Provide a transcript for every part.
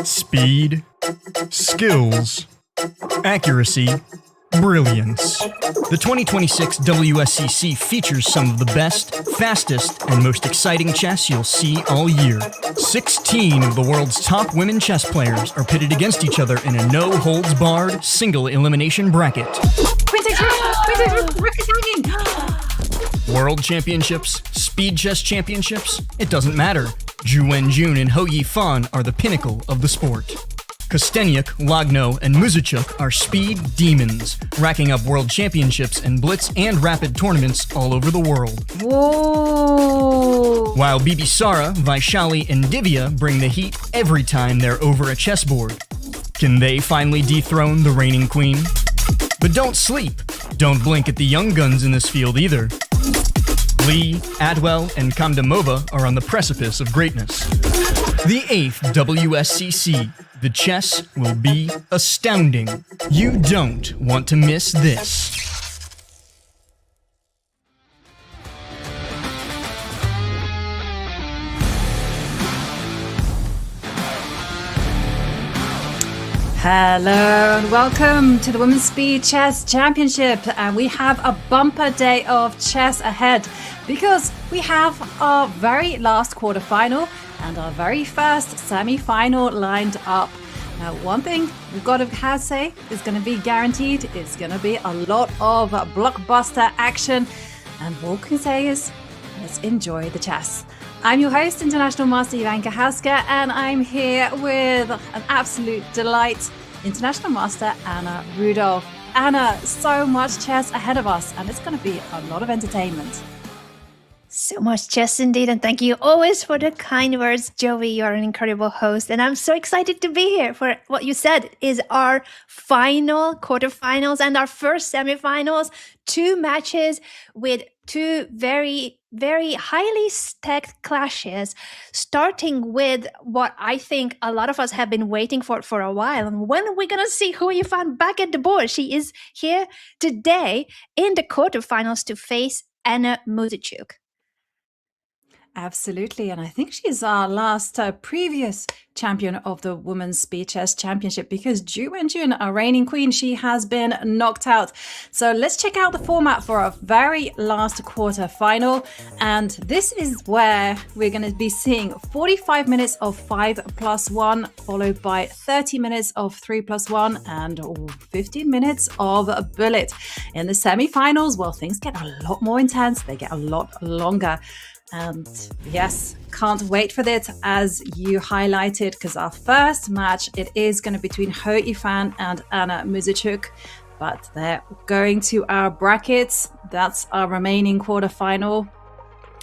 Speed, skills, accuracy, brilliance. The 2026 WSCC features some of the best, fastest, and most exciting chess you'll see all year. 16 of the world's top women chess players are pitted against each other in a no-holds-barred, single-elimination bracket. World Championships, Speed Chess Championships, it doesn't matter. Zhu Wenjun and Ho Yifan are the pinnacle of the sport. Kostenyuk, Lagno, and Muzychuk are speed demons, racking up world championships in blitz and rapid tournaments all over the world. Whoa! While Bibisara, Vaishali, and Divya bring the heat every time they're over a chessboard. Can they finally dethrone the reigning queen? But don't sleep. Don't blink at the young guns in this field either. Lee, Atwell, and Kamdamova are on the precipice of greatness. The 8th WSCC. The chess will be astounding. You don't want to miss this. Hello and welcome to the Women's Speed Chess Championship, and we have a bumper day of chess ahead because we have our very last quarterfinal and our very first semi-final lined up. Now, one thing we've got to say is going to be guaranteed. It's going to be a lot of blockbuster action, and all we can say is let's enjoy the chess. I'm your host, International Master Yifan, and I'm here with an absolute delight, International Master Anna Rudolph. Anna, so much chess ahead of us, and it's going to be a lot of entertainment. So much chess indeed, and thank you always for the kind words, Joey. You're an incredible host, and I'm so excited to be here for what you said is our final quarterfinals and our first semifinals. 2 matches with 2 very, very highly stacked clashes, starting with what I think a lot of us have been waiting for a while. And when are we going to see Ho Yifan back at the board? She is here today in the quarterfinals to face Anna Muzychuk. Absolutely, and I think she's our last previous champion of the Women's Speed Chess Championship, because Zhu Wenjun, our reigning queen, she has been knocked out. So let's check out the format for our very last quarter final, and this is where we're going to be seeing 45 minutes of 5+1, followed by 30 minutes of 3+1, and 15 minutes of a bullet. In the semi-finals, well, things get a lot more intense, they get a lot longer. And yes, can't wait for this, as you highlighted, because our first match, it is going to be between Ho Yifan and Anna Muzychuk. But they're going to our brackets. That's our remaining quarterfinal.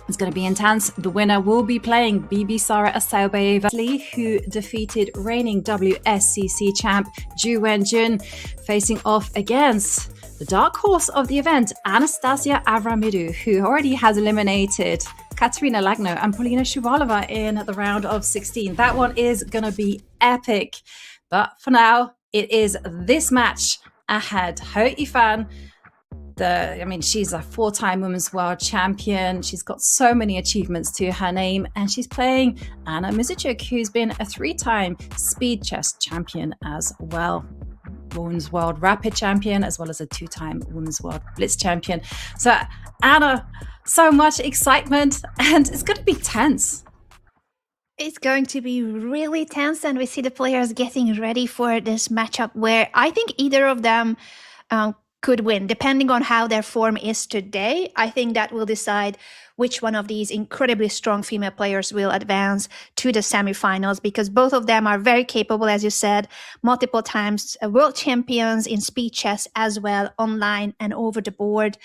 It's going to be intense. The winner will be playing Bibisara Asaubeyeva, who defeated reigning WSCC champ Zhu Wenjun, facing off against the dark horse of the event, Anastasia Avramidou, who already has eliminated Katerina Lagno and Polina Shuvalova in the round of 16. That one is going to be epic. But for now, it is this match ahead. Ho Yifan, she's a 4-time women's world champion. She's got so many achievements to her name, and she's playing Anna Muzychuk, who's been a 3-time speed chess champion as well. Women's World Rapid Champion, as well as a 2-time Women's World Blitz Champion. So, Anna, so much excitement, and it's going to be tense. It's going to be really tense, and we see the players getting ready for this matchup where I think either of them could win, depending on how their form is today. I think that will decide which one of these incredibly strong female players will advance to the semifinals, because both of them are very capable, as you said, multiple times world champions in speed chess as well, online and over the board.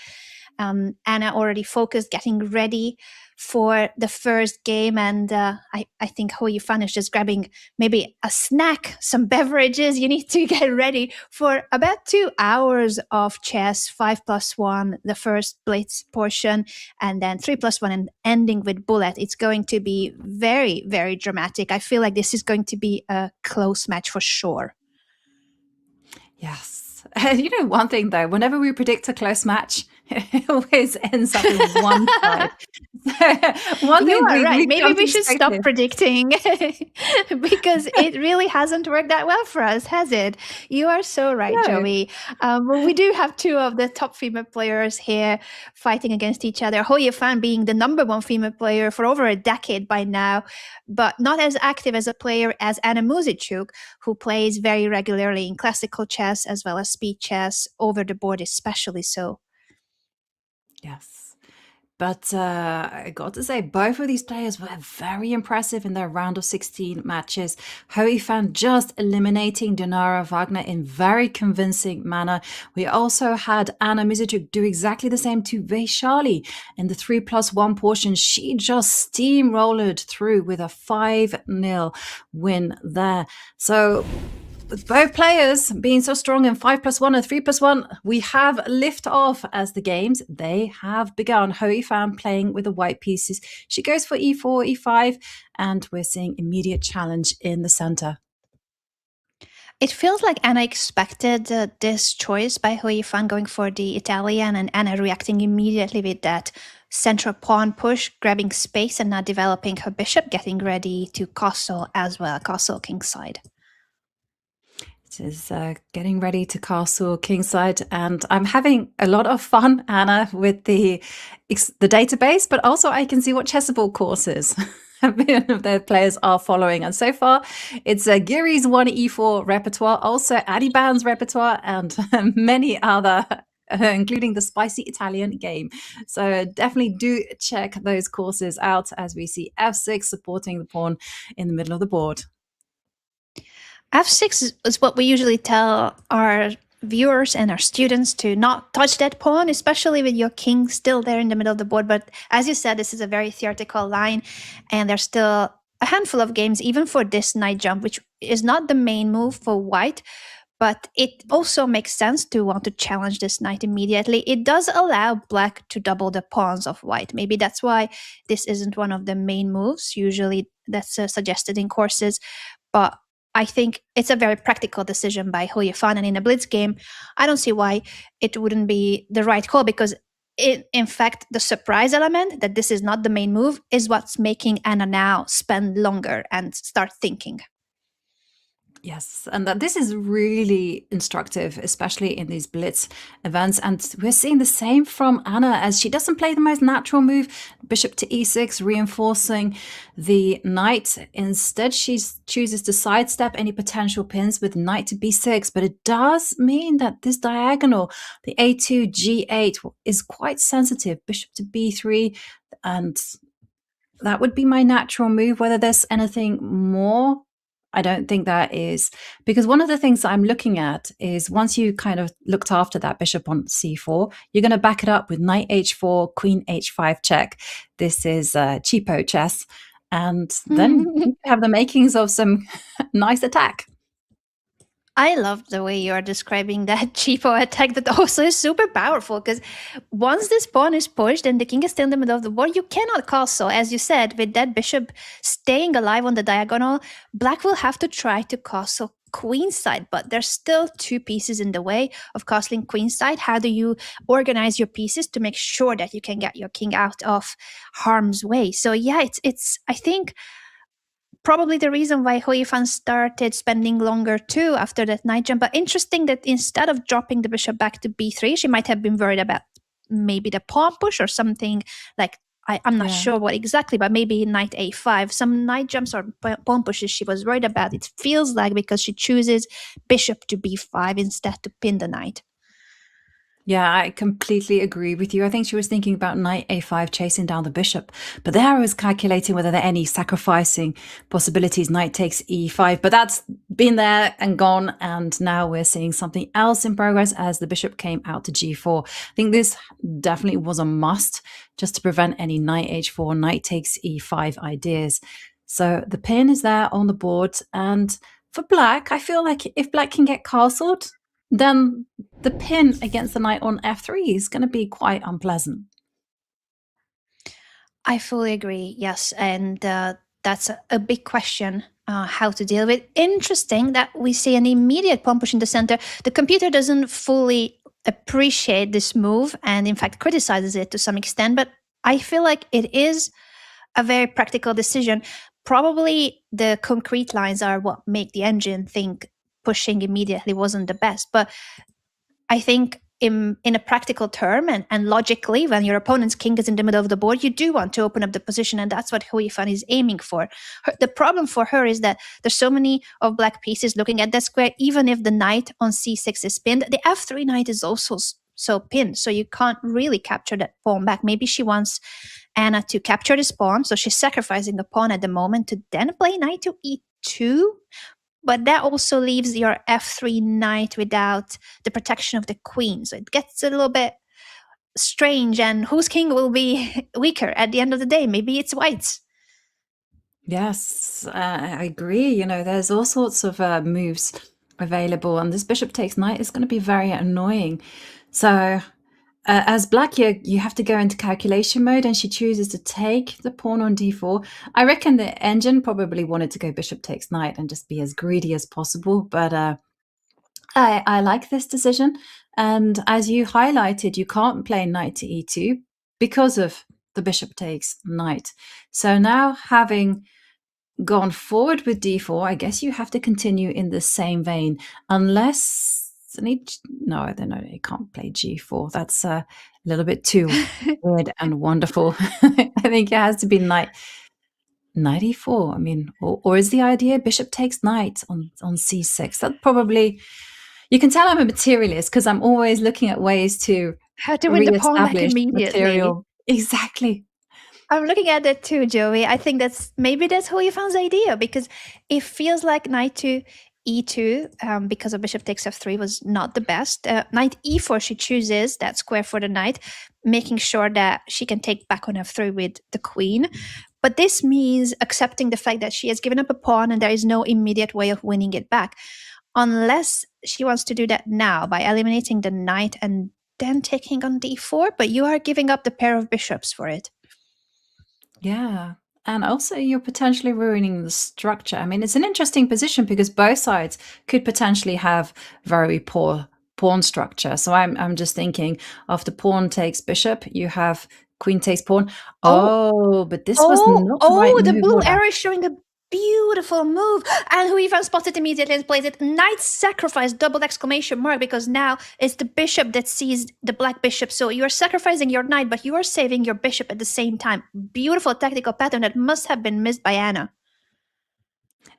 Anna already focused, getting ready for the first game, and I think Ho Yifan is just grabbing maybe a snack, some beverages. You need to get ready for about 2 hours of chess, 5+1, the first blitz portion, and then 3+1, and ending with bullet. It's going to be very, very dramatic. I feel like this is going to be a close match for sure. Yes. You know, one thing though, whenever we predict a close match, It always ends up in one side. One You thing are right. we've Maybe come we to should stop expect predicting because it really hasn't worked that well for us, has it? You are so right, no. Joey. Well, we do have two of the top female players here fighting against each other. Ho Yifan being the number one female player for over a decade by now, but not as active as a player as Anna Muzychuk, who plays very regularly in classical chess as well as speed chess, over the board especially so. Yes. But I got to say, both of these players were very impressive in their round of 16 matches. Ho Yifan just eliminating Dinara Wagner in very convincing manner. We also had Anna Muzychuk do exactly the same to Vaishali in the 3+1 portion. She just steamrolled through with a 5-0 win there. So with both players being so strong in 5+1 and 3+1, we have lift off as the games, they have begun. Ho Yifan playing with the white pieces. She goes for e4, e5, and we're seeing immediate challenge in the center. It feels like Anna expected this choice by Ho Yifan going for the Italian, and Anna reacting immediately with that central pawn push, grabbing space and not developing her bishop, getting ready to castle as well, castle kingside. It is getting ready to castle kingside, and I'm having a lot of fun, Anna, with the database, but also I can see what chessable courses their players are following. And so far, it's Giri's 1e4 repertoire, also Adiban's repertoire, and many other, including the spicy Italian game. So definitely do check those courses out as we see f6 supporting the pawn in the middle of the board. F6 is what we usually tell our viewers and our students to not touch that pawn, especially with your king still there in the middle of the board. But as you said, this is a very theoretical line, and there's still a handful of games, even for this knight jump, which is not the main move for white, but it also makes sense to want to challenge this knight immediately. It does allow black to double the pawns of white. Maybe that's why this isn't one of the main moves. Usually that's suggested in courses, but I think it's a very practical decision by Ho Yifan, and in a blitz game, I don't see why it wouldn't be the right call, because in fact, the surprise element that this is not the main move is what's making Anna now spend longer and start thinking. Yes, and that this is really instructive, especially in these blitz events. And we're seeing the same from Anna, as she doesn't play the most natural move, bishop to e6, reinforcing the knight. Instead, she chooses to sidestep any potential pins with knight to b6. But it does mean that this diagonal, the a2, g8, is quite sensitive. Bishop to b3, and that would be my natural move. Whether there's anything more, I don't think that is, because one of the things that I'm looking at is once you kind of looked after that bishop on c4, you're going to back it up with knight h4, queen h5 check. This is cheapo chess. And then you have the makings of some nice attack. I love the way you are describing that cheapo attack that also is super powerful, because once this pawn is pushed and the king is still in the middle of the board, you cannot castle. As you said, with that bishop staying alive on the diagonal, black will have to try to castle queenside, but there's still two pieces in the way of castling queenside. How do you organize your pieces to make sure that you can get your king out of harm's way? So yeah, it's I think probably the reason why Ho Yifan started spending longer too after that knight jump. But interesting that instead of dropping the bishop back to b3, she might have been worried about maybe the pawn push or something like, I'm not sure what exactly, but maybe knight a5. Some knight jumps or pawn pushes she was worried about. It feels like because she chooses bishop to b5 instead to pin the knight. Yeah, I completely agree with you. I think she was thinking about knight a5 chasing down the bishop. But there I was calculating whether there are any sacrificing possibilities. Knight takes e5. But that's been there and gone. And now we're seeing something else in progress as the bishop came out to g4. I think this definitely was a must just to prevent any knight h4, knight takes e5 ideas. So the pin is there on the board. And for black, I feel like if black can get castled, then the pin against the knight on f3 is going to be quite unpleasant. I fully agree, yes. And that's a big question, how to deal with. Interesting that we see an immediate pawn push in the center. The computer doesn't fully appreciate this move and in fact criticizes it to some extent, but I feel like it is a very practical decision. Probably the concrete lines are what make the engine think pushing immediately wasn't the best. But I think in a practical term and logically, when your opponent's king is in the middle of the board, you do want to open up the position, and that's what Yifan is aiming for. The problem for her is that there's so many of black pieces looking at that square. Even if the knight on c6 is pinned, the f3 knight is also so pinned, so you can't really capture that pawn back. Maybe she wants Anna to capture this pawn, so she's sacrificing a pawn at the moment to then play knight to e2. But that also leaves your f3 knight without the protection of the queen. So it gets a little bit strange. And whose king will be weaker at the end of the day? Maybe it's white's. Yes, I agree. There's all sorts of moves available, and this bishop takes knight is going to be very annoying. So as black, you have to go into calculation mode, and she chooses to take the pawn on d4. I reckon the engine probably wanted to go bishop takes knight and just be as greedy as possible, but I like this decision. And as you highlighted, you can't play knight to e2 because of the bishop takes knight. So now, having gone forward with d4, I guess you have to continue in the same vein, unless no, you can't play g4. That's a little bit too weird and wonderful. I think it has to be knight e4. I mean, or is the idea bishop takes knight on c6? That probably, you can tell I'm a materialist because I'm always looking at ways to how to win the pawn back immediately. Material. Exactly. I'm looking at that too, Joey. I think that's Yifan's idea, because it feels like knight to e2 because of bishop takes f3 was not the best. Knight e4, she chooses that square for the knight, making sure that she can take back on f3 with the queen. But this means accepting the fact that she has given up a pawn and there is no immediate way of winning it back, unless she wants to do that now by eliminating the knight and then taking on d4. But you are giving up the pair of bishops for it. Yeah. And also, you're potentially ruining the structure. I mean, it's an interesting position because both sides could potentially have very poor pawn structure. So I'm just thinking, after pawn takes bishop, you have queen takes pawn. But this was not the right move. The blue arrow is showing a beautiful move. And Yifan spotted immediately and plays it. Knight sacrifice, double exclamation mark, because now it's the bishop that sees the black bishop. So you're sacrificing your knight, but you are saving your bishop at the same time. Beautiful tactical pattern that must have been missed by Anna.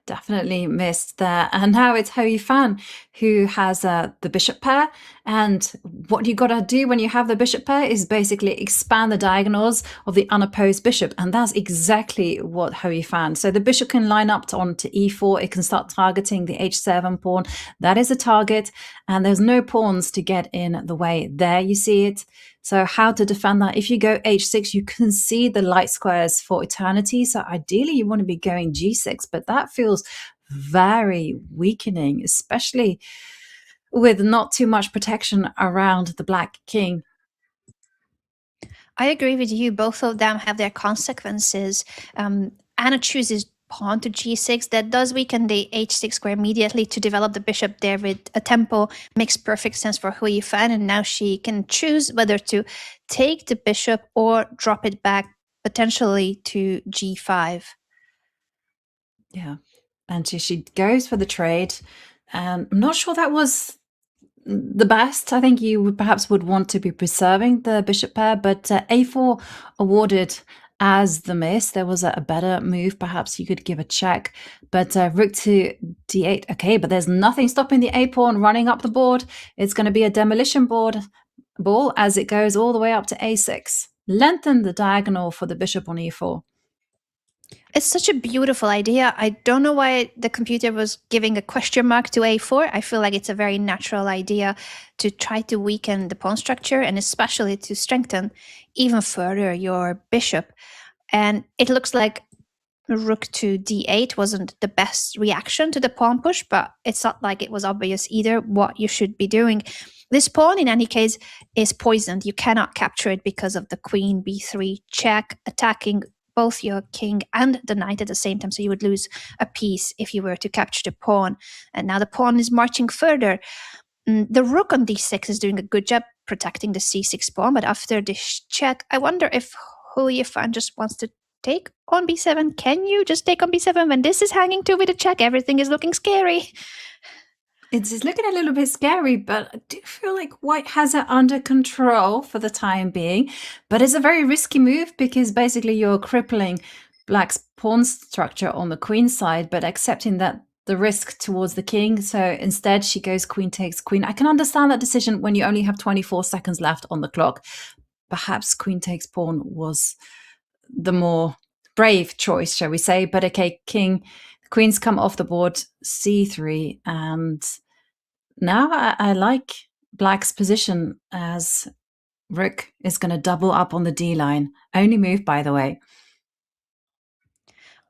Definitely missed there. And now it's Yifan who has the bishop pair. And what you got to do when you have the bishop pair is basically expand the diagonals of the unopposed bishop. And that's exactly what Yifan. So the bishop can line up onto e4. It can start targeting the h7 pawn. That is a target. And there's no pawns to get in the way. There you see it. So how to defend that? If you go h6, you can see the light squares for eternity. So ideally, you want to be going g6, but that feels very weakening, especially with not too much protection around the black king. I agree with you. Both of them have their consequences. Anna chooses pawn to g6. That does weaken the h6 square immediately to develop the bishop there with a tempo. Makes perfect sense for Yifan, and now she can choose whether to take the bishop or drop it back potentially to g5. Yeah, and she goes for the trade, and I'm not sure that was the best. I think you would want to be preserving the bishop pair, but a4 awarded as the miss. There was a better move. Perhaps you could give a check, but rook to d8. Okay, but there's nothing stopping the a pawn running up the board. It's going to be a demolition ball as it goes all the way up to a6. Lengthen the diagonal for the bishop on e4. It's such a beautiful idea. I don't know why the computer was giving a question mark to a4. I feel like it's a very natural idea to try to weaken the pawn structure and especially to strengthen even further your bishop. And it looks like rook to d8 wasn't the best reaction to the pawn push, but it's not like it was obvious either what you should be doing. This pawn, in any case, is poisoned. You cannot capture it because of the queen b3 check attacking both your king and the knight at the same time, so you would lose a piece if you were to capture the pawn. And now the pawn is marching further. The rook on d6 is doing a good job protecting the c6 pawn, but after this check, I wonder if Yifan just wants to take on b7. Can you just take on b7 when this is hanging too with a check? Everything is looking scary. It's looking a little bit scary, but I do feel like White has it under control for the time being. But it's a very risky move because basically you're crippling Black's pawn structure on the queen side, but accepting that the risk towards the king. So instead she goes queen takes queen. I can understand that decision when you only have 24 seconds left on the clock. Perhaps queen takes pawn was the more brave choice, shall we say. But okay, queens come off the board, c3, and now I like Black's position as rook is going to double up on the d line. Only move, by the way.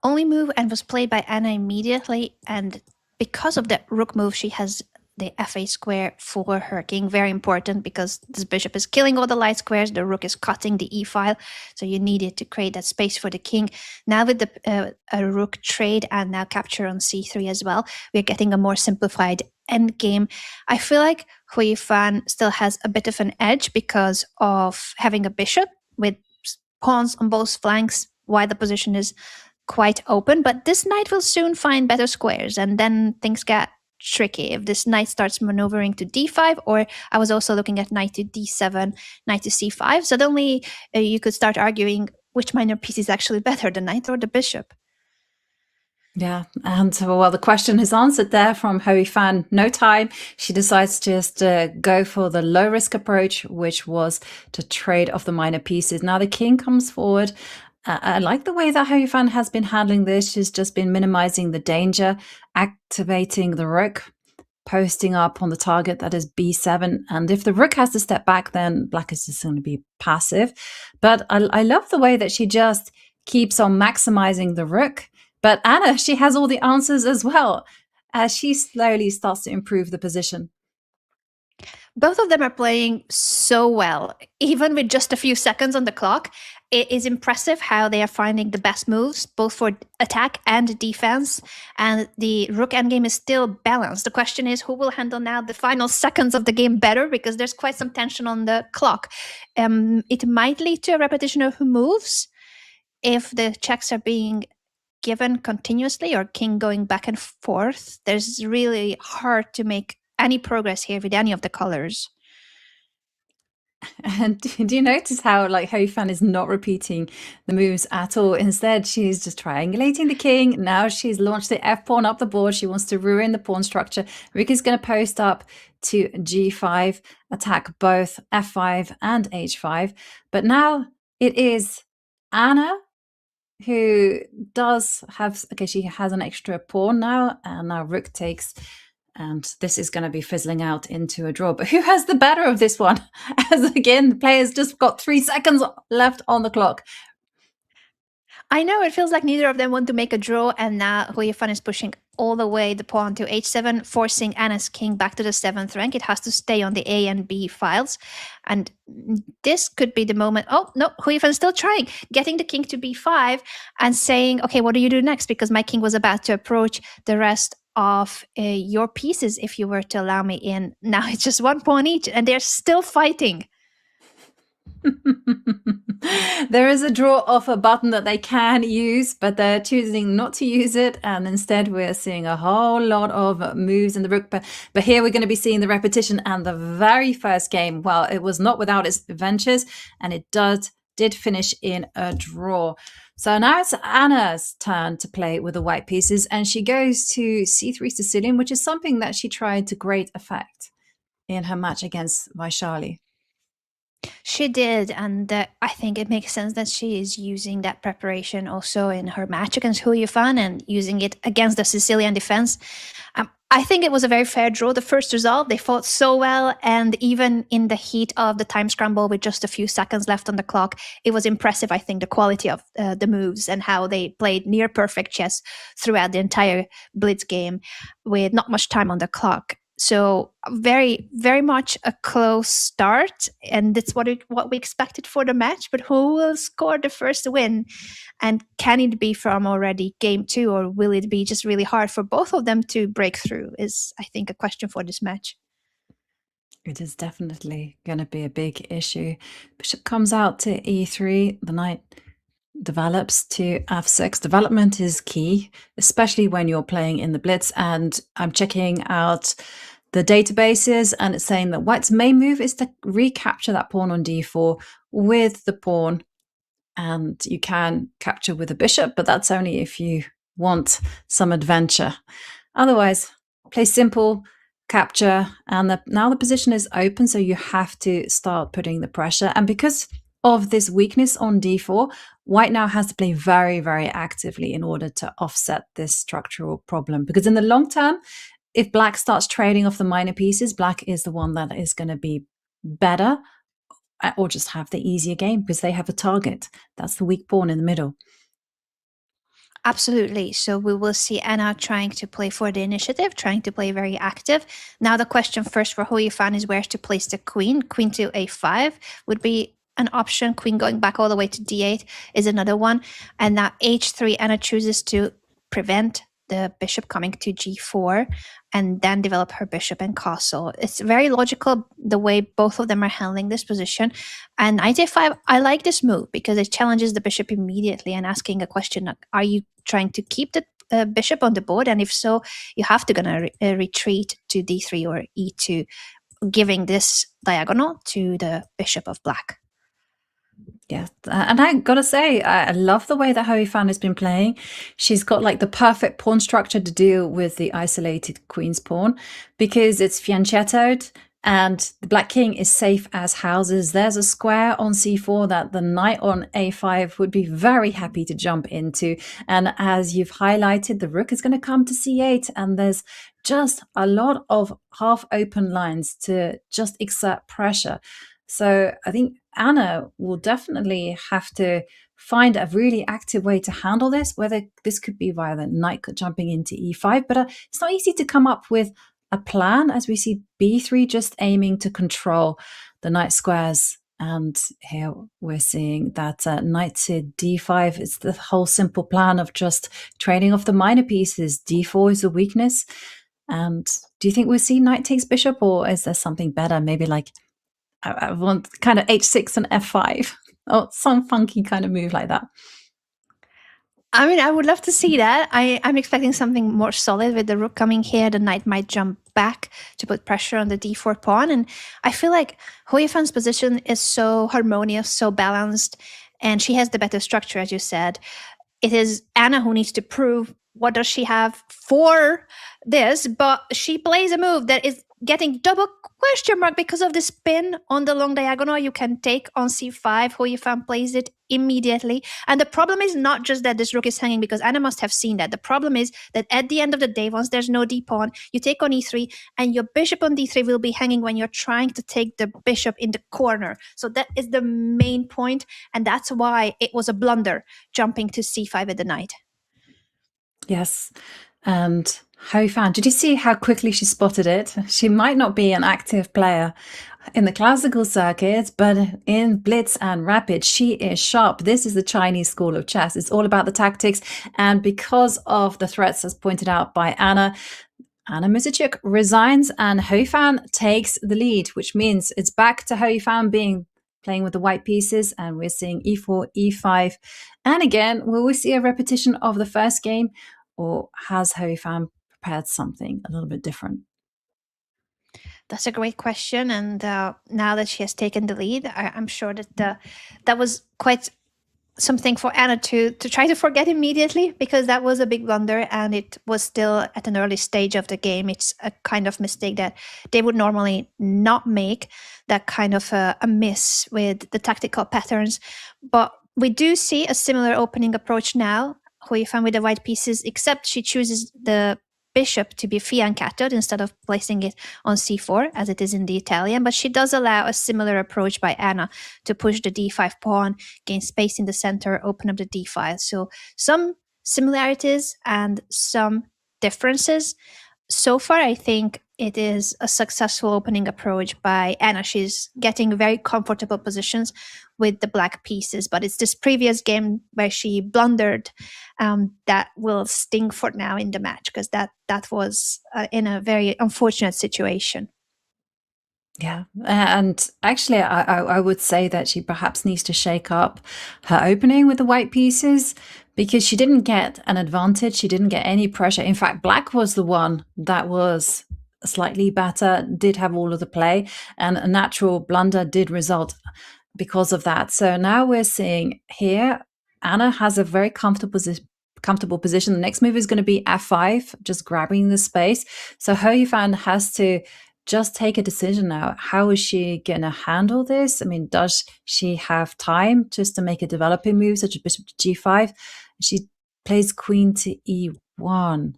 Only move, and was played by Anna immediately, and because of that rook move, she has the fa square for her king. Very important because this bishop is killing all the light squares, the rook is cutting the e file, so you needed to create that space for the king. Now with the a rook trade and now capture on c3 as well, we're getting a more simplified endgame. I feel like Yifan still has a bit of an edge because of having a bishop with pawns on both flanks while the position is quite open, but this knight will soon find better squares, and then things get tricky if this knight starts maneuvering to d5, or I was also looking at knight to d7, knight to c5. Suddenly you could start arguing which minor piece is actually better, the knight or the bishop. Yeah, and well, the question is answered there from Yifan. No time. She decides to just go for the low risk approach, which was to trade off the minor pieces. Now the king comes forward. I like the way that Yifan has been handling this. She's just been minimizing the danger, activating the rook, posting up on the target that is b7. And if the rook has to step back, then Black is just going to be passive. But I love the way that she just keeps on maximizing the rook. But Anna, she has all the answers as well, as she slowly starts to improve the position. Both of them are playing so well, even with just a few seconds on the clock. It is impressive how they are finding the best moves, both for attack and defense. And the rook endgame is still balanced. The question is who will handle now the final seconds of the game better, because there's quite some tension on the clock. It might lead to a repetition of moves if the checks are being given continuously or king going back and forth. There's really hard to make any progress here with any of the colors. And do you notice how Yifan is not repeating the moves at all? Instead, she's just triangulating the king. Now she's launched the f pawn up the board. She wants to ruin the pawn structure. Rook is going to post up to g5, attack both f5 and h5. But now it is Anna who does have, okay, she has an extra pawn now, and now rook takes. And this is going to be fizzling out into a draw. But who has the better of this one? As again, the players just got 3 seconds left on the clock. I know it feels like neither of them want to make a draw, and now Yifan is pushing all the way the pawn to h7, forcing Anna's king back to the 7th rank. It has to stay on the A and B files. And this could be the moment. Oh, no, Yifan is still trying, getting the king to b5 and saying, okay, what do you do next? Because my king was about to approach the rest of your pieces if you were to allow me in. Now it's just 1 pawn each, and they're still fighting. There is a draw off a button that they can use, but they're choosing not to use it, and instead we're seeing a whole lot of moves in the rook. But here we're going to be seeing the repetition, and the very first game, well, it was not without its adventures, and it did finish in a draw. So now it's Anna's turn to play with the white pieces, and she goes to c3 Sicilian, which is something that she tried to great effect in her match against Vaishali. She did, and I think it makes sense that she is using that preparation also in her match against Yifan and using it against the Sicilian defense. I think it was a very fair draw. The first result, they fought so well, and even in the heat of the time scramble with just a few seconds left on the clock, it was impressive, I think, the quality of the moves and how they played near perfect chess throughout the entire Blitz game with not much time on the clock. So very, very much a close start, and that's what we expected for the match. But who will score the first win? And can it be from already game 2, or will it be just really hard for both of them to break through? Is, I think, a question for this match. It is definitely going to be a big issue. Bishop comes out to e3. The knight develops to f6. Development is key, especially when you're playing in the blitz. And I'm checking out the databases, and it's saying that white's main move is to recapture that pawn on d4 with the pawn. And you can capture with a bishop, but that's only if you want some adventure. Otherwise, play simple, capture, and now the position is open, so you have to start putting the pressure. And because of this weakness on d4, white now has to play very, very actively in order to offset this structural problem. Because in the long term, if black starts trading off the minor pieces, black is the one that is going to be better or just have the easier game because they have a target. That's the weak pawn in the middle. Absolutely. So we will see Anna trying to play for the initiative, trying to play very active. Now the question first for Yifan is where to place the queen. Queen to a5 would be an option. Queen going back all the way to d8 is another one. And now h3, Anna chooses to prevent the bishop coming to g4 and then develop her bishop and castle. It's very logical the way both of them are handling this position. And knight a5, I like this move because it challenges the bishop immediately and asking a question, are you trying to keep the bishop on the board? And if so, you have to gonna retreat to d3 or e2, giving this diagonal to the bishop of black. Yeah, and I gotta say, I love the way that Yifan has been playing. She's got like the perfect pawn structure to deal with the isolated queen's pawn because it's fianchettoed and the black king is safe as houses. There's a square on c4 that the knight on a5 would be very happy to jump into. And as you've highlighted, the rook is going to come to c8 and there's just a lot of half open lines to just exert pressure. So I think Anna will definitely have to find a really active way to handle this, whether this could be via the knight jumping into e5, but it's not easy to come up with a plan as we see b3 just aiming to control the knight squares. And here we're seeing that knight to d5 is the whole simple plan of just trading off the minor pieces. d4 is a weakness. And do you think we'll see knight takes bishop, or is there something better? Maybe like I want kind of h6 and f5 or some funky kind of move like that. I mean, I would love to see that. I'm expecting something more solid with the rook coming here. The knight might jump back to put pressure on the d4 pawn. And I feel like Yifan's position is so harmonious, so balanced, and she has the better structure, as you said. It is Anna who needs to prove what does she have for this, but she plays a move that is getting double question mark because of the spin on the long diagonal you can take on c5. Yifan plays it immediately. And the problem is not just that this rook is hanging, because Anna must have seen that. The problem is that at the end of the day, once there's no d-pawn, you take on e3 and your bishop on d3 will be hanging when you're trying to take the bishop in the corner. So that is the main point, and that's why it was a blunder jumping to c5 at the knight. Yes. And Yifan, did you see how quickly she spotted it? She might not be an active player in the classical circuit, but in blitz and rapid, she is sharp. This is the Chinese school of chess. It's all about the tactics. And because of the threats, as pointed out by Anna Muzychuk resigns and Yifan takes the lead, which means it's back to Yifan playing with the white pieces, and we're seeing e4, e5. And again, will we see a repetition of the first game, or has Yifan prepared something a little bit different? That's a great question. And now that she has taken the lead, I'm sure that that was quite something for Anna to try to forget immediately, because that was a big blunder and it was still at an early stage of the game. It's a kind of mistake that they would normally not make, that kind of a miss with the tactical patterns. But we do see a similar opening approach now, Yifan with the white pieces, except she chooses the bishop to be fianchettoed instead of placing it on c4 as it is in the Italian. But she does allow a similar approach by Anna to push the d5 pawn, gain space in the center, open up the d5. So some similarities and some differences. So far, I think it is a successful opening approach by Anna. She's getting very comfortable positions with the black pieces, but it's this previous game where she blundered that will sting for now in the match, because that was in a very unfortunate situation. Yeah, and actually, I would say that she perhaps needs to shake up her opening with the white pieces because she didn't get an advantage. She didn't get any pressure. In fact, black was the one that was slightly better, did have all of the play, and a natural blunder did result because of that. So now we're seeing here Anna has a very comfortable position. The next move is going to be f5, just grabbing the space. So Hou Yifan has to just take a decision now. How is she going to handle this? I mean, does she have time just to make a developing move such as bishop to g5? She plays queen to e1.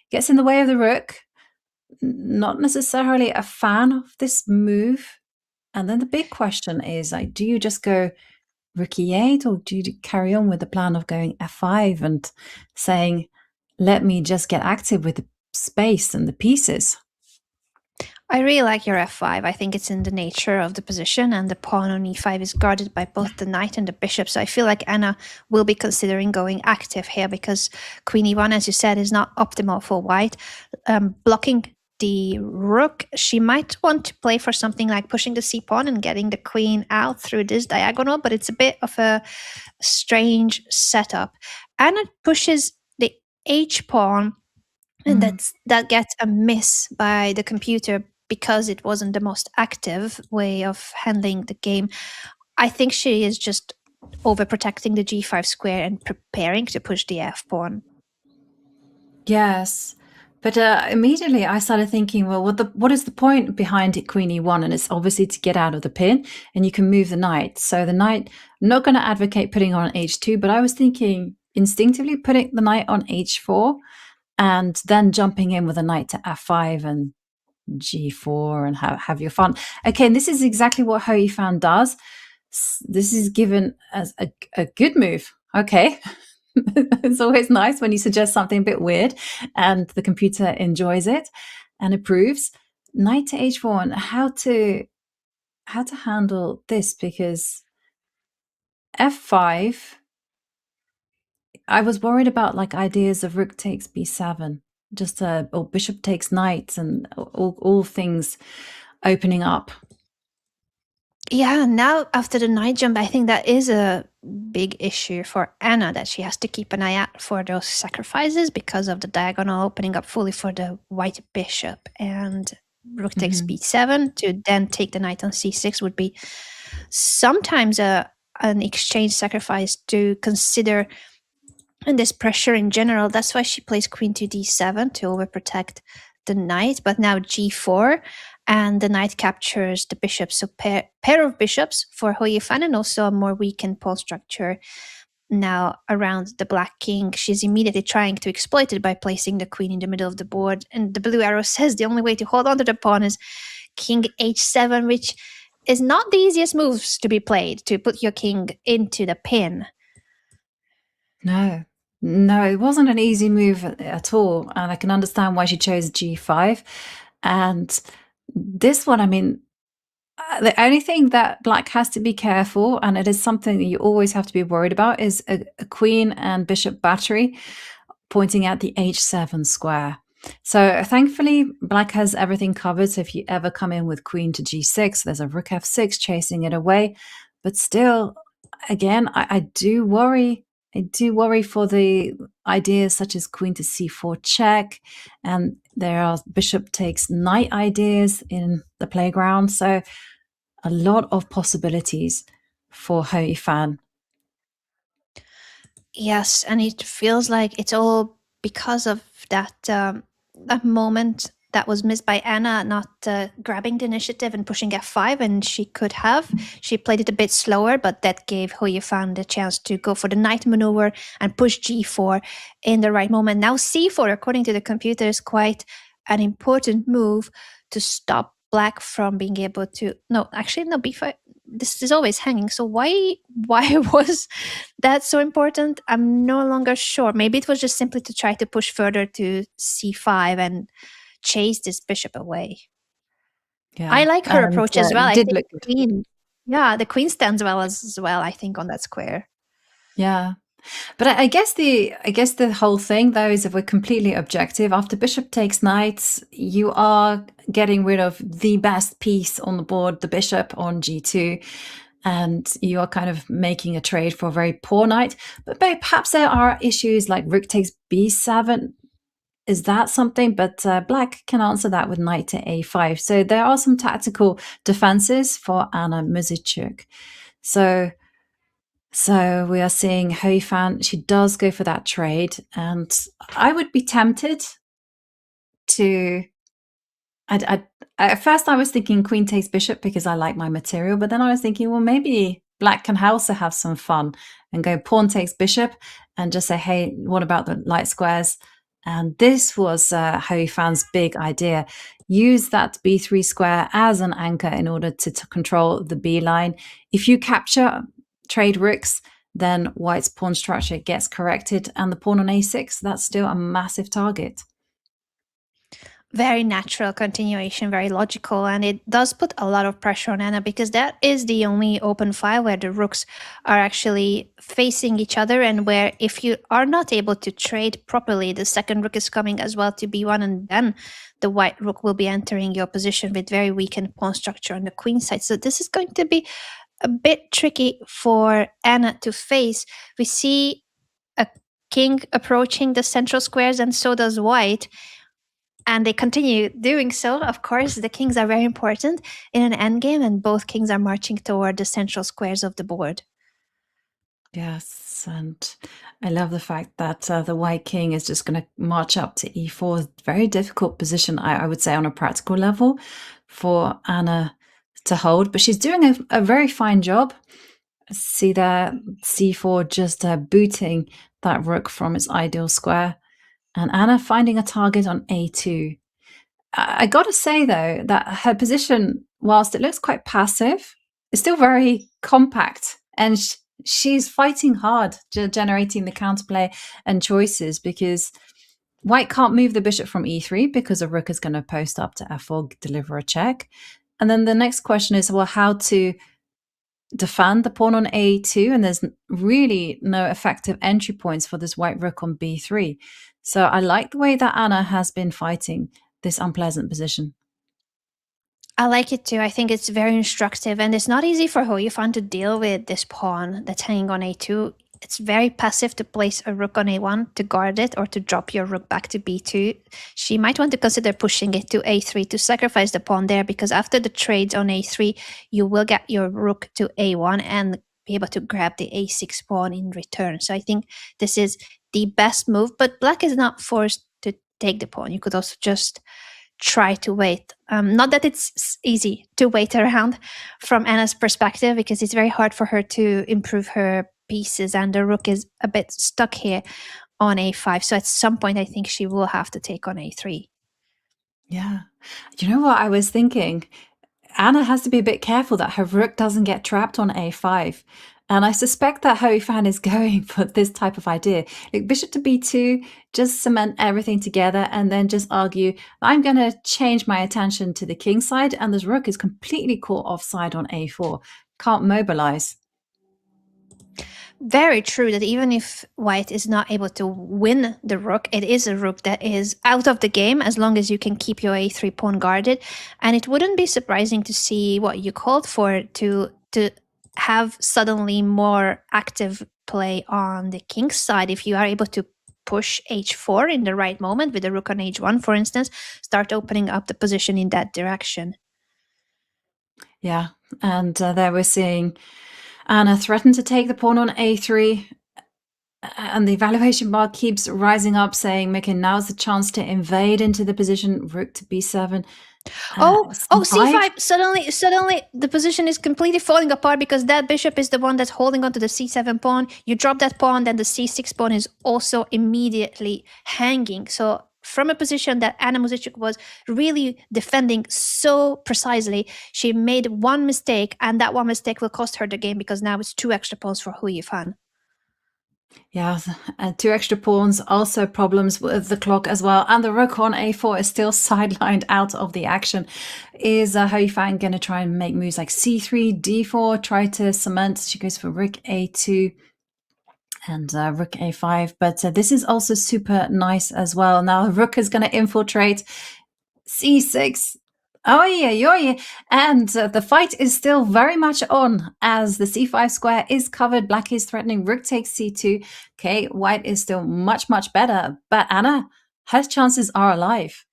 Gets in the way of the rook. Not necessarily a fan of this move. And then the big question is, like, do you just go rook e8 or do you carry on with the plan of going f5 and saying, let me just get active with the space and the pieces? I really like your f5. I think it's in the nature of the position, and the pawn on e5 is guarded by both the knight and the bishop. So I feel like Anna will be considering going active here because queen e1, as you said, is not optimal for white. Blocking the rook, she might want to play for something like pushing the c-pawn and getting the queen out through this diagonal, but it's a bit of a strange setup. Anna pushes the h-pawn, and that gets a miss by the computer because it wasn't the most active way of handling the game. I think she is just overprotecting the g5 square and preparing to push the f-pawn. Yes. But immediately I started thinking, well, what is the point behind queen e1? And it's obviously to get out of the pin and you can move the knight. So the knight, I'm not going to advocate putting on h2, but I was thinking instinctively putting the knight on h4 and then jumping in with a knight to f5 and g4 and have your fun. Okay, and this is exactly what Hou Yifan does. This is given as a good move. Okay. It's always nice when you suggest something a bit weird and the computer enjoys it and approves. Knight to h4 and how to handle this, because f5, I was worried about like ideas of rook takes b7, just or bishop takes knight and all things opening up. Yeah, now after the knight jump, I think that is a big issue for Anna, that she has to keep an eye out for those sacrifices because of the diagonal opening up fully for the white bishop. And rook takes b7 to then take the knight on c6 would be sometimes an exchange sacrifice to consider. And this pressure in general, that's why she plays queen to d7 to overprotect the knight. But now g4, and the knight captures the bishop. So pair of bishops for Hou Yifan, and also a more weakened pawn structure now around the black king. She's immediately trying to exploit it by placing the queen in the middle of the board. And the blue arrow says the only way to hold on to the pawn is king h7, which is not the easiest moves to be played, to put your king into the pin. No, it wasn't an easy move at all. And I can understand why she chose g5. And this one, I mean, the only thing that black has to be careful, and it is something that you always have to be worried about, is a queen and bishop battery pointing at the h7 square. So thankfully, black has everything covered. So if you ever come in with queen to g6, there's a rook f6 chasing it away. But still, again, I do worry. I do worry for the ideas such as queen to c4 check, and there are bishop takes knight ideas in the playground. So a lot of possibilities for Hou Yifan. Yes, and it feels like it's all because of that moment that was missed by Anna, not grabbing the initiative and pushing f5, and she could have. She played it a bit slower, but that gave Hou Yifan the chance to go for the knight maneuver and push g4 in the right moment. Now c4, according to the computer, is quite an important move to stop black from being able to... No, actually, no, b5. This is always hanging. So why was that so important? I'm no longer sure. Maybe it was just simply to try to push further to c5 and chase this bishop away. Yeah, I like her approach as well. I think the queen stands well as well, I think, on that square. Yeah. But I guess the whole thing though is if we're completely objective, after bishop takes knight, you are getting rid of the best piece on the board, the bishop on g2, and you are kind of making a trade for a very poor knight. But perhaps there are issues like rook takes b7. Is that something? But black can answer that with knight to a5. So there are some tactical defenses for Anna Muzychuk. So we are seeing Ho Yifan. She does go for that trade, and I would be tempted to. At first, I was thinking queen takes bishop because I like my material, but then I was thinking, well, maybe black can also have some fun and go pawn takes bishop and just say, hey, what about the light squares? And this was Ho Yifan's big idea. Use that b3 square as an anchor in order to control the b line. If you capture trade rooks, then white's pawn structure gets corrected, and the pawn on a6, that's still a massive target. Very natural continuation, very logical, and it does put a lot of pressure on Anna because that is the only open file where the rooks are actually facing each other, and where if you are not able to trade properly, the second rook is coming as well to b1, and then the white rook will be entering your position with very weakened pawn structure on the queen side. So this is going to be a bit tricky for Anna to face. We see a king approaching the central squares, and so does white. And they continue doing so. Of course, the kings are very important in an endgame, and both kings are marching toward the central squares of the board. Yes, and I love the fact that the white king is just going to march up to e4. Very difficult position, I would say, on a practical level for Anna to hold. But she's doing a very fine job. See there, c4 just booting that rook from its ideal square. And Anna finding a target on a2. I got to say, though, that her position, whilst it looks quite passive, is still very compact. And she's fighting hard, generating the counterplay and choices, because white can't move the bishop from e3 because the rook is going to post up to f4, deliver a check. And then the next question is, well, how to defend the pawn on a2, and there's really no effective entry points for this white rook on b3. So I like the way that Anna has been fighting this unpleasant position. I like it too. I think it's very instructive, and it's not easy for Ho Yifan to deal with this pawn that's hanging on a2. It's very passive to place a rook on a1 to guard it, or to drop your rook back to b2. She might want to consider pushing it to a3 to sacrifice the pawn there, because after the trades on a3, you will get your rook to a1 and be able to grab the a6 pawn in return. So I think this is the best move, but black is not forced to take the pawn. You could also just try to wait. Not that it's easy to wait around from Anna's perspective, because it's very hard for her to improve her pieces, and the rook is a bit stuck here on a5. So at some point, I think she will have to take on a3. Yeah. You know what I was thinking? Anna has to be a bit careful that her rook doesn't get trapped on a5. And I suspect that Ho Yifan is going for this type of idea. Like bishop to b2, just cement everything together, and then just argue, I'm going to change my attention to the king side, and this rook is completely caught offside on a4. Can't mobilize. Very true that even if white is not able to win the rook, it is a rook that is out of the game as long as you can keep your a3 pawn guarded. And it wouldn't be surprising to see what you called for, to have suddenly more active play on the king's side. If you are able to push h4 in the right moment with the rook on h1, for instance, start opening up the position in that direction. Yeah, and there we're seeing Anna threaten to take the pawn on a3, and the evaluation bar keeps rising up, saying, okay, now's the chance to invade into the position, rook to b7. C5. Suddenly the position is completely falling apart, because that bishop is the one that's holding onto the c7 pawn. You drop that pawn, then the c6 pawn is also immediately hanging. So from a position that Anna Muzychuk was really defending so precisely, she made one mistake, and that one mistake will cost her the game, because now it's 2 extra pawns for Ho Yifan. Yeah, and 2 extra pawns, also problems with the clock as well. And the rook on a4 is still sidelined out of the action. Is Ho Yifan going to try and make moves like c3, d4, try to cement? She goes for rook a2. And rook a5. But this is also super nice as well. Now rook is going to infiltrate c6. Oh yeah. And the fight is still very much on as the c5 square is covered. Black is threatening rook takes c2. Okay, white is still much, much better. But Anna, her chances are alive.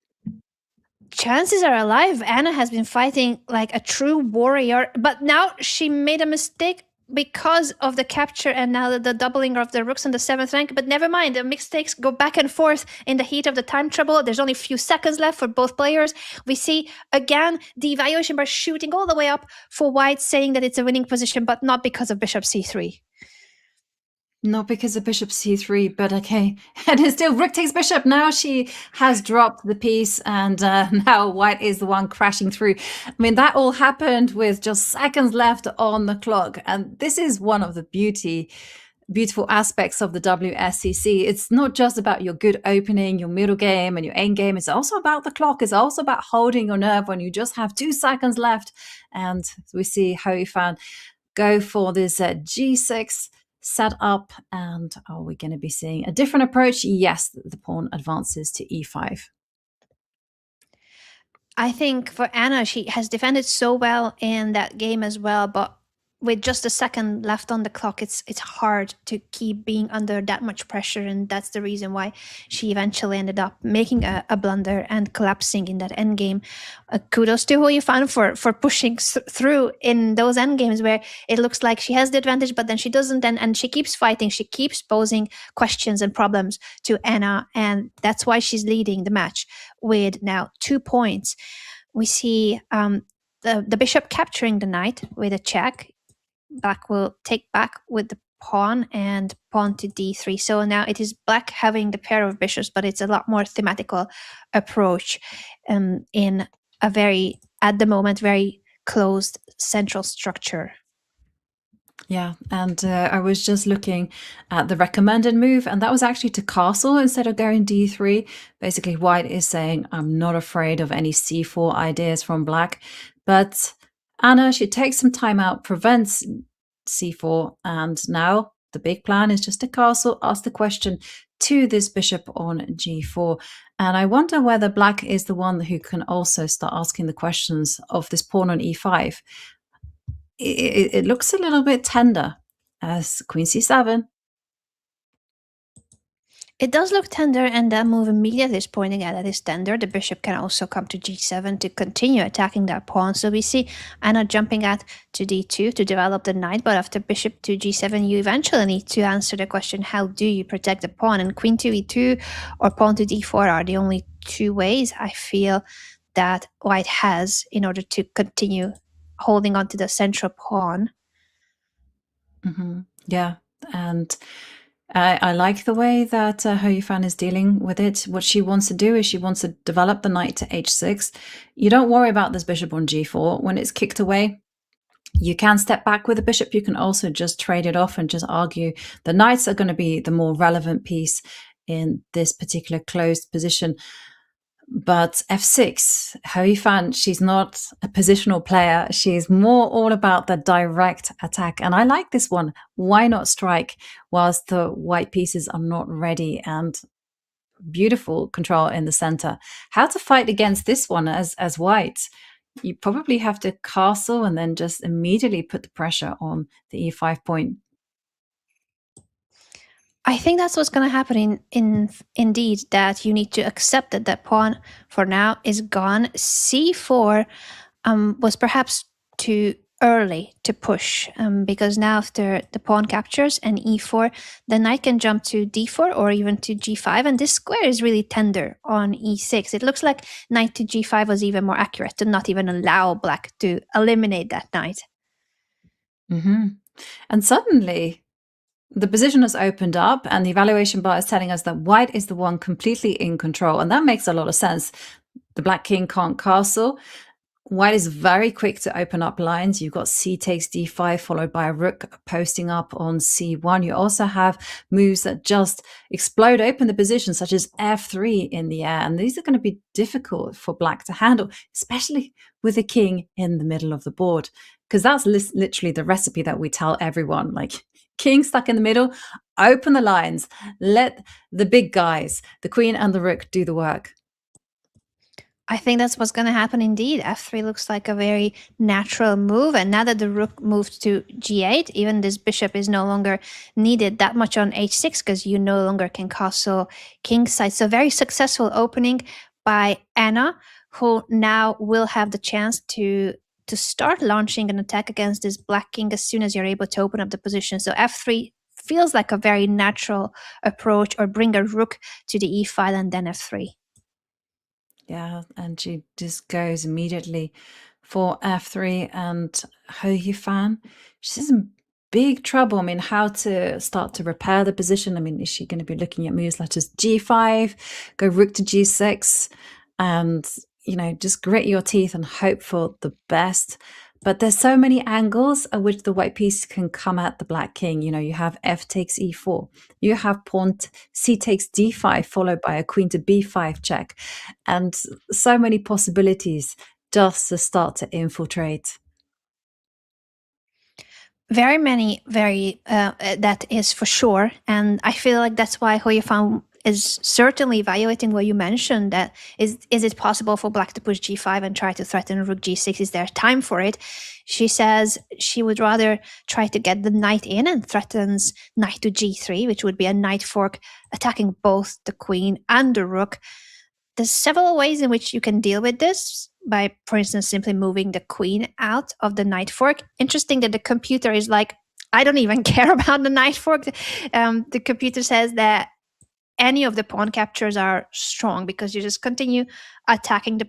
Chances are alive. Anna has been fighting like a true warrior, but now she made a mistake because of the capture and now the doubling of the rooks in the 7th rank. But never mind, the mistakes go back and forth in the heat of the time trouble. There's only a few seconds left for both players. We see again the evaluation bar shooting all the way up for white, saying that it's a winning position, but not because of bishop c3. Not because of bishop c3, but okay. And it's still rook takes bishop. Now she has dropped the piece, and now white is the one crashing through. I mean, that all happened with just seconds left on the clock. And this is one of the beautiful aspects of the WSCC. It's not just about your good opening, your middle game, and your end game. It's also about the clock. It's also about holding your nerve when you just have 2 seconds left. And we see Yifan go for this g6 set up. And are we going to be seeing a different approach? Yes, the pawn advances to e5. I think for Anna, she has defended so well in that game as well, but with just a second left on the clock, it's hard to keep being under that much pressure, and that's the reason why she eventually ended up making a blunder and collapsing in that endgame. Kudos to Yifan for pushing through in those endgames where it looks like she has the advantage, but then she doesn't, and she keeps fighting. She keeps posing questions and problems to Anna, and that's why she's leading the match with now 2 points. We see the bishop capturing the knight with a check. Black will take back with the pawn and pawn to d3. So now it is black having the pair of bishops, but it's a lot more thematical approach in a very, at the moment, very closed central structure. Yeah, and I was just looking at the recommended move, and that was actually to castle instead of going d3. Basically, white is saying, I'm not afraid of any c4 ideas from black, but Anna, she takes some time out, prevents c4, and now the big plan is just to castle, ask the question to this bishop on g4. And I wonder whether black is the one who can also start asking the questions of this pawn on e5. It looks a little bit tender as queen c7. It does look tender, and that move immediately is pointing at that is tender. The bishop can also come to g7 to continue attacking that pawn. So we see Anna jumping at to d2 to develop the knight, but after bishop to g7, you eventually need to answer the question, how do you protect the pawn? And queen to e2 or pawn to d4 are the only 2 ways I feel that white has in order to continue holding on to the central pawn. Yeah, and I like the way that Yifan is dealing with it. What she wants to do is she wants to develop the knight to h6. You don't worry about this bishop on g4. When it's kicked away, you can step back with the bishop. You can also just trade it off and just argue. The knights are going to be the more relevant piece in this particular closed position. But f6, Yifan, she's not a positional player. She's more all about the direct attack. And I like this one. Why not strike whilst the white pieces are not ready? And beautiful control in the center. How to fight against this one as white? You probably have to castle and then just immediately put the pressure on the e5 point. I think that's what's going to happen indeed, that you need to accept that that pawn for now is gone. c4 was perhaps too early to push because now after the pawn captures and e4, the knight can jump to d4 or even to g5, and this square is really tender on e6. It looks like knight to g5 was even more accurate to not even allow black to eliminate that knight. And suddenly the position has opened up and the evaluation bar is telling us that white is the one completely in control. And that makes a lot of sense. The black king can't castle. White is very quick to open up lines. You've got c takes d5 followed by a rook posting up on c1. You also have moves that just explode open the position, such as f3 in the air. And these are going to be difficult for black to handle, especially with the king in the middle of the board. Because that's literally the recipe that we tell everyone. Like, king stuck in the middle, open the lines. Let the big guys, the queen and the rook, do the work. I think that's what's going to happen indeed. F3 looks like a very natural move. And now that the rook moved to g8, even this bishop is no longer needed that much on h6 because you no longer can castle kingside. So very successful opening by Anna, who now will have the chance to start launching an attack against this black king as soon as you're able to open up the position. So f3 feels like a very natural approach, or bring a rook to the e file and then f3. Yeah, and she just goes immediately for f3, and Ho Yifan, she's in big trouble. I mean, how to start to repair the position? I mean, is she going to be looking at moves such as g5, go rook to g6, and, you know, just grit your teeth and hope for the best? But there's so many angles at which the white piece can come at the black king. You know, you have f takes e4. You have pawn c takes d5, followed by a queen to b5 check. And so many possibilities just to start to infiltrate. Very many, that is for sure. And I feel like that's why Ho Yifan is certainly evaluating what you mentioned, that is it possible for black to push g5 and try to threaten rook g6? Is there time for it? She says she would rather try to get the knight in and threatens knight to g3, which would be a knight fork attacking both the queen and the rook. There's several ways in which you can deal with this by, for instance, simply moving the queen out of the knight fork. Interesting that the computer is like, I don't even care about the knight fork. The computer says that any of the pawn captures are strong because you just continue attacking,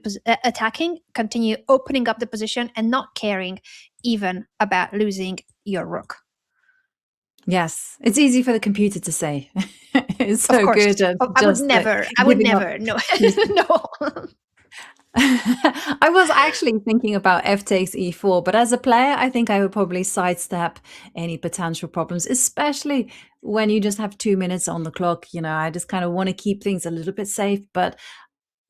continue opening up the position and not caring even about losing your rook. Yes, it's easy for the computer to say. It's so good at I would never. No, no. I was actually thinking about f takes e4, but as a player, I think I would probably sidestep any potential problems, especially when you just have 2 minutes on the clock. You know, I just kind of want to keep things a little bit safe, but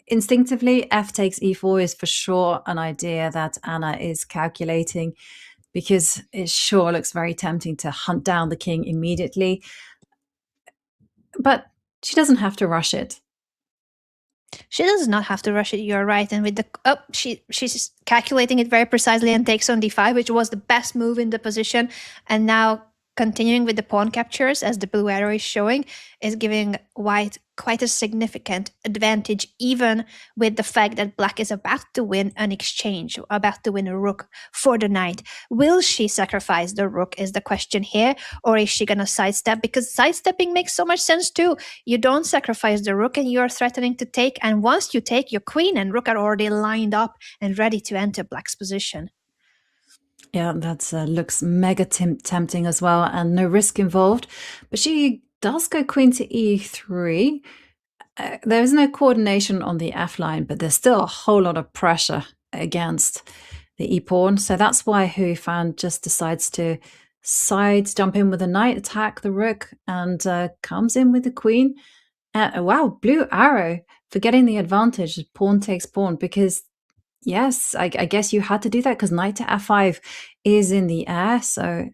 instinctively, f takes e4 is for sure an idea that Anna is calculating, because it sure looks very tempting to hunt down the king immediately. But she doesn't have to rush it. She does not have to rush it, you're right. And with the she's calculating it very precisely and takes on d5, which was the best move in the position. And now continuing with the pawn captures, as the blue arrow is showing, is giving white quite a significant advantage, even with the fact that black is about to win an exchange, about to win a rook for the knight. Will she sacrifice the rook is the question here, or is she going to sidestep? Because sidestepping makes so much sense too. You don't sacrifice the rook and you're threatening to take, and once you take, your queen and rook are already lined up and ready to enter black's position. Yeah, that looks mega tempting as well, and no risk involved. But she does go queen to e3. There is no coordination on the f line, but there's still a whole lot of pressure against the e pawn. So that's why Ho Yifan just decides to jump in with the knight, attack the rook, and comes in with the queen. Wow, blue arrow for getting the advantage. Pawn takes pawn, because yes, I guess you had to do that because knight to f5 is in the air. So,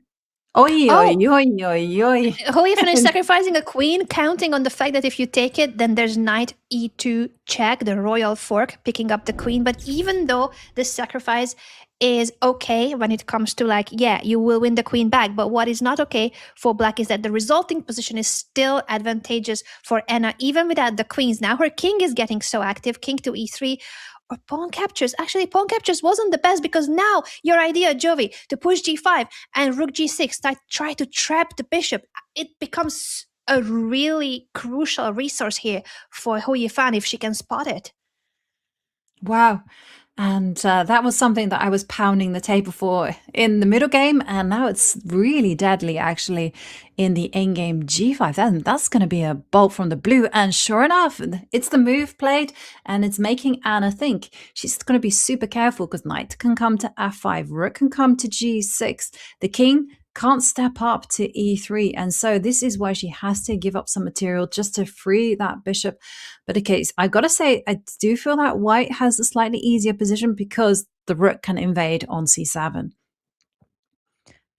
Ho Yifan is sacrificing a queen, counting on the fact that if you take it, then there's knight e2 check, the royal fork, picking up the queen. But even though this sacrifice is okay when it comes to, like, yeah, you will win the queen back, but what is not okay for black is that the resulting position is still advantageous for Anna, even without the queens. Now her king is getting so active, king to e3, or pawn captures. Actually, pawn captures wasn't the best, because now your idea, Jovi, to push g5 and rook g6, try to trap the bishop, it becomes a really crucial resource here for Ho Yifan if she can spot it. Wow. And that was something that I was pounding the table for in the middle game, and now it's really deadly, actually, in the endgame g5. That's going to be a bolt from the blue, and sure enough, it's the move played, and it's making Anna think. She's going to be super careful, because knight can come to f5, rook can come to g6, the king can't step up to e3, and so this is why she has to give up some material just to free that bishop. But okay, I gotta say, I do feel that white has a slightly easier position because the rook can invade on c7.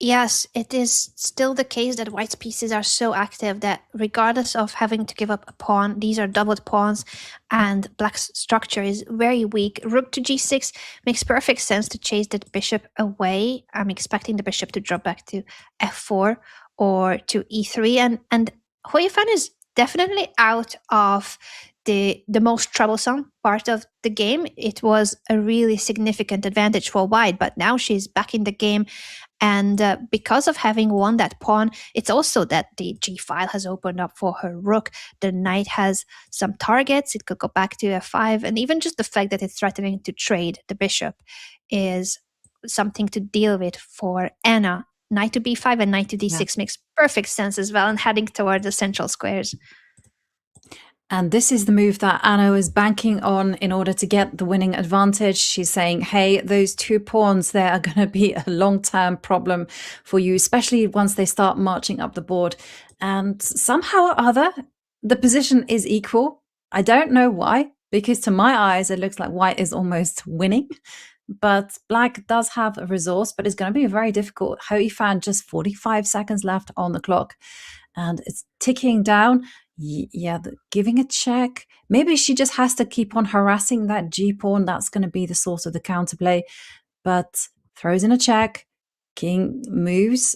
Yes, it is still the case that white's pieces are so active that regardless of having to give up a pawn, these are doubled pawns, and black's structure is very weak. Rook to g6 makes perfect sense to chase the bishop away. I'm expecting the bishop to drop back to f4 or to e3, and Yifan is definitely out of the most troublesome part of the game. It was a really significant advantage for white, but now she's back in the game. And because of having won that pawn, it's also that the g file has opened up for her rook. The knight has some targets. It could go back to f5. And even just the fact that it's threatening to trade the bishop is something to deal with for Anna. Knight to b5 and knight to d6 makes perfect sense as well, and heading toward the central squares. And this is the move that Anna is banking on in order to get the winning advantage. She's saying, hey, those 2 pawns, they are going to be a long-term problem for you, especially once they start marching up the board. And somehow or other, the position is equal. I don't know why, because to my eyes, it looks like white is almost winning. But black does have a resource, but it's going to be very difficult. Yifan just 45 seconds left on the clock, and it's ticking down. Yeah, giving a check. Maybe she just has to keep on harassing that g-pawn. That's going to be the source of the counterplay. But throws in a check. King moves,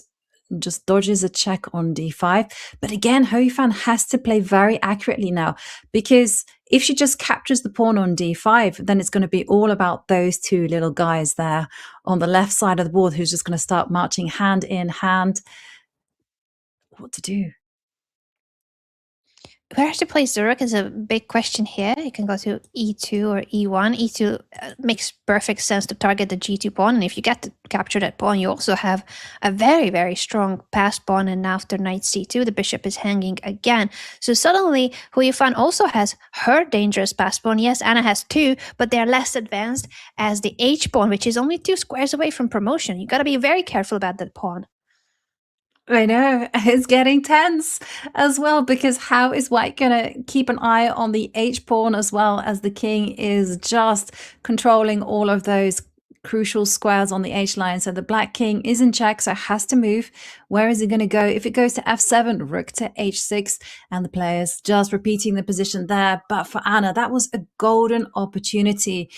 just dodges a check on d5. But again, Yifan has to play very accurately now, because if she just captures the pawn on d5, then it's going to be all about those 2 little guys there on the left side of the board who's just going to start marching hand in hand. What to do? Where to place the rook is a big question here. You can go to e2 or e1. e2 makes perfect sense to target the g2 pawn. And if you get to capture that pawn, you also have a very, very strong pass pawn. And after knight c2, the bishop is hanging again. So suddenly, Yifan also has her dangerous pass pawn. Yes, Anna has 2, but they're less advanced as the h pawn, which is only 2 squares away from promotion. You got to be very careful about that pawn. I know, it's getting tense as well, because how is white going to keep an eye on the h-pawn as well as the king is just controlling all of those crucial squares on the h-line? So the black king is in check, so has to move. Where is it going to go? If it goes to f7, rook to h6, and the players just repeating the position there. But for Anna, that was a golden opportunity.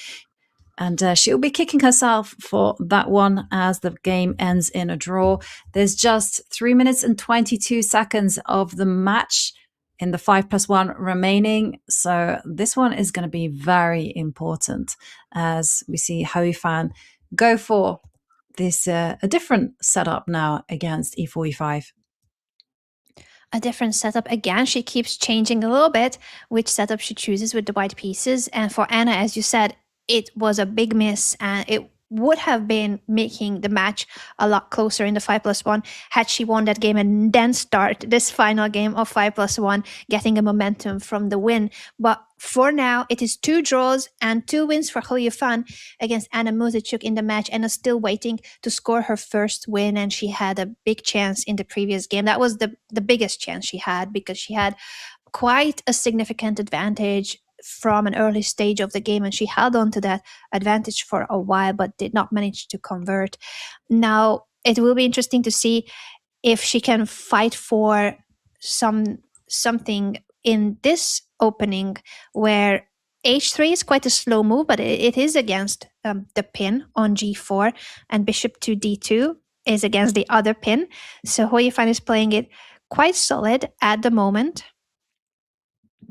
And she'll be kicking herself for that one as the game ends in a draw. There's just 3 minutes and 22 seconds of the match in the 5+1 remaining. So this one is going to be very important as we see Yifan go for this a different setup now against e4, e5. A different setup again. She keeps changing a little bit which setup she chooses with the white pieces. And for Anna, as you said, it was a big miss, and it would have been making the match a lot closer in the 5+1 had she won that game and then start this final game of 5+1, getting a momentum from the win. But for now, it is 2 draws and 2 wins for Yifan against Anna Muzychuk in the match. Anna still waiting to score her first win, and she had a big chance in the previous game. That was the biggest chance she had, because she had quite a significant advantage from an early stage of the game, and she held on to that advantage for a while but did not manage to convert. Now it will be interesting to see if she can fight for something in this opening, where h3 is quite a slow move, but it is against the pin on g4, and bishop to d2 is against the other pin. So Yifan is playing it quite solid at the moment.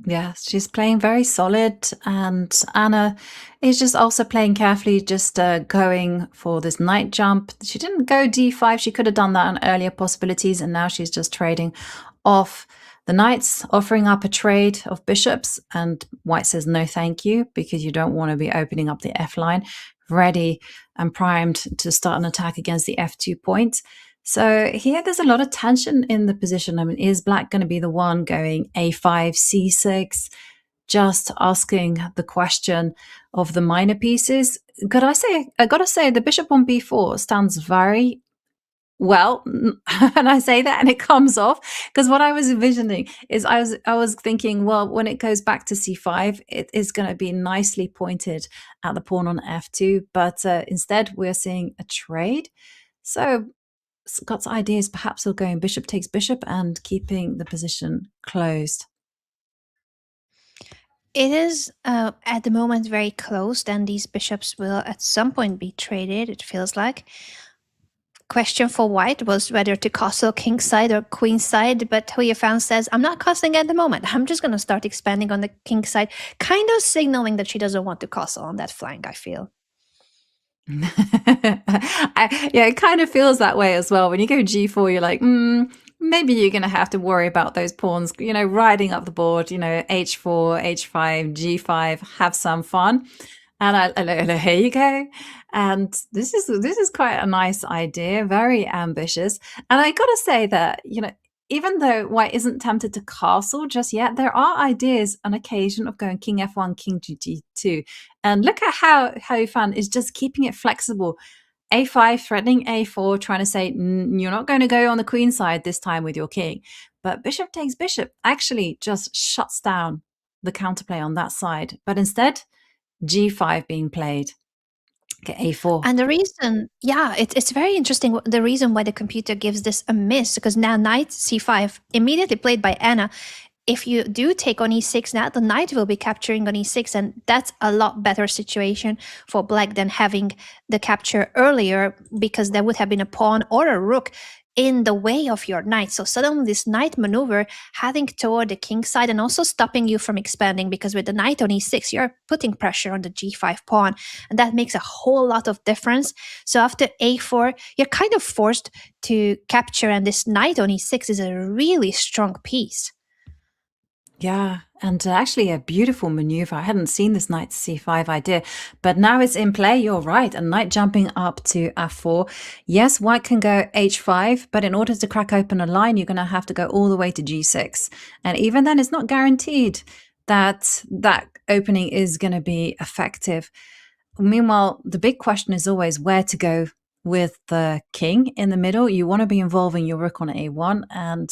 Yeah, she's playing very solid, and Anna is just also playing carefully, just going for this knight jump. She didn't go d5. She could have done that on earlier possibilities, and now she's just trading off the knights, offering up a trade of bishops, and white says no thank you, because you don't want to be opening up the f line, ready and primed to start an attack against the f2 point. So here there's a lot of tension in the position. I mean, is black going to be the one going a5, c6, just asking the question of the minor pieces? I gotta say, the bishop on b4 stands very well, and I say that and it comes off, because what I was envisioning is I was thinking, well, when it goes back to c5, it is going to be nicely pointed at the pawn on f2, but instead we're seeing a trade. So got ideas perhaps of going bishop takes bishop and keeping the position closed. It is at the moment very closed, and these bishops will at some point be traded, it feels like. Question for white was whether to castle king side or queen side, but Yifan says, I'm not castling at the moment. I'm just going to start expanding on the king side, kind of signaling that she doesn't want to castle on that flank, I feel. Yeah, it kind of feels that way as well. When you go g4, you're like, maybe you're going to have to worry about those pawns, riding up the board, h4, h5, g5, have some fun. And here you go. And this is quite a nice idea, very ambitious. And I got to say that, even though white isn't tempted to castle just yet, there are ideas on occasion of going king f1, king g2. And look at how Yifan is just keeping it flexible. a5, threatening a4, trying to say, you're not going to go on the queen side this time with your king. But bishop takes bishop actually just shuts down the counterplay on that side. But instead, g5 being played. Okay, a4. And the reason, it's very interesting. The reason why the computer gives this a miss, because now knight c5, immediately played by Anna. If you do take on e6 now, the knight will be capturing on e6, and that's a lot better situation for black than having the capture earlier, because there would have been a pawn or a rook in the way of your knight. So suddenly this knight maneuver heading toward the king side and also stopping you from expanding, because with the knight on e6, you're putting pressure on the g5 pawn, and that makes a whole lot of difference. So after a4, you're kind of forced to capture, and this knight on e6 is a really strong piece. Yeah, and actually a beautiful maneuver. I hadn't seen this knight to c5 idea, but now it's in play. You're right. A knight jumping up to f4. Yes, white can go h5, but in order to crack open a line, you're going to have to go all the way to g6. And even then, it's not guaranteed that that opening is going to be effective. Meanwhile, the big question is always where to go with the king in the middle. You want to be involving your rook on a1, and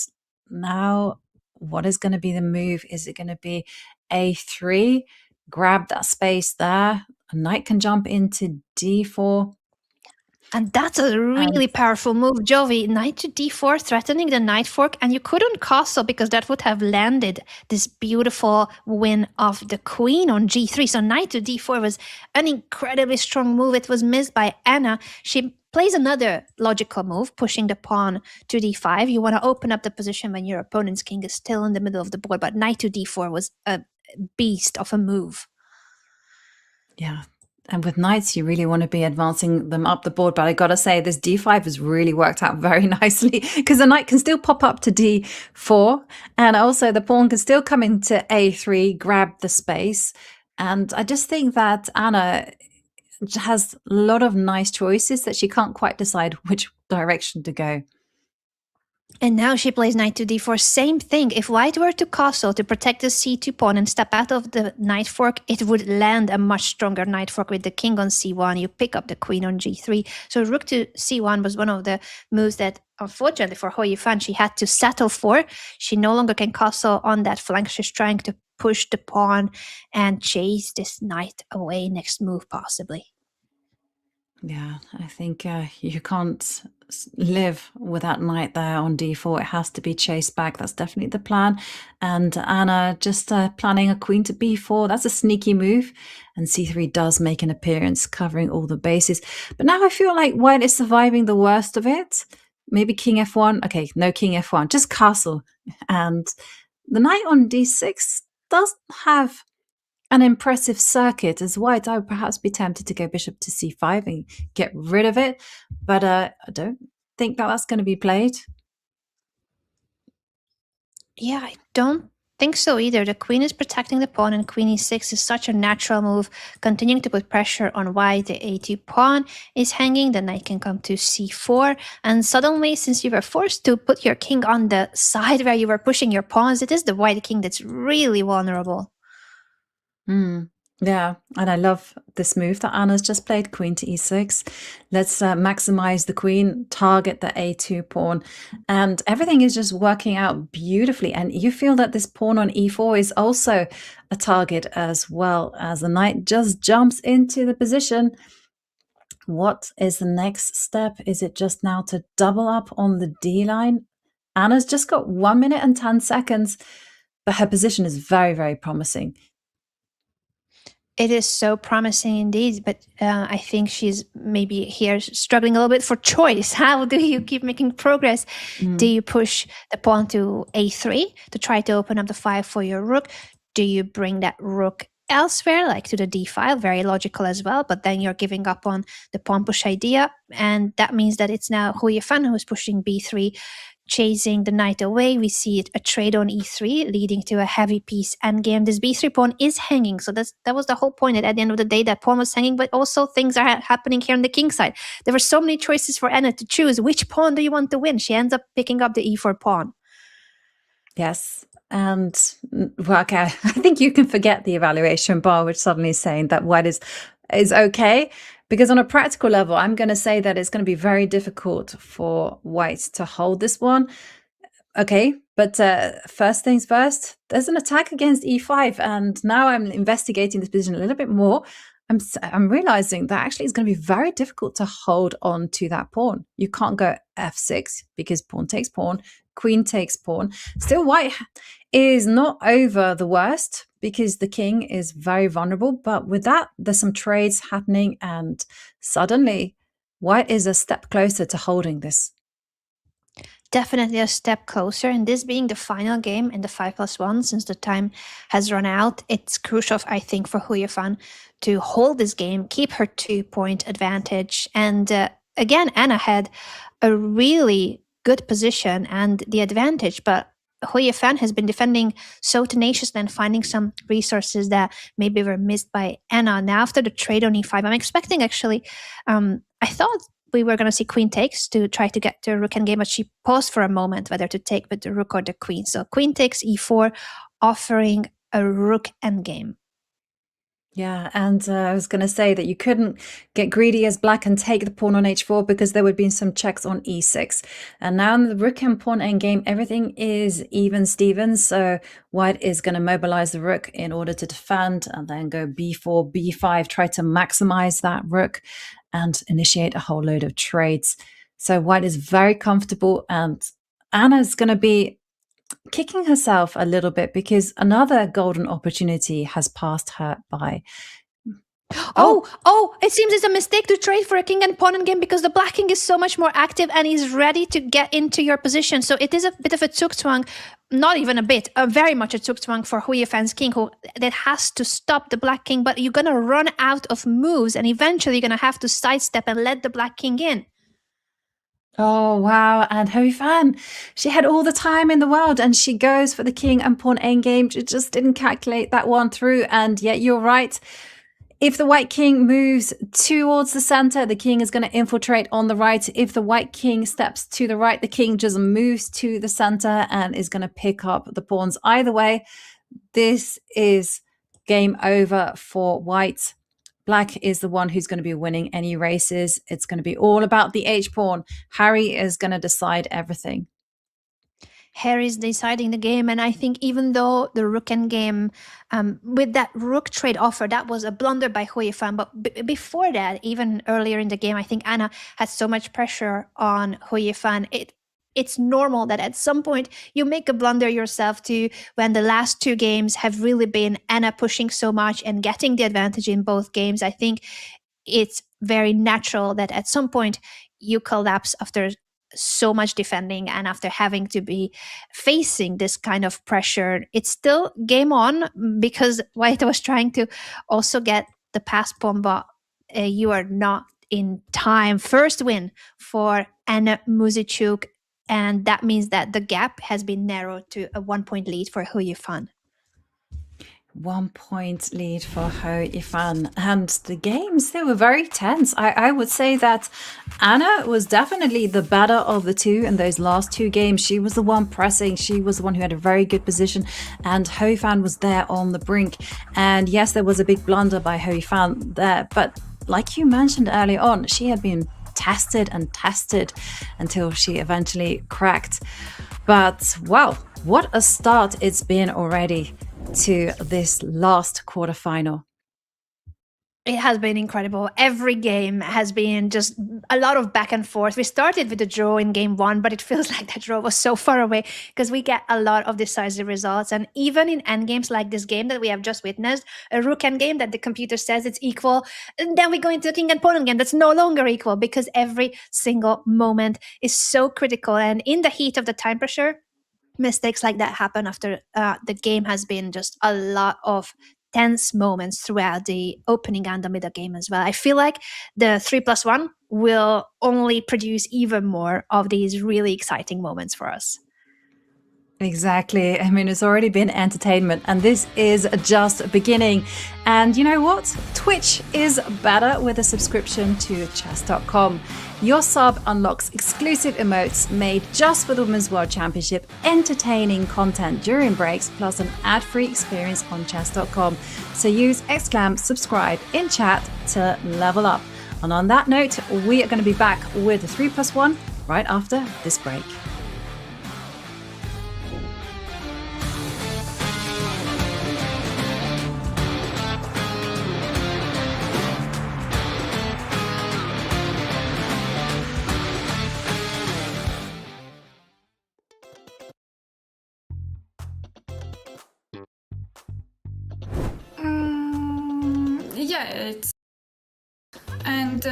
now what is going to be the move? Is it going to be a3, grab that space there? A knight can jump into d4. And that's a really powerful move, Jovi. Knight to d4, threatening the knight fork, and you couldn't castle because that would have landed this beautiful win of the queen on g3. So knight to d4 was an incredibly strong move. It was missed by Anna. She plays another logical move, pushing the pawn to d5. You want to open up the position when your opponent's king is still in the middle of the board, but knight to d4 was a beast of a move. Yeah. And with knights, you really want to be advancing them up the board. But I got to say, this d5 has really worked out very nicely, because the knight can still pop up to d4. And also the pawn can still come into a3, grab the space. And I just think that Anna has a lot of nice choices that she can't quite decide which direction to go. And now she plays knight to d4. Same thing. If white were to castle to protect the c2 pawn and step out of the knight fork, it would land a much stronger knight fork with the king on c1. You pick up the queen on g3. So rook to c1 was one of the moves that, unfortunately for Yifan, she had to settle for. She no longer can castle on that flank. She's trying to push the pawn and chase this knight away next move, possibly. Yeah, I think you can't live with that knight there on d4. It has to be chased back. That's definitely the plan. And Anna just planning a queen to b4. That's a sneaky move. And c3 does make an appearance, covering all the bases. But now I feel like white is surviving the worst of it. Maybe king f1. Okay, no king f1, just castle. And the knight on d6 does have an impressive circuit. As white, I would perhaps be tempted to go bishop to c5 and get rid of it, but I don't think that that's going to be played. Yeah, I don't think so either. The queen is protecting the pawn, and queen e6 is such a natural move, continuing to put pressure on white. The a2 pawn is hanging, the knight can come to c4, and suddenly, since you were forced to put your king on the side where you were pushing your pawns, it is the white king that's really vulnerable. Yeah, and I love this move that Anna's just played, queen to e6. Let's maximize the queen, target the a2 pawn, and everything is just working out beautifully. And you feel that this pawn on e4 is also a target, as well as the knight just jumps into the position What is the next step? Is it just now to double up on the D line? Anna's just got 1 minute and 10 seconds, but her position is very, very promising. It is so promising indeed, but I think she's maybe here struggling a little bit for choice. How do you keep making progress? Do you push the pawn to a3 to try to open up the file for your rook? Do you bring that rook elsewhere, like to the d file? Very logical as well, but then you're giving up on the pawn push idea, and that means that it's now Hu Yifan who's pushing b3, chasing the knight away. We see a trade on e3, leading to a heavy piece endgame. This b3 pawn is hanging, so that was the whole point. At the end of the day, that pawn was hanging, but also things are happening here on the king side. There were so many choices for Anna to choose. Which pawn do you want to win? She ends up picking up the e4 pawn. Yes. And well, okay, I think you can forget the evaluation bar, which suddenly is saying that white is okay. Because on a practical level, I'm going to say that it's going to be very difficult for white to hold this one. Okay, but first things first, there's an attack against e5. And now I'm investigating this position a little bit more. I'm realizing that actually it's going to be very difficult to hold on to that pawn. You can't go f6 because pawn takes pawn, queen takes pawn. Still, white is not over the worst because the king is very vulnerable. But with that, there's some trades happening, and suddenly white is a step closer to holding this. Definitely a step closer, and this being the final game in the 5+1, since the time has run out, it's crucial, I think, for Hu Yifan to hold this game, keep her 2-point advantage. And again, Anna had a really good position and the advantage, but Hu Yifan has been defending so tenaciously and finding some resources that maybe were missed by Anna. Now, after the trade on e5, I'm expecting actually, I thought we were going to see queen takes to try to get to a rook endgame, but she paused for a moment whether to take with the rook or the queen. So queen takes e4, offering a rook endgame. Yeah, and I was going to say that you couldn't get greedy as black and take the pawn on h4 because there would be some checks on e6. And now in the rook and pawn endgame, everything is even Stevens. So white is going to mobilize the rook in order to defend and then go b4, b5, try to maximize that rook and initiate a whole load of trades. So white is very comfortable, and Anna's going to be kicking herself a little bit because another golden opportunity has passed her by. Oh, it seems it's a mistake to trade for a king and pawn endgame because the black king is so much more active and he's ready to get into your position. So it is a bit of a zugzwang, not even a bit, very much a zugzwang for Hu Yifan's king, that has to stop the black king, but you're going to run out of moves and eventually you're going to have to sidestep and let the black king in. Oh, wow. And Hu Yifan, she had all the time in the world and she goes for the king and pawn endgame. She just didn't calculate that one through. And yet you're right. If the white king moves towards the center, the king is going to infiltrate on the right. If the white king steps to the right, the king just moves to the center and is going to pick up the pawns. Either way, this is game over for white. Black is the one who's going to be winning any races. It's going to be all about the h-pawn. Harry is going to decide everything. Harry's deciding the game, and I think even though the rook endgame, with that rook trade offer, that was a blunder by Hu Yifan, but before that, even earlier in the game, I think Anna had so much pressure on Hu Yifan. It's normal that at some point you make a blunder yourself too, when the last two games have really been Anna pushing so much and getting the advantage in both games. I think it's very natural that at some point you collapse after so much defending and after having to be facing this kind of pressure. It's still game on because white was trying to also get the pass pawn, but you are not in time. First win for Anna Muzychuk, and that means that the gap has been narrowed to a 1-point lead for Hu Yifan. 1 point lead for Hu Yifan. And the games, they were very tense. I would say that Anna was definitely the better of the two in those last two games. She was the one pressing. She was the one who had a very good position. And Hu Yifan was there on the brink. And yes, there was a big blunder by Hu Yifan there. But like you mentioned earlier on, she had been tested and tested until she eventually cracked. But wow, what a start it's been already to this last quarterfinal. It has been incredible. Every game has been just a lot of back and forth. We started with a draw in game one, but it feels like that draw was so far away because we get a lot of decisive results. And even in endgames like this game that we have just witnessed, a rook endgame that the computer says it's equal, and then we go into a king and pawn game that's no longer equal because every single moment is so critical. And in the heat of the time pressure, mistakes like that happen after the game has been just a lot of tense moments throughout the opening and the middle game as well. I feel like the 3+1 will only produce even more of these really exciting moments for us. Exactly. I mean, it's already been entertainment, and this is just beginning. And you know what? Twitch is better with a subscription to Chess.com. Your sub unlocks exclusive emotes made just for the Women's World Championship, entertaining content during breaks, plus an ad-free experience on Chess.com. So use !subscribe in chat to level up. And on that note, we are going to be back with 3+1 right after this break. Yeah, it's and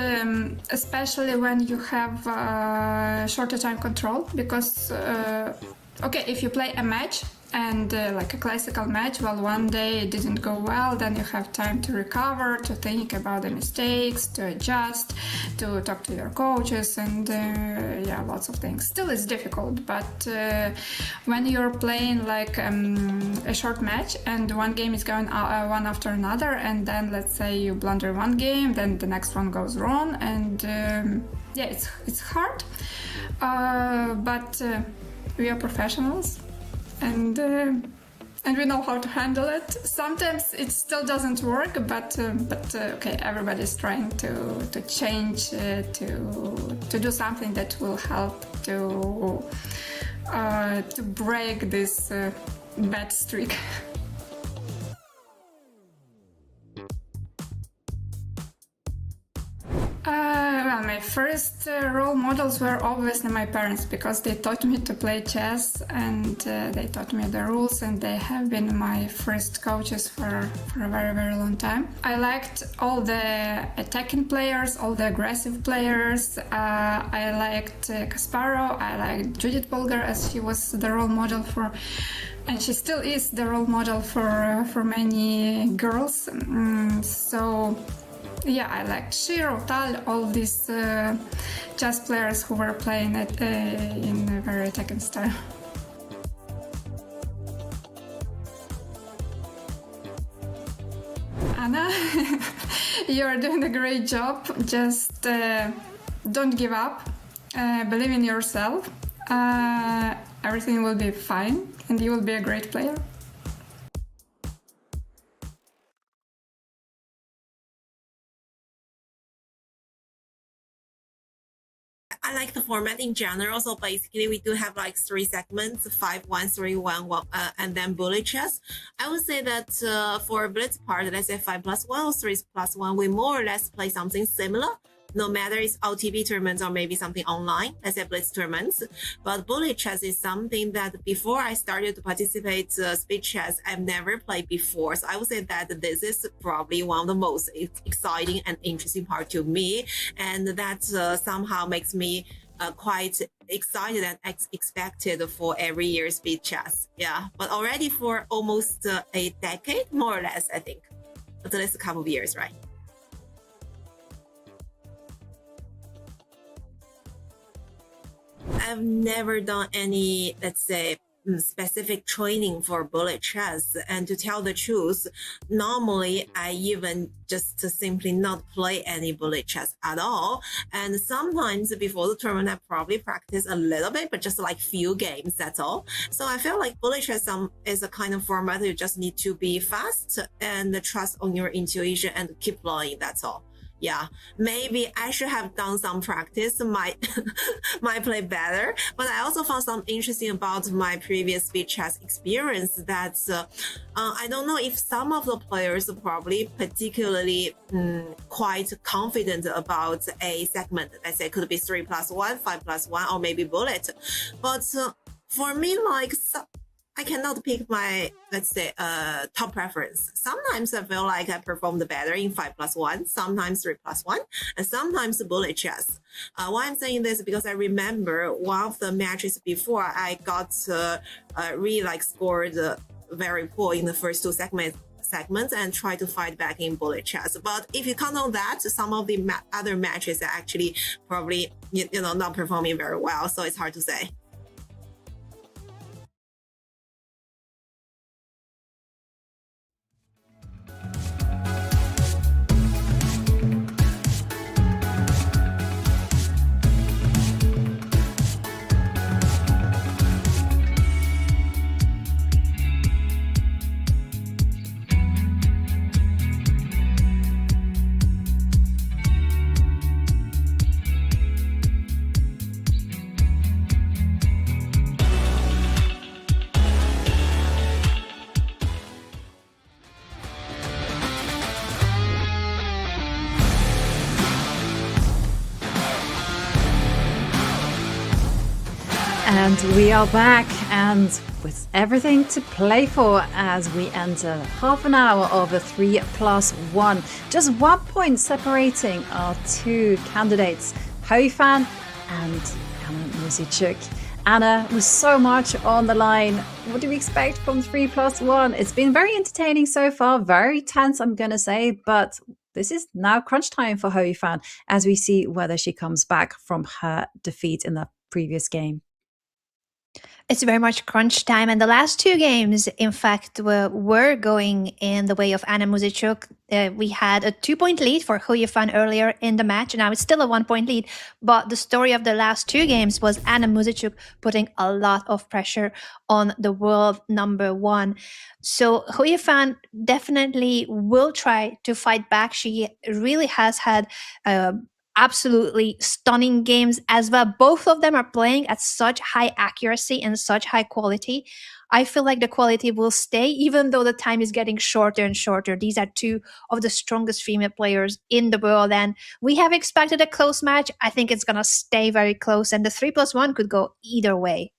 especially when you have shorter time control, because okay, if you play a match and like a classical match, well, one day it didn't go well, then you have time to recover, to think about the mistakes, to adjust, to talk to your coaches, and yeah, lots of things. Still, it's difficult, but when you're playing like a short match and one game is going one after another, and then let's say you blunder one game, then the next one goes wrong, and yeah, it's hard, but we are professionals. And we know how to handle it. Sometimes it still doesn't work, but okay, everybody's trying to change, to do something that will help to break this bad streak. Well, my first role models were obviously my parents, because they taught me to play chess, and they taught me the rules, and they have been my first coaches for a very, very long time. I liked all the attacking players, all the aggressive players. I liked Kasparov, I liked Judith Polgar, as she was the role model for, and she still is the role model for many girls. So yeah, I liked Shiro, Tal, all these chess players who were playing it in a very attacking style. Anna, you're doing a great job. Just don't give up. Believe in yourself. Everything will be fine, and you will be a great player. I like the format in general. So basically, we do have like 3 segments: 5-1, 3-1, and then bullet chess. I would say that for blitz part, let's say 5+1 or 3+1, we more or less play something similar. No matter it's LTV tournaments or maybe something online, let's say blitz tournaments. But bullet chess is something that before I started to participate speed chess, I've never played before. So I would say that this is probably one of the most exciting and interesting part to me, and that somehow makes me quite excited and expected for every year speed chess. Yeah, but already for almost a decade, more or less, I think. At least a couple of years, right? I've never done any, let's say, specific training for bullet chess. And to tell the truth, normally I even just simply not play any bullet chess at all. And sometimes before the tournament, I probably practice a little bit, but just like few games, that's all. So I feel like bullet chess is a kind of format you just need to be fast and trust on your intuition and keep playing, that's all. yeah, maybe I should have done some practice, might might play better. But I also found something interesting about my previous speed chess experience that I don't know if some of the players are probably particularly quite confident about a segment. Let's say it could be 3+1, 5+1, or maybe bullet. But for me, like I cannot pick my, let's say, top preference. Sometimes I feel like I performed better in 5+1, sometimes 3+1, and sometimes bullet chess. Why I'm saying this is because I remember one of the matches before I got really like scored very poor in the first two segments and try to fight back in bullet chess. But if you count on that, some of the other matches are actually probably not performing very well. So it's hard to say. And we are back, and with everything to play for as we enter half an hour of a 3+1. Just 1 point separating our two candidates, Yifan and Anna Muzychuk. Anna, with so much on the line, what do we expect from 3+1? It's been very entertaining so far, very tense, I'm going to say, but this is now crunch time for Yifan as we see whether she comes back from her defeat in the previous game. It's very much crunch time, and the last two games, in fact, were going in the way of Anna Muzychuk. We had a 2-point lead for Yifan earlier in the match, and now it's still a 1-point lead. But the story of the last two games was Anna Muzychuk putting a lot of pressure on the world number one. So Yifan definitely will try to fight back. She really has had absolutely stunning games as well. Both of them are playing at such high accuracy and such high quality. I feel like the quality will stay even though the time is getting shorter and shorter. These are two of the strongest female players in the world, and we have expected a close match. I think it's going to stay very close, and the 3+1 could go either way.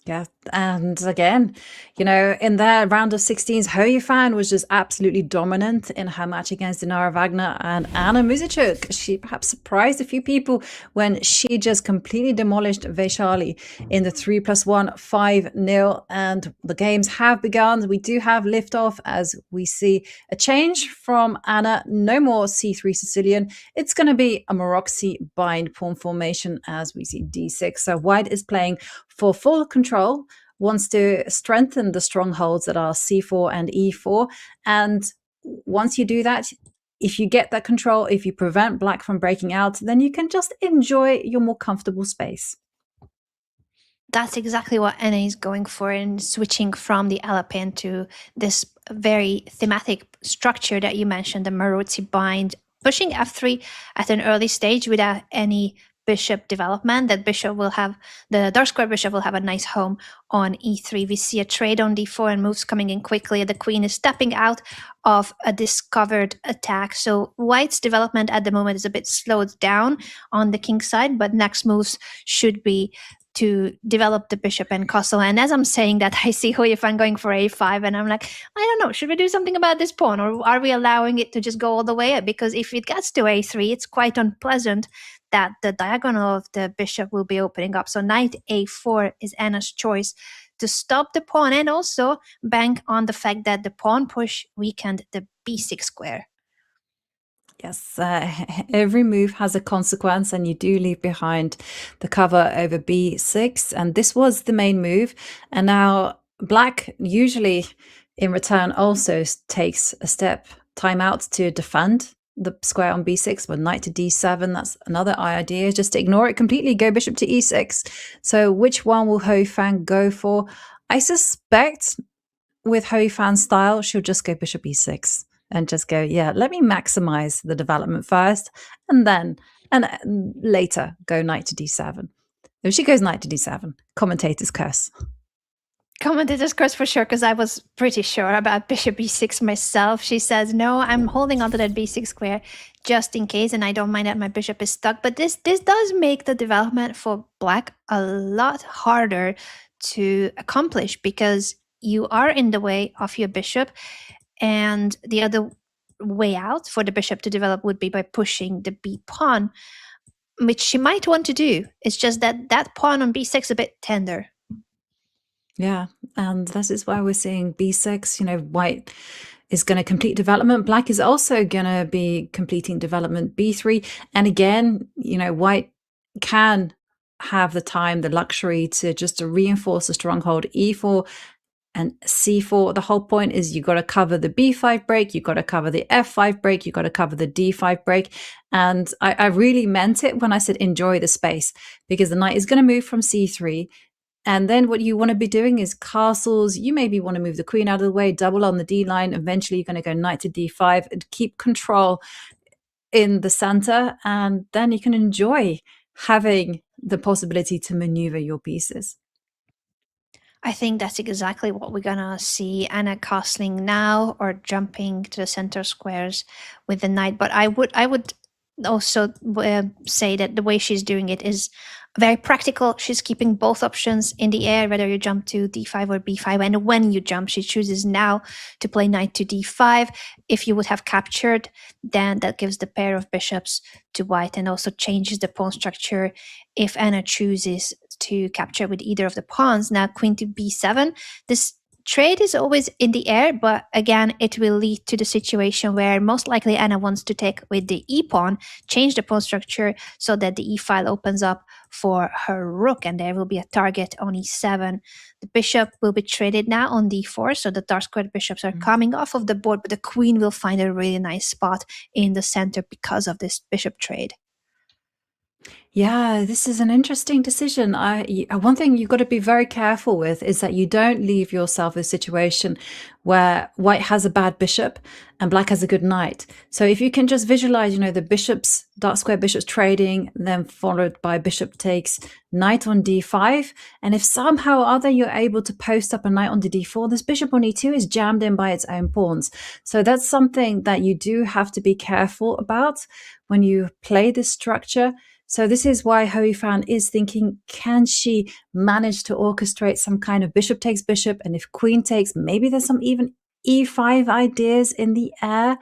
Yeah, and again, in their round of 16s, Yifan was just absolutely dominant in her match against Dinara Wagner, and Anna Muzychuk, she perhaps surprised a few people when she just completely demolished Vaishali in the 3+1 5-0, and the games have begun. We do have liftoff as we see a change from Anna. No more C3 Sicilian. It's going to be a Maroczy bind pawn formation as we see D6. So White is playing for full control, wants to strengthen the strongholds that are C4 and E4. And once you do that, if you get that control, if you prevent Black from breaking out, then you can just enjoy your more comfortable space. That's exactly what Anna is going for, and switching from the Alapin to this very thematic structure that you mentioned, the Maroczy bind, pushing F3 at an early stage without any bishop development. That bishop will have, the dark square bishop will have a nice home on E3. We see a trade on D4 and moves coming in quickly. The queen is stepping out of a discovered attack. So White's development at the moment is a bit slowed down on the king side, but next moves should be to develop the bishop and castle. And as I'm saying that, I see Yifan going for A5, and I'm like, I don't know, should we do something about this pawn, or are we allowing it to just go all the way up? Because if it gets to A3, it's quite unpleasant that the diagonal of the bishop will be opening up. So knight A4 is Anna's choice to stop the pawn and also bank on the fact that the pawn push weakened the B6 square. Yes, every move has a consequence, and you do leave behind the cover over B6. And this was the main move. And now Black usually in return also takes a step time out to defend the square on B6, but knight to D7, that's another idea, just to ignore it completely, go bishop to E6. So which one will Yifan go for? I suspect with Yifan's style, she'll just go bishop E6. and just go, yeah, let me maximize the development first, and then later go knight to d7. If she goes knight to d7, commentators curse. Commentators curse for sure, because I was pretty sure about bishop b6 myself. She says, no, I'm holding on to that b6 square just in case, and I don't mind that my bishop is stuck. But this does make the development for black a lot harder to accomplish, because you are in the way of your bishop, and the other way out for the bishop to develop would be by pushing the b pawn, which she might want to do. It's just that that pawn on b6 is a bit tender. Yeah, and this is why we're seeing b6. White is going to complete development. Black is also going to be completing development b3. And again, white can have the time, the luxury to just reinforce the stronghold e4 and c4. The whole point is you got to cover the b5 break, you got to cover the f5 break, you got to cover the d5 break. And I really meant it when I said enjoy the space, because the knight is going to move from c3. And then what you want to be doing is castles. You maybe want to move the queen out of the way, double on the D line. Eventually, you're going to go knight to D5 and keep control in the center. And then you can enjoy having the possibility to maneuver your pieces. I think that's exactly what we're going to see. Anna castling now or jumping to the center squares with the knight. But I would also say that the way she's doing it is very practical. She's keeping both options in the air, whether you jump to d5 or b5. And when you jump, she chooses now to play knight to d5. If you would have captured, then that gives the pair of bishops to white and also changes the pawn structure if Anna chooses to capture with either of the pawns. Now, queen to b7. This trade is always in the air, but again, it will lead to the situation where most likely Anna wants to take with the e-pawn, change the pawn structure so that the e-file opens up for her rook, and there will be a target on e7. The bishop will be traded now on d4, so the dark-squared bishops are coming off of the board, but the queen will find a really nice spot in the center because of this bishop trade. Yeah, this is an interesting decision. One thing you've got to be very careful with is that you don't leave yourself in a situation where white has a bad bishop and black has a good knight. So if you can just visualize, the bishops, dark square bishops trading, then followed by bishop takes knight on d5. And if somehow or other you're able to post up a knight on the d4, this bishop on e2 is jammed in by its own pawns. So that's something that you do have to be careful about when you play this structure. So this is why Ho Yifan is thinking, can she manage to orchestrate some kind of bishop takes bishop? And if queen takes, maybe there's some even e5 ideas in the air.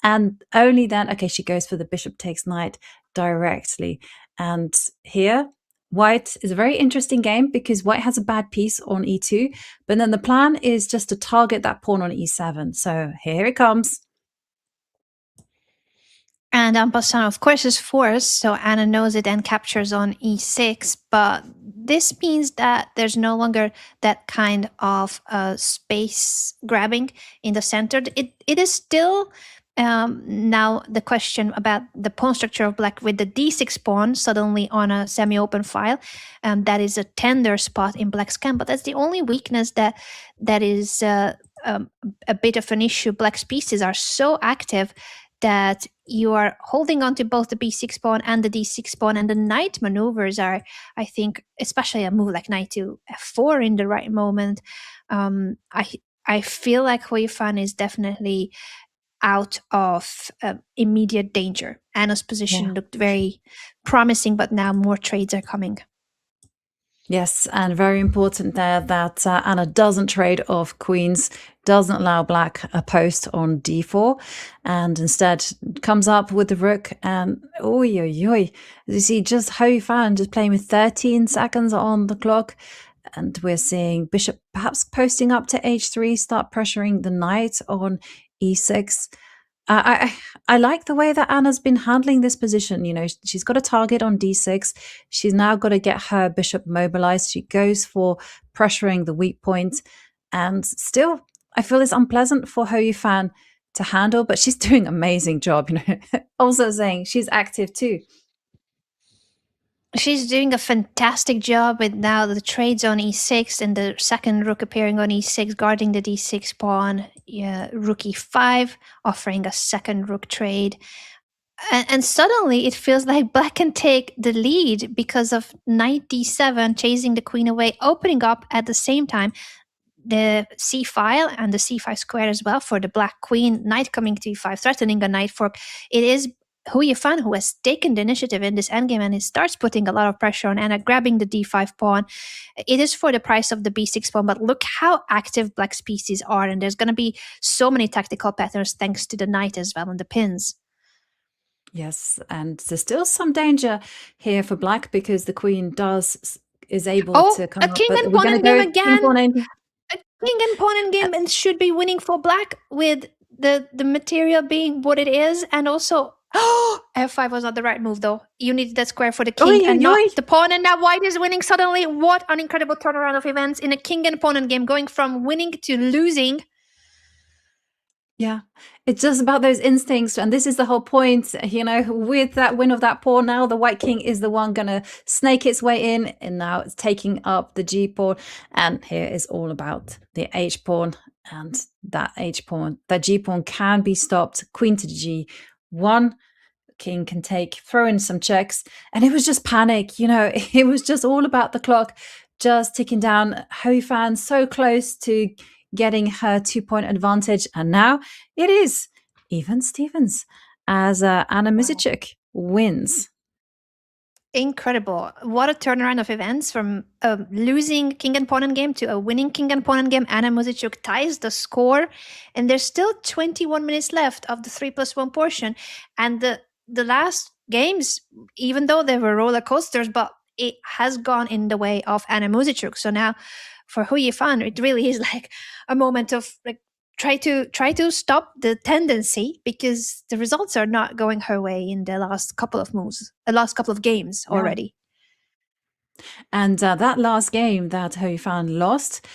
And only then, okay, she goes for the bishop takes knight directly. And here, white is a very interesting game because white has a bad piece on e2. But then the plan is just to target that pawn on e7. So here it comes. And en passant, of course, is forced, so Anna knows it and captures on e6. But this means that there's no longer that kind of space grabbing in the center. It is still now the question about the pawn structure of black with the d6 pawn suddenly on a semi-open file. That is a tender spot in black's camp, but that's the only weakness that is a bit of an issue. Black's pieces are so active that you are holding on to both the b6 pawn and the d6 pawn, and the knight maneuvers are, I think, especially a move like knight to f4 in the right moment. I feel like Ho Yifan is definitely out of immediate danger. Anna's position looked very promising, but now more trades are coming. Yes, and very important there that Anna doesn't trade off queens, doesn't allow black a post on d4, and instead comes up with the rook. And you see just Ho Yifan just playing with 13 seconds on the clock. And we're seeing bishop perhaps posting up to h3, start pressuring the knight on e6. I like the way that Anna's been handling this position. She's got a target on d6. She's now got to get her bishop mobilized. She goes for pressuring the weak point. And still, I feel it's unpleasant for Ho Yifan to handle, but she's doing an amazing job. Also saying she's active too. She's doing a fantastic job with now the trades on e6 and the second rook appearing on e6, guarding the d6 pawn. Yeah, rook e5, offering a second rook trade. And suddenly it feels like black can take the lead because of knight d7, chasing the queen away, opening up at the same time the c file and the c5 square as well for the black queen, knight coming to e5, threatening a knight fork. It is Yifan who has taken the initiative in this endgame, and it starts putting a lot of pressure on Anna, grabbing the d5 pawn. It is for the price of the b6 pawn, but look how active black's pieces are, and there's going to be so many tactical patterns thanks to the knight as well and the pins. Yes, and there's still some danger here for black because the queen is able to come a up. king But and we're pawn going to endgame go again. king pawn endgame. A king and pawn endgame, and should be winning for black with the material being what it is, and also f5 was not the right move though. You needed that square for the king and not the pawn, and now white is winning suddenly. What an incredible turnaround of events in a king and pawn endgame, going from winning to losing. Yeah, it's just about those instincts. And this is the whole point, with that win of that pawn, now the white king is the one going to snake its way in. And now it's taking up the g pawn. And here is all about the h pawn. And that g pawn can be stopped. Queen to g1. King can throw in some checks. And it was just panic. It was just all about the clock just ticking down. Yifan so close to getting her 2-point advantage, and now it is even Stevens as Anna Muzychuk wins. Incredible. What a turnaround of events from a losing king and pawn endgame to a winning king and pawn endgame. Anna Muzychuk ties the score, and there's still 21 minutes left of the 3+1 portion. And the last games, even though they were roller coasters, but it has gone in the way of Anna Muzychuk. So now for Yifan, it really is like a moment of like try to stop the tendency, because the results are not going her way in the last couple of games already. And that last game that Yifan lost,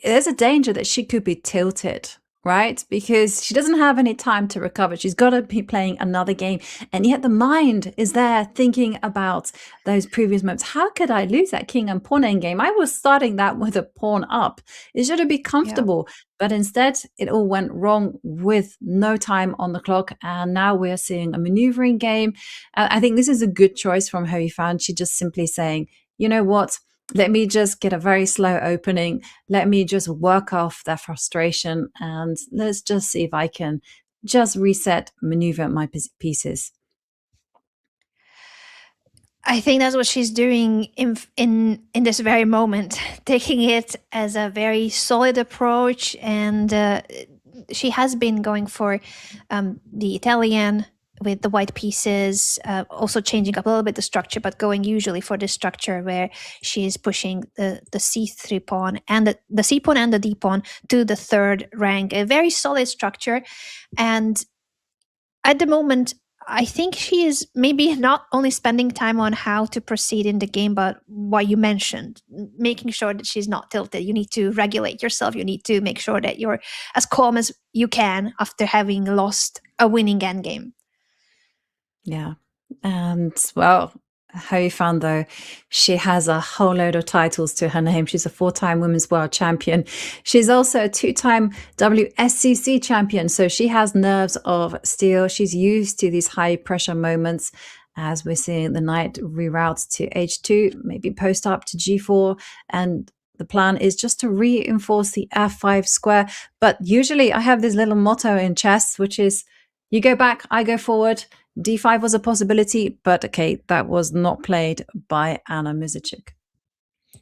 there's a danger that she could be tilted, right? Because she doesn't have any time to recover. She's got to be playing another game. And yet the mind is there thinking about those previous moments. How could I lose that king and pawn endgame? I was starting that with a pawn up. It should have been comfortable. Yeah. But instead, it all went wrong with no time on the clock. And now we're seeing a maneuvering game. I think this is a good choice from Yifan. She's just simply saying, you know what? Let me just get a very slow opening. Let me just work off that frustration, and let's just see if I can just reset, maneuver my pieces. I think that's what she's doing in this very moment, taking it as a very solid approach, and she has been going for the Italian with the white pieces, also changing up a little bit the structure, but going usually for this structure where she is pushing the c3 pawn and the c pawn and the d pawn to the third rank. A very solid structure. And at the moment, I think she is maybe not only spending time on how to proceed in the game, but what you mentioned, making sure that she's not tilted. You need to regulate yourself. You need to make sure that you're as calm as you can after having lost a winning endgame. Yeah. And well, Yifan, though, she has a whole load of titles to her name. She's a 4-time women's world champion. She's also a 2-time WSCC champion. So she has nerves of steel. She's used to these high pressure moments, as we're seeing the knight reroutes to h2, maybe post up to g4. And the plan is just to reinforce the f5 square. But usually I have this little motto in chess, which is you go back, I go forward. D5 was a possibility, but okay, that was not played by Anna Muzychuk.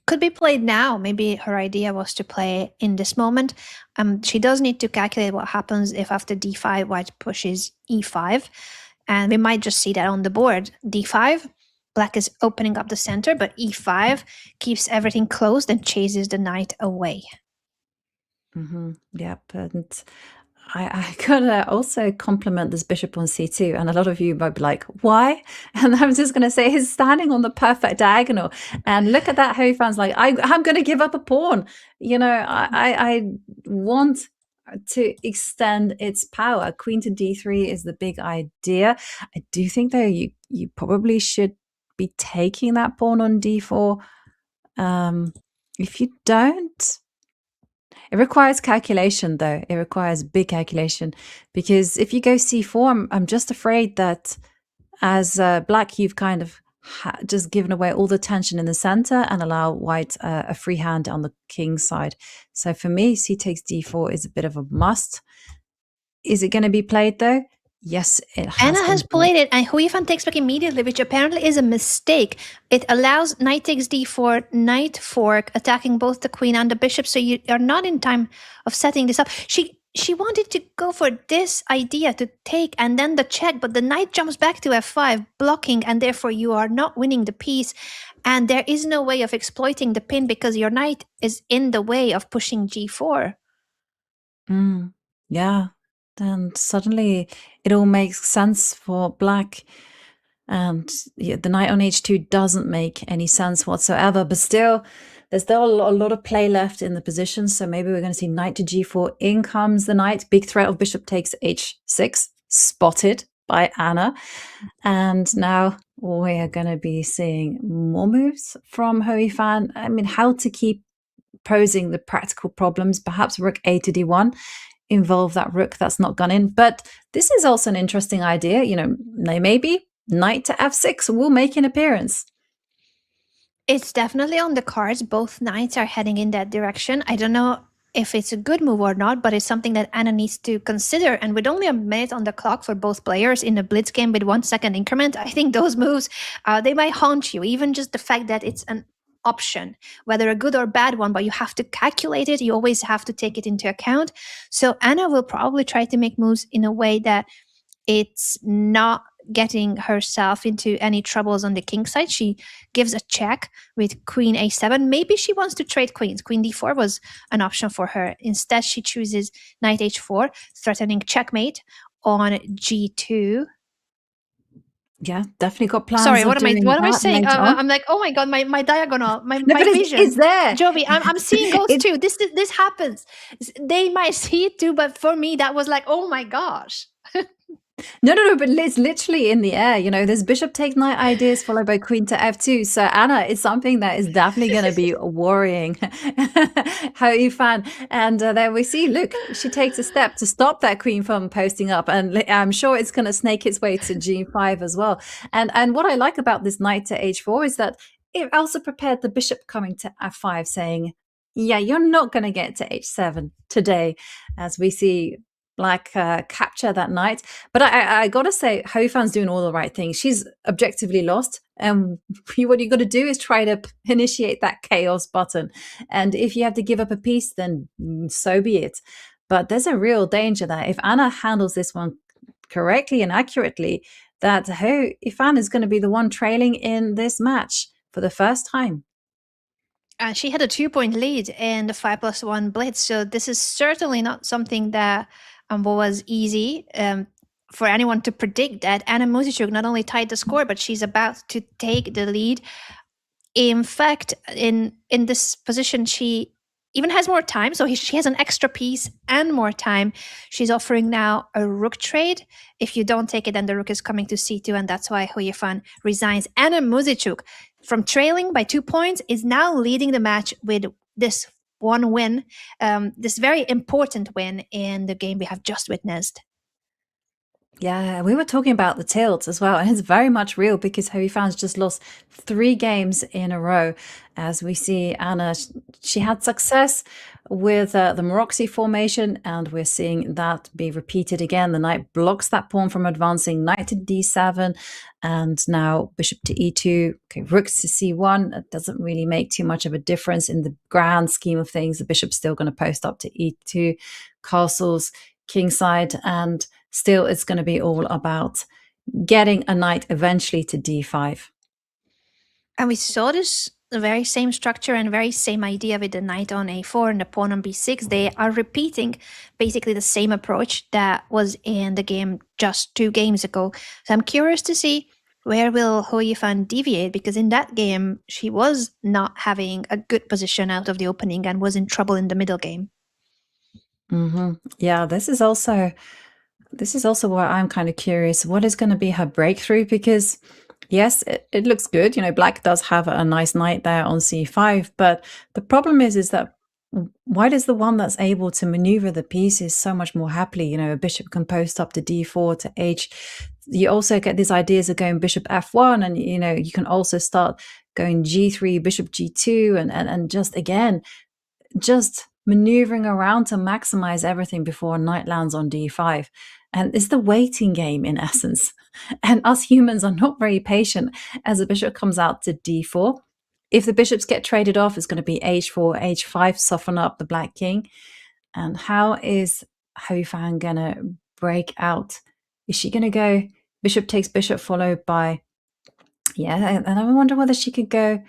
Could be played now. Maybe her idea was to play in this moment. She does need to calculate what happens if after D5 white pushes E5, and we might just see that on the board. D5, black is opening up the center, but E5 keeps everything closed and chases the knight away. Yep, and I could also compliment this bishop on c2, and a lot of you might be like, why? And I'm just going to say he's standing on the perfect diagonal, and look at that. Yifan's like, I'm going to give up a pawn. I want to extend its power. Queen to d3 is the big idea. I do think, though, you probably should be taking that pawn on d4. If you don't, it requires calculation, though. It requires big calculation, because if you go c4, I'm just afraid that as black, you've kind of just given away all the tension in the center and allow white a free hand on the king side. So for me, c takes d4 is a bit of a must. Is it going to be played, though? Yes, it has. Anna has played it, and Hu Yifan takes back immediately, which apparently is a mistake. It allows knight takes d4, knight fork, attacking both the queen and the bishop, so you are not in time of setting this up. She wanted to go for this idea to take and then the check, but the knight jumps back to f5, blocking, and therefore you are not winning the piece. And there is no way of exploiting the pin because your knight is in the way of pushing g4. Yeah. Then suddenly it all makes sense for black. And the knight on h2 doesn't make any sense whatsoever. But still, there's still a lot of play left in the position. So maybe we're going to see knight to g4. In comes the knight. Big threat of bishop takes h6. Spotted by Anna. And now we are going to be seeing more moves from Hu Yifan. I mean, how to keep posing the practical problems. Perhaps rook a to d1. Involve that rook that's not gone in. But this is also an interesting idea. Maybe knight to f6 will make an appearance. It's definitely on the cards. Both knights are heading in that direction. I don't know if it's a good move or not, but it's something that Anna needs to consider. And with only a minute on the clock for both players in a blitz game with 1 second increment, I think those moves, they might haunt you. Even just the fact that it's an option, whether a good or bad one, but you have to calculate it. You always have to take it into account. So Anna will probably try to make moves in a way that it's not getting herself into any troubles on the king side. She gives a check with queen a7. Maybe she wants to trade queens. Queen d4 was an option for her. Instead, she chooses knight h4, threatening checkmate on g2. Yeah, definitely got plans. Sorry, what am I saying? I'm like, oh my god, my diagonal, my vision. It's there, Jovi. I'm seeing those too. This happens. They might see it too, but for me, that was like, oh my gosh. No, but it's literally in the air. There's bishop takes knight ideas followed by queen to f2. So Anna, it's something that is definitely going to be worrying Hu Yifan. And there we see, look, she takes a step to stop that queen from posting up. And I'm sure it's going to snake its way to g5 as well. And what I like about this knight to h4 is that it also prepared the bishop coming to f5, saying, yeah, you're not going to get to h7 today, as we see black capture that knight. But I gotta say, Hu Yifan's doing all the right things. She's objectively lost, and what you got to do is try to initiate that chaos button. And if you have to give up a piece, then so be it. But there's a real danger that if Anna handles this one correctly and accurately, that Hu Yifan is going to be the one trailing in this match for the first time. And she had a 2-point lead in the 5+1 blitz, so this is certainly not something that was easy for anyone to predict. That Anna Muzychuk not only tied the score, but she's about to take the lead. In fact, in this position, she even has more time. So she has an extra piece and more time. She's offering now a rook trade. If you don't take it, then the rook is coming to c2, and that's why Hu Yifan resigns. Anna Muzychuk, from trailing by 2 points, is now leading the match with this one win, this very important win in the game we have just witnessed. Yeah, we were talking about the tilt as well, and it's very much real because Hu Yifan's just lost 3 games in a row. As we see Anna, she had success with the Maroczy formation, and we're seeing that be repeated again. The knight blocks that pawn from advancing, knight to d7, and now bishop to e2. Okay, rook to c1. It doesn't really make too much of a difference in the grand scheme of things. The bishop's still going to post up to e2, castles, kingside, and still it's going to be all about getting a knight eventually to d5. And we saw this the very same structure and very same idea with the knight on a4 and the pawn on b6. They are repeating basically the same approach that was in the game just 2 games ago. So I'm curious to see where will Hu Yifan deviate, because in that game she was not having a good position out of the opening and was in trouble in the middle game. Yeah, this is also where I'm kind of curious. What is going to be her breakthrough? Because Yes, it looks good. Black does have a nice knight there on c5, but the problem is that white is the one that's able to maneuver the pieces so much more happily. A bishop can post up to d4 to h. You also get these ideas of going bishop f1, and you can also start going g3, bishop g2, and just maneuvering around to maximize everything before a knight lands on d5. And it's the waiting game in essence. And us humans are not very patient as the bishop comes out to d4. If the bishops get traded off, it's going to be h4, h5, soften up the black king. And how is Yifan going to break out? Is she going to go bishop takes bishop followed by... Yeah, and I wonder whether she could go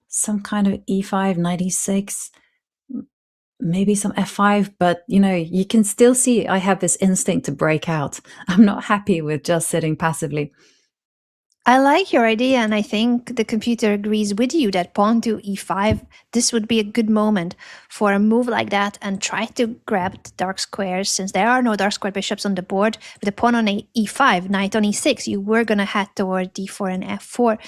some kind of e5, knight e6, maybe some f5, but you can still see I have this instinct to break out. I'm not happy with just sitting passively. I like your idea, and I think the computer agrees with you that pawn to e5, this would be a good moment for a move like that, and try to grab the dark squares. Since there are no dark square bishops on the board, with a pawn on e5, knight on e6, you were going to head toward d4 and f4.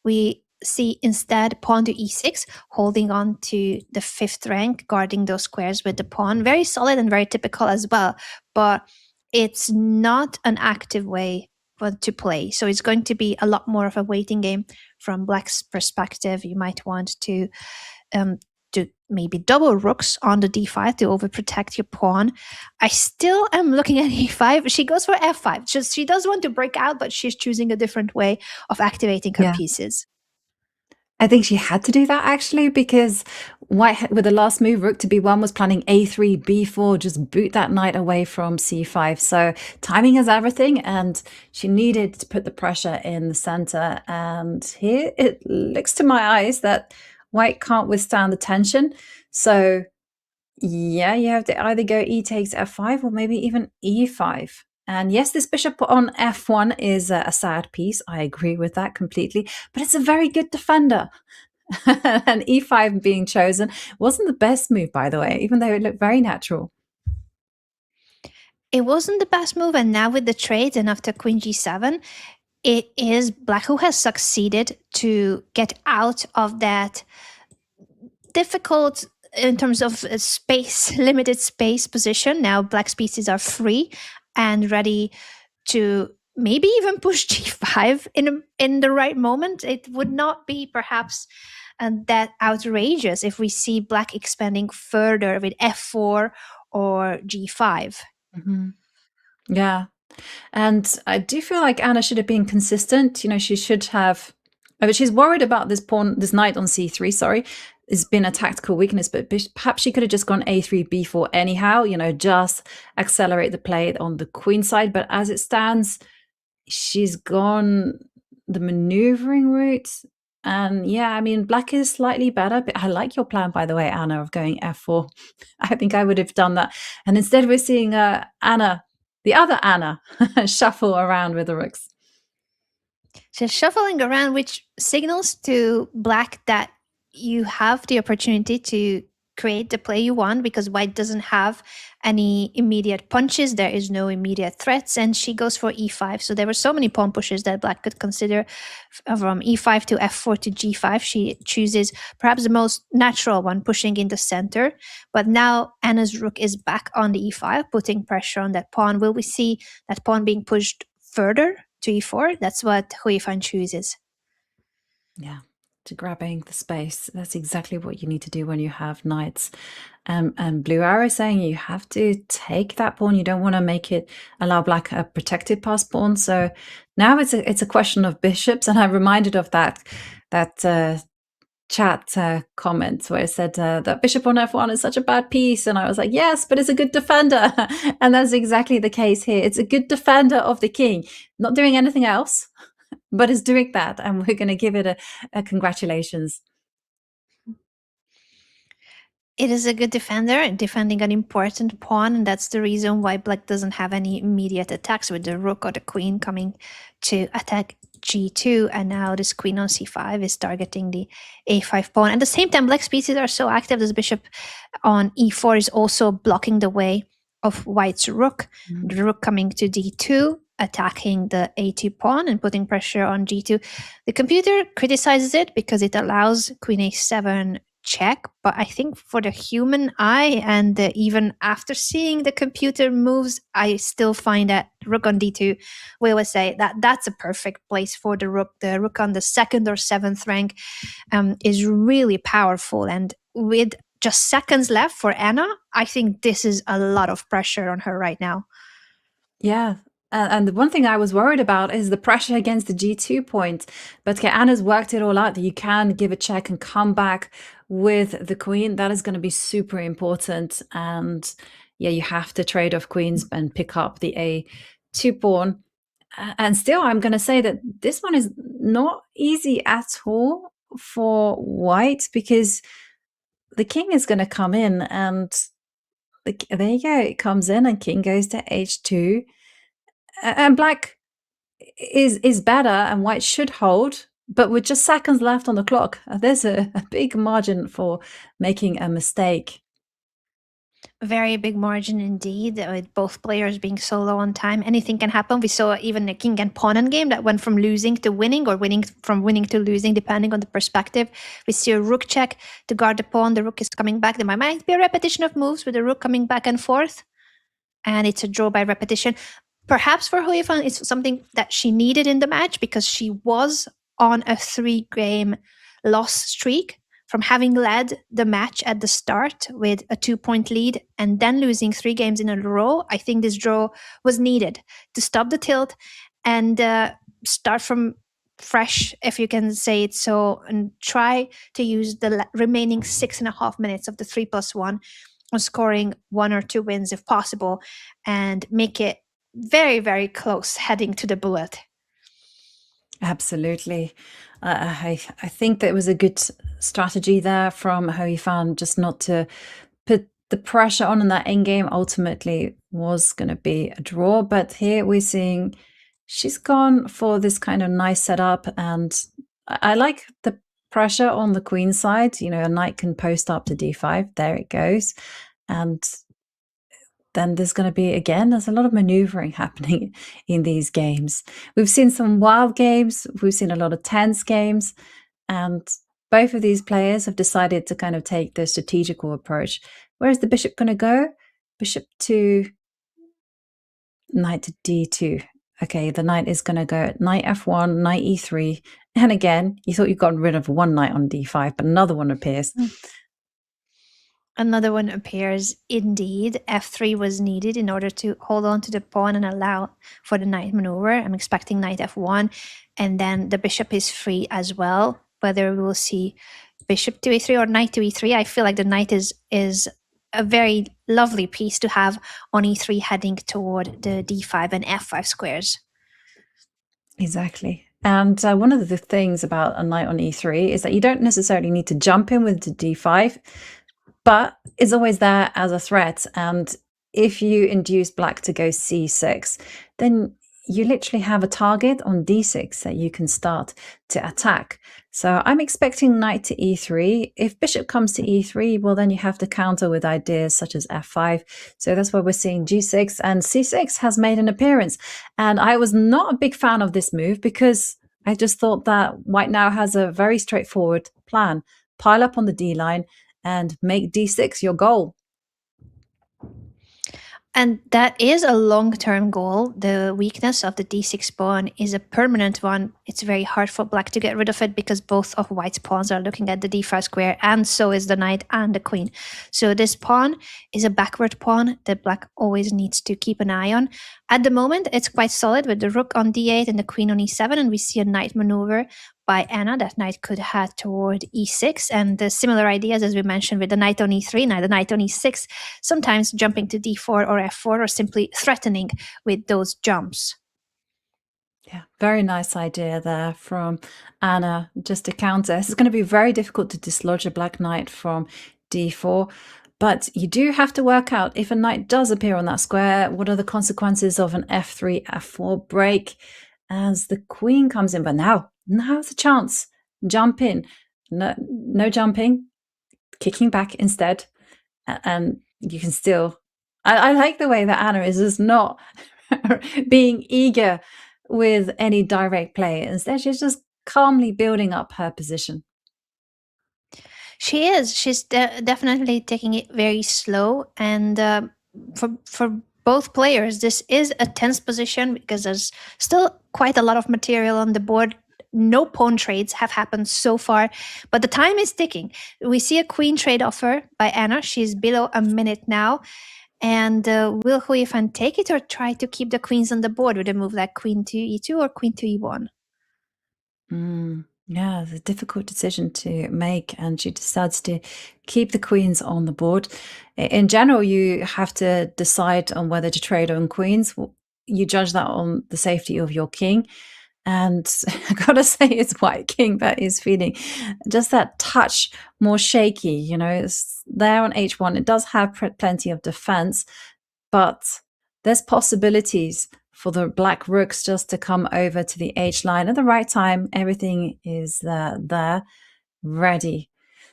We see instead pawn to e6, holding on to the 5th rank, guarding those squares with the pawn. Very solid and very typical as well, but it's not an active way to play. So it's going to be a lot more of a waiting game from Black's perspective. You might want to maybe double rooks on the d5 to overprotect your pawn. I still am looking at e5. She goes for f5. She does want to break out, but she's choosing a different way of activating her pieces. I think she had to do that actually, because white with the last move, rook to b1, was planning a3, b4, just boot that knight away from c5. So timing is everything, and she needed to put the pressure in the center. And here it looks to my eyes that white can't withstand the tension. So yeah, you have to either go e takes f5 or maybe even e5. And yes, this bishop on f1 is a sad piece. I agree with that completely. But it's a very good defender. And e5 being chosen wasn't the best move, by the way, even though it looked very natural. It wasn't the best move. And now with the trades and after queen g7, it is Black who has succeeded to get out of that difficult, in terms of space, limited space position. Now Black's pieces are free and ready to maybe even push g5 in the right moment. It would not be perhaps that outrageous if we see Black expanding further with f4 or g5. Mm-hmm. Yeah. And I do feel like Anna should have been consistent. She should have... But she's worried about this knight on c3, sorry. It's been a tactical weakness, but perhaps she could have just gone a3, b4 anyhow, just accelerate the play on the queen side. But as it stands, she's gone the maneuvering route. And yeah, I mean, Black is slightly better, but I like your plan, by the way, Anna, of going f4. I think I would have done that. And instead we're seeing Anna, the other Anna, shuffle around with the rooks. She's shuffling around, which signals to Black that you have the opportunity to create the play you want, because white doesn't have any immediate punches. There is no immediate threats, and she goes for e5. So there were so many pawn pushes that Black could consider. From e5 to f4 to g5, she chooses perhaps the most natural one, pushing in the center. But now Anna's rook is back on the e5, putting pressure on that pawn. Will we see that pawn being pushed further to e4? That's what Yifan chooses. Yeah, to grabbing the space. That's exactly what you need to do when you have knights. And Blue Arrow saying you have to take that pawn. You don't want to allow Black a protected pass pawn. So now it's a question of bishops. And I'm reminded of that chat comment where it said that bishop on f1 is such a bad piece, and I was like, yes, but it's a good defender. And that's exactly the case here. It's a good defender of the king, not doing anything else, but is doing that, and we're going to give it a congratulations. It is a good defender, defending an important pawn, and that's the reason why Black doesn't have any immediate attacks with the rook or the queen coming to attack g2, and now this queen on c5 is targeting the a5 pawn. At the same time, Black's pieces are so active, this bishop on e4 is also blocking the way of white's rook. The rook coming to d2, attacking the a2 pawn and putting pressure on g2. The computer criticizes it because it allows queen a7 check, but I think for the human eye and even after seeing the computer moves, I still find that rook on d2, we always say that that's a perfect place for the rook. The rook on the 2nd or 7th rank is really powerful, and with just seconds left for Anna, I think this is a lot of pressure on her right now. Yeah. And the one thing I was worried about is the pressure against the g2 point. But okay, Anna's worked it all out that you can give a check and come back with the queen. That is going to be super important. And yeah, you have to trade off queens and pick up the a2 pawn. And still, I'm going to say that this one is not easy at all for white, because the king is going to come in, and there you go. It comes in and king goes to h2. And black is better and white should hold, but with just seconds left on the clock, there's a big margin for making a mistake. Very big margin indeed, with both players being so low on time. Anything can happen. We saw even a king and pawn game that went from losing to winning, or from winning to losing, depending on the perspective. We see a rook check to guard the pawn. The rook is coming back. There might be a repetition of moves with the rook coming back and forth, and it's a draw by repetition. Perhaps for Yifan, it's something that she needed in the match, because she was on a 3-game loss streak from having led the match at the start with a 2-point lead and then losing 3 games in a row. I think this draw was needed to stop the tilt and start from fresh, if you can say it so, and try to use the remaining 6.5 minutes of the 3+1 on scoring 1 or 2 wins if possible, and make it very, very close heading to the bullet. Absolutely. I think that it was a good strategy there from Yifan, just not to put the pressure on in that endgame. Ultimately was going to be a draw, but here we're seeing she's gone for this kind of nice setup, and I like the pressure on the queen side. You know, a knight can post up to d5. There it goes. And then there's going to be, again, there's a lot of maneuvering happening in these games. We've seen some wild games. We've seen a lot of tense games. And both of these players have decided to kind of take the strategical approach. Where is the bishop going to go? Bishop to knight to d2. Okay, the knight is going to go knight f1, knight e3. And again, you thought you got rid of one knight on d5, but another one appears. Another one appears indeed. F3 was needed in order to hold on to the pawn and allow for the knight maneuver. I'm expecting knight f1, and then the bishop is free as well. Whether we will see bishop to e3 or knight to e3, I feel like the knight is a very lovely piece to have on e3 heading toward the d5 and f5 squares. Exactly. And one of the things about a knight on e3 is that you don't necessarily need to jump in with the d5, but it's always there as a threat. And if you induce black to go c6, then you literally have a target on d6 that you can start to attack. So I'm expecting knight to e3. If bishop comes to e3, well, then you have to counter with ideas such as f5. So that's why we're seeing g6, and c6 has made an appearance. And I was not a big fan of this move, because I just thought that white now has a very straightforward plan. Pile up on the d line and make d6 your goal. And that is a long-term goal. The weakness of the d6 pawn is a permanent one. It's very hard for black to get rid of it, because both of white's pawns are looking at the d5 square, and so is the knight and the queen. So this pawn is a backward pawn that black always needs to keep an eye on. At the moment, it's quite solid with the rook on d8 and the queen on e7, and we see a knight maneuver by Anna. That knight could head toward e6, and the similar ideas as we mentioned with the knight on e3, now the knight on e6, sometimes jumping to d4 or f4, or simply threatening with those jumps. Yeah, very nice idea there from Anna, just to counter. It's going to be very difficult to dislodge a black knight from d4, but you do have to work out, if a knight does appear on that square, what are the consequences of an f3, f4 break as the queen comes in. But now's the chance. Jump in. No jumping, kicking back instead. And you can still, I like the way that Anna is just not being eager with any direct play. Instead, she's just calmly building up her position. She is. She's definitely taking it very slow. And for both players, this is a tense position because there's still quite a lot of material on the board. No pawn trades have happened so far, but the time is ticking. We see a queen trade offer by Anna. She's below a minute now. And will Hu Yifan take it or try to keep the queens on the board with a move like queen to e2 or queen to e1? Yeah, it's a difficult decision to make, and she decides to keep the queens on the board. In general, you have to decide on whether to trade on queens. You judge that on the safety of your king. And I gotta say, it's White King that is feeling just that touch more shaky. It's there on h1. It does have plenty of defense, but there's possibilities for the black rooks just to come over to the h line at the right time. Everything is there, ready.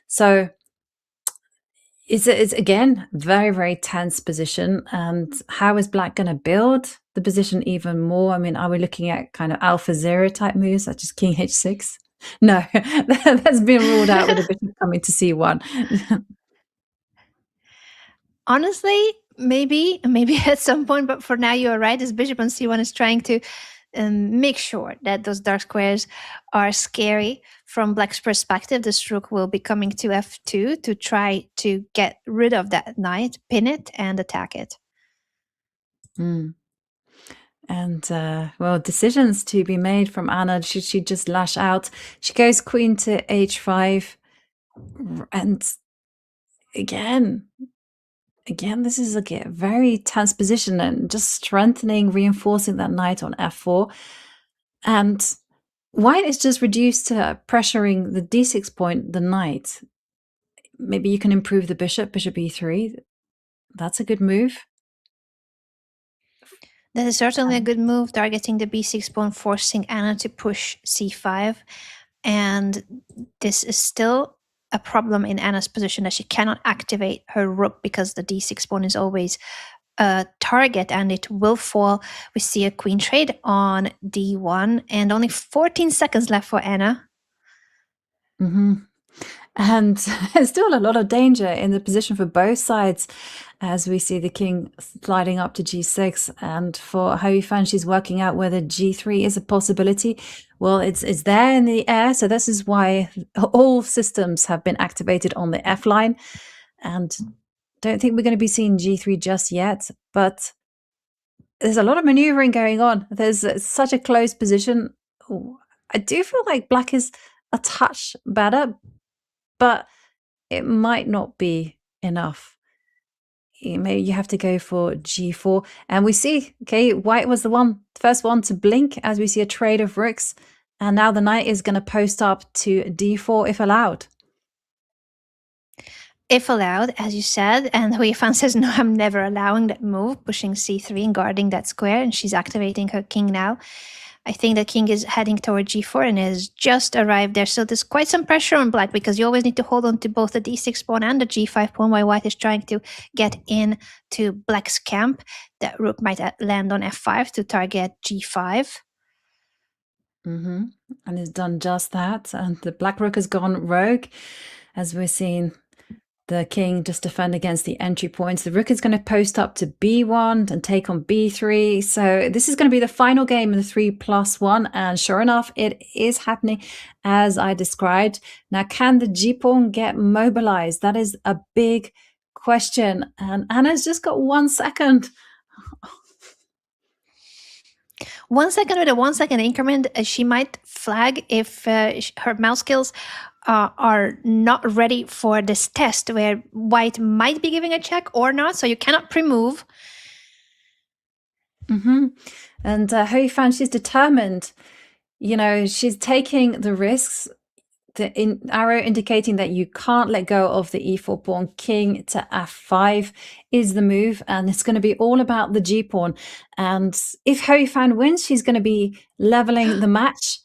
So it's again very, very tense position. And how is black going to build the position even more? I mean, are we looking at kind of alpha zero type moves such as king h6? No, that's been ruled out with the bishop coming to c1. Honestly, maybe at some point, but for now you're right. This bishop on c1 is trying to make sure that those dark squares are scary from black's perspective. This rook will be coming to f2 to try to get rid of that knight, pin it, and attack it. And decisions to be made from Anna. Should she just lash out? She goes queen to h5, and again, this is a very tense position and just strengthening, reinforcing that knight on f4. And white is just reduced to pressuring the d6 point, the knight. Maybe you can improve the bishop e3. That's a good move. That is certainly a good move, targeting the b6 pawn, forcing Anna to push c5. And this is still a problem in Anna's position, that she cannot activate her rook because the d6 pawn is always a target and it will fall. We see a queen trade on d1 and only 14 seconds left for Anna. And there's still a lot of danger in the position for both sides, as we see the king sliding up to g6. And for Hu Yifan, she's working out whether g3 is a possibility. Well, it's there in the air, so this is why all systems have been activated on the f line. And don't think we're going to be seeing g3 just yet, but there's a lot of maneuvering going on. There's such a close position. I do feel like black is a touch better, but it might not be enough. Maybe you have to go for g4. And we see, okay, white was the first one to blink, as we see a trade of rooks. And now the knight is going to post up to d4 if allowed. If allowed, as you said. And Hu Yifan says, no, I'm never allowing that move, pushing c3 and guarding that square. And she's activating her king now. I think the king is heading toward g4 and has just arrived there. So there's quite some pressure on black, because you always need to hold on to both the d6 pawn and the g5 pawn, while white is trying to get in to black's camp. That rook might land on f5 to target g5. And it's done just that. And the black rook has gone rogue, as we're seeing the king just defend against the entry points. The rook is going to post up to b1 and take on b3. So this is going to be the final game in the 3+1. And sure enough, it is happening as I described. Now, can the g-pawn get mobilized? That is a big question. And Anna's just got 1 second. 1 second with a 1 second increment. She might flag if her mouse skills are not ready for this test, where white might be giving a check or not, so you cannot pre-move. And Hu Yifan, she's determined. She's taking the risks. The arrow indicating that you can't let go of the e4 pawn. King to f5 is the move, and it's going to be all about the g pawn. And if Hu Yifan wins, she's going to be leveling the match.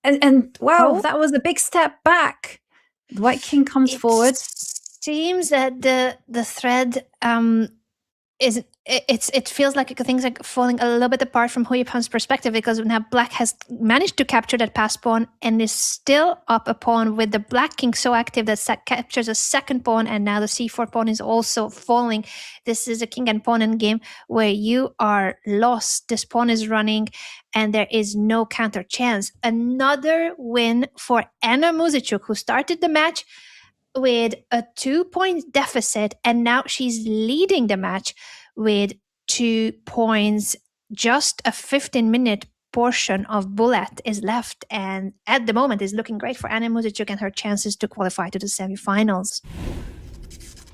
And wow, that was a big step back. The white king comes forward. Seems that the thread is it feels like things are falling a little bit apart from Hu Yifan's perspective, because now black has managed to capture that pass pawn and is still up a pawn, with the black king so active that captures a second pawn, and now the c4 pawn is also falling. This is a king and pawn endgame where you are lost. This pawn is running and there is no counter chance. Another win for Anna Muzychuk, who started the match with a 2-point deficit, and now she's leading the match with 2 points. Just a 15-minute portion of bullet is left, and at the moment is looking great for Anna Muzychuk and her chances to qualify to the semifinals.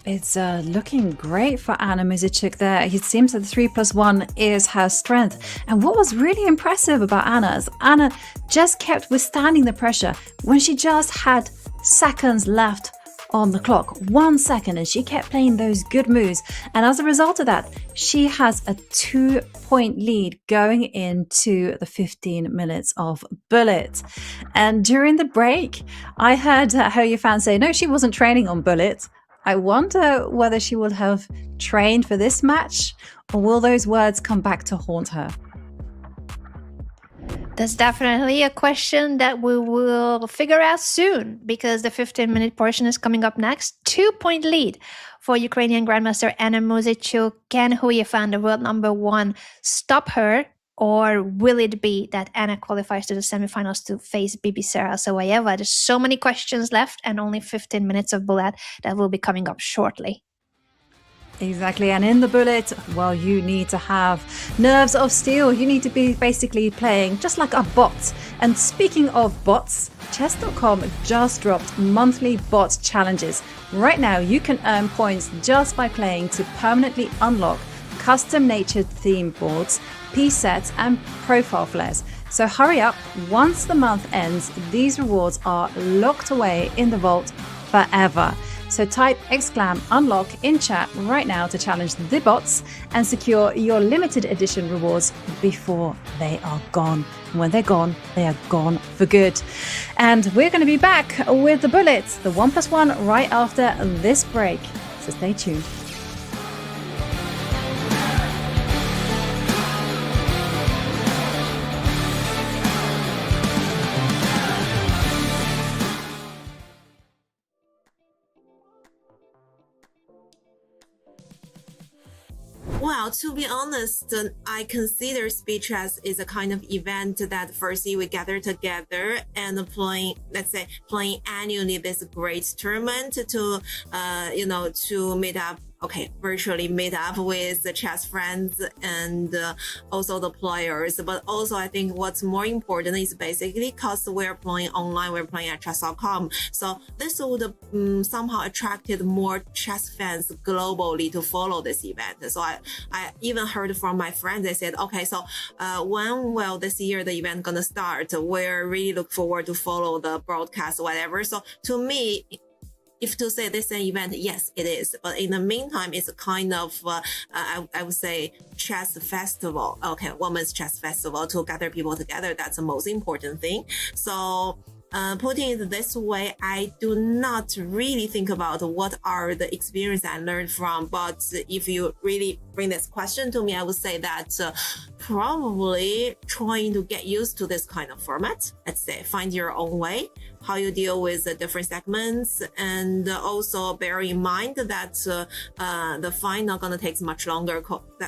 It's looking great for Anna Muzychuk there. It seems that the 3+1 is her strength. And what was really impressive about Anna is Anna just kept withstanding the pressure when she just had seconds left on the clock, 1 second, and she kept playing those good moves. And as a result of that, she has a 2-point lead going into the 15 minutes of bullet. And during the break, I heard Hu Yifan say, no, she wasn't training on bullet. I wonder whether she will have trained for this match, or will those words come back to haunt her? That's definitely a question that we will figure out soon, because the 15-minute portion is coming up next. 2-point lead for Ukrainian Grandmaster Anna Muzychuk. Can Hu Yifan, the world number 1, stop her? Or will it be that Anna qualifies to the semifinals to face Bibisera Sawayeva? There's so many questions left and only 15 minutes of bullet that will be coming up shortly. Exactly, and in the bullet, well, you need to have nerves of steel. You need to be basically playing just like a bot. And speaking of bots, Chess.com just dropped monthly bot challenges. Right now, you can earn points just by playing to permanently unlock custom-natured theme boards, piece sets, and profile flares. So hurry up, once the month ends, these rewards are locked away in the vault forever. So type !unlock in chat right now to challenge the bots and secure your limited edition rewards before they are gone. And when they're gone, they are gone for good. And we're going to be back with the bullets, the 1+1, right after this break. So stay tuned. Well, to be honest, I consider speed chess is a kind of event that firstly we gather together and playing annually this great tournament to, to meet up. Virtually meet up with the chess friends and also the players. But also, I think what's more important is basically because we're playing online, we're playing at Chess.com. So this would somehow attracted more chess fans globally to follow this event. So I even heard from my friends, they said, when will this year the event gonna start? We're really look forward to follow the broadcast, whatever. So to me, if to say this is an event, yes, it is. But in the meantime, it's a kind of, I would say, chess festival. Women's chess festival to gather people together. That's the most important thing. So putting it this way, I do not really think about what are the experience I learned from. But if you really bring this question to me, I would say that probably trying to get used to this kind of format. Let's say find your own way, how you deal with the different segments, and also bear in mind that the final not gonna take much longer.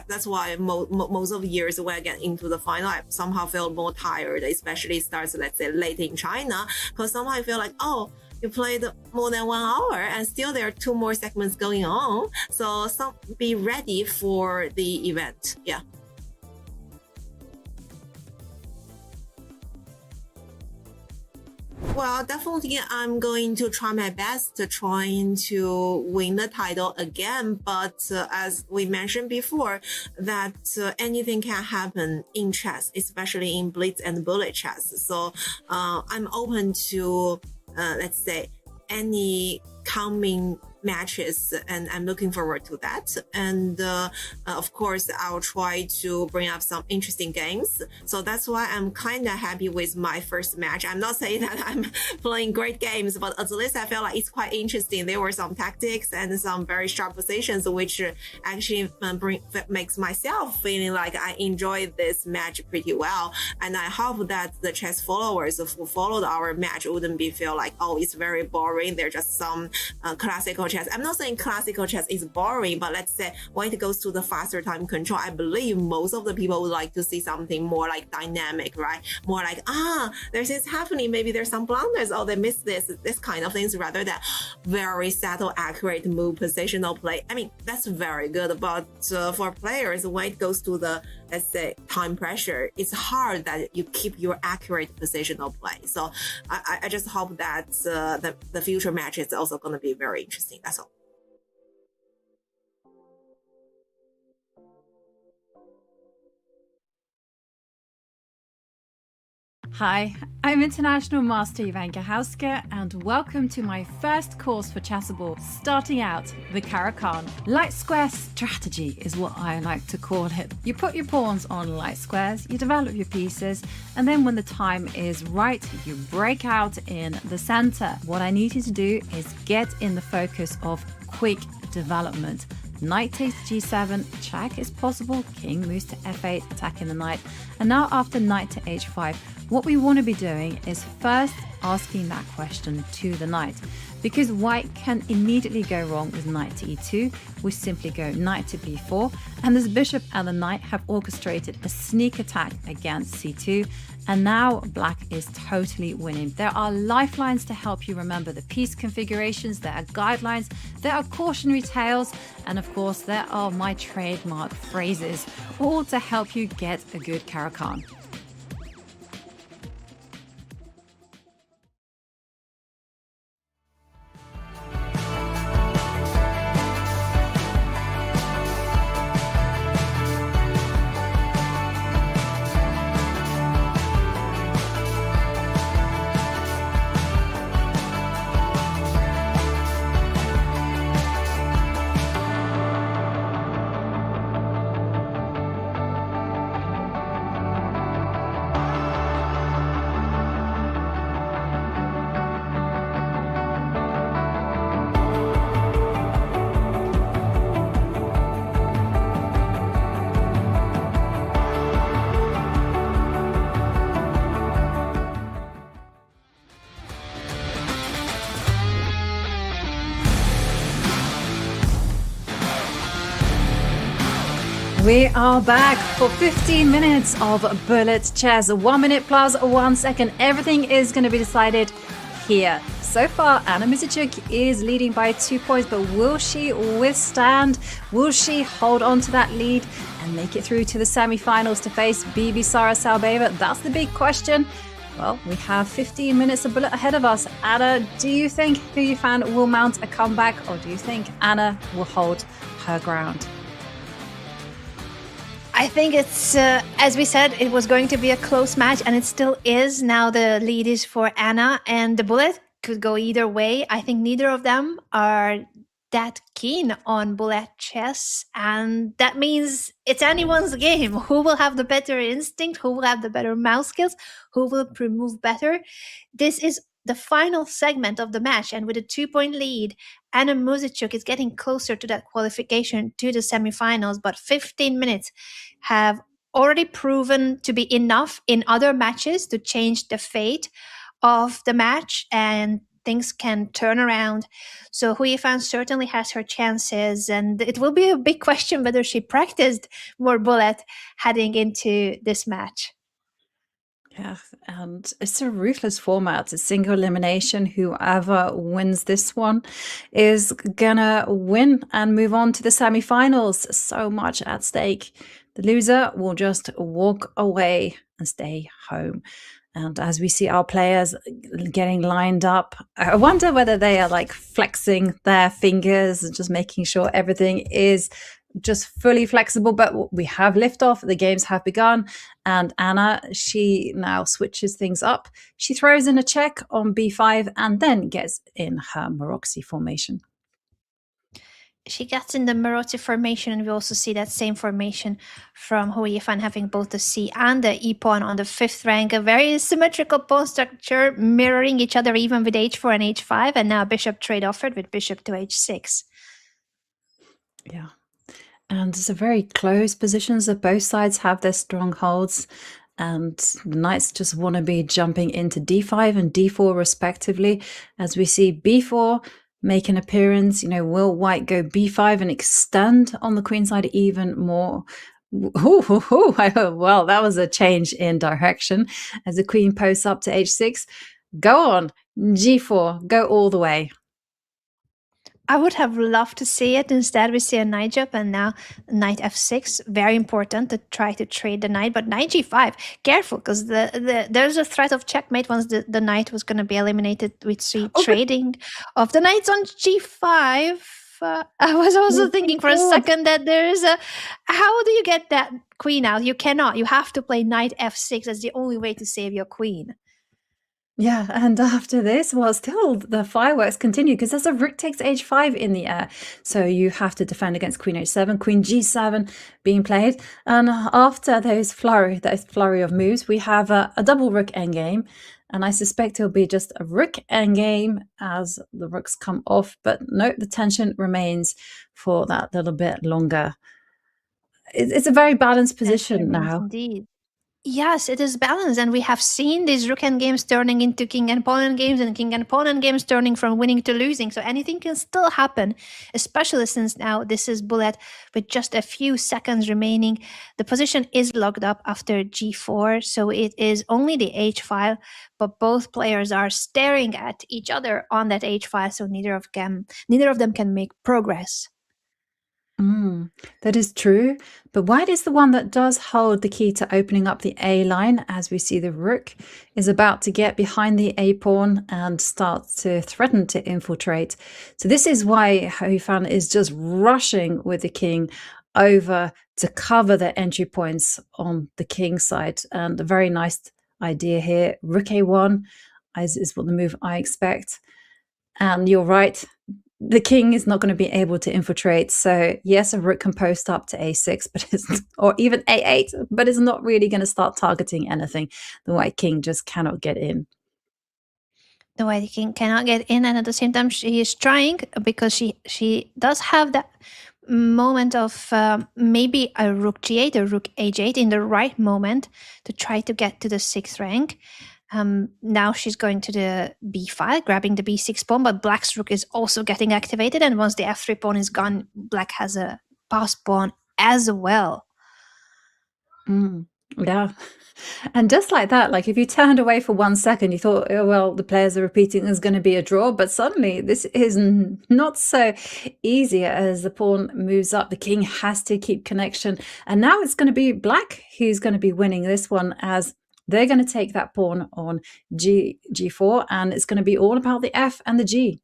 That's why most of the years when I get into the final, I somehow feel more tired, especially starts, let's say, late in China, because somehow I feel like, you played more than 1 hour and still there are 2 more segments going on. So be ready for the event. Yeah. Well, definitely I'm going to try my best trying to win the title again. But as we mentioned before, that anything can happen in chess, especially in blitz and bullet chess. So I'm open to, let's say, any coming matches, and I'm looking forward to that. And of course, I'll try to bring up some interesting games. So that's why I'm kind of happy with my first match. I'm not saying that I'm playing great games, but at least I feel like it's quite interesting. There were some tactics and some very sharp positions, which actually makes myself feeling like I enjoyed this match pretty well. And I hope that the chess followers who followed our match wouldn't be feel like, oh, it's very boring. They're just some classical chess. I'm not saying classical chess is boring, but let's say when it goes to the faster time control, I believe most of the people would like to see something more like dynamic, right? More like, there's this happening. Maybe there's some blunders. Oh, they missed this kind of things, rather than very subtle, accurate move, positional play. I mean, that's very good. But for players, when it goes to the, let's say, time pressure, it's hard that you keep your accurate positional play. So I just hope that the future match is also going to be very interesting. That's all. Hi, I'm International Master Yifan and welcome to my first course for Chessable, starting out the Caro-Kann. Light square strategy is what I like to call it. You put your pawns on light squares, you develop your pieces, and then when the time is right, you break out in the center. What I need you to do is get in the focus of quick development. Knight takes g7, check is possible, king moves to f8, attacking the knight, and now after knight to h5, what we want to be doing is first asking that question to the knight, because white can immediately go wrong with knight to e2. We simply go knight to b4, and this bishop and the knight have orchestrated a sneak attack against c2, and now black is totally winning. There are lifelines to help you remember the piece configurations, there are guidelines, there are cautionary tales, and of course there are my trademark phrases, all to help you get a good Caro-Kann. We are back for 15 minutes of bullet chess. 1 minute plus 1 second. Everything is going to be decided here. So far, Anna Muzychuk is leading by 2 points, but will she withstand? Will she hold on to that lead and make it through to the semi-finals to face Bibi Sarasalbayeva? That's the big question. Well, we have 15 minutes of bullet ahead of us. Anna, do you think Hu Yifan will mount a comeback, or do you think Anna will hold her ground? I think it's, as we said, it was going to be a close match, and it still is. Now the lead is for Anna, and the bullet could go either way. I think neither of them are that keen on bullet chess, and that means it's anyone's game. Who will have the better instinct? Who will have the better mouse skills? Who will move better? This is the final segment of the match, and with a 2-point lead, Anna Muzychuk is getting closer to that qualification to the semifinals, but 15 minutes have already proven to be enough in other matches to change the fate of the match, and things can turn around. So Hu Yifan certainly has her chances, and it will be a big question whether she practiced more bullet heading into this match. Yeah, and it's a ruthless format. It's single elimination. Whoever wins this one is gonna win and move on to the semifinals. So much at stake. The loser will just walk away and stay home. And as we see our players getting lined up, I wonder whether they are like flexing their fingers and just making sure everything is just fully flexible. But we have liftoff, the games have begun, and Anna, she now switches things up. She throws in a check on b5 and then gets in her Maroczy formation. she gets in the Marotti formation, and we also see that same formation from Hu Yifan, having both the C and the E pawn on the 5th rank. A very symmetrical pawn structure, mirroring each other even with H4 and H5, and now bishop trade offered with bishop to H6. Yeah. And it's a very close positions that both sides have their strongholds. And the knights just want to be jumping into d5 and d4 respectively. As we see b4 make an appearance, will white go b5 and extend on the queen side even more? Well, that was a change in direction as the queen posts up to h6. Go on, g4, go all the way. I would have loved to see it. Instead, we see a knight jump, and now knight f6. Very important to try to trade the knight, but knight g5. Careful, because there's a threat of checkmate once the knight was going to be eliminated. We see trading of the knights on g5. I was also thinking for a second that there is how do you get that queen out? You cannot. You have to play knight f6. That's the only way to save your queen. Yeah, and after this, well, still the fireworks continue because there's a rook takes h5 in the air. So you have to defend against queen h7, queen g7 being played. And after those flurry of moves, we have a double rook endgame. And I suspect it'll be just a rook endgame as the rooks come off. But no, the tension remains for that little bit longer. It's a very balanced position now. Indeed. Yes, it is balanced, and we have seen these rook end games turning into king and pawn end games, and king and pawn end games turning from winning to losing. So anything can still happen, especially since now this is bullet with just a few seconds remaining. The position is locked up after g4, so it is only the h file, but both players are staring at each other on that h file, so neither of them can make progress. That is true, but white is the one that does hold the key to opening up the A line, as we see the rook is about to get behind the A pawn and start to threaten to infiltrate. So this is why Yifan is just rushing with the king over to cover the entry points on the king side. And a very nice idea here, rook A1 is what the move I expect. And you're right, the king is not going to be able to infiltrate. So yes, a rook can post up to a6, or even a8, but it's not really going to start targeting anything. The white king just cannot get in. The white king cannot get in, and at the same time she is trying, because she does have that moment of maybe a rook g8 or rook h8 in the right moment to try to get to the 6th rank. Now she's going to the b5, grabbing the b6 pawn, but black's rook is also getting activated, and once the f3 pawn is gone, black has a pass pawn as well. Yeah. And just like that, like if you turned away for 1 second, you thought, oh, well, the players are repeating, there's going to be a draw. But suddenly this is not so easy as the pawn moves up. The king has to keep connection. And now it's going to be black who's going to be winning this one, as they're going to take that pawn on g4, and it's going to be all about the f and the g.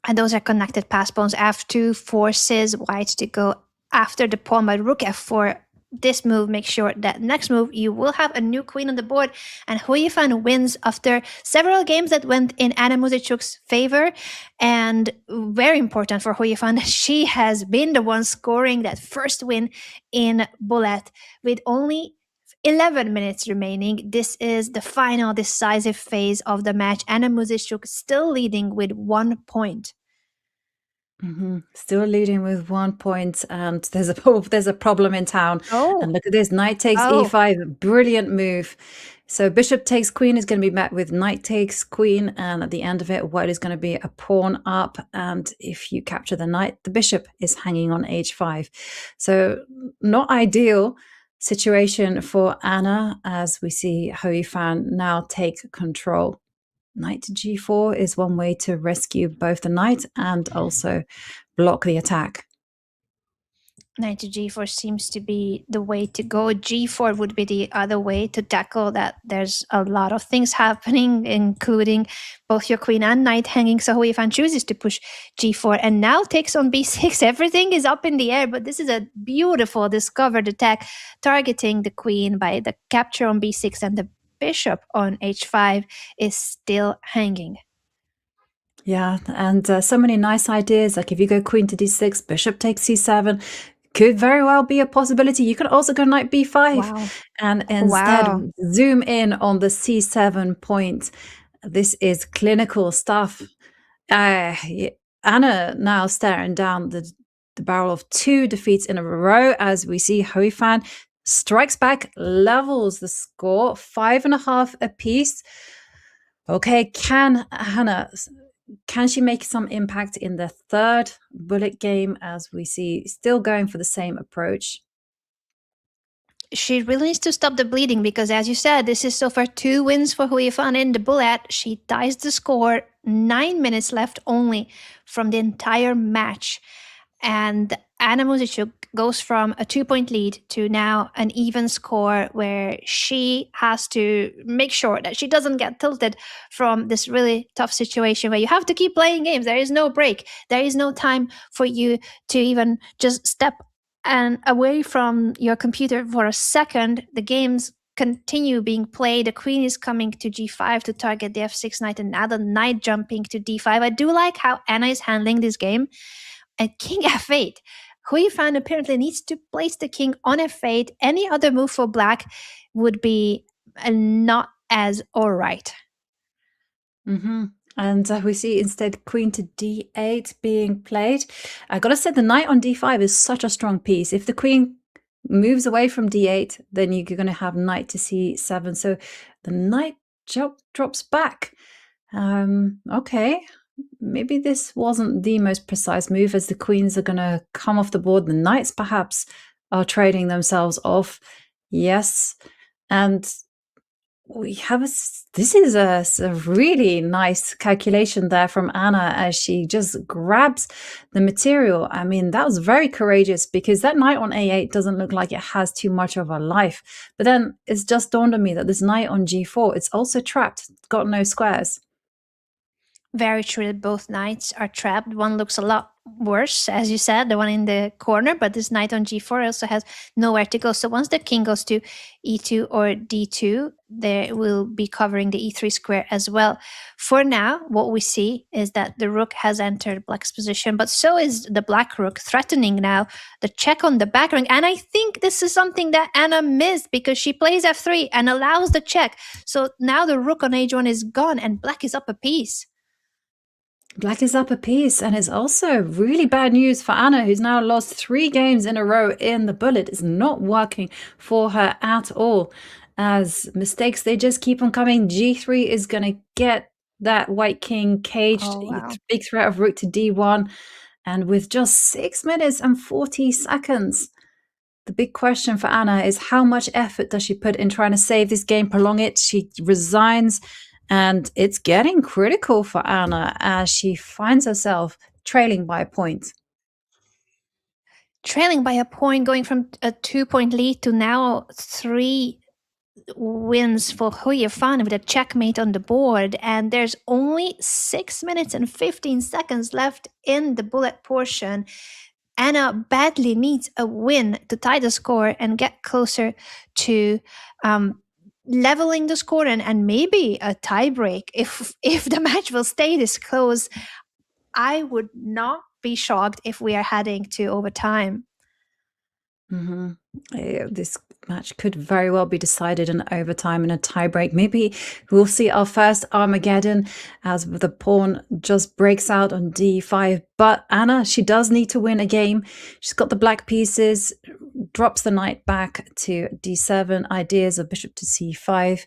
And those are connected pass pawns. f2 forces white to go after the pawn by rook f4. This move makes sure that next move you will have a new queen on the board, and Hu Yifan wins after several games that went in Anna Muzychuk's favor. And very important for Hu Yifan, she has been the one scoring that first win in bullet with only 11 minutes remaining. This is the final decisive phase of the match. Anna Muzychuk still leading with 1 point. Still leading with 1 point, and there's a problem in town. And look at this, knight takes e5, brilliant move. So bishop takes queen is going to be met with knight takes queen, and at the end of it, white is going to be a pawn up, and if you capture the knight, the bishop is hanging on h5. So not ideal situation for Anna, as we see Hu Yifan now take control. Knight to g4 is one way to rescue both the knight and also block the attack. Knight to g4 seems to be the way to go. g4 would be the other way to tackle that. There's a lot of things happening, including both your queen and knight hanging. So Hu Yifan chooses to push g4 and now takes on b6. Everything is up in the air, but this is a beautiful discovered attack, targeting the queen by the capture on b6, and the bishop on h5 is still hanging. Yeah, and so many nice ideas. Like if you go queen to d6, bishop takes c7, could very well be a possibility. You can also go knight b5 Wow. and instead Wow. zoom in on the c7 point. This is clinical stuff. Anna now staring down the barrel of 2 defeats in a row as we see Yifan strikes back, levels the score, 5.5 apiece. Okay, can she make some impact in the third bullet game as we see still going for the same approach? She really needs to stop the bleeding because, as you said, this is so far 2 wins for Yifan in the bullet. She ties the score, 9 minutes left only from the entire match. And Anna Muzychuk goes from a 2-point lead to now an even score where she has to make sure that she doesn't get tilted from this really tough situation where you have to keep playing games. There is no break. There is no time for you to even just step and away from your computer for a second. The games continue being played. The queen is coming to g5 to target the f6 knight, and now the knight jumping to d5. I do like how Anna is handling this game. At king f8, Yifan apparently needs to place the king on f8. Any other move for black would be not as all right. Mm-hmm. And we see instead queen to d8 being played. I gotta say, the knight on d5 is such a strong piece. If the queen moves away from d8, then you're going to have knight to c7. So the knight drops back. Okay, maybe this wasn't the most precise move as the queens are going to come off the board. The knights perhaps are trading themselves off. Yes, and we have this is a really nice calculation there from Anna as she just grabs the material. I mean, that was very courageous because that knight on a8 doesn't look like it has too much of a life. But then it's just dawned on me that this knight on g4, it's also trapped, it's got no squares. Very true that both knights are trapped. One looks a lot worse, as you said, the one in the corner, but this knight on g4 also has nowhere to go. So once the king goes to e2 or d2, they will be covering the e3 square as well. For now, what we see is that the rook has entered black's position, but so is the black rook, threatening now the check on the back rank. And I think this is something that Anna missed because she plays f3 and allows the check. So now the rook on h1 is gone and black is up a piece. Black is up a piece, and it's also really bad news for Anna, who's now lost 3 games in a row in the bullet. It's not working for her at all, as mistakes, they just keep on coming. g3 is going to get that white king caged. Oh, wow. Big threat of rook to d1, and with just 6 minutes and 40 seconds, the big question for Anna is how much effort does she put in trying to save this game, prolong it? She resigns. And it's getting critical for Anna as she finds herself trailing by a point. Trailing by a point, going from a 2-point lead to now 3 wins for Yifan with a checkmate on the board. And there's only 6 minutes and 15 seconds left in the bullet portion. Anna badly needs a win to tie the score and get closer to leveling the score and maybe a tiebreak. If the match will stay this close, I would not be shocked if we are heading to overtime. This match could very well be decided in overtime in a tiebreak. Maybe we'll see our first Armageddon as the pawn just breaks out on d5. But Anna, she does need to win a game. She's got the black pieces, drops the knight back to d7, ideas of bishop to c5.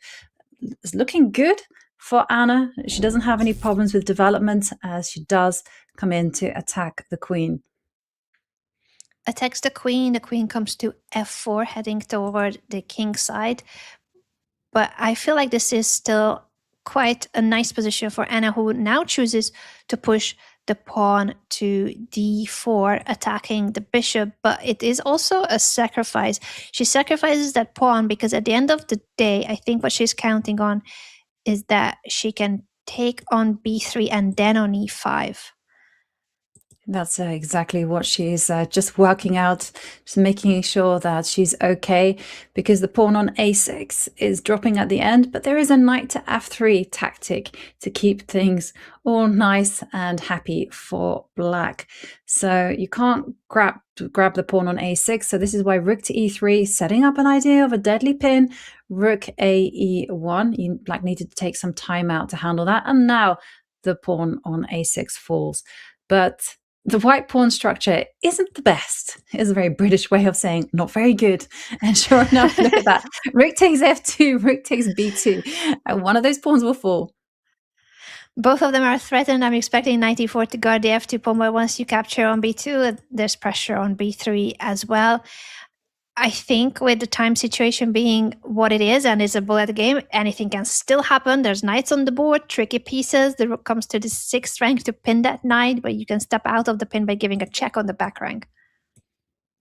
It's looking good for Anna. She doesn't have any problems with development as she does come in to attack the queen. Attacks the queen comes to f4, heading toward the king side. But I feel like this is still quite a nice position for Anna, who now chooses to push the pawn to d4, attacking the bishop. But it is also a sacrifice. She sacrifices that pawn because at the end of the day, I think what she's counting on is that she can take on b3 and then on e5. That's exactly what she's just working out, just making sure that she's okay, because the pawn on a6 is dropping at the end, but there is a knight to f3 tactic to keep things all nice and happy for black. So you can't grab the pawn on a6, so this is why rook to e3, setting up an idea of a deadly pin, rook a e1. Black needed to take some time out to handle that, and now the pawn on a6 falls. But the white pawn structure isn't the best. It's a very British way of saying not very good. And sure enough, look at that. Rook takes f2, rook takes b2. And one of those pawns will fall. Both of them are threatened. I'm expecting knight e4 to guard the f2 pawn, but once you capture on b2, there's pressure on b3 as well. I think with the time situation being what it is, and it's a bullet game, anything can still happen. There's knights on the board, tricky pieces. The rook comes to the 6th rank to pin that knight, but you can step out of the pin by giving a check on the back rank.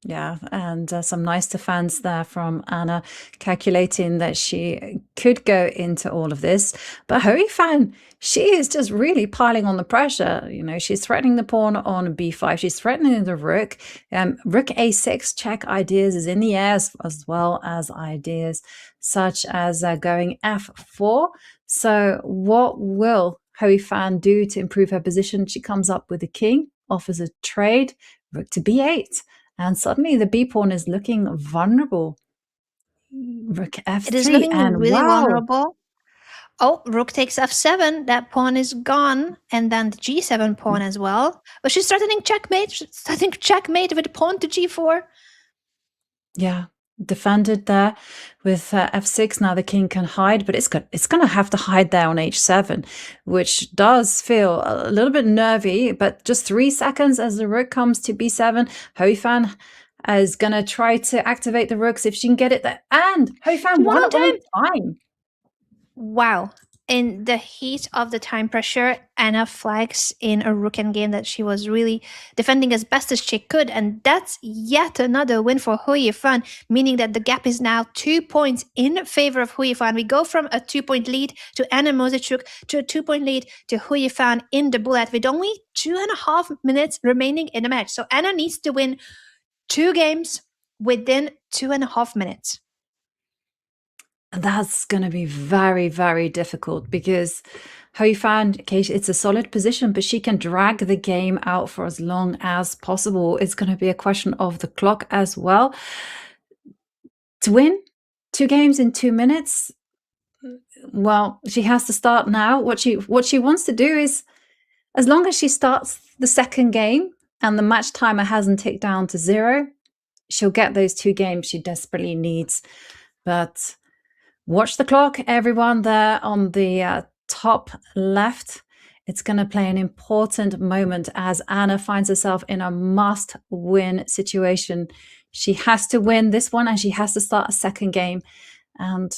Yeah, and some nice defense there from Anna, calculating that she could go into all of this. But Yifan, she is just really piling on the pressure. You know, she's threatening the pawn on b5. She's threatening the rook. Rook a6 check ideas is in the air, as well as ideas such as going f4. So what will Yifan do to improve her position? She comes up with a king, offers a trade, rook to b8. And suddenly the b pawn is looking vulnerable. Rook f3. It is looking really wow. vulnerable. Oh, rook takes f7. That pawn is gone. And then the g7 pawn as well. But she's threatening checkmate. She's threatening checkmate with the pawn to g4. Yeah, defended there with f6. Now the king can hide, but it's going to have to hide there on h7, which does feel a little bit nervy. But just 3 seconds as the rook comes to b7, Yifan is going to try to activate the rooks if she can get it there. And Yifan won on time. Wow. In the heat of the time pressure, Anna flags in a rook endgame that she was really defending as best as she could. And that's yet another win for Yifan, meaning that the gap is now 2 points in favor of Yifan. We go from a 2-point lead to Anna Muzychuk to a 2-point lead to Yifan in the bullet with only 2.5 minutes remaining in the match. So Anna needs to win 2 games within 2.5 minutes. That's going to be very, very difficult because Yifan, okay, it's a solid position, but she can drag the game out for as long as possible. It's going to be a question of the clock as well. To win 2 games in 2 minutes, well, she has to start now. What she wants to do is, as long as she starts the second game and the match timer hasn't ticked down to 0, she'll get those 2 games she desperately needs. But watch the clock, everyone there on the top left. It's going to play an important moment as Anna finds herself in a must-win situation. She has to win this one and she has to start a second game. And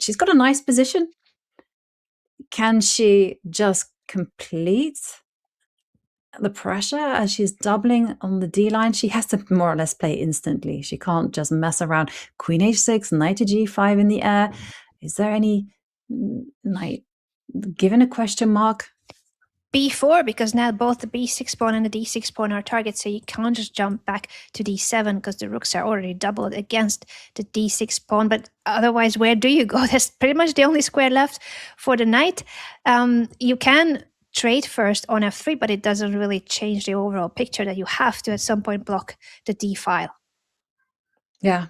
she's got a nice position. Can she just complete the pressure as she's doubling on the D line? She has to more or less play instantly. She can't just mess around. Queen h6, knight to g5 in the air. Is there any knight given a question mark? b4, because now both the b6 pawn and the d6 pawn are targets, so you can't just jump back to d7 because the rooks are already doubled against the d6 pawn. But otherwise, where do you go? That's pretty much the only square left for the knight. You can trade first on f3, but it doesn't really change the overall picture that you have to at some point block the d file. Yeah,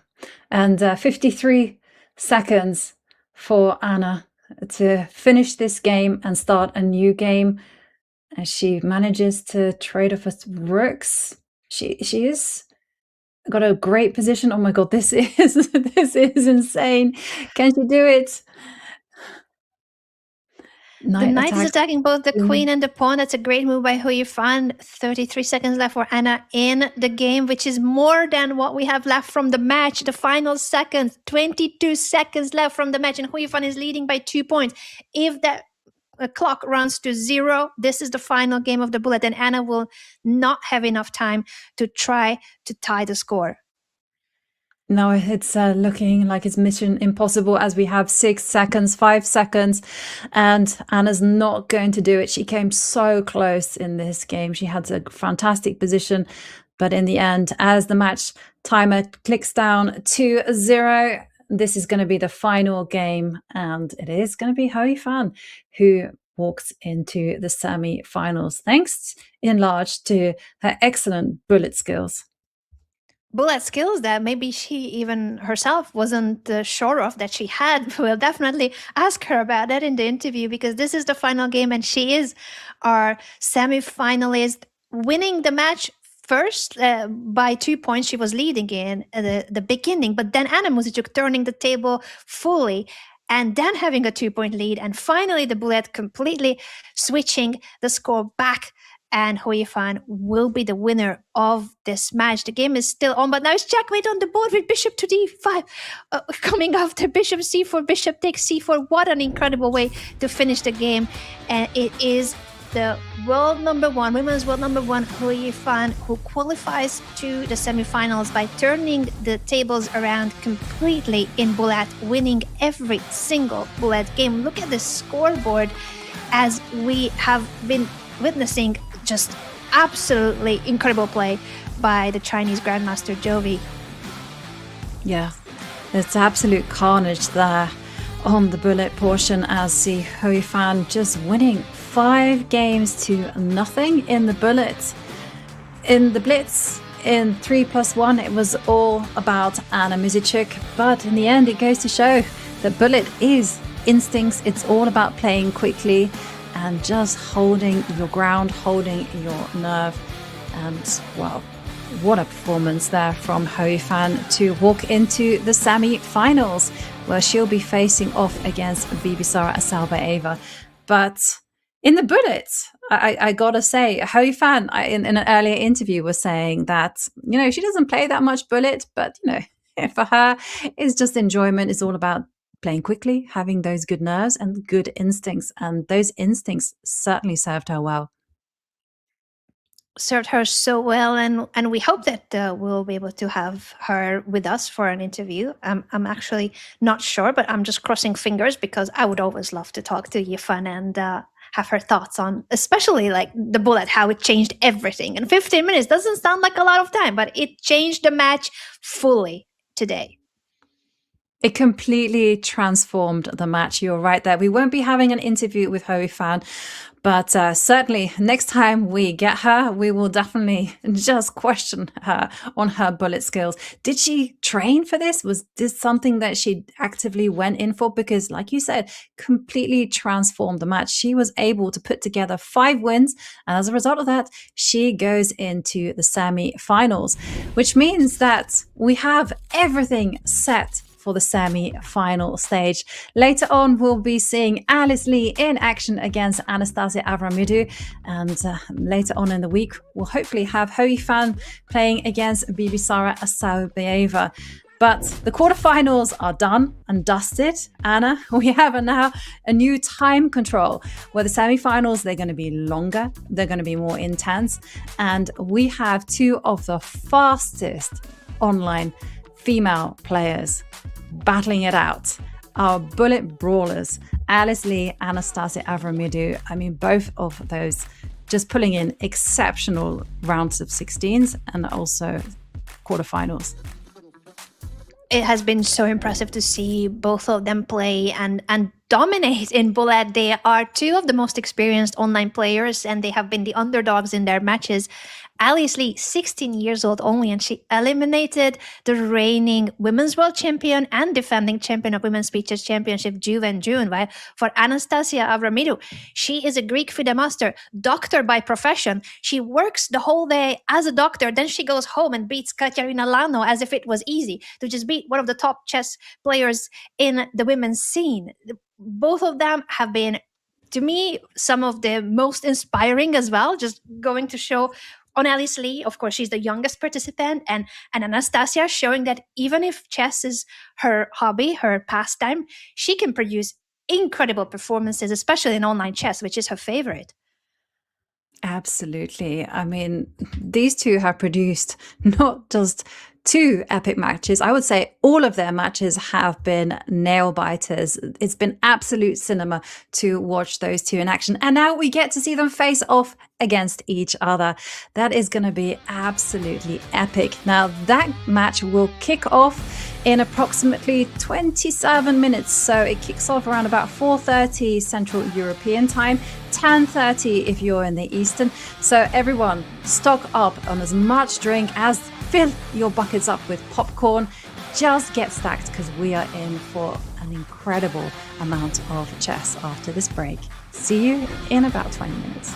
and 53 seconds for Anna to finish this game and start a new game. As she manages to trade off her rooks, she is got a great position. Oh my god, this is insane. Can she do it? The knight is attacking both the queen and the pawn. That's a great move by Yifan. 33 seconds left for Anna in the game, which is more than what we have left from the match. The final seconds, 22 seconds left from the match, and Yifan is leading by 2 points. If that clock runs to 0, this is the final game of the bullet, and Anna will not have enough time to try to tie the score. No, it's looking like it's mission impossible as we have 6 seconds, 5 seconds, and Anna's not going to do it. She came so close in this game. She had a fantastic position, but in the end, as the match timer clicks down to 0, this is going to be the final game, and it is going to be Yifan who walks into the semi-finals, thanks in large to her excellent bullet skills. Bullet skills that maybe she even herself wasn't sure of that she had. We'll definitely ask her about that in the interview, because this is the final game and she is our semi-finalist, winning the match first by 2 points. She was leading in the beginning, but then Anna Muzychuk turning the table fully and then having a 2-point lead, and finally the bullet completely switching the score back. And Yifan will be the winner of this match. The game is still on, but now it's checkmate on the board with bishop to d5. Coming after bishop c4, bishop takes c4. What an incredible way to finish the game. And it is the world number 1, women's world number 1, Yifan, who qualifies to the semifinals by turning the tables around completely in bullet, winning every single bullet game. Look at the scoreboard as we have been witnessing just absolutely incredible play by the Chinese Grandmaster Jovi. Yeah, it's absolute carnage there on the bullet portion as see Yifan just winning 5 games to nothing in the bullet. In the blitz, in 3+1, it was all about Anna Muzychuk, but in the end it goes to show that bullet is instincts. It's all about playing quickly and just holding your ground, holding your nerve. And, well, what a performance there from Yifan to walk into the semi-finals, where she'll be facing off against Bibisara Asalbaeva. But in the bullets, I gotta say, Yifan, in an earlier interview, was saying that, she doesn't play that much bullet, but, for her, it's just enjoyment. It's all about playing quickly, having those good nerves and good instincts. And those instincts certainly served her well. Served her so well, and we hope that we'll be able to have her with us for an interview. I'm actually not sure, but I'm just crossing fingers, because I would always love to talk to Yifan and have her thoughts on, especially like the bullet, how it changed everything. And 15 minutes doesn't sound like a lot of time, but it changed the match fully today. It completely transformed the match. You're right there. We won't be having an interview with Yifan, but certainly next time we get her, we will definitely just question her on her bullet skills. Did she train for this? Was this something that she actively went in for? Because like you said, completely transformed the match. She was able to put together 5 wins. And as a result of that, she goes into the semi-finals, which means that we have everything set for the semi-final stage. Later on, we'll be seeing Alice Lee in action against Anastasia Avramidou, and later on in the week, we'll hopefully have Yifan playing against Bibisara Asalbaeva. But the quarterfinals are done and dusted. Anna, we have now a new time control where the semi-finals, they're going to be longer, they're going to be more intense, and we have 2 of the fastest online female players battling it out. Our bullet brawlers, Alice Lee, Anastasia Avramidou. I mean, both of those just pulling in exceptional rounds of 16s and also quarterfinals. It has been so impressive to see both of them play and dominate in bullet. They are 2 of the most experienced online players, and they have been the underdogs in their matches. Alice Lee, 16 years old only, and she eliminated the reigning women's world champion and defending champion of Women's Speed Chess Championship, Juven June. While for Anastasia Avramidou, she is a Greek FIDE master, doctor by profession. She works the whole day as a doctor, then she goes home and beats Katerina Lano as if it was easy to just beat one of the top chess players in the women's scene. Both of them have been, to me, some of the most inspiring as well, just going to show on Alice Lee. Of course, she's the youngest participant, and Anastasia showing that even if chess is her hobby, her pastime, she can produce incredible performances, especially in online chess, which is her favorite. Absolutely. I mean, these two have produced not just two epic matches. I would say all of their matches have been nail biters. It's been absolute cinema to watch those two in action. And now we get to see them face off against each other. That is going to be absolutely epic. Now, that match will kick off in approximately 27 minutes. So it kicks off around about 4:30 Central European time, 10:30 if you're in the Eastern. So everyone, stock up on as much drink as fill your buckets up with popcorn. Just get stacked because we are in for an incredible amount of chess after this break. See you in about 20 minutes.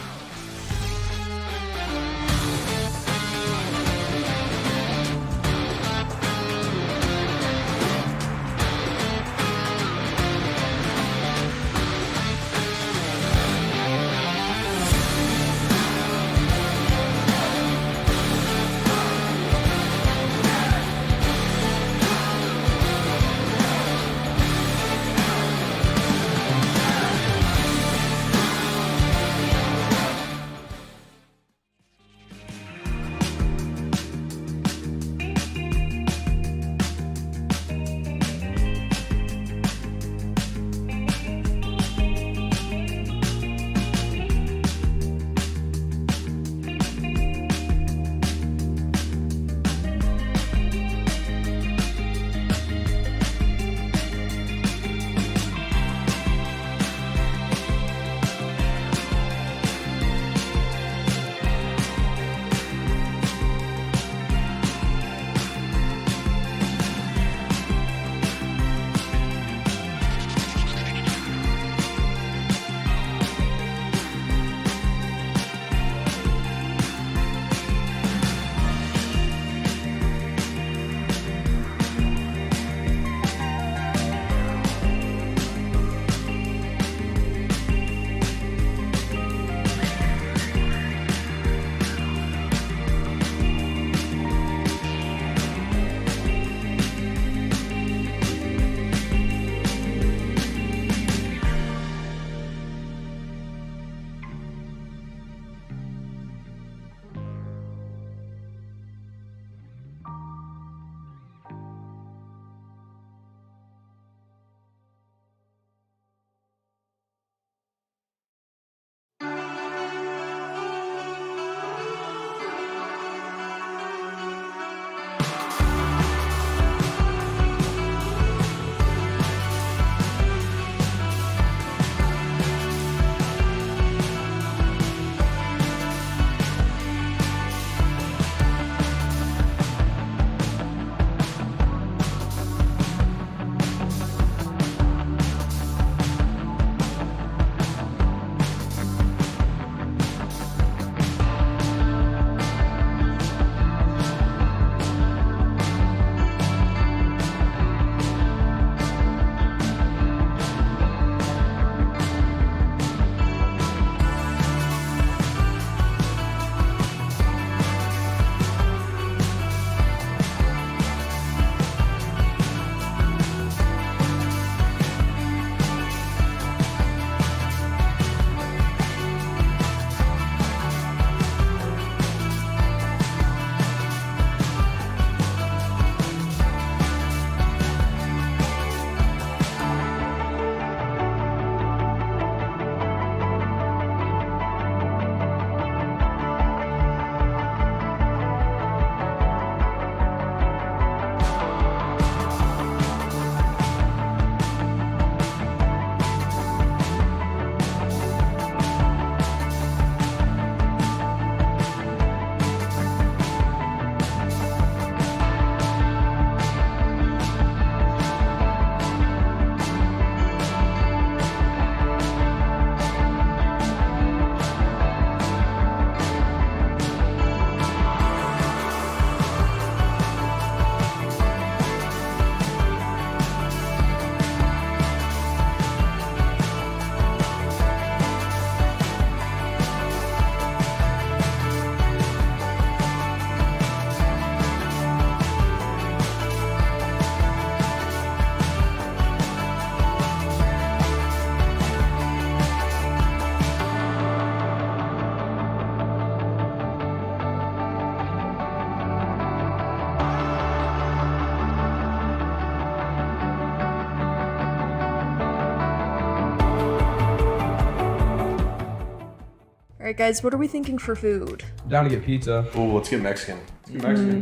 Alright guys, what are we thinking for food? Down to get pizza. Ooh, let's get Mexican.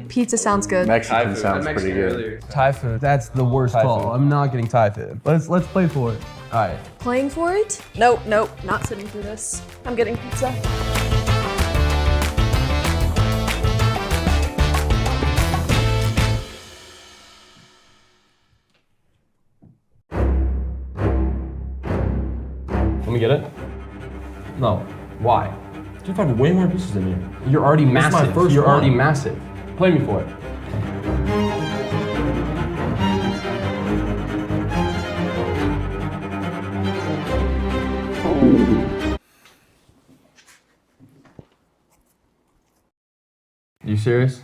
Pizza sounds good. Mexican sounds pretty good. Thai food. That's the worst call. food. I'm not getting Thai food. Let's play for it. All right. Playing for it? Nope, not sitting through this. I'm getting pizza. Let me get it? No. Why? Dude, I have way more pieces than you. You're already This is my massive. first You're one. already massive. Play me for it. You serious?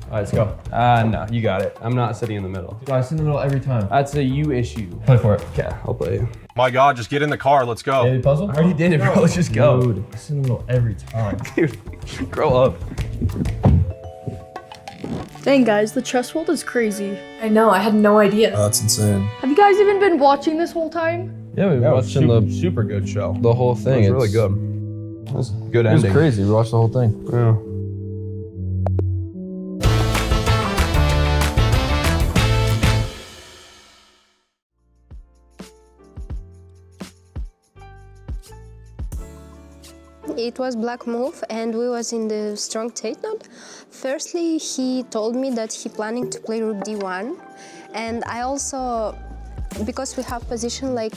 All right, let's go. No, you got it. I'm not sitting in the middle. Dude, I sit in the middle every time. That's a you issue. Play for it. Okay, I'll play. My God, just get in the car. Let's go. Baby puzzle? I already did it, bro. Let's just go. Dude, I sit in the middle every time. Dude, grow up. Dang guys, the chess world is crazy. I know, I had no idea. That's insane. Have you guys even been watching this whole time? Yeah, we Yeah, watched the super good show. the whole thing. It was really good. It was Good It was ending. crazy. We watched the whole thing. Yeah. It was black move and we was in the strong take note. Firstly, he told me that he planning to play rook d1, and I also, because we have position like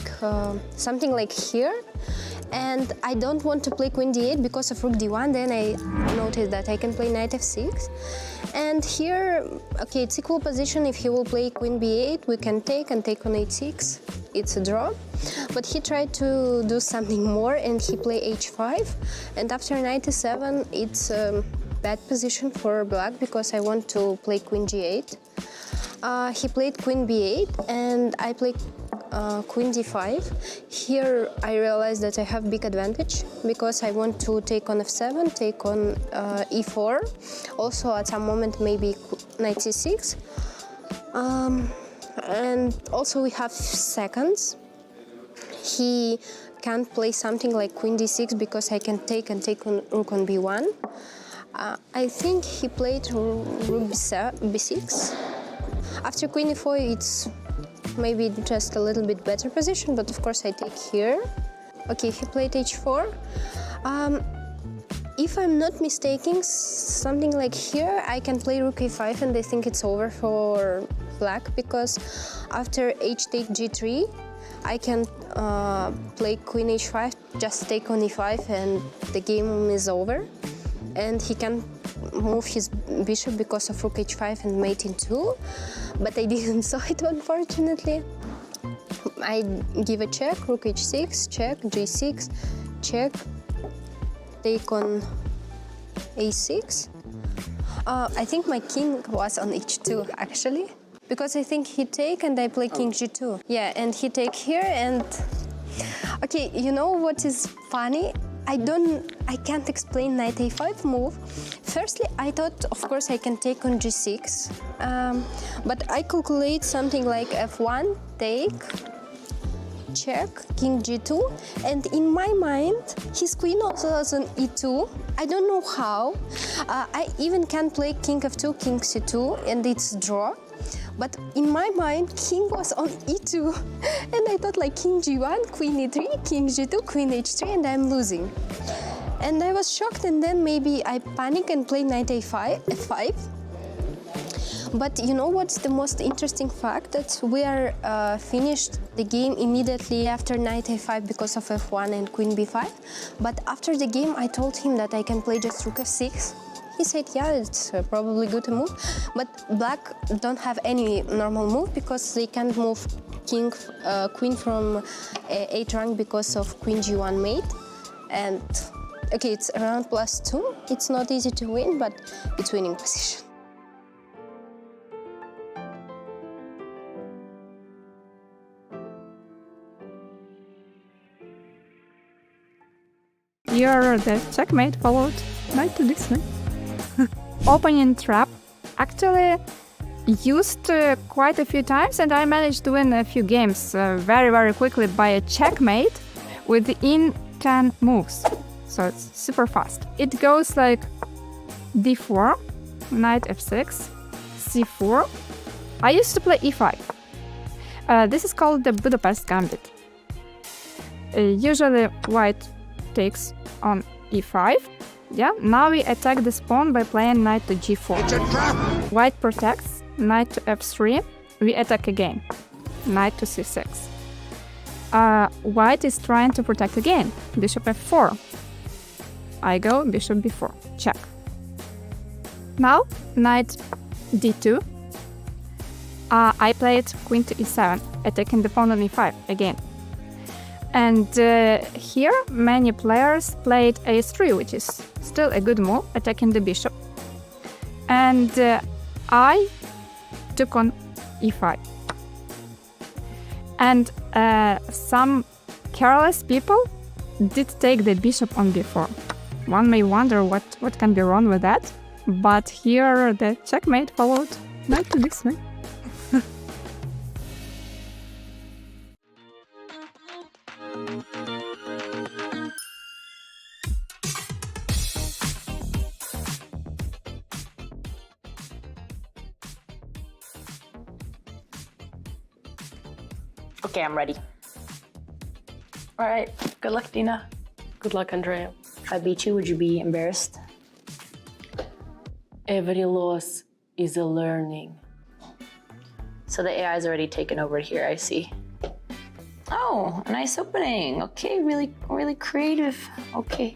something like here, and I don't want to play queen d8 because of rook d1, then I noticed that I can play knight f6. And here, okay, it's equal position. If he will play queen b8, we can take and take on h6. It's a draw. But he tried to do something more and he played h5. And after knight e7, it's a bad position for black because I want to play queen g8. He played queen b8 and I played queen d5. Here I realized that I have big advantage because I want to take on f7, take on e4. Also at some moment maybe knight c6. And also we have seconds. He can't play something like queen d6 because I can take and take on rook on b1. I think he played rook b6. After queen e4, it's maybe just a little bit better position, but of course I take here. Okay, he played h4. If I'm not mistaken, something like here, I can play rook e5 and I think it's over for black because after h take g3, I can play queen h5, just take on e5 and the game is over. And he can move his bishop because of rook h5 and mate in 2, but I didn't saw it unfortunately. I give a check, rook h6, check, g6, check, take on a6. I think my king was on h2 actually, because I think he take and I play king g2. Yeah, and he take here and... Okay, you know what is funny? I can't explain knight a5 move. Firstly, I thought, of course, I can take on g6, but I calculate something like f1, take, check, king g2, and in my mind, his queen also is on e2. I don't know how. I even can play king f2, king c2, and it's draw. But in my mind, king was on e2, and I thought like king g1, queen e3, king g2, queen h3, and I'm losing. And I was shocked, and then maybe I panic and play knight a5, f5. But you know what's the most interesting fact? That we are finished the game immediately after knight a5 because of f1 and queen b5. But after the game, I told him that I can play just rook f6. He said, yeah, it's probably good to move, but black don't have any normal move because they can't move queen from 8 rank because of queen g1 mate. And okay, it's around +2. It's not easy to win, but it's winning position. Your the checkmate followed knight to this knight. Opening trap actually used quite a few times, and I managed to win a few games very quickly by a checkmate, within 10 moves. So it's super fast. It goes like d4, knight f6, c4. I used to play e5. This is called the Budapest Gambit. Usually white takes on e5. Yeah, now we attack this pawn by playing knight to g4. It's a trap! White protects, knight to f3. We attack again, knight to c6. White is trying to protect again, bishop f4. I go bishop b4, check. Now, knight d2. I played queen to e7, attacking the pawn on e5 again. And here, many players played a3, which is still a good move, attacking the bishop. And I took on e5. And some careless people did take the bishop on b4. One may wonder what can be wrong with that, but here the checkmate followed knight to d3. Okay, I'm ready. All right, good luck, Dina. Good luck, Andrea. If I beat you, would you be embarrassed? Every loss is a learning. So the AI is already taken over here, I see. Oh, a nice opening. Okay, really creative. Okay.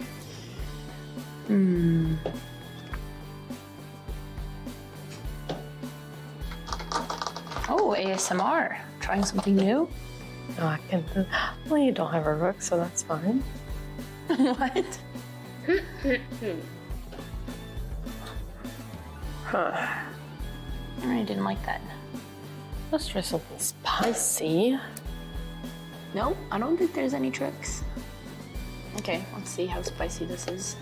Oh, ASMR. Trying something new? No, I can. Well, you don't have a rook, so that's fine. What? Huh. I didn't like that. Let's try something spicy. No, I don't think there's any tricks. Okay, let's see how spicy this is.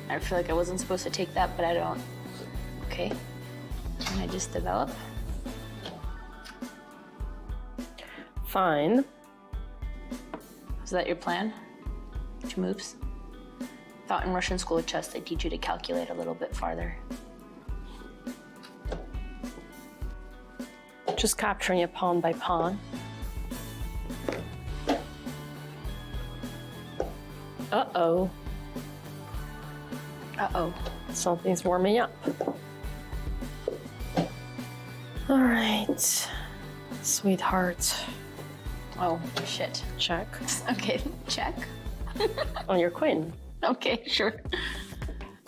I feel like I wasn't supposed to take that, but I don't. Okay. Can I just develop? Fine. Is that your plan? 2 moves? Thought in Russian School of Chess they teach you to calculate a little bit farther. Just capturing it pawn by pawn. Uh-oh. Uh-oh. Something's warming up. All right, sweetheart. Oh, shit. Check. Okay, check. On your queen. Okay, sure.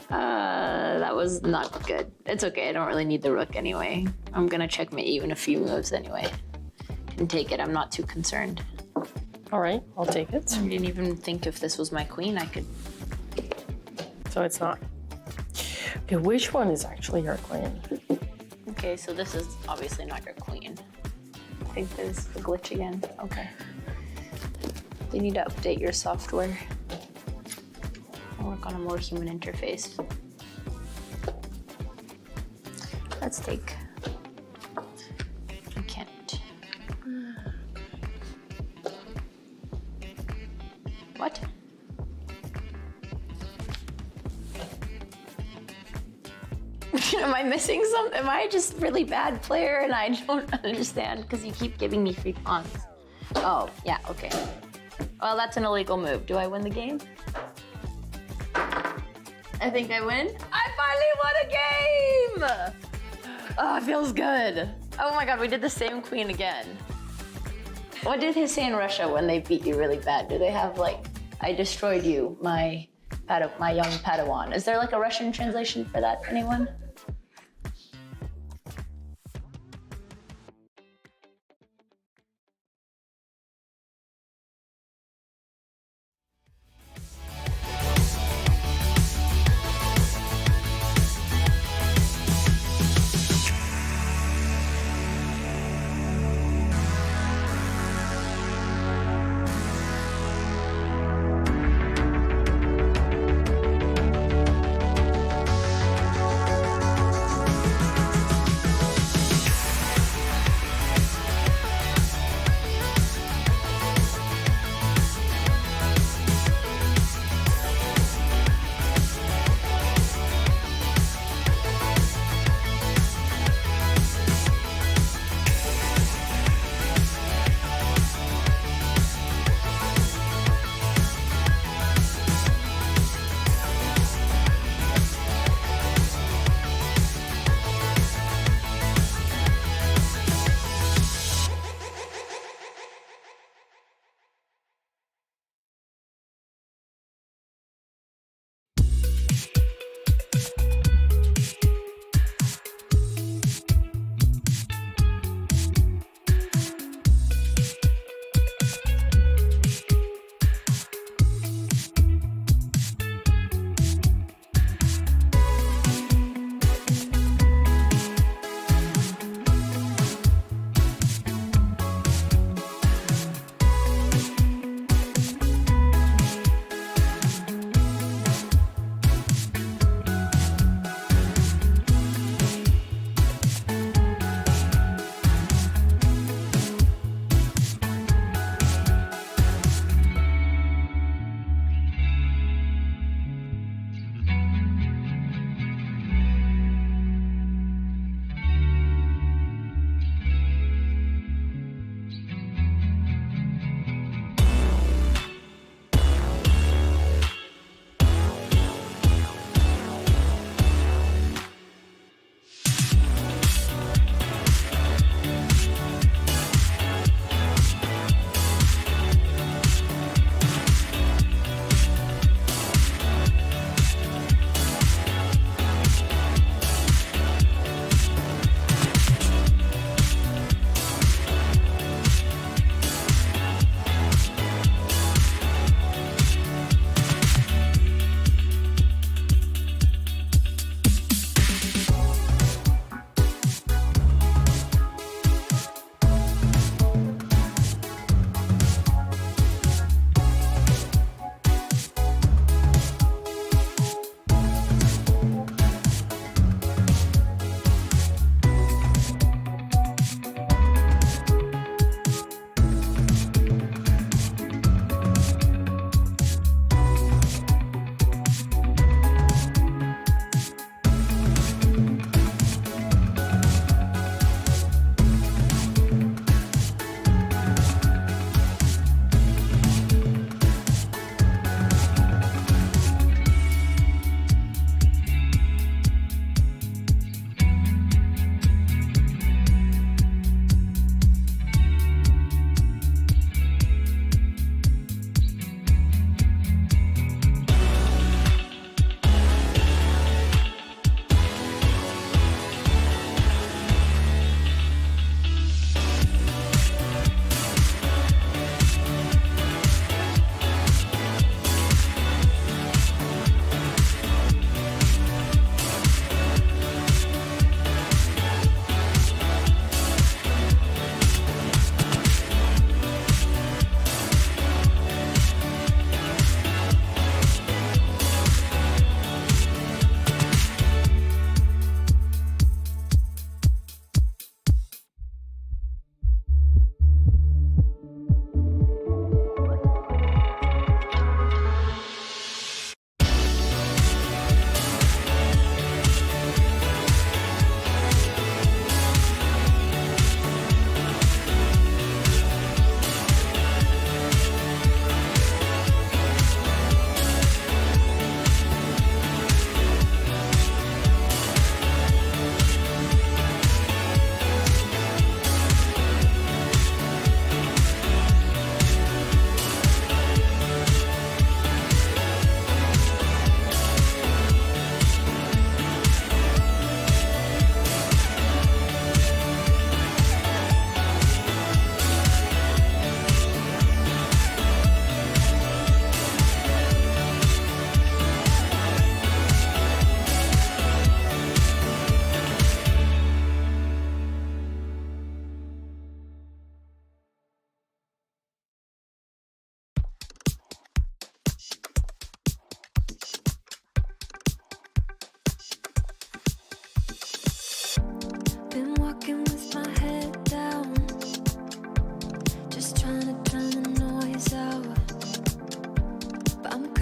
That was not good. It's okay, I don't really need the rook anyway. I'm gonna checkmate you in a few moves anyway. And take it, I'm not too concerned. All right, I'll take it. I didn't even think if this was my queen, I could... So it's not. Okay, which one is actually your queen? Okay, so this is obviously not your queen. I think there's a glitch again. Okay. You need to update your software. I'll work on a more human interface. Let's take... I can't. What? Am I missing something? Am I just really bad player and I don't understand because you keep giving me free pawns? Oh, yeah, okay. Well, that's an illegal move. Do I win the game? I think I win. I finally won a game! Oh, it feels good. Oh my god, we did the same queen again. What did they say in Russia when they beat you really bad? Do they have like, I destroyed you, my young Padawan? Is there like a Russian translation for that, anyone?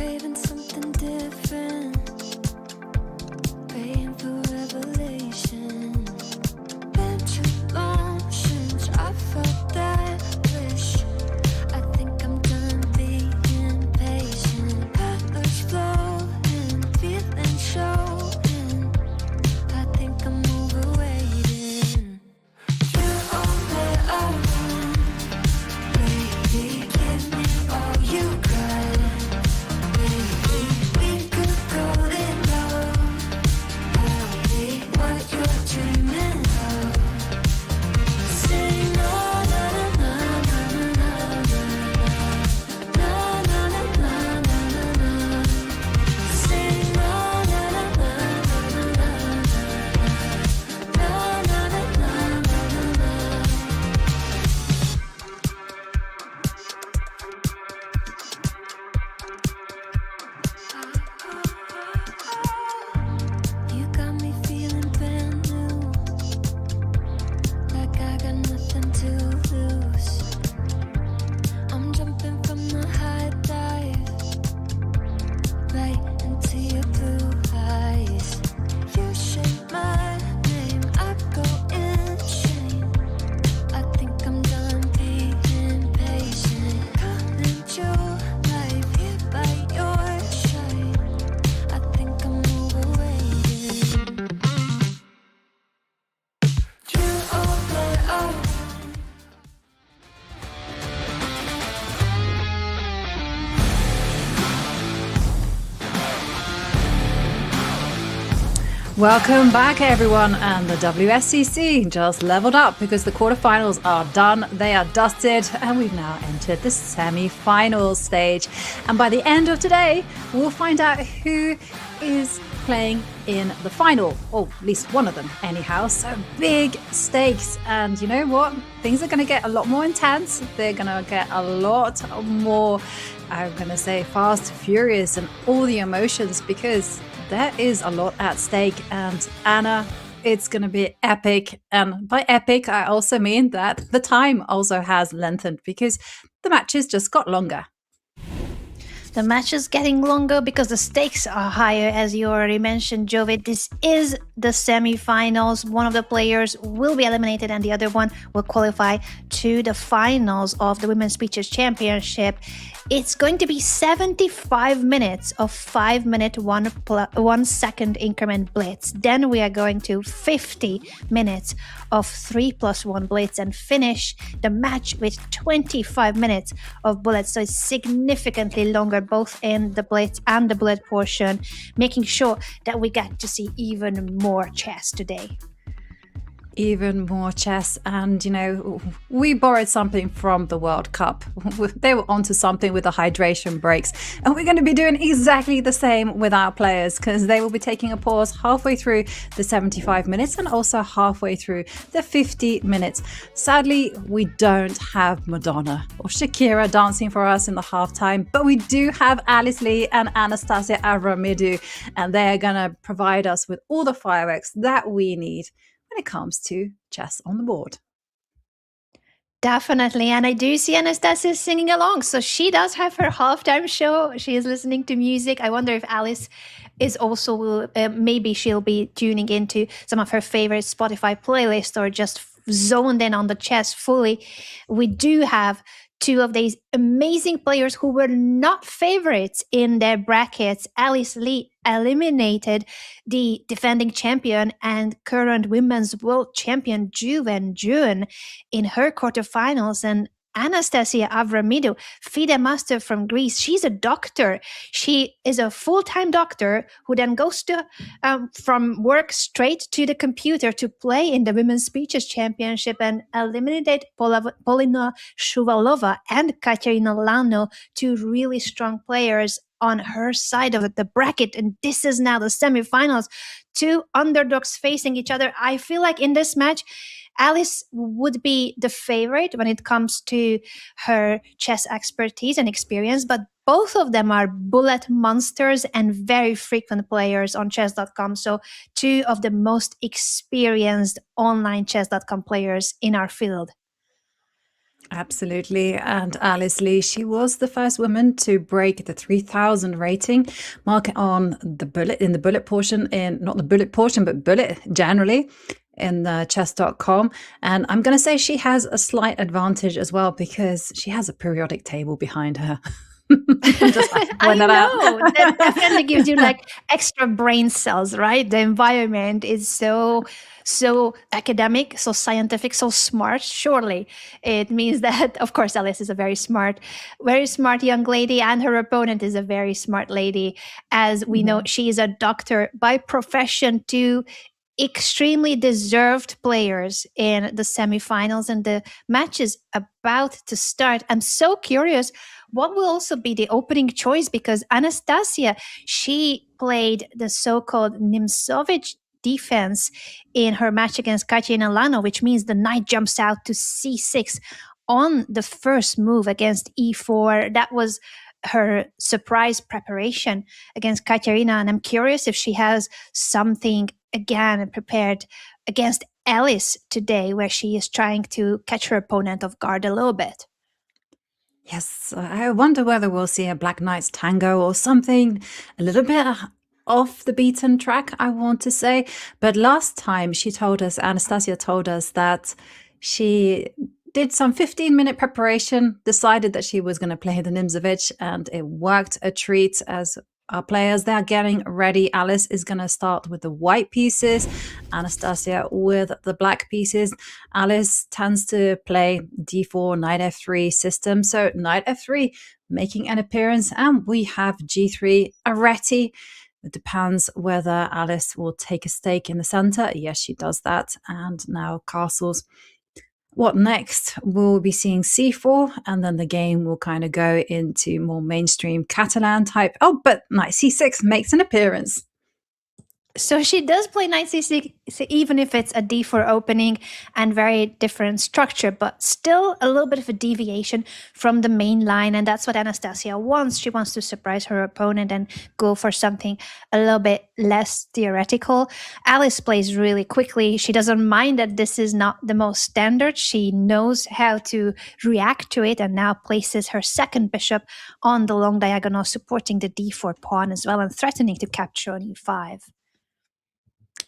craving something different, praying for revelation. Been too long since I felt that wish. I think I'm done being patient. Colors flowing, feeling showing. I think I'm overweighting. You only are one lady. Give me all you got. Maybe we could go it low. I'll be what you're dreaming of. Say no, na na na na na na na na na na na. Say no, na na na na na na na na na. You got me feeling brand new, like I got nothing to lose. I'm jumping from the high dive, right into your blue eyes. You say my name, I go insane. I think I'm done being patient. Coming to life here by your side. I think I'm overweighting. You only are. Welcome back, everyone, and the WSCC just leveled up because the quarterfinals are done, they are dusted, and we've now entered the semi-final stage. And by the end of today, we'll find out who is playing in the final, or at least one of them anyhow. So big stakes, and you know what? Things are going to get a lot more intense. They're going to get a lot more, I'm going to say, fast, furious, and all the emotions, because there is a lot at stake. And Anna, it's going to be epic. And by epic, I also mean that the time also has lengthened because the matches just got longer. The match is getting longer because the stakes are higher, as you already mentioned, Jovid. This is the semi-finals. One of the players will be eliminated and the other one will qualify to the finals of the Women's Speeches Championship. It's going to be 75 minutes of 5-minute 1 second increment blitz. Then we are going to 50 minutes of 3+1 blitz and finish the match with 25 minutes of bullets. So it's significantly longer both in the blitz and the bullet portion, making sure that we get to see even more chess today. Even more chess. And, you know, we borrowed something from the World Cup. They were onto something with the hydration breaks. And we're going to be doing exactly the same with our players, because they will be taking a pause halfway through the 75 minutes and also halfway through the 50 minutes. Sadly, we don't have Madonna or Shakira dancing for us in the halftime, but we do have Alice Lee and Anastasia Avramidou, and they are going to provide us with all the fireworks that we need when it comes to chess on the board. Definitely. And I do see Anastasia singing along. So she does have her halftime show. She is listening to music. I wonder if Alice is also, maybe she'll be tuning into some of her favorite Spotify playlists or just zoned in on the chess fully. We do have two of these amazing players who were not favorites in their brackets. Alice Lee eliminated the defending champion and current women's world champion Yifan in her quarterfinals, and Anastasia Avramidou, FIDE master from Greece. She's a doctor. She is a full-time doctor who then goes to from work straight to the computer to play in the Women's Speeches Championship and eliminated Polina Shuvalova and Katerina Lano, two really strong players on her side of the bracket. And this is now the semifinals. Two underdogs facing each other. I feel like in this match, Alice would be the favorite when it comes to her chess expertise and experience, but both of them are bullet monsters and very frequent players on Chess.com. So two of the most experienced online Chess.com players in our field. Absolutely. And Alice Lee, she was the first woman to break the 3,000 rating mark on the bullet in the bullet portion in not the bullet portion, but bullet generally in chess.com. And I'm going to say she has a slight advantage as well because she has a periodic table behind her. Just like to I point that out. know. That definitely gives you like extra brain cells, right? The environment is so academic, so scientific, so smart. Surely it means that, of course, Alice is a very smart young lady, and her opponent is a very smart lady. As we know, she is a doctor by profession too. Extremely deserved players in the semifinals, and the match is about to start. I'm so curious what will also be the opening choice, because Anastasia, she played the so-called Nimzovich defense in her match against Katerina Lano, which means the knight jumps out to c6 on the first move against e4. That was her surprise preparation against Katerina, and I'm curious if she has something again prepared against Alice today, where she is trying to catch her opponent off guard a little bit. Yes, I wonder whether we'll see a Black Knight's Tango or something a little bit off the beaten track, I want to say. But last time Anastasia told us that she did some 15-minute preparation, decided that she was going to play the Nimzovich, and it worked a treat. As our players, they're getting ready. Alice is going to start with the white pieces, Anastasia with the black pieces. Alice tends to play d4, knight f3 system. So knight f3 making an appearance, and we have g3 Areti. It depends whether Alice will take a stake in the center. Yes, she does that. And now castles. What next? We'll be seeing c4, and then the game will kind of go into more mainstream Catalan type. Oh, but knight c6 makes an appearance. So she does play knight c6, even if it's a d4 opening and very different structure, but still a little bit of a deviation from the main line. And that's what Anastasia wants. She wants to surprise her opponent and go for something a little bit less theoretical. Alice plays really quickly. She doesn't mind that this is not the most standard. She knows how to react to it, and now places her second bishop on the long diagonal, supporting the d4 pawn as well and threatening to capture on e5.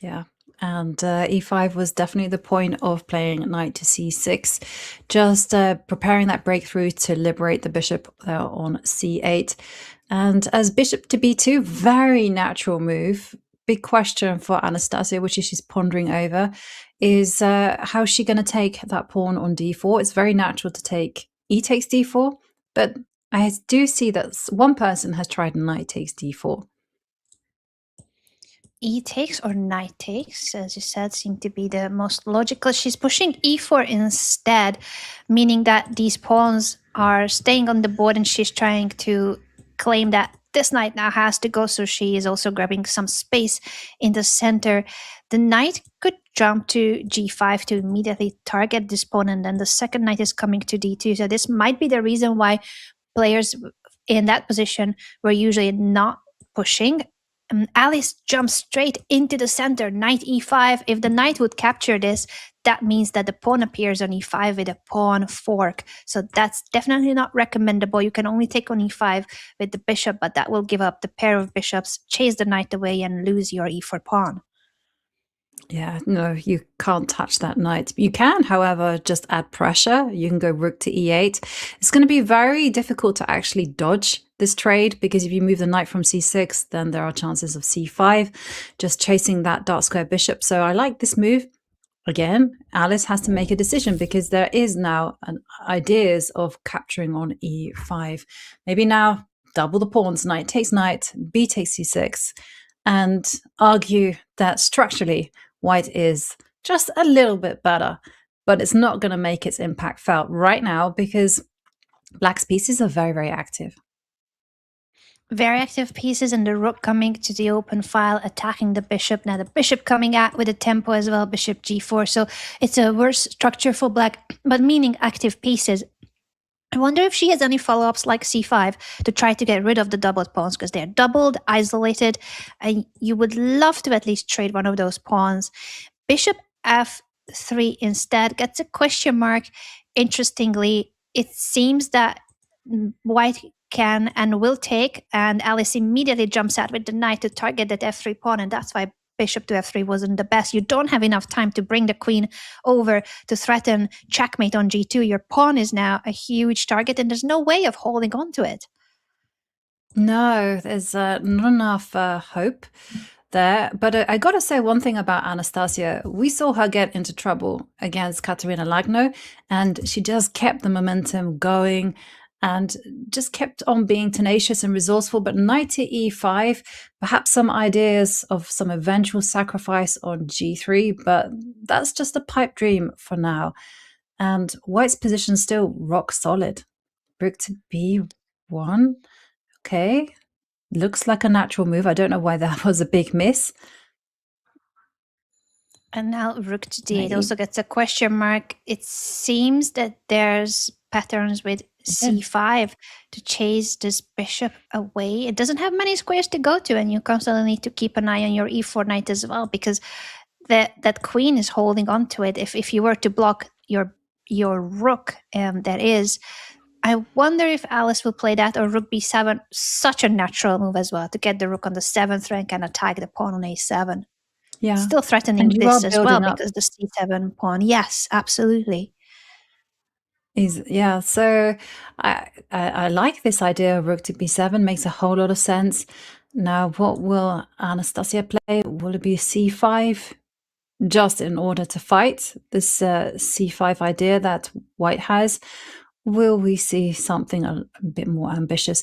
Yeah, and e5 was definitely the point of playing knight to c6, just preparing that breakthrough to liberate the bishop on c8. And as bishop to b2, very natural move. Big question for Anastasia, which she's pondering over, is how's she going to take that pawn on d4? It's very natural to take e takes d4, but I do see that one person has tried knight takes d4. E takes or knight takes, as you said, seem to be the most logical. She's pushing e4 instead, meaning that these pawns are staying on the board, and she's trying to claim that this knight now has to go, so she is also grabbing some space in the center. The knight could jump to g5 to immediately target this pawn, and then the second knight is coming to d2. So this might be the reason why players in that position were usually not pushing. Alice jumps straight into the center, knight e5. If the knight would capture this, that means that the pawn appears on e5 with a pawn fork. So that's definitely not recommendable. You can only take on e5 with the bishop, but that will give up the pair of bishops, chase the knight away, and lose your e4 pawn. Yeah, no, you can't touch that knight. You can, however, just add pressure. You can go rook to e8. It's going to be very difficult to actually dodge this trade, because if you move the knight from c6, then there are chances of c5, just chasing that dark square bishop. So I like this move. Again, Alice has to make a decision, because there is now ideas of capturing on e5. Maybe now double the pawns, knight takes knight, b takes c6, and argue that structurally white is just a little bit better, but it's not going to make its impact felt right now, because black's pieces are very, very active. Very active pieces, and the rook coming to the open file, attacking the bishop. Now the bishop coming out with a tempo as well, bishop g4. So it's a worse structure for black, but meaning active pieces. I wonder if she has any follow-ups like c5 to try to get rid of the doubled pawns, because they're doubled, isolated, and you would love to at least trade one of those pawns. Bishop f3 instead gets a question mark. Interestingly, it seems that white can and will take, and Alice immediately jumps out with the knight to target that f3 pawn, and that's why bishop to f3 wasn't the best. You don't have enough time to bring the queen over to threaten checkmate on g2. Your pawn is now a huge target, and there's no way of holding on to it. No, there's not enough hope there. But I got to say one thing about Anastasia. We saw her get into trouble against Katerina Lagno, and she just kept the momentum going and just kept on being tenacious and resourceful. But knight to e5, perhaps some ideas of some eventual sacrifice on g3, but that's just a pipe dream for now. And white's position still rock solid. Rook to b1. Okay, looks like a natural move. I don't know why that was a big miss. And now rook to d8 also gets a question mark. It seems that there's patterns with c5 to chase this bishop away. It doesn't have many squares to go to, and you constantly need to keep an eye on your e4 knight as well, because that queen is holding on to it. If you were to block your rook, that is, I wonder if Alice will play that or rook b7. Such a natural move as well to get the rook on the 7th rank and attack the pawn on a7. Yeah, still threatening this as well because the c7 pawn. Yes, absolutely. So I like this idea of rook to b7. Makes a whole lot of sense. Now, what will Anastasia play? Will it be c5? Just in order to fight this c5 idea that white has? Will we see something a bit more ambitious?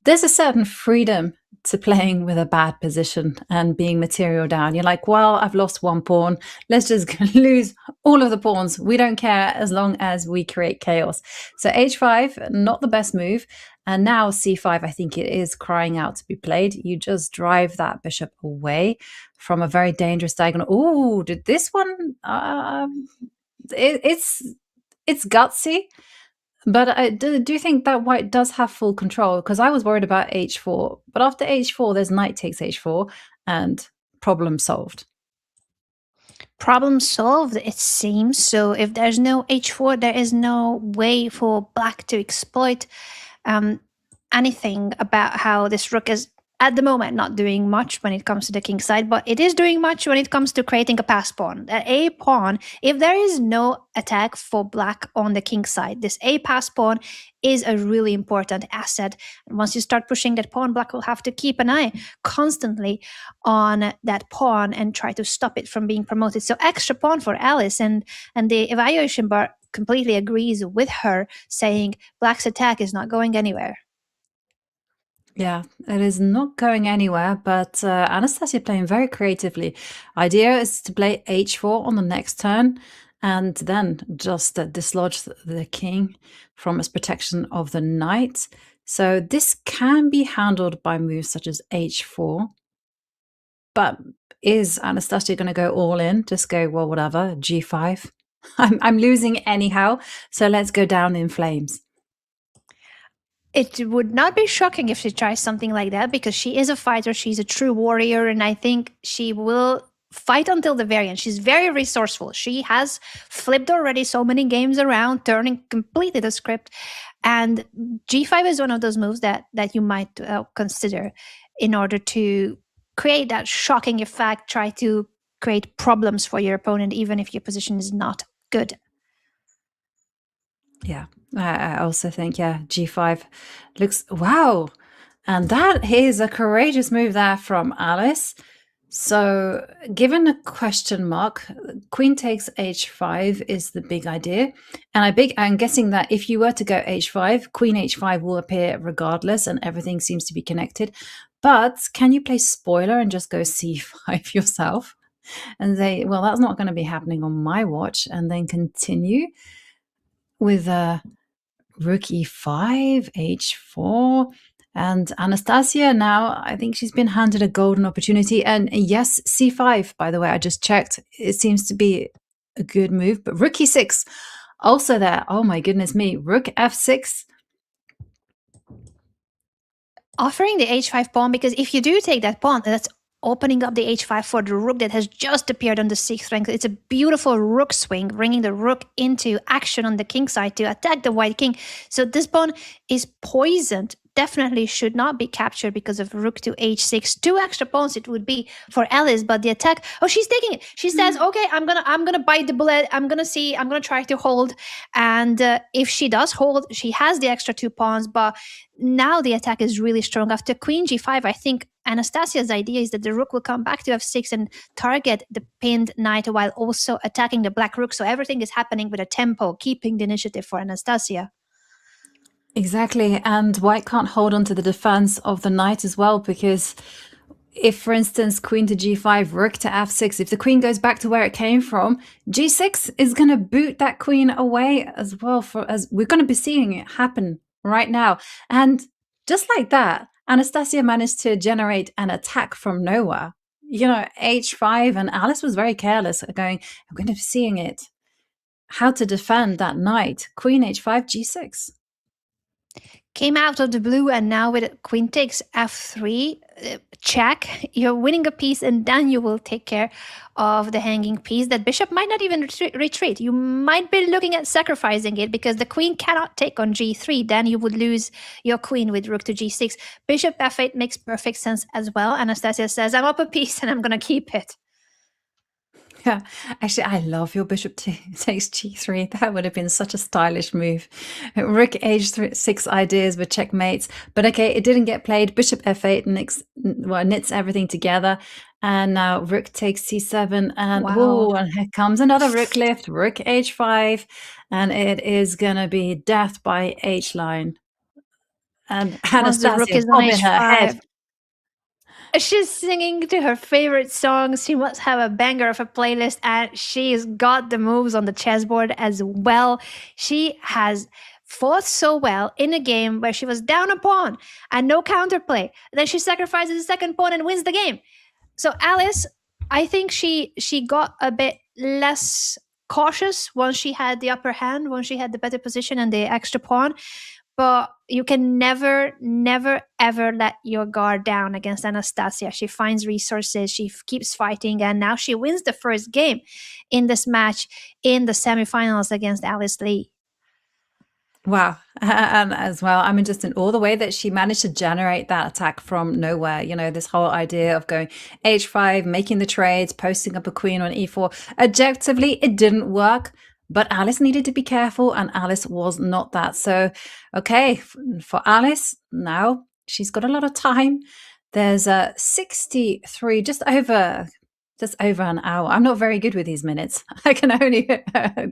There's a certain freedom to playing with a bad position and being material down. You're like, well, I've lost one pawn. Let's just lose all of the pawns. We don't care as long as we create chaos. So h5, not the best move. And now c5, I think it is crying out to be played. You just drive that bishop away from a very dangerous diagonal. Oh, did this one? It's gutsy. But I do think that white does have full control, because I was worried about h4. But after h4, there's knight takes h4 and problem solved. Problem solved, it seems. So if there's no h4, there is no way for black to exploit anything about how this rook is at the moment not doing much when it comes to the king side, but it is doing much when it comes to creating a pass pawn. That a pawn, if there is no attack for black on the king side, this a pass pawn is a really important asset. And once you start pushing that pawn, black will have to keep an eye constantly on that pawn and try to stop it from being promoted. So extra pawn for Alice, and the evaluation bar completely agrees with her, saying black's attack is not going anywhere. Yeah, it is not going anywhere, but Anastasia playing very creatively. Idea is to play h4 on the next turn and then just dislodge the king from its protection of the knight. So this can be handled by moves such as h4. But is Anastasia going to go all in? Just go, well, whatever, g5. I'm losing anyhow, so let's go down in flames. It would not be shocking if she tries something like that, because she is a fighter. She's a true warrior, and I think she will fight until the very end. She's very resourceful. She has flipped already so many games around, turning completely the script. And g5 is one of those moves that you might consider in order to create that shocking effect, try to create problems for your opponent, even if your position is not good. Yeah, I also think, g5 looks, wow. And that is a courageous move there from Alice. So given a question mark, queen takes h5 is the big idea. And I'm guessing that if you were to go h5, queen h5 will appear regardless and everything seems to be connected. But can you play spoiler and just go c5 yourself and say, well, that's not going to be happening on my watch, and then continue with rook e5, h4, and Anastasia now, I think she's been handed a golden opportunity. And yes, c5, by the way, I just checked. It seems to be a good move, but rook e6 also there. Oh my goodness me, rook f6. Offering the h5 pawn, because if you do take that pawn, that's opening up the h5 for the rook that has just appeared on the 6th rank. It's a beautiful rook swing, bringing the rook into action on the king side to attack the white king. So this pawn is poisoned, definitely should not be captured because of rook to h6. 2 extra pawns it would be for Alice, but the attack, oh, she's taking it. She says, okay, I'm gonna bite the bullet. I'm gonna try to hold. And if she does hold, she has the extra 2 pawns, but now the attack is really strong. After queen g5, I think Anastasia's idea is that the rook will come back to f6 and target the pinned knight while also attacking the black rook. So everything is happening with a tempo, keeping the initiative for Anastasia. Exactly, and white can't hold on to the defense of the knight as well, because if, for instance, queen to g5, rook to f6, if the queen goes back to where it came from, g6 is going to boot that queen away as well, as we're going to be seeing it happen right now. And just like that, Anastasia managed to generate an attack from nowhere. You know, h5, and Alice was very careless, going, I'm going to be seeing it. How to defend that knight. Queen h5, g6. Came out of the blue, and now with queen takes f3, check, you're winning a piece, and then you will take care of the hanging piece. That bishop might not even retreat. You might be looking at sacrificing it because the queen cannot take on g3. Then you would lose your queen with rook to g6. Bishop f8 makes perfect sense as well. Anastasia says, I'm up a piece and I'm going to keep it. Yeah, actually, I love your bishop takes g3. That would have been such a stylish move. Rook h6 ideas with checkmates, but okay, it didn't get played. Bishop f8 knits everything together, and now rook takes c7, and wow. And here comes another rook lift. Rook h5, and it is gonna be death by h line. And Anastasia is bobbing her head. She's singing to her favorite songs. She must have a banger of a playlist, and she's got the moves on the chessboard as well. She has fought so well in a game where she was down a pawn and no counterplay. Then she sacrifices the second pawn and wins the game. So Alice, I think she got a bit less cautious once she had the upper hand, once she had the better position and the extra pawn. But you can never, ever let your guard down against Anastasia. She finds resources, she keeps fighting, and now she wins the first game in this match in the semifinals against Alice Lee. Wow. And as well, I'm interested in all the way that she managed to generate that attack from nowhere. You know, this whole idea of going h5, making the trades, posting up a queen on e4. Objectively, it didn't work. But Alice needed to be careful, and Alice was not that. So, okay, for Alice, now she's got a lot of time. There's 63, just over an hour. I'm not very good with these minutes. I can only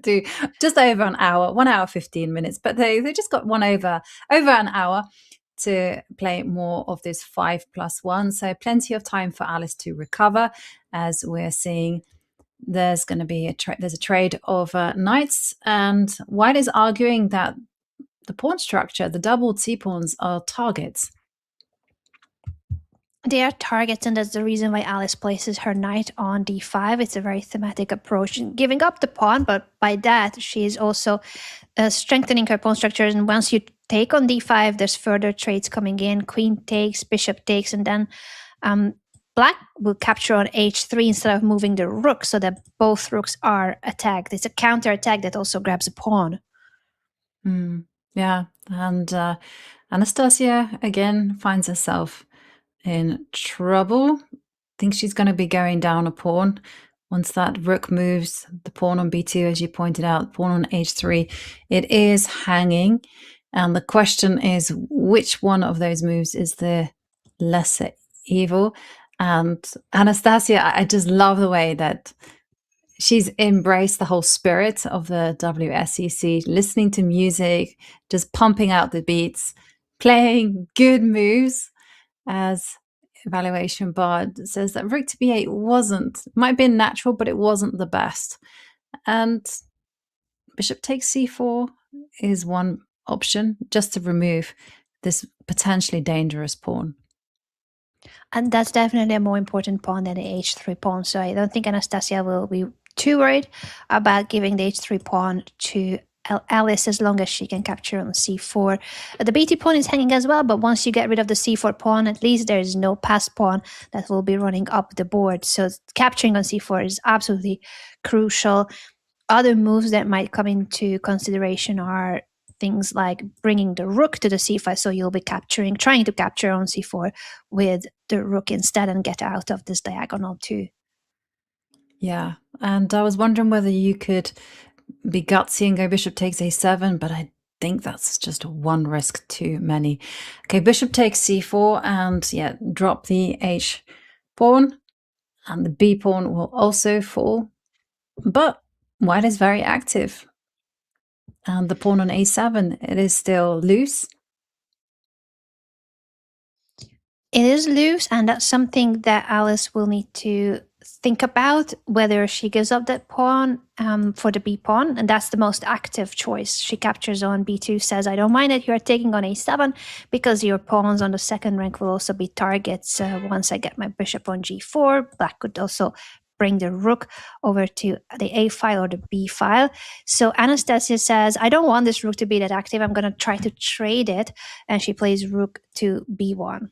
do just over an hour, 1 hour, 15 minutes. But they just got over an hour to play more of this 5+1. So plenty of time for Alice to recover, as we're seeing. There's going to be a trade of knights, and white is arguing that the pawn structure, the double T-pawns, are targets. They are targets, and that's the reason why Alice places her knight on d5. It's a very thematic approach, giving up the pawn, but by that she is also strengthening her pawn structures. And once you take on d5, there's further trades coming in. Queen takes, bishop takes, and then Black will capture on h3 instead of moving the rook, so that both rooks are attacked. It's a counter attack that also grabs a pawn. Yeah, and Anastasia again finds herself in trouble. Thinks she's going to be going down a pawn. Once that rook moves, the pawn on b2, as you pointed out, pawn on h3, it is hanging. And the question is, which one of those moves is the lesser evil? And Anastasia, I just love the way that she's embraced the whole spirit of the WSEC, listening to music, just pumping out the beats, playing good moves, as Evaluation Bard says that rook to b8 might have been natural, but it wasn't the best. And bishop takes c4 is one option, just to remove this potentially dangerous pawn. And that's definitely a more important pawn than the h3 pawn. So I don't think Anastasia will be too worried about giving the h3 pawn to Alice as long as she can capture on c4. The b2 pawn is hanging as well, but once you get rid of the c4 pawn, at least there is no passed pawn that will be running up the board. So capturing on c4 is absolutely crucial. Other moves that might come into consideration are things like bringing the rook to the c5, so you'll be trying to capture on c4 with the rook instead and get out of this diagonal too. Yeah, and I was wondering whether you could be gutsy and go bishop takes a7, but I think that's just one risk too many. Okay, bishop takes c4, and yeah, drop the h pawn, and the b pawn will also fall, but white is very active. And the pawn on a7, it is still loose. It is loose, and that's something that Alice will need to think about, whether she gives up that pawn for the b pawn, and that's the most active choice. She captures on b2, says, I don't mind it, you're taking on a7, because your pawns on the second rank will also be targets once I get my bishop on g4. Black could also bring the rook over to the a file or the b file. So Anastasia says, I don't want this rook to be that active, I'm going to try to trade it, and she plays rook to b1.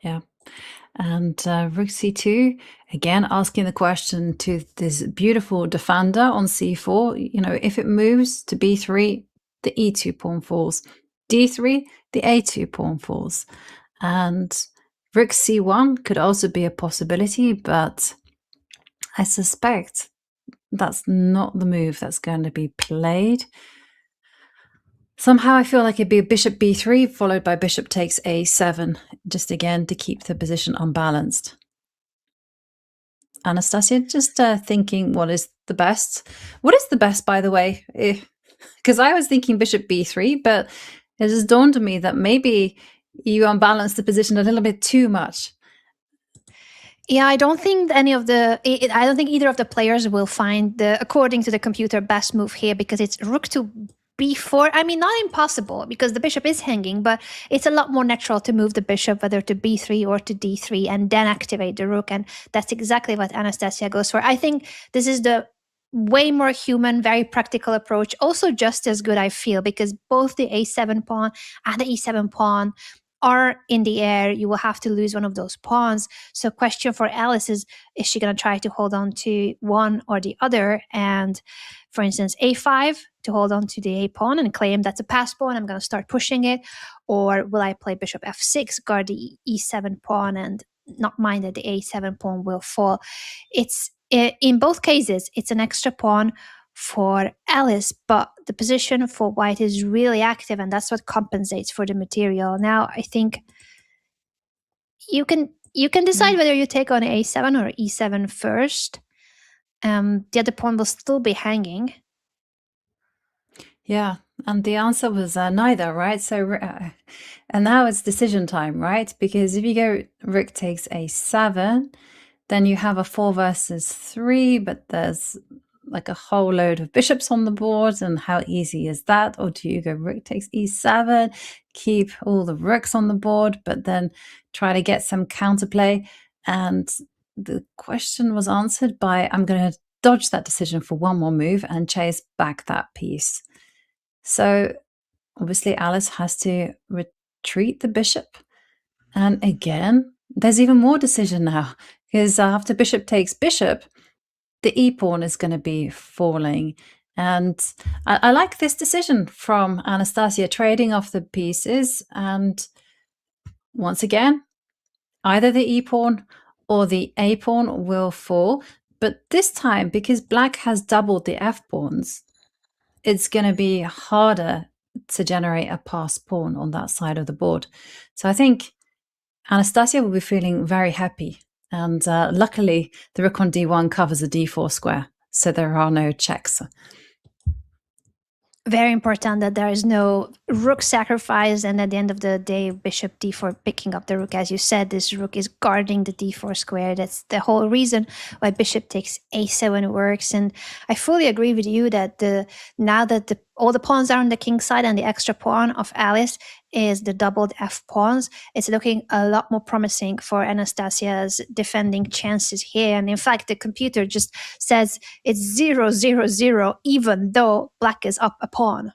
Yeah. And rook c2, again, asking the question to this beautiful defender on c4. You know, if it moves to b3, the e2 pawn falls. d3, the a2 pawn falls. And rook c1 could also be a possibility, but I suspect that's not the move that's going to be played. Somehow I feel like it'd be bishop b3 followed by bishop takes a7, just again to keep the position unbalanced. Anastasia, just thinking what is the best. What is the best, by the way? Because I was thinking bishop b3, but it has dawned on me that maybe you unbalance the position a little bit too much. Yeah, I don't think I don't think either of the players will find the, according to the computer, best move here, because it's rook to b4. I mean, not impossible, because the bishop is hanging, but it's a lot more natural to move the bishop whether to b3 or to d3 and then activate the rook, and that's exactly what Anastasia goes for. I think this is the way more human, very practical approach, also just as good, I feel, because both the a7 pawn and the e7 pawn are in the air. You will have to lose one of those pawns. So question for Alice is she going to try to hold on to one or the other? And for instance, a5 to hold on to the a pawn and claim that's a pass pawn, I'm going to start pushing it. Or will I play bishop f6, guard the e7 pawn and not mind that the a7 pawn will fall? It's in both cases, it's an extra pawn for Alice, but the position for white is really active, and that's what compensates for the material. Now, I think you can decide whether you take on a7 or e7 first. The other pawn will still be hanging. Yeah, and the answer was neither, right? So, and now it's decision time, right? Because if you go rook takes a7, then you have a 4 versus 3, but there's like a whole load of bishops on the board, and how easy is that? Or do you go rook takes e7, keep all the rooks on the board, but then try to get some counterplay? And the question was answered by, I'm going to dodge that decision for one more move and chase back that piece. So obviously Alice has to retreat the bishop. And again, there's even more decision now, because after bishop takes bishop, the e-pawn is going to be falling. And I like this decision from Anastasia, trading off the pieces. And once again, either the e-pawn or the a-pawn will fall. But this time, because black has doubled the f-pawns, it's going to be harder to generate a passed pawn on that side of the board. So I think Anastasia will be feeling very happy. And luckily, the rook on d1 covers a d4 square, so there are no checks. Very important that there is no rook sacrifice, and at the end of the day, bishop d4 picking up the rook. As you said, this rook is guarding the d4 square. That's the whole reason why bishop takes a7 works. And I fully agree with you that now that the all the pawns are on the king side, and the extra pawn of Alice is the doubled f pawns. It's looking a lot more promising for Anastasia's defending chances here. And in fact, the computer just says it's 0-0-0, even though black is up a pawn.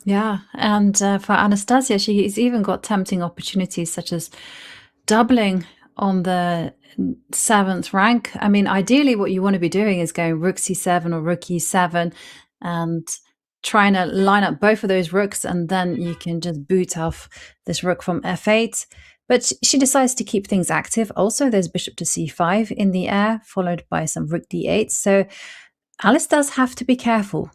Yeah, and for Anastasia, she's even got tempting opportunities such as doubling on the 7th rank. I mean, ideally what you want to be doing is going rook c7 or rook e7 and trying to line up both of those rooks, and then you can just boot off this rook from f8. But she decides to keep things active. Also, there's bishop to c5 in the air, followed by some rook d8. So Alice does have to be careful.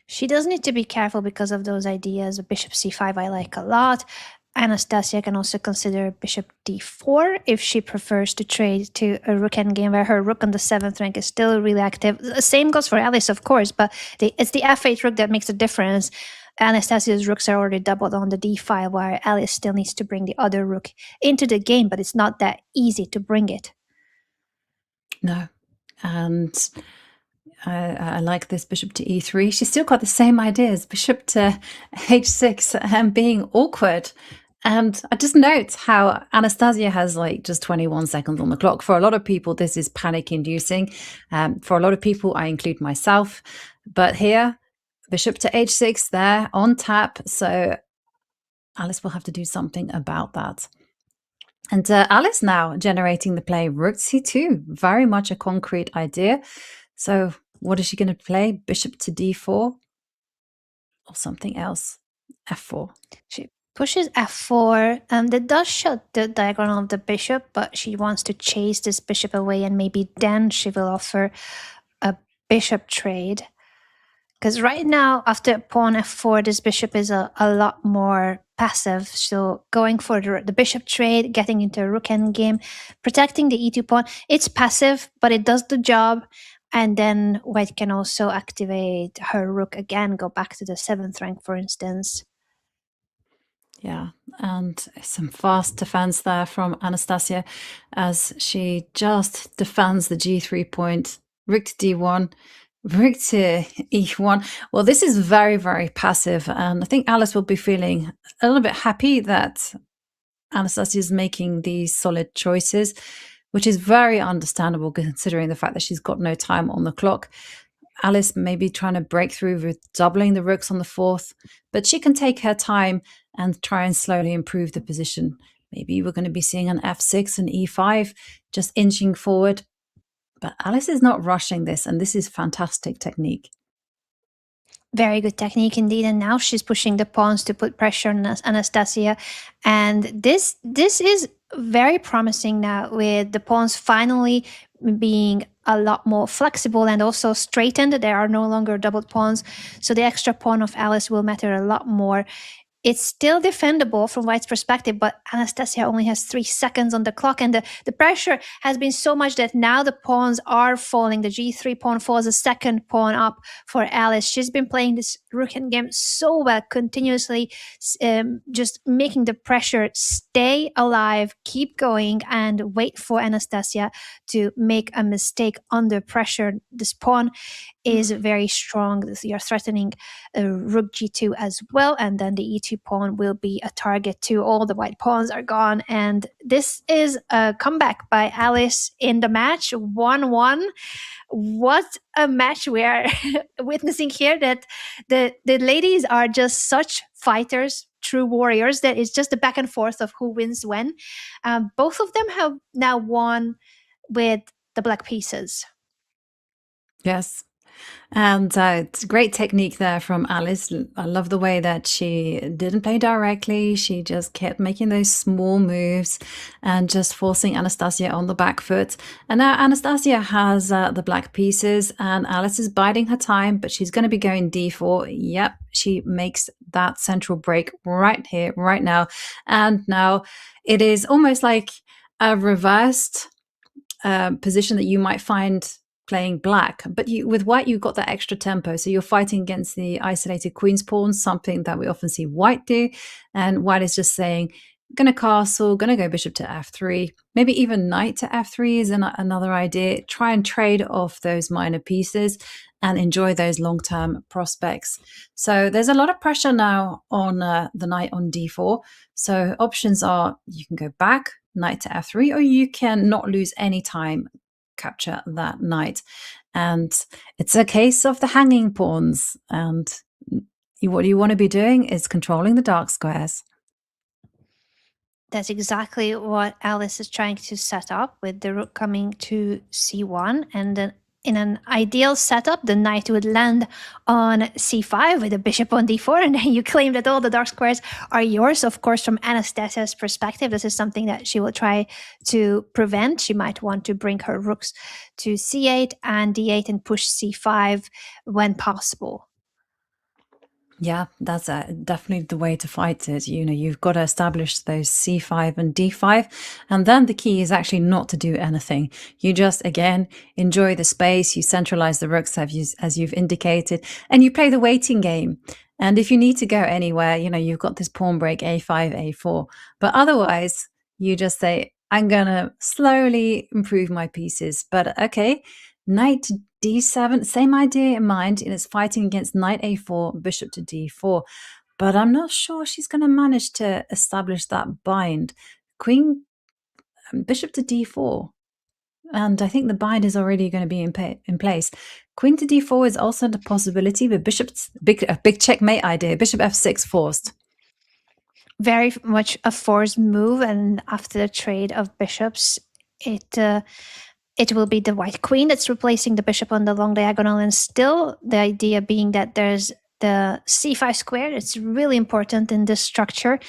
She does need to be careful because of those ideas. Bishop c5 I like a lot. Anastasia can also consider bishop d4 if she prefers to trade to a rook endgame where her rook on the 7th rank is still really active. The same goes for Alice, of course, but it's the f8 rook that makes a difference. Anastasia's rooks are already doubled on the d5, while Alice still needs to bring the other rook into the game, but it's not that easy to bring it. No. And I like this bishop to e3. She's still got the same ideas, bishop to h6 and being awkward. And I just note how Anastasia has like just 21 seconds on the clock. For a lot of people, this is panic inducing. For a lot of people, I include myself. But here, bishop to h6 there on tap. So Alice will have to do something about that. And Alice now generating the play rook c2. Very much a concrete idea. So what is she going to play? Bishop to d4 or something else? f4. She pushes f4, and that does shut the diagonal of the bishop, but she wants to chase this bishop away, and maybe then she will offer a bishop trade. Because right now, after pawn f4, this bishop is a lot more passive. So going for the bishop trade, getting into a rook endgame, protecting the e2 pawn, it's passive, but it does the job. And then white can also activate her rook again, go back to the 7th rank, for instance. Yeah, and some fast defense there from Anastasia as she just defends the g3 point, rook to d1, rook to e1. Well, this is very, very passive, and I think Alice will be feeling a little bit happy that Anastasia is making these solid choices, which is very understandable considering the fact that she's got no time on the clock. Alice may be trying to break through with doubling the rooks on the 4th, but she can take her time and try and slowly improve the position. Maybe we're going to be seeing an f6 and e5, just inching forward. But Alice is not rushing this, and this is fantastic technique. Very good technique indeed. And now she's pushing the pawns to put pressure on Anastasia. And this is very promising now, with the pawns finally being a lot more flexible and also straightened. There are no longer doubled pawns. So the extra pawn of Alice will matter a lot more. It's still defendable from white's perspective, but Anastasia only has 3 seconds on the clock, and the pressure has been so much that now the pawns are falling. The g3 pawn falls a second pawn up for Alice. She's been playing this rook endgame so well, continuously just making the pressure stay alive, keep going, and wait for Anastasia to make a mistake under pressure. This pawn is very strong. You're threatening rook g2 as well, and then the e2 pawn will be a target too. All the white pawns are gone, and this is a comeback by Alice in the match, 1-1. What a match we are witnessing here, that the ladies are just such fighters, true warriors, that it's just the back and forth of who wins when. Both of them have now won with the black pieces. Yes. And it's a great technique there from Alice. I love the way that she didn't play directly. She just kept making those small moves and just forcing Anastasia on the back foot. And now Anastasia has the black pieces, and Alice is biding her time, but she's going to be going d4. Yep, she makes that central break right here, right now. And now it is almost like a reversed position that you might find playing black, but with white you've got that extra tempo, so you're fighting against the isolated queen's pawn, something that we often see white do. And white is just saying, gonna castle, gonna go bishop to f3, maybe even knight to f3 is another idea. Try and trade off those minor pieces, and enjoy those long-term prospects. So there's a lot of pressure now on the knight on d4. So options are you can go back, knight to f3, or you can not lose any time, capture that knight. And it's a case of the hanging pawns. And what you want to be doing is controlling the dark squares. That's exactly what Alice is trying to set up with the rook coming to c1. And then in an ideal setup, the knight would land on c5 with the bishop on d4. And then you claim that all the dark squares are yours. Of course, from Anastasia's perspective, this is something that she will try to prevent. She might want to bring her rooks to c8 and d8 and push c5 when possible. Yeah, that's definitely the way to fight it. You've got to establish those c5 and d5. And then the key is actually not to do anything. You just, again, enjoy the space. You centralize the rooks as you've indicated, and you play the waiting game. And if you need to go anywhere, you've got this pawn break, a5, a4. But otherwise, you just say, I'm going to slowly improve my pieces. But okay, knight to d7, same idea in mind, and it's fighting against knight a4, bishop to d4. But I'm not sure she's going to manage to establish that bind. Bishop to d4. And I think the bind is already going to be in place. Queen to d4 is also the possibility, but big checkmate idea. Bishop f6 forced. Very much a forced move, and after the trade of bishops, it will be the white queen that's replacing the bishop on the long diagonal, and still the idea being that there's the c5 square. It's really important in this structure.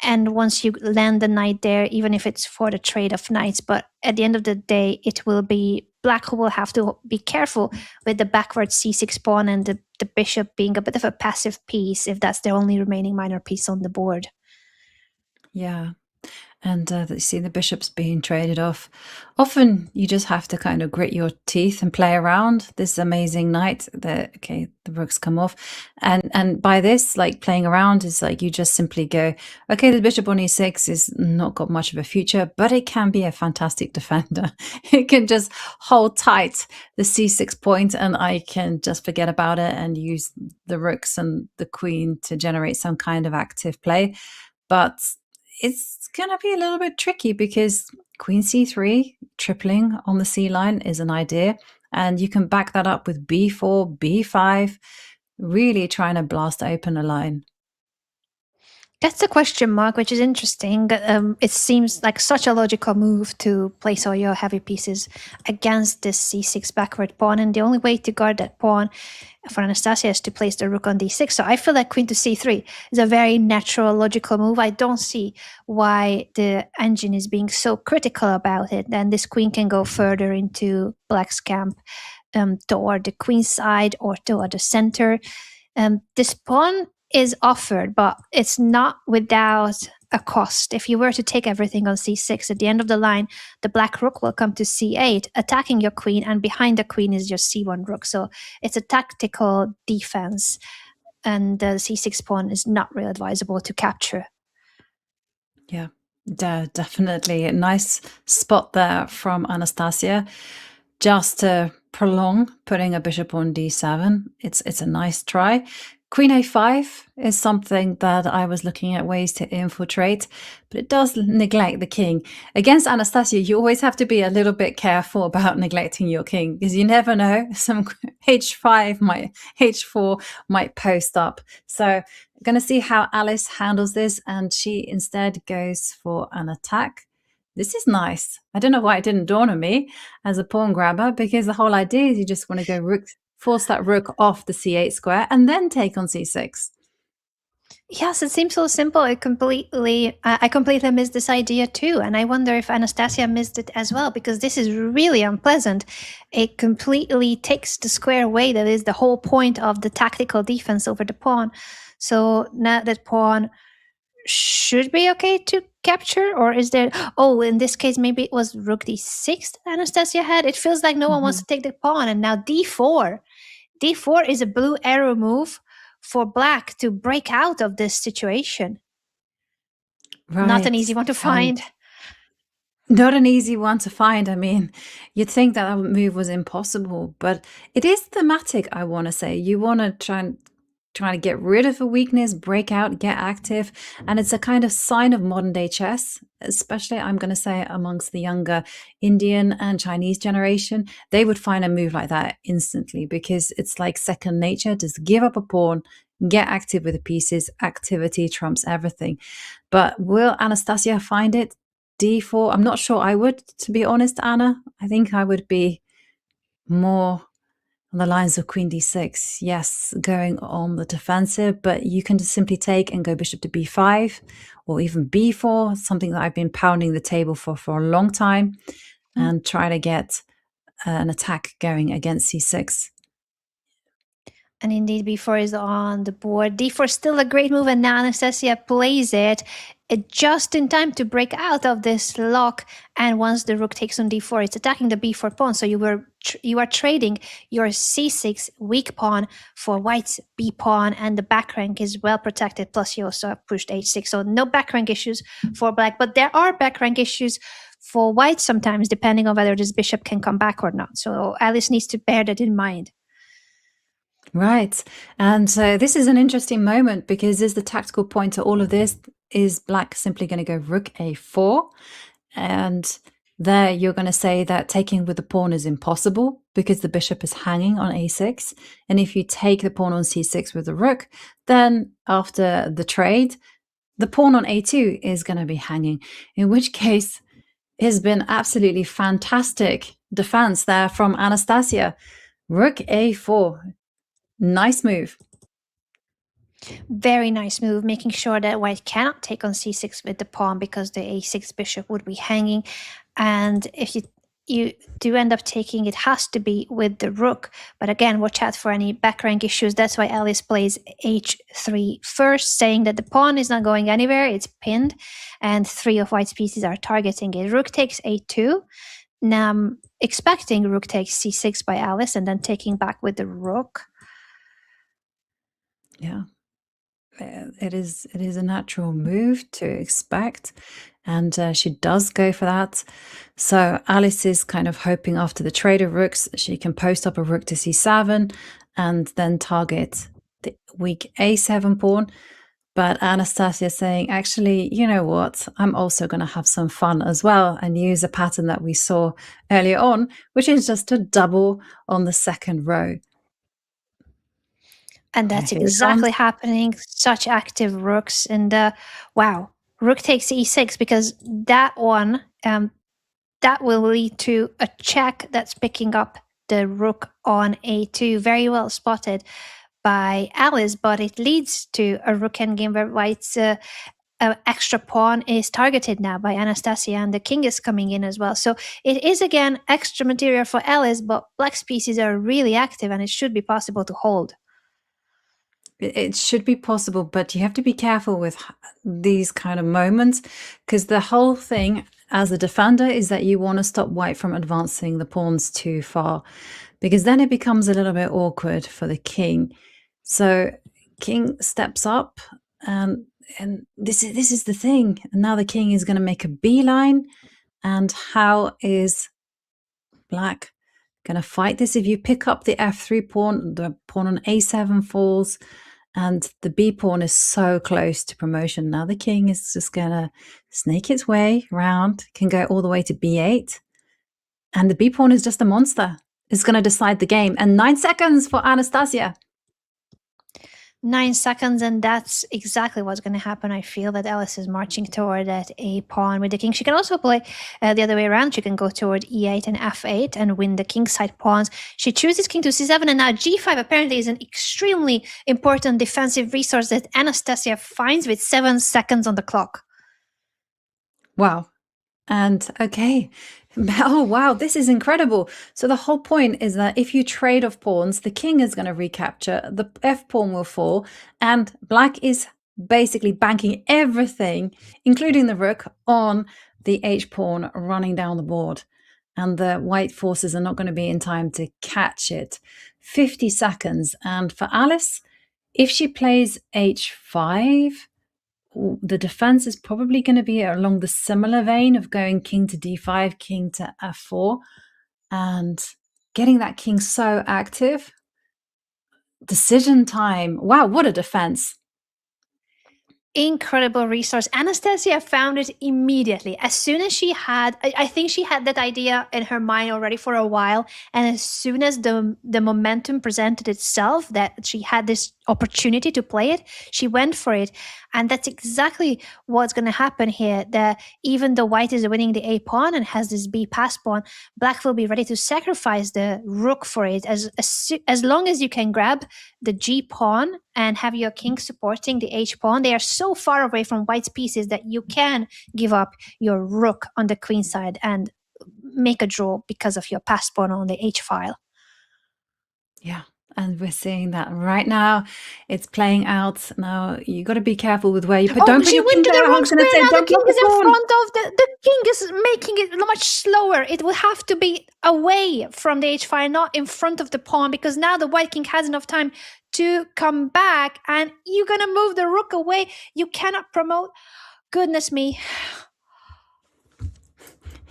And once you land the knight there, even if it's for the trade of knights, but at the end of the day, it will be black who will have to be careful with the backward c6 pawn and the bishop being a bit of a passive piece if that's their only remaining minor piece on the board. Yeah. And you see the bishops being traded off. Often you just have to kind of grit your teeth and play around this amazing knight. The rooks come off. And by this, like playing around is like you just simply go, okay, the bishop on e6 is not got much of a future, but it can be a fantastic defender. It can just hold tight the c6 point, and I can just forget about it and use the rooks and the queen to generate some kind of active play. But it's going to be a little bit tricky because queen c3 tripling on the c line is an idea, and you can back that up with b4, b5, really trying to blast open a line. That's the question mark, which is interesting. It seems like such a logical move to place all your heavy pieces against this c6 backward pawn, and the only way to guard that pawn for Anastasia is to place the rook on d6. So I feel like queen to c3 is a very natural, logical move. I don't see why the engine is being so critical about it. Then this queen can go further into black's camp, toward the queen side or toward the center. This pawn is offered, but it's not without a cost. If you were to take everything on c6, at the end of the line, the black rook will come to c8, attacking your queen, and behind the queen is your c1 rook. So it's a tactical defense, and the c6 pawn is not really advisable to capture. Yeah, definitely. A nice spot there from Anastasia. Just to prolong putting a bishop on d7. It's a nice try. Queen a5 is something that I was looking at ways to infiltrate, but it does neglect the king. Against Anastasia, you always have to be a little bit careful about neglecting your king, because you never know, some h4 might post up. So I'm going to see how Alice handles this, and she instead goes for an attack. This is nice. I don't know why it didn't dawn on me as a pawn grabber, because the whole idea is you just want to go rook, force that rook off the c8 square and then take on c6. Yes, it seems so simple. I completely missed this idea too. And I wonder if Anastasia missed it as well, because this is really unpleasant. It completely takes the square away. That is the whole point of the tactical defense over the pawn. So now that pawn should be okay to capture, or is there, in this case, maybe it was rook d6 that Anastasia had. It feels like no one wants to take the pawn, and now d4. D4 is a blue arrow move for black to break out of this situation. Right. Not an easy one to find. Not an easy one to find. I mean, you'd think that move was impossible, but it is thematic, I want to say. You want to try to get rid of a weakness, break out, get active, and it's a kind of sign of modern day chess, especially I'm going to say amongst the younger Indian and Chinese generation. They would find a move like that instantly because it's like second nature. Just give up a pawn, get active with the pieces. Activity trumps everything. But will Anastasia find it? D4. I'm not sure I would, to be honest, Anna. I think I would be more on the lines of Queen D6. Yes, going on the defensive, but you can just simply take and go bishop to B5 or even B4, something that I've been pounding the table for a long time, and try to get an attack going against C6. And indeed, B4 is on the board. D4 is still a great move, and now Anastasia plays it just in time to break out of this lock. And once the rook takes on D4, it's attacking the B4 pawn. So you are trading your C6 weak pawn for White's B pawn, and the back rank is well protected. Plus, you also have pushed H6, so no back rank issues for Black. But there are back rank issues for White sometimes, depending on whether this bishop can come back or not. So Alice needs to bear that in mind. Right. And so this is an interesting moment because is the tactical point to all of this is Black simply going to go rook A4. And there you're going to say that taking with the pawn is impossible because the bishop is hanging on A6. And if you take the pawn on C6 with the rook, then after the trade, the pawn on A2 is going to be hanging, in which case it has been absolutely fantastic defense there from Anastasia. Rook A4. Nice move. Very nice move, making sure that White cannot take on C6 with the pawn because the A6 bishop would be hanging. And if you do end up taking, it has to be with the rook. But again, watch out for any back rank issues. That's why Alice plays H3 first, saying that the pawn is not going anywhere. It's pinned, and 3 of White's pieces are targeting it. Rook takes A2. Now I'm expecting rook takes C6 by Alice and then taking back with the rook. Yeah, it is a natural move to expect, and she does go for that. So Alice is kind of hoping after the trade of rooks she can post up a rook to C7 and then target the weak A7 pawn. But Anastasia is saying, actually, you know what? I'm also going to have some fun as well and use a pattern that we saw earlier on, which is just to double on the second row. And that's exactly happening. Such active rooks. And wow, rook takes e6 because that one, that will lead to a check that's picking up the rook on a2. Very well spotted by Alice, but it leads to a rook endgame where White's extra pawn is targeted now by Anastasia, and the king is coming in as well. So it is again extra material for Alice, but Black's pieces are really active and it should be possible to hold. It should be possible, but you have to be careful with these kind of moments because the whole thing as a defender is that you want to stop White from advancing the pawns too far, because then it becomes a little bit awkward for the king. So king steps up, and this is the thing. And now the king is going to make a beeline. And how is Black going to fight this? If you pick up the f3 pawn, the pawn on a7 falls, and the b pawn is so close to promotion. Now the king is just going to snake its way around, can go all the way to b8. And the b pawn is just a monster. It's going to decide the game. And 9 seconds for Anastasia. 9 seconds, and that's exactly what's going to happen. I feel that Alice is marching toward that a pawn with the king. She can also play the other way around. She can go toward e8 and f8 and win the kingside pawns. She chooses king to c7, and now g5 apparently is an extremely important defensive resource that Anastasia finds with 7 seconds on the clock. Wow. And okay. Oh, wow, this is incredible. So the whole point is that if you trade off pawns, the king is going to recapture, the f pawn will fall, and Black is basically banking everything, including the rook, on the h pawn running down the board. And the white forces are not going to be in time to catch it. 50 seconds. And for Alice, if she plays h5, the defense is probably going to be along the similar vein of going king to d5, king to f4, and getting that king so active. Decision time. Wow, what a defense. Incredible resource. Anastasia found it immediately. As soon as she had, I think she had that idea in her mind already for a while. And as soon as the momentum presented itself, that she had this opportunity to play it, she went for it. And that's exactly what's going to happen here. That even though white is winning the A pawn and has this B pass pawn, black will be ready to sacrifice the rook for it. As long as you can grab the G pawn and have your king supporting the H pawn, they are so far away from white's pieces that you can give up your rook on the queen side and make a draw because of your pass pawn on the H file. Yeah. And we're seeing that right now. It's playing out. Now, you got to be careful with where you put. Don't put she your went king to the there. I wrong was going to square. say, Now the don't king block is the in pawn. front of the king is making it much slower. It will have to be away from the H file, not in front of the pawn, because now the white king has enough time to come back, and you're going to move the rook away. You cannot promote. Goodness me.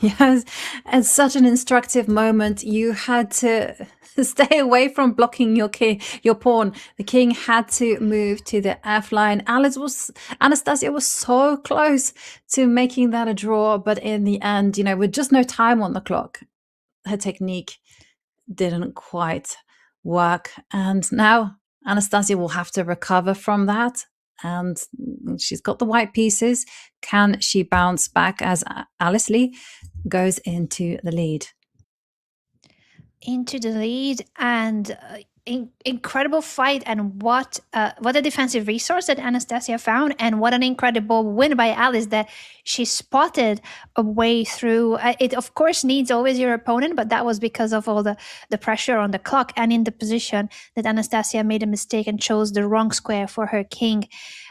Yes, at such an instructive moment, you had to stay away from blocking your pawn. The king had to move to the F line. Anastasia was so close to making that a draw, but in the end, with just no time on the clock, her technique didn't quite work. And now Anastasia will have to recover from that. And she's got the white pieces. Can she bounce back as Alice Lee goes into the lead? Into the lead, and incredible fight, and what a defensive resource that Anastasia found, and what an incredible win by Alice that she spotted a way through. It of course needs always your opponent, but that was because of all the pressure on the clock and in the position that Anastasia made a mistake and chose the wrong square for her king.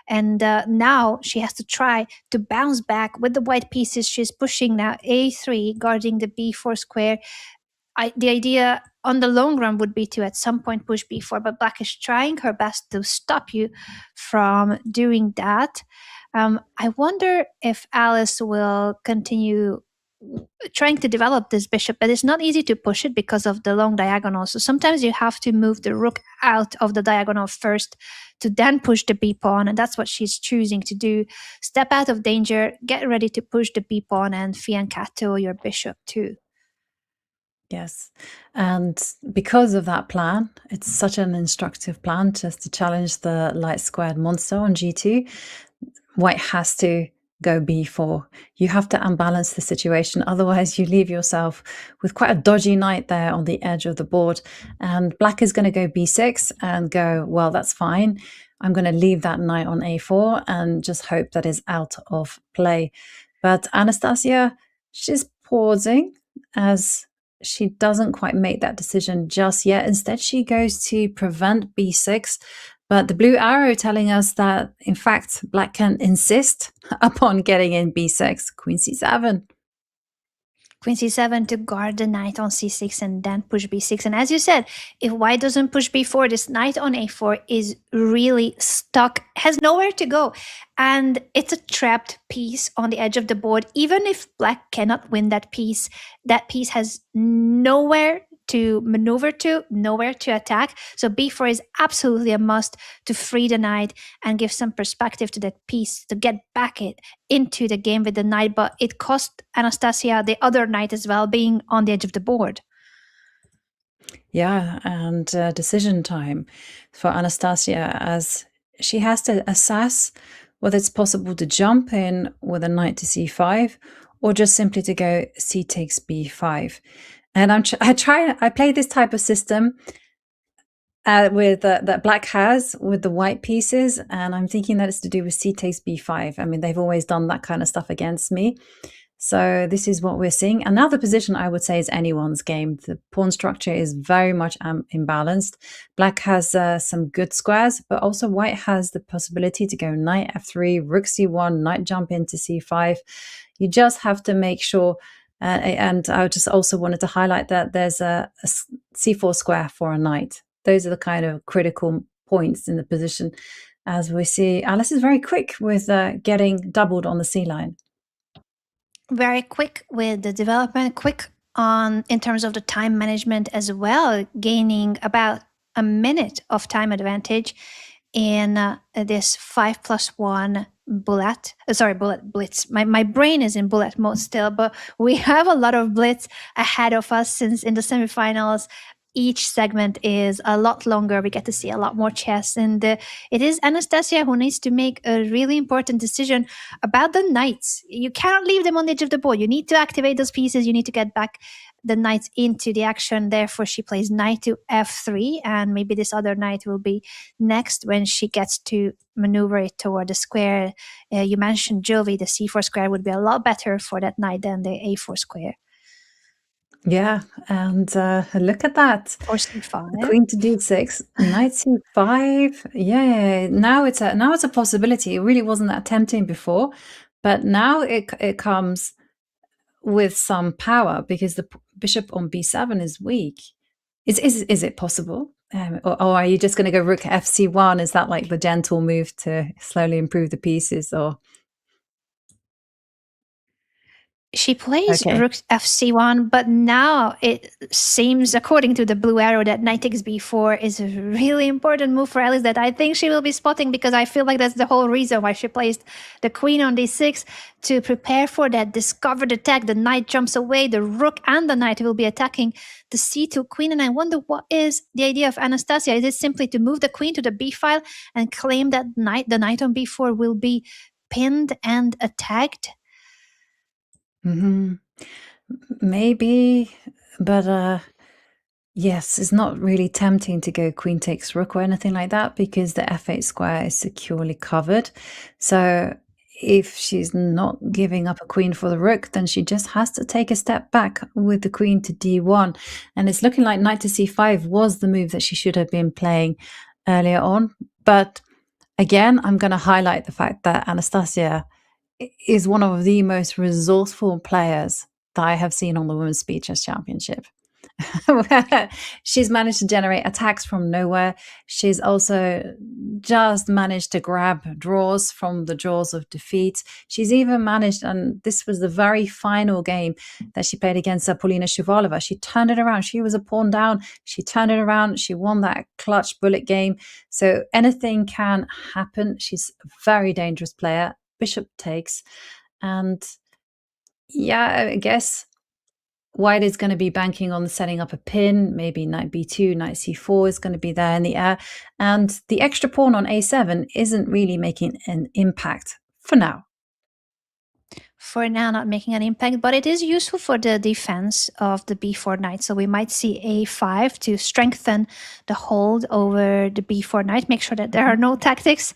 And now she has to try to bounce back with the white pieces. She's pushing now A3, guarding the B4 square. The idea on the long run would be to at some point push b4, but black is trying her best to stop you from doing that. I wonder if Alice will continue trying to develop this bishop, but it's not easy to push it because of the long diagonal. So sometimes you have to move the rook out of the diagonal first to then push the b pawn, and that's what she's choosing to do. Step out of danger, get ready to push the b pawn, and fianchetto your bishop too. Yes. And because of that plan, it's such an instructive plan just to challenge the light squared monster on g2. White has to go b4. You have to unbalance the situation. Otherwise, you leave yourself with quite a dodgy knight there on the edge of the board. And black is going to go b6 and go, well, that's fine. I'm going to leave that knight on a4 and just hope that is out of play. But Anastasia, she's pausing as she doesn't quite make that decision just yet. Instead, she goes to prevent b6. But the blue arrow telling us that, in fact, black can insist upon getting in b6, queen c7. Queen c7 to guard the knight on c6 and then push b6. And as you said, if white doesn't push b4, this knight on a4 is really stuck, has nowhere to go. And it's a trapped piece on the edge of the board. Even if black cannot win that piece has nowhere to maneuver to, nowhere to attack. So b4 is absolutely a must to free the knight and give some perspective to that piece to get back into the game with the knight. But it cost Anastasia the other knight as well, being on the edge of the board. Yeah, and decision time for Anastasia, as she has to assess whether it's possible to jump in with a knight to c5 or just simply to go c takes b5. And I play this type of system with that black has with the white pieces, and I'm thinking that it's to do with c takes b5. I mean, they've always done that kind of stuff against me. So this is what we're seeing. Another position I would say is anyone's game. The pawn structure is very much imbalanced. Black has some good squares, but also white has the possibility to go knight f3, rook c1, knight jump into c5. You just have to make sure. And I just also wanted to highlight that there's a c4 square for a knight. Those are the kind of critical points in the position. as we see Alice is very quick with getting doubled on the C line. Very quick with the development, quick on in terms of the time management as well, gaining about a minute of time advantage in this 5+1 bullet. Bullet blitz. My brain is in bullet mode still, but we have a lot of blitz ahead of us since in the semifinals each segment is a lot longer. We get to see a lot more chess, and it is Anastasia who needs to make a really important decision about the knights. You cannot leave them on the edge of the board. You need to activate those pieces. You need to get back the knights into the action. Therefore, she plays knight to f3, and maybe this other knight will be next when she gets to maneuver it toward the square. You mentioned Jovi, the c4 square would be a lot better for that knight than the a4 square. Yeah, and look at that. Or c5. Queen to d6, knight c5. Yeah, now it's a possibility. It really wasn't that tempting before, but now it comes with some power because the bishop on b7 is weak. Is it possible? Or are you just going to go rook fc1? Is that like the gentle move to slowly improve the pieces? Or she plays rook fc1, but now it seems, according to the blue arrow, that knight takes b4 is a really important move for Alice that I think she will be spotting, because I feel like that's the whole reason why she placed the queen on d6, to prepare for that discovered attack. The knight jumps away, the rook and the knight will be attacking the c2 queen, and I wonder what is the idea of Anastasia. Is it simply to move the queen to the b file and claim that the knight on b4 will be pinned and attacked? Maybe, but yes, it's not really tempting to go queen takes rook or anything like that because the f8 square is securely covered. So if she's not giving up a queen for the rook, then she just has to take a step back with the queen to d1. And it's looking like knight to c5 was the move that she should have been playing earlier on. But again, I'm going to highlight the fact that Anastasia is one of the most resourceful players that I have seen on the Women's Speed Chess Championship. She's managed to generate attacks from nowhere. She's also just managed to grab draws from the jaws of defeat. She's even managed, and this was the very final game that she played against Polina Shuvalova. She turned it around. She was a pawn down. She turned it around. She won that clutch bullet game. So anything can happen. She's a very dangerous player. Bishop takes, and yeah, I guess white is going to be banking on setting up a pin. Maybe knight b2, knight c4 is going to be there in the air, and the extra pawn on a7 isn't really making an impact for now. For now, not making an impact, but it is useful for the defense of the b4 knight. So we might see a5 to strengthen the hold over the b4 knight, make sure that there are no tactics.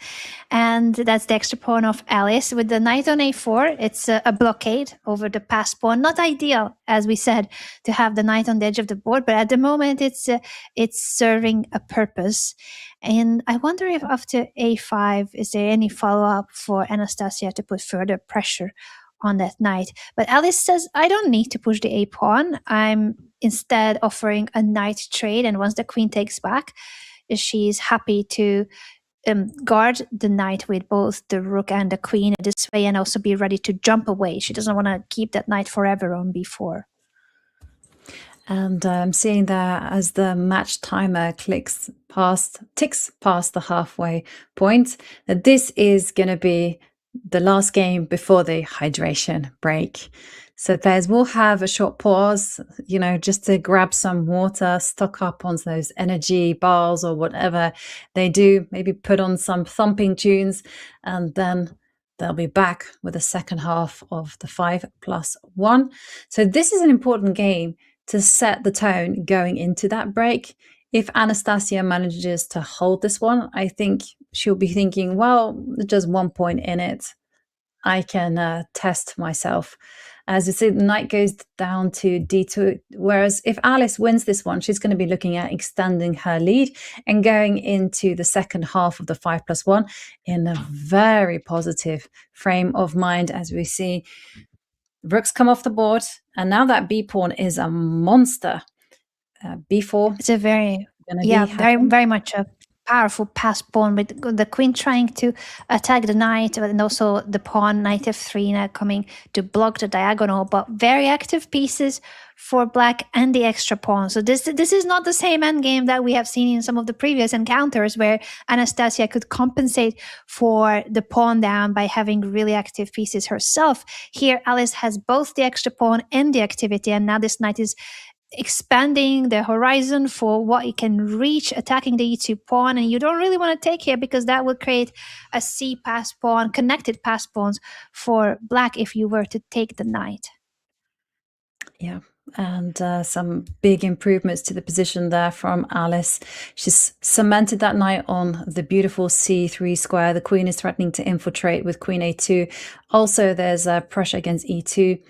And that's the extra pawn of Alice. With the knight on a4, it's a blockade over the pass pawn. Not ideal, as we said, to have the knight on the edge of the board, but at the moment it's serving a purpose. And I wonder if after a5, is there any follow-up for Anastasia to put further pressure on that knight? But Alice says, I don't need to push the a pawn. I'm instead offering a knight trade, and once the queen takes back, she's happy to guard the knight with both the rook and the queen this way, and also be ready to jump away. She doesn't want to keep that knight forever on b4. And I'm seeing that as the match timer ticks past the halfway point, that this is going to be the last game before the hydration break. So players will have a short pause, just to grab some water, stock up on those energy bars or whatever they do, maybe put on some thumping tunes, and then they'll be back with the second half of the 5+1. So this is an important game to set the tone going into that break. If Anastasia manages to hold this one, I think she'll be thinking, well, just 1 point in it. I can test myself. As you see, the knight goes down to d2, whereas if Alice wins this one, she's going to be looking at extending her lead and going into the second half of the 5+1 in a very positive frame of mind. As we see, rooks come off the board, and now that b pawn is a monster. b4. It's a very, very much a powerful pass pawn with the queen trying to attack the knight, and also the pawn, knight f3 now coming to block the diagonal, but very active pieces for black and the extra pawn. So this is not the same endgame that we have seen in some of the previous encounters where Anastasia could compensate for the pawn down by having really active pieces herself. Here Alice has both the extra pawn and the activity, and now this knight is expanding the horizon for what it can reach, attacking the e2 pawn, and you don't really want to take here because that would create a c pass pawn, connected pass pawns for black if you were to take the knight. Yeah, and some big improvements to the position there from Alice. She's cemented that knight on the beautiful c3 square. The queen is threatening to infiltrate with queen a2. Also, there's pressure against e2.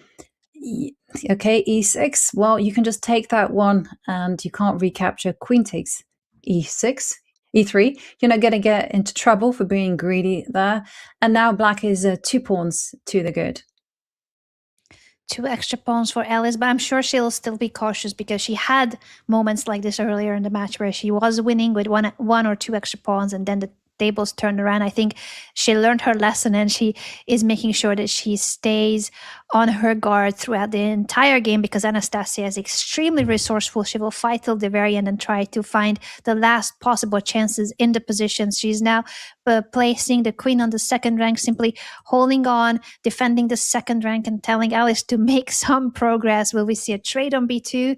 Okay, e6. Well, you can just take that one and you can't recapture. Queen takes e6, e3. You're not going to get into trouble for being greedy there. And now black is 2 pawns to the good. 2 extra pawns for Alice, but I'm sure she'll still be cautious because she had moments like this earlier in the match where she was winning with one or 2 extra pawns, and then the tables turned around. I think she learned her lesson, and she is making sure that she stays on her guard throughout the entire game, because Anastasia is extremely resourceful. She will fight till the very end and try to find the last possible chances in the positions. She's now placing the queen on the second rank, simply holding on, defending the second rank, and telling Alice to make some progress. Will we see a trade on b2?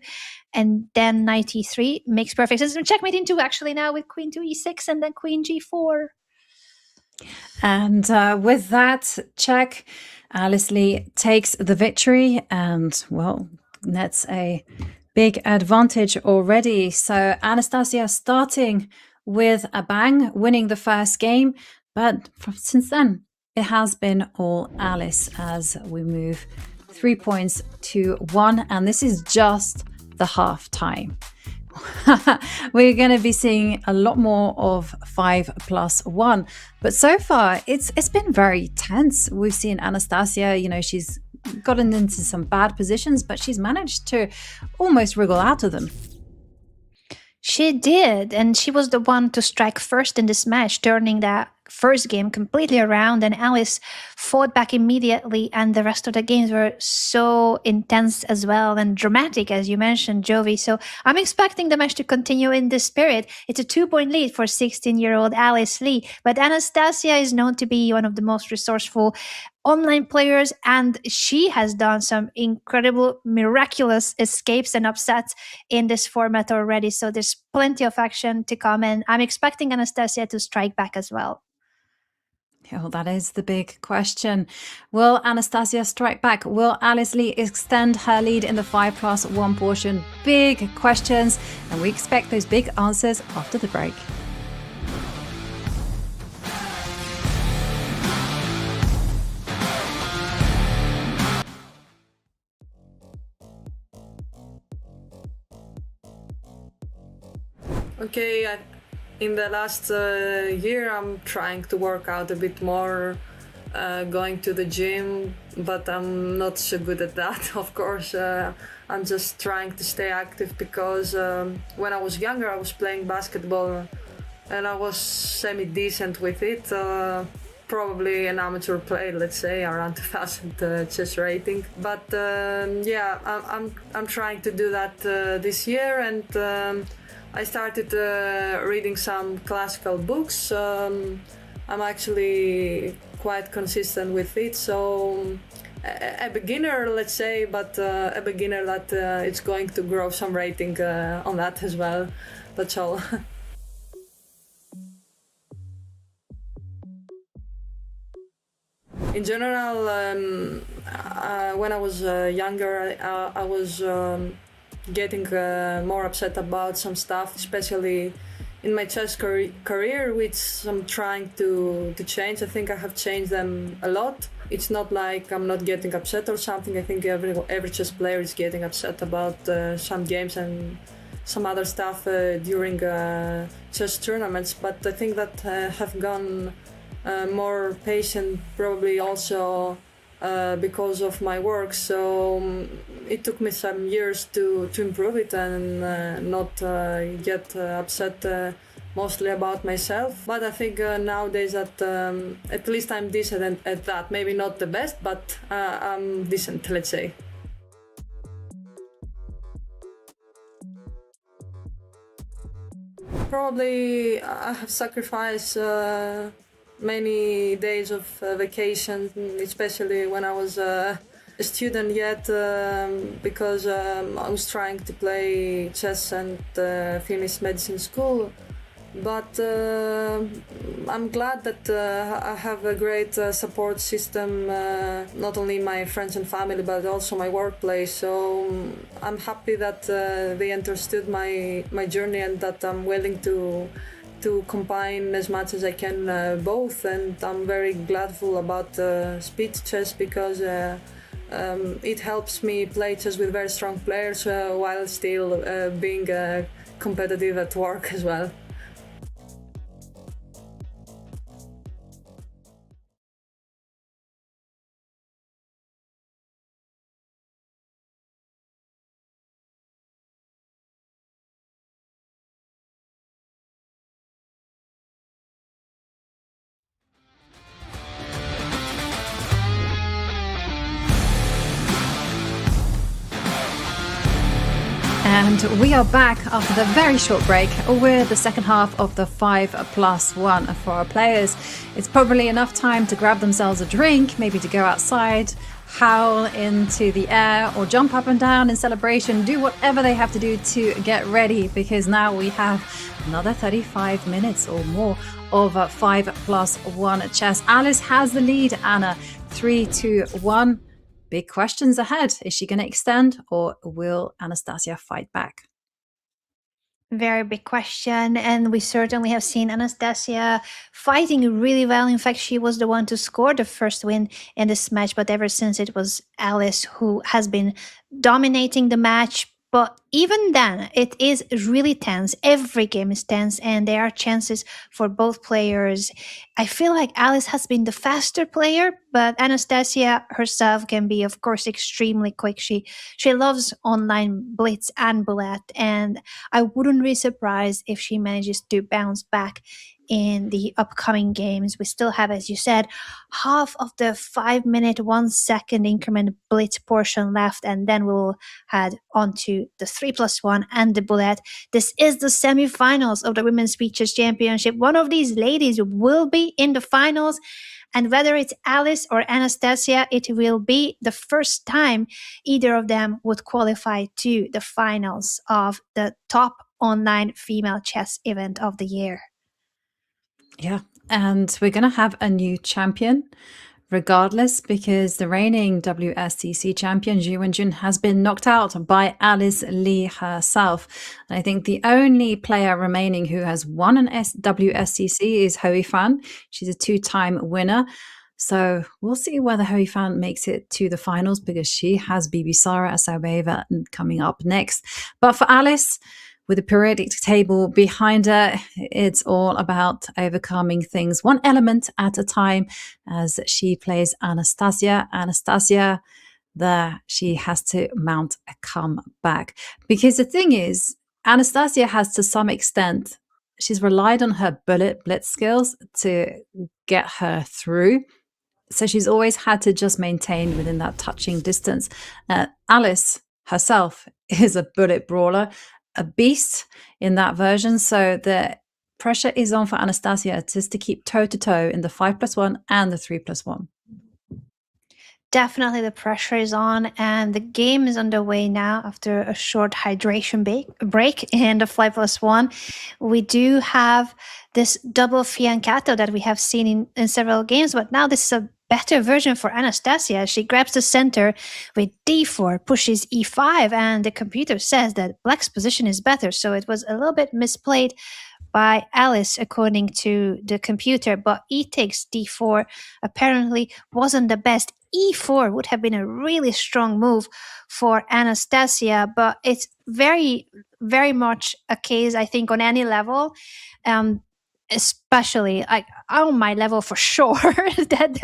And then knight e3 makes perfect sense. Checkmate into actually now with queen to e6 and then queen g4. And with that check, Alice Lee takes the victory and, well, that's a big advantage already. So Anastasia starting with a bang, winning the first game. But since then, it has been all Alice as we move 3 points to 1. And this is just the half time. We're going to be seeing a lot more of 5+1, but so far it's been very tense. We've seen Anastasia, she's gotten into some bad positions, but she's managed to almost wriggle out of them. She did, and she was the one to strike first in this match, turning that first game completely around, and Alice fought back immediately, and the rest of the games were so intense as well and dramatic, as you mentioned, Jovi. So I'm expecting the match to continue in this spirit. It's a 2-point lead for 16-year-old Alice Lee, but Anastasia is known to be one of the most resourceful online players, and she has done some incredible, miraculous escapes and upsets in this format already. So there's plenty of action to come, and I'm expecting Anastasia to strike back as well. Oh, that is the big question. Will Anastasia strike back? Will Alice Lee extend her lead in the 5+1 portion? Big questions, and we expect those big answers after the break. Okay, in the last year I'm trying to work out a bit more, going to the gym, but I'm not so good at that, of course. I'm just trying to stay active because when I was younger I was playing basketball and I was semi-decent with it. Probably an amateur player, let's say, around 2000 chess rating. But yeah, I'm trying to do that this year, and I started reading some classical books. I'm actually quite consistent with it, so a beginner, let's say, but a beginner that it's going to grow some rating on that as well. That's all. In general, when I was younger, I was getting more upset about some stuff, especially in my chess career, which I'm trying to change. I think I have changed them a lot. It's not like I'm not getting upset or something. I think every chess player is getting upset about some games and some other stuff during chess tournaments, but I think that have gone more patient, probably also because of my work. So it took me some years to improve it and not get upset mostly about myself. But I think nowadays that at least I'm decent at that. Maybe not the best, but I'm decent, let's say. Probably I have sacrificed many days of vacation, especially when I was a student yet, because I was trying to play chess and finish medicine school. But I'm glad that I have a great support system, not only my friends and family, but also my workplace. So I'm happy that they understood my journey and that I'm willing to combine as much as I can both. And I'm very gladful about speed chess because it helps me play chess with very strong players while still being competitive at work as well. And we are back after the very short break with the second half of the 5+1 for our players. It's probably enough time to grab themselves a drink, maybe to go outside, howl into the air, or jump up and down in celebration, do whatever they have to do to get ready, because now we have another 35 minutes or more of 5+1 chess. Alice has the lead, Anna, 3-1. Big questions ahead. Is she going to extend, or will Anastasia fight back? Very big question, and we certainly have seen Anastasia fighting really well. In fact, she was the one to score the first win in this match, but ever since it was Alice who has been dominating the match. But even then, it is really tense. Every game is tense, and there are chances for both players. I feel like Alice has been the faster player, but Anastasia herself can be, of course, extremely quick. She loves online blitz and bullet, and I wouldn't be surprised if she manages to bounce back in the upcoming games. We still have, as you said, half of the 5-minute, 1-second increment blitz portion left, and then we'll head on to the 3+1 and the bullet. This is the semifinals of the Women's Speed Chess Championship. One of these ladies will be in the finals, and whether it's Alice or Anastasia, it will be the first time either of them would qualify to the finals of the top online female chess event of the year. Yeah, and we're going to have a new champion regardless, because the reigning WSTC champion Zhu Wenjun has been knocked out by Alice Lee herself. And I think the only player remaining who has won an WSTC is Yifan. She's a 2-time winner. So we'll see whether Yifan makes it to the finals, because she has Bibisara Asaubeva coming up next. But for Alice, with the periodic table behind her, it's all about overcoming things one element at a time as she plays Anastasia. Anastasia, there she has to mount a comeback. Because the thing is, Anastasia has, to some extent, she's relied on her bullet blitz skills to get her through. So she's always had to just maintain within that touching distance. Alice herself is a bullet brawler, a beast in that version. So the pressure is on for Anastasia just to keep toe-to-toe in the 5+1 and the 3+1. Definitely the pressure is on, and the game is underway now after a short hydration break in the 5+1. We do have this double fianchetto that we have seen in several games, but now this is a better version for Anastasia. She grabs the center with d4, pushes e5, and the computer says that black's position is better. So it was a little bit misplayed by Alice, according to the computer, but e takes d4 apparently wasn't the best. E4 would have been a really strong move for Anastasia, but it's very, very much a case, I think, on any level, especially like on my level for sure, that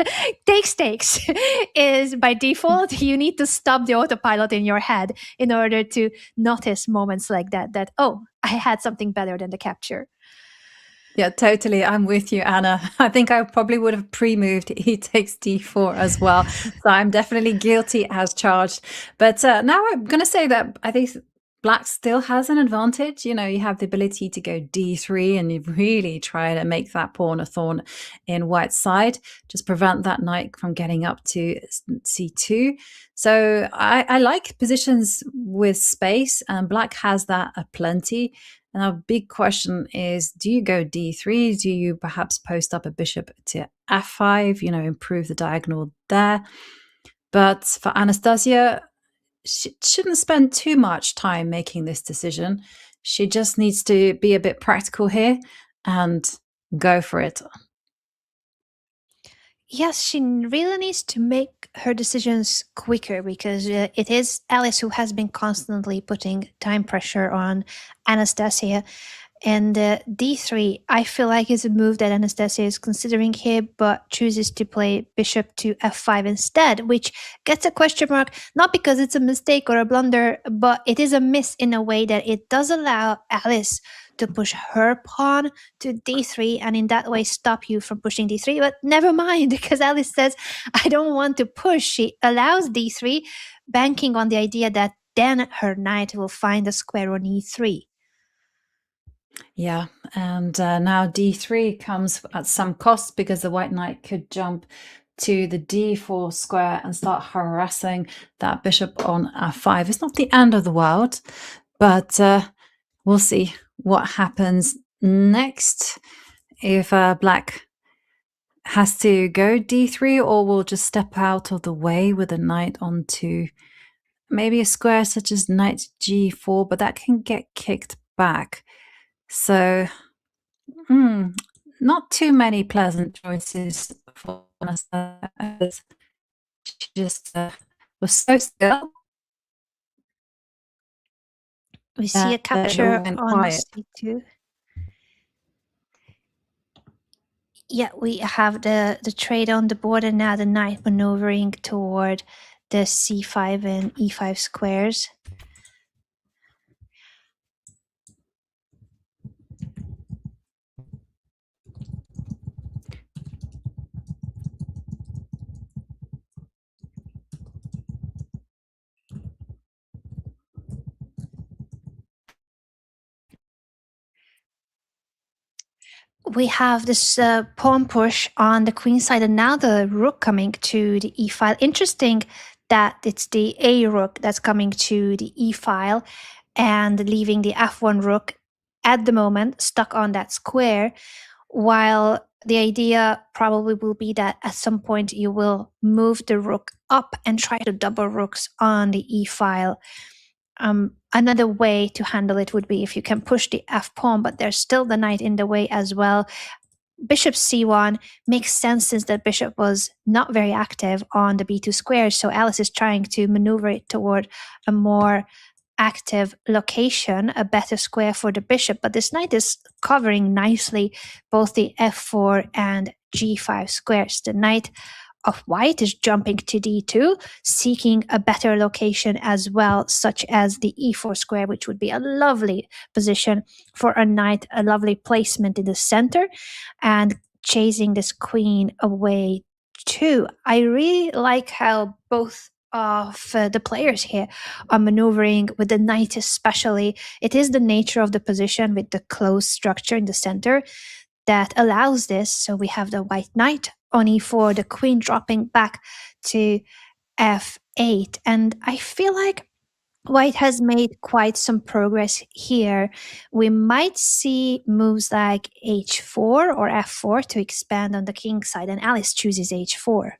takes is by default, you need to stop the autopilot in your head in order to notice moments like that, oh, I had something better than the capture. Yeah, totally. I'm with you, Anna. I think I probably would have pre-moved e takes d4 as well. So I'm definitely guilty as charged. But now I'm going to say that I think Black still has an advantage. You know, you have the ability to go d3 and you really try to make that pawn a thorn in White's side, just prevent that knight from getting up to c2. So I like positions with space, and Black has that aplenty. And our big question is, do you go d3? Do you perhaps post up a bishop to f5, you know, improve the diagonal there? But for Anastasia, she shouldn't spend too much time making this decision. She just needs to be a bit practical here and go for it. Yes, she really needs to make her decisions quicker because it is Alice who has been constantly putting time pressure on Anastasia. And d3, I feel like is a move that Anastasia is considering here, but chooses to play bishop to f5 instead, which gets a question mark, not because it's a mistake or a blunder, but it is a miss in a way that it does allow Alice to push her pawn to d3 and in that way stop you from pushing d3. But never mind, because Alice says, I don't want to push. She allows d3, banking on the idea that then her knight will find a square on e3. Yeah, and now d3 comes at some cost because the white knight could jump to the d4 square and start harassing that bishop on f5. It's not the end of the world, but we'll see what happens next. If Black has to go d3 or will just step out of the way with a knight onto maybe a square such as knight g4, but that can get kicked back. So, not too many pleasant choices for Anastasia. She just was so still. We see a capture on quiet. c2. Yeah, we have the trade on the board and now the knight maneuvering toward the c5 and e5 squares. We have this pawn push on the queen side and now the rook coming to the e file. Interesting that it's the a rook that's coming to the e file and leaving the f1 rook at the moment stuck on that square, while the idea probably will be that at some point you will move the rook up and try to double rooks on the e file. Another way to handle it would be if you can push the f pawn, but there's still the knight in the way as well. Bishop c1 makes sense since the bishop was not very active on the b2 square, so Alice is trying to maneuver it toward a more active location, a better square for the bishop, but this knight is covering nicely both the f4 and g5 squares. The knight of white is jumping to d2, seeking a better location as well, such as the e4 square, which would be a lovely position for a knight, a lovely placement in the center, and chasing this queen away too. I really like how both of the players here are maneuvering with the knight especially. It is the nature of the position with the closed structure in the center that allows this. So we have the white knight on e4, the queen dropping back to f8. And I feel like white has made quite some progress here. We might see moves like h4 or f4 to expand on the king side, and Alice chooses h4.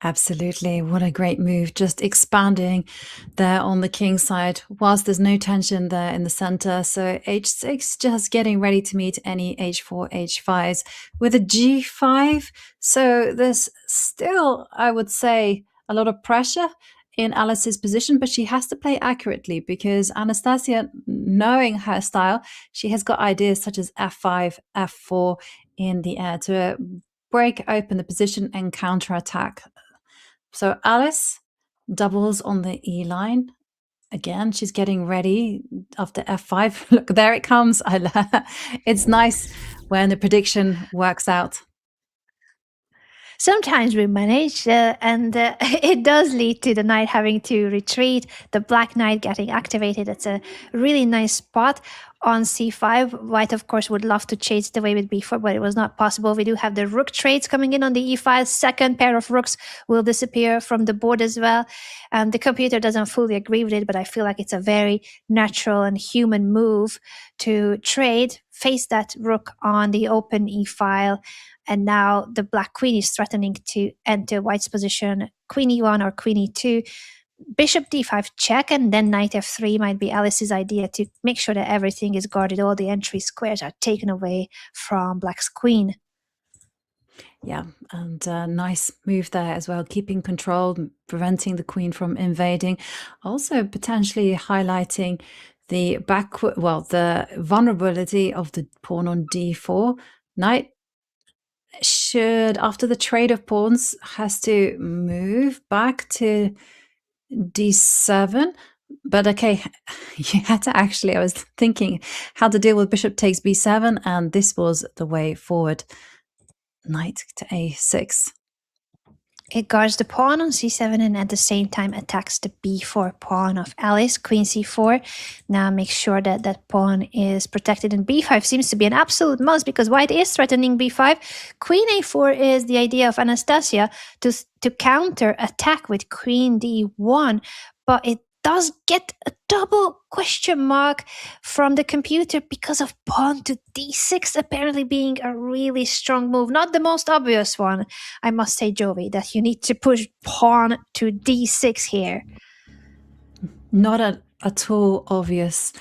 Absolutely. What a great move. Just expanding there on the king side whilst there's no tension there in the center. So h6 just getting ready to meet any h4, h5s with a g5. So there's still, I would say, a lot of pressure in Alice's position, but she has to play accurately because Anastasia, knowing her style, she has got ideas such as f5, f4 in the air to break open the position and counterattack. So Alice doubles on the E line, Again, she's getting ready after f5. Look, there it comes. It's nice when the prediction works out. Sometimes we manage, and it does lead to the knight having to retreat, the black knight getting activated. It's a really nice spot on c5. White, of course, would love to chase it away with b4, but it was not possible. We do have the rook trades coming in on the e5. Second pair of rooks will disappear from the board as well. The computer doesn't fully agree with it, but I feel like it's a very natural and human move to trade, face that rook on the open e file. And now the black queen is threatening to enter white's position. Queen e1 or queen e2. Bishop d5 check, and then knight f3 might be Alice's idea to make sure that everything is guarded. All the entry squares are taken away from black's queen. Yeah, and nice move there as well, keeping control, preventing the queen from invading. Also potentially highlighting the the vulnerability of the pawn on d4. Knight should, after the trade of pawns, has to move back to d7. But okay, you had to actually, I was thinking how to deal with bishop takes b7, and this was the way forward. Knight to a6. It guards the pawn on c7 and at the same time attacks the b4 pawn of Alice. Queen c4. Now make sure that that pawn is protected, and b5 seems to be an absolute must because white is threatening b5. Queen a4 is the idea of Anastasia to counter attack with queen d1, but it does get a double question mark from the computer because of pawn to d6 apparently being a really strong move. Not the most obvious one, I must say, Jovi, that you need to push pawn to d6 here. Not at all obvious.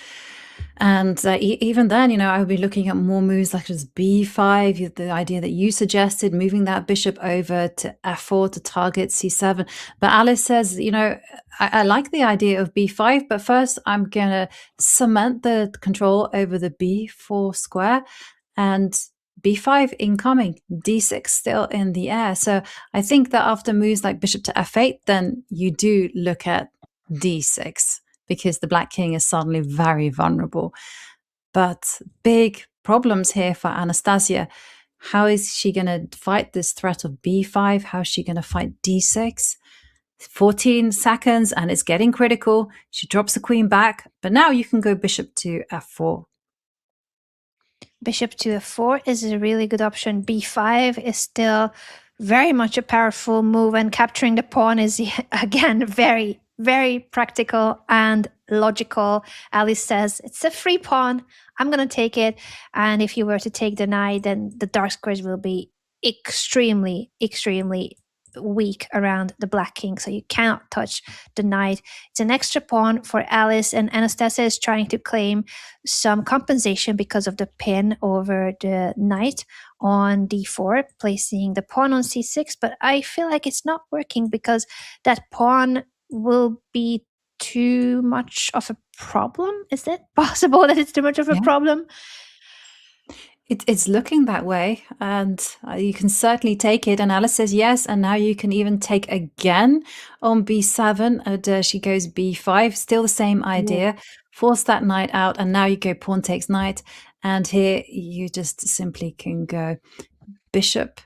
And even then, I would be looking at more moves like as b5, the idea that you suggested, moving that bishop over to f4 to target c7. But Alice says, I like the idea of b5, but first I'm going to cement the control over the b4 square, and b5 incoming, d6 still in the air. So I think that after moves like bishop to f8, then you do look at d6. Because the black king is suddenly very vulnerable. But big problems here for Anastasia. How is she going to fight this threat of b5? How is she going to fight d6? 14 seconds and it's getting critical. She drops the queen back, but now you can go bishop to f4. Bishop to f4 is a really good option. b5 is still very much a powerful move, and capturing the pawn is, again, very, very practical and logical. Alice says, it's a free pawn, I'm going to take it. And if you were to take the knight, then the dark squares will be extremely, extremely weak around the black king, so you cannot touch the knight. It's an extra pawn for Alice, and Anastasia is trying to claim some compensation because of the pin over the knight on d4, placing the pawn on c6, but I feel like it's not working because that pawn will be too much of a problem. Is it possible that it's too much of a problem? It's looking that way, and you can certainly take it. And Alice says yes, and now you can even take again on b7. And she goes b5, still the same idea. Force that knight out, and now you go pawn takes knight. And here you just simply can go bishop.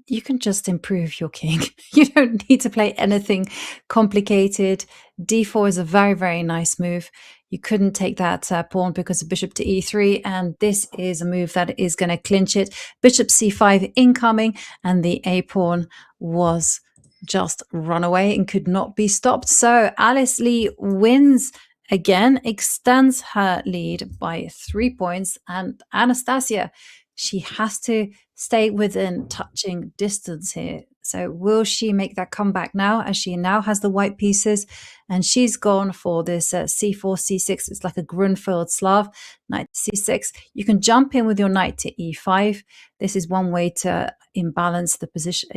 You can just improve your king. You don't need to play anything complicated. d4 is a very, very nice move. You couldn't take that pawn because of bishop to e3, and this is a move that is going to clinch it. Bishop c5 incoming, and the a pawn was just run away and could not be stopped. So Alice Lee wins again, extends her lead by 3 points, and Anastasia, she has to stay within touching distance here. So will she make that comeback now, as she now has the white pieces, and she's gone for this c4, c6. It's like a Grunfeld Slav, knight c6. You can jump in with your knight to e5. This is one way to unbalance the position.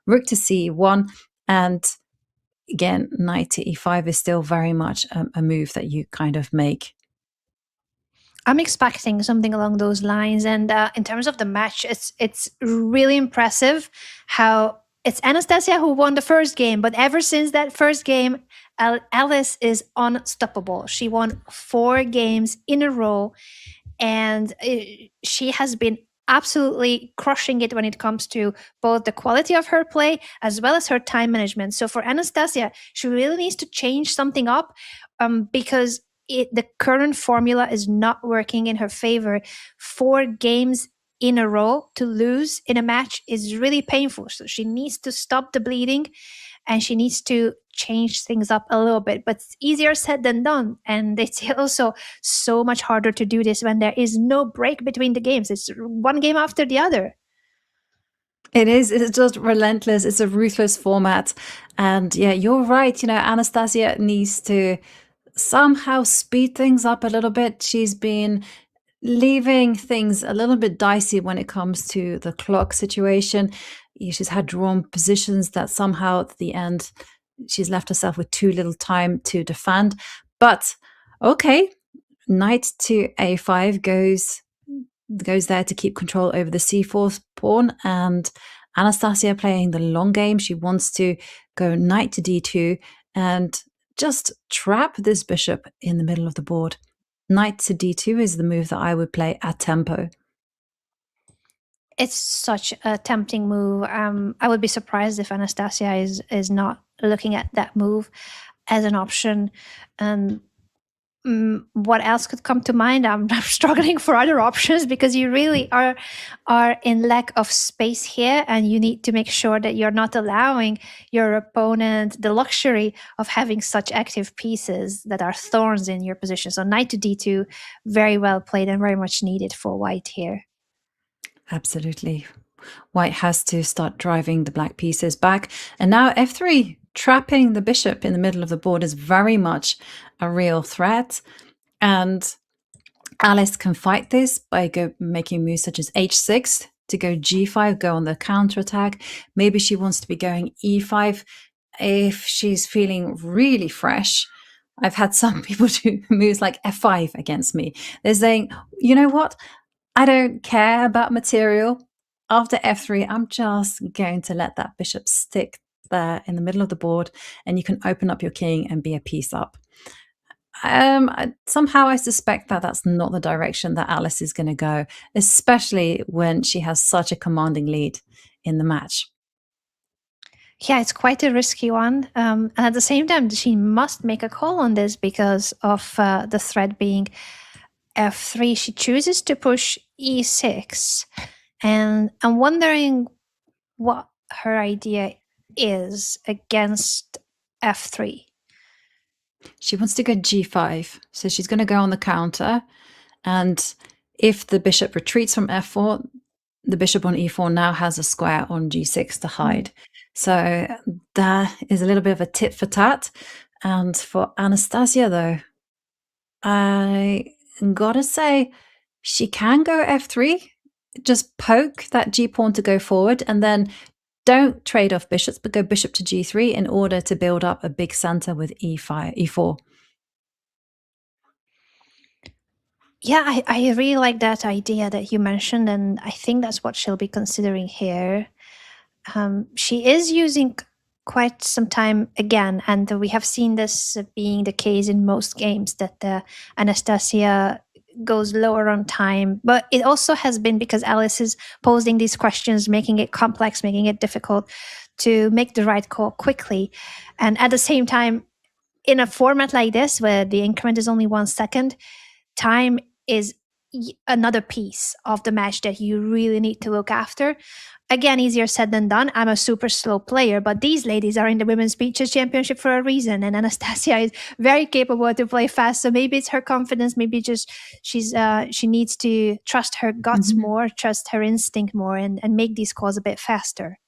Rook to c1, and again, knight to e5 is still very much a move that you kind of make. I'm expecting something along those lines, and in terms of the match, it's really impressive how It's Anastasia who won the first game, but ever since that first game, Alice is unstoppable. She won 4 games in a row, and she has been absolutely crushing it when it comes to both the quality of her play as well as her time management. So for Anastasia, she really needs to change something up because the current formula is not working in her favor. 4 games in a row to lose in a match is really painful. So she needs to stop the bleeding and she needs to change things up a little bit. But it's easier said than done. And it's also so much harder to do this when there is no break between the games. It's one game after the other. It is. It's just relentless. It's a ruthless format. And yeah, you're right. Anastasia needs to somehow speed things up a little bit. She's been leaving things a little bit dicey when it comes to the clock situation. She's had drawn positions that somehow at the end she's left herself with too little time to defend. But okay, knight to a5 goes there to keep control over the c4 pawn, and Anastasia playing the long game. She wants to go knight to d2 and just trap this bishop in the middle of the board. Knight to d2 is the move that I would play at tempo. It's such a tempting move. I would be surprised if Anastasia is not looking at that move as an option. What else could come to mind? I'm struggling for other options because you really are in lack of space here, and you need to make sure that you're not allowing your opponent the luxury of having such active pieces that are thorns in your position. So knight to d2, very well played and very much needed for white here. Absolutely. White has to start driving the black pieces back. And now f3, trapping the bishop in the middle of the board is very much a real threat. And Alice can fight this by making moves such as h6 to go g5, go on the counterattack. Maybe she wants to be going e5 if she's feeling really fresh. I've had some people do moves like f5 against me. They're saying, you know what? I don't care about material. After f3, I'm just going to let that bishop stick there in the middle of the board, and you can open up your king and be a piece up. Somehow I suspect that that's not the direction that Alice is going to go, especially when she has such a commanding lead in the match. Yeah, it's quite a risky one. And at the same time, she must make a call on this because of the threat being f3. She chooses to push e6. And I'm wondering what her idea is against f3. She wants to go g5. So she's going to go on the counter. And if the bishop retreats from f4, the bishop on e4 now has a square on g6 to hide. So that is a little bit of a tit for tat. And for Anastasia, though, I gotta say, she can go f3, just poke that g pawn to go forward, and then don't trade off bishops, but go bishop to g3 in order to build up a big center with e4. Yeah, I really like that idea that you mentioned, and I think that's what she'll be considering here. She is using quite some time again, and we have seen this being the case in most games, that Anastasia goes lower on time. But it also has been because Alice is posing these questions, making it complex, making it difficult to make the right call quickly. And at the same time, in a format like this, where the increment is only 1 second, time is another piece of the match that you really need to look after. Again, easier said than done. I'm a super slow player, but these ladies are in the Women's Beaches Championship for a reason, and Anastasia is very capable to play fast. So maybe it's her confidence, maybe just she needs to trust her guts more, trust her instinct more, and make these calls a bit faster.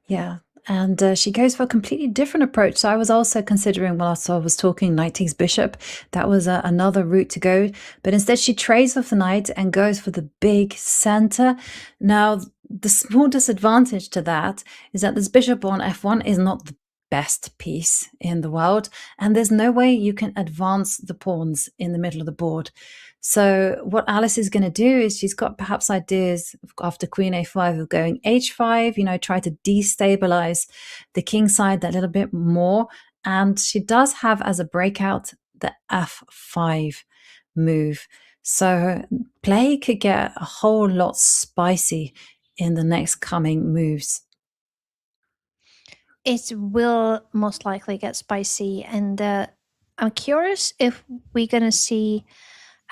Yeah. And she goes for a completely different approach. So I was also considering, whilst I was talking, knight takes bishop. That was another route to go. But instead she trades off the knight and goes for the big center. Now, the small disadvantage to that is that this bishop on f1 is not the best piece in the world, and there's no way you can advance the pawns in the middle of the board. So what Alice is going to do is she's got perhaps ideas after queen a5 of going h5, you know, try to destabilize the king side that little bit more. And she does have as a breakout the f5 move. So play could get a whole lot spicy in the next coming moves. It will most likely get spicy, and I'm curious if we're gonna see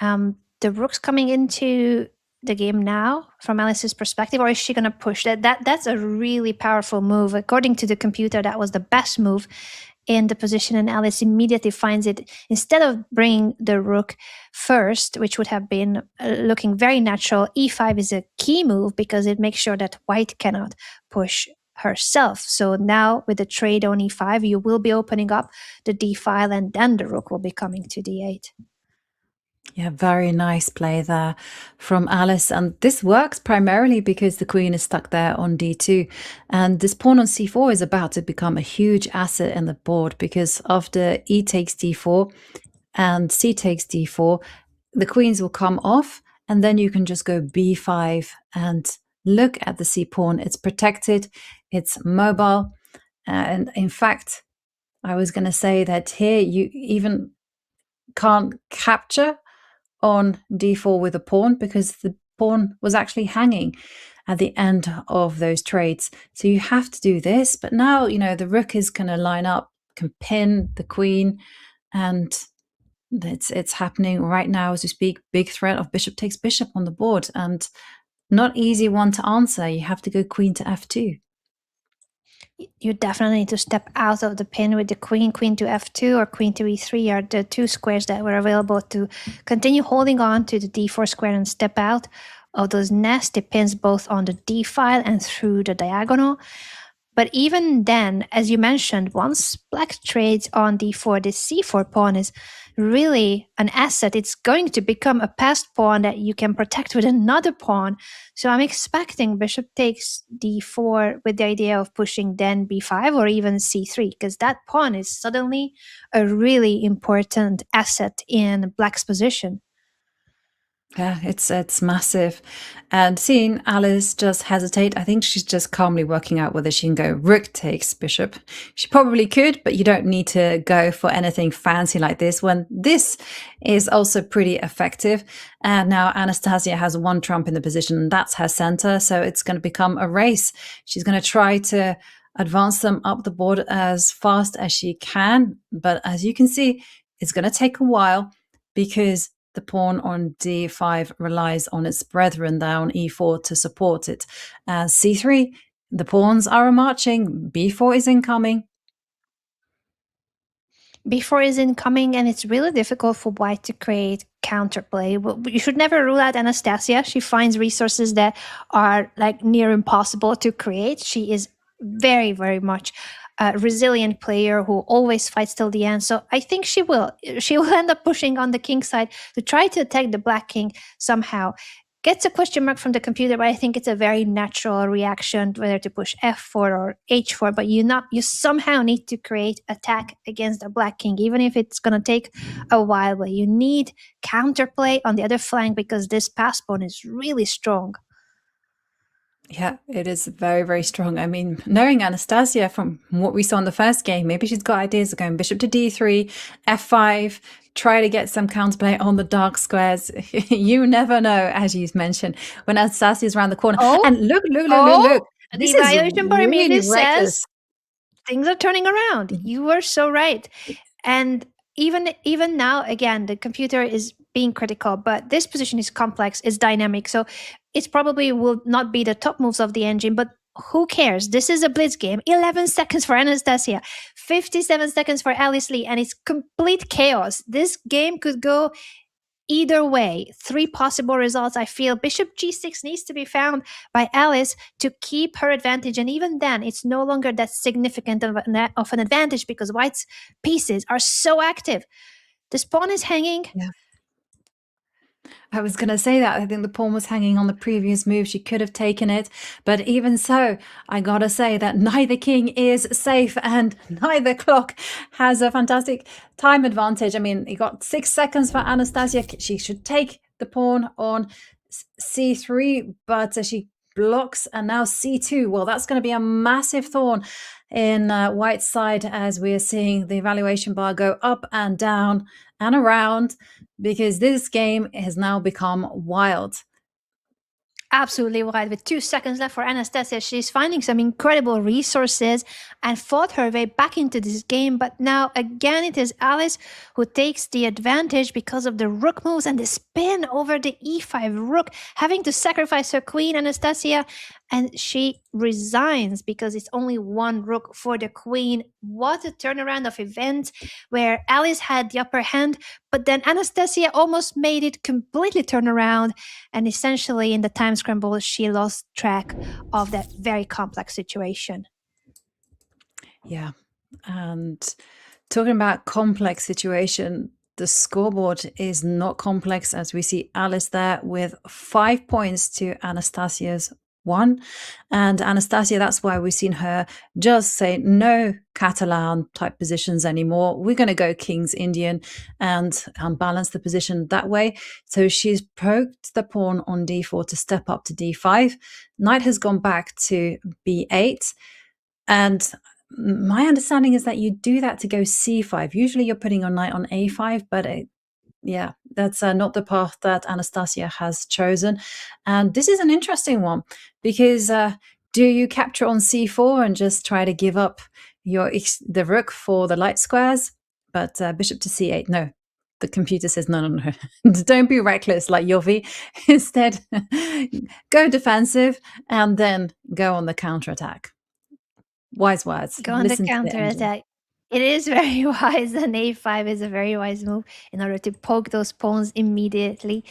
the rooks coming into the game now from Alice's perspective, or is she gonna push that? That's a really powerful move. According to the computer, that was the best move in the position, and Alice immediately finds it. Instead of bringing the rook first, which would have been looking very natural, e5 is a key move because it makes sure that white cannot push herself. So now with the trade on e5, you will be opening up the d file, and then the rook will be coming to d8. Yeah, very nice play there from Alice. And this works primarily because the queen is stuck there on d2. And this pawn on c4 is about to become a huge asset in the board, because after e takes d4 and c takes d4, the queens will come off, and then you can just go b5 and look at the c pawn. It's protected, it's mobile. And in fact, I was going to say that here you even can't capture on d4 with a pawn, because the pawn was actually hanging at the end of those trades. So you have to do this. But now, you know, the rook is going to line up, can pin the queen, and it's happening right now as we speak. Big threat of bishop takes bishop on the board, and not easy one to answer. You have to go queen to f2. You definitely need to step out of the pin with the queen to f2 or queen to e3 are the two squares that were available to continue holding on to the d4 square and step out of those nasty pins both on the d file and through the diagonal. But even then, as you mentioned, once black trades on d4, the c4 pawn is really an asset. It's going to become a passed pawn that you can protect with another pawn. So I'm expecting bishop takes d4 with the idea of pushing then b5 or even c3, because that pawn is suddenly a really important asset in black's position. Yeah, it's massive. And seeing Alice just hesitate, I think she's just calmly working out whether she can go rook takes bishop. She probably could, but you don't need to go for anything fancy like this, when this is also pretty effective. And now Anastasia has one trump in the position, and that's her center. So it's going to become a race. She's going to try to advance them up the board as fast as she can. But as you can see, it's going to take a while, because the pawn on d5 relies on its brethren there on e4 to support it. As c3, the pawns are marching, b4 is incoming. b4 is incoming, and it's really difficult for white to create counterplay. You should never rule out Anastasia. She finds resources that are like near impossible to create. She is very, very much a resilient player who always fights till the end. So I think she will end up pushing on the king side to try to attack the black king somehow. Gets a question mark from the computer, but I think it's a very natural reaction whether to push f4 or h4. But you somehow need to create attack against the black king, even if it's going to take a while. But you need counterplay on the other flank, because this pass pawn is really strong. Yeah, it is very, very strong. I mean, knowing Anastasia from what we saw in the first game, maybe she's got ideas of going bishop to d3, f5, try to get some counterplay on the dark squares. You never know, as you mentioned, when Anastasia's around the corner. Oh, and look. The This evaluation is really parameter reckless. says things are turning around. You were so right. And even now, again, the computer is being critical, but this position is complex, it's dynamic. So it probably will not be the top moves of the engine, but who cares? This is a blitz game. 11 seconds for Anastasia, 57 seconds for Alice Lee, and it's complete chaos. This game could go either way. 3 possible results. I feel bishop g6 needs to be found by Alice to keep her advantage, and even then it's no longer that significant of an advantage, because white's pieces are so active. This pawn is hanging. Yeah. I was going to say that. I think the pawn was hanging on the previous move. She could have taken it. But even so, I got to say that neither king is safe and neither clock has a fantastic time advantage. I mean, you got 6 seconds for Anastasia. She should take the pawn on c3, but she blocks, and now c2. Well, that's going to be a massive thorn in White's side, as we are seeing the evaluation bar go up and down and around, because this game has now become wild. Absolutely wild. With 2 seconds left for Anastasia, she's finding some incredible resources and fought her way back into this game. But now, again, it is Alice who takes the advantage because of the rook moves and the spin over the e5 rook, having to sacrifice her queen, Anastasia, and she resigns because it's only one rook for the queen. What a turnaround of events where Alice had the upper hand, but then Anastasia almost made it completely turn around, and essentially in the time scramble, she lost track of that very complex situation. Yeah, and talking about complex situation, the scoreboard is not complex, as we see Alice there with 5 points to Anastasia's 1. And Anastasia, that's why we've seen her just say no Catalan type positions anymore. We're going to go King's Indian and balance the position that way. So she's poked the pawn on d4 to step up to d5. Knight has gone back to b8. And my understanding is that you do that to go c5. Usually you're putting your knight on a5, but yeah, that's not the path that Anastasia has chosen. And this is an interesting one, because do you capture on c4 and just try to give up the rook for the light squares? But bishop to c8, no. The computer says no. Don't be reckless like Yovi. Instead, go defensive and then go on the counterattack. Wise words. Go on the counterattack. It is very wise, and a5 is a very wise move in order to poke those pawns immediately.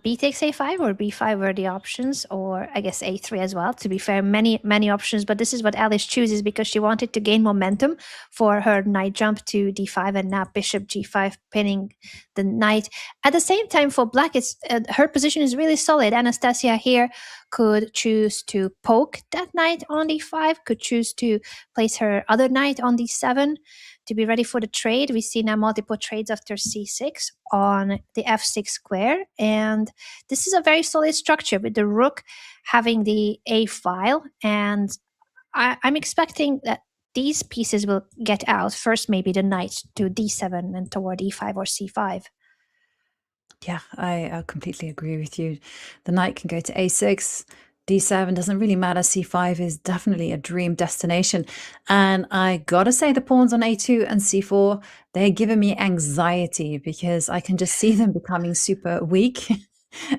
B takes a5 or b5 were the options, or I guess a3 as well. To be fair, many options, but this is what Alice chooses because she wanted to gain momentum for her knight jump to d5 and now bishop g5, pinning the knight. At the same time, for black, it's her position is really solid. Anastasia here could choose to poke that knight on d5, could choose to place her other knight on d7 to be ready for the trade. We see now multiple trades after c6 on the f6 square, and this is a very solid structure with the rook having the a file, and I'm expecting that these pieces will get out first, maybe the knight to d7 and toward e5 or c5. Yeah, I completely agree with you. The knight can go to a6, d7, doesn't really matter. c5 is definitely a dream destination. And I gotta say, the pawns on a2 and c4, they're giving me anxiety because I can just see them becoming super weak.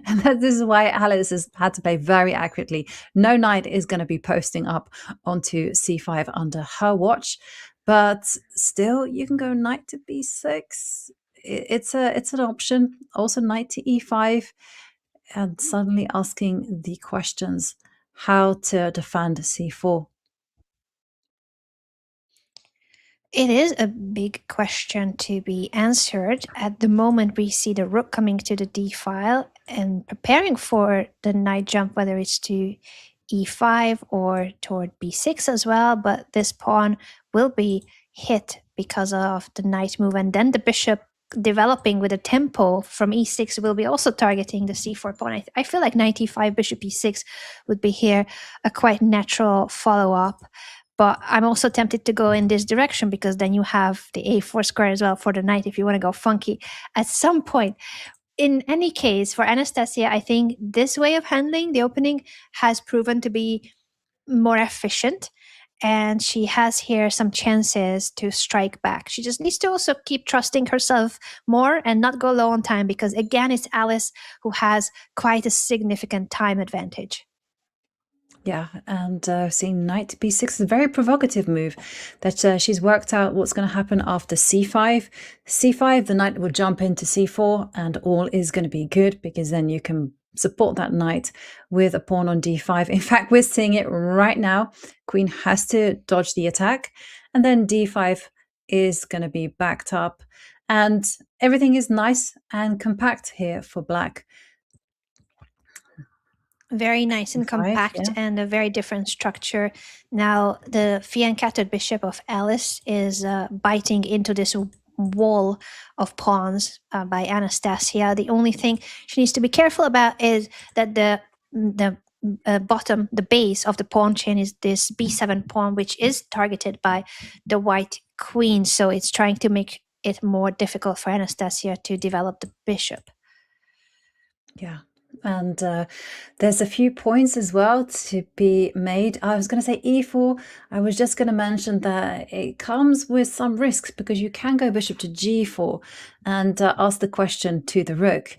And this is why Alice has had to play very accurately. No knight is going to be posting up onto c5 under her watch. But still, you can go knight to b6. It's an option. Also knight to e5, and suddenly asking the questions how to defend c4. It is a big question to be answered. At the moment, we see the rook coming to the d file and preparing for the knight jump, whether it's to e5 or toward b6 as well. But this pawn will be hit because of the knight move, and then the bishop developing with a tempo from e6 will be also targeting the c4 pawn. I feel like knight e5, bishop e6 would be here a quite natural follow-up. But I'm also tempted to go in this direction because then you have the a4 square as well for the knight if you want to go funky at some point. In any case, for Anastasia, I think this way of handling the opening has proven to be more efficient. And she has here some chances to strike back. She just needs to also keep trusting herself more and not go low on time because, again, it's Alice who has quite a significant time advantage. Yeah, and seeing knight to b6 is a very provocative move that she's worked out what's going to happen after c5. c5, the knight will jump into c4 and all is going to be good because then you can support that knight with a pawn on d5. In fact, we're seeing it right now. Queen has to dodge the attack and then d5 is going to be backed up. And everything is nice and compact here for black. Very nice and E5, compact, yeah. and a very different structure. Now, the fianchettoed bishop of Alice is biting into this wall of pawns by Anastasia. The only thing she needs to be careful about is that the bottom, the base of the pawn chain is this b7 pawn, which is targeted by the white queen. So it's trying to make it more difficult for Anastasia to develop the bishop. Yeah. And there's a few points as well to be made. I was going to say e4. I was just going to mention that it comes with some risks because you can go bishop to g4 and ask the question to the rook.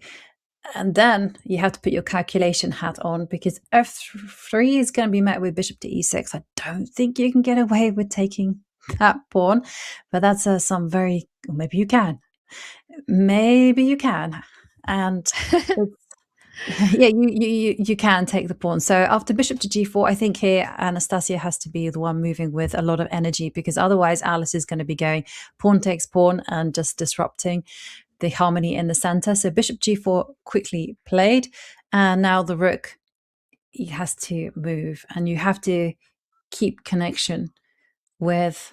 And then you have to put your calculation hat on because f3 is going to be met with bishop to e6. I don't think you can get away with taking that pawn, but that's some very, or maybe you can. Maybe you can. And yeah, you can take the pawn. So after bishop to g4, I think here Anastasia has to be the one moving with a lot of energy because otherwise Alice is going to be going pawn takes pawn and just disrupting the harmony in the center. So bishop g4 quickly played, and now the rook has to move, and you have to keep connection with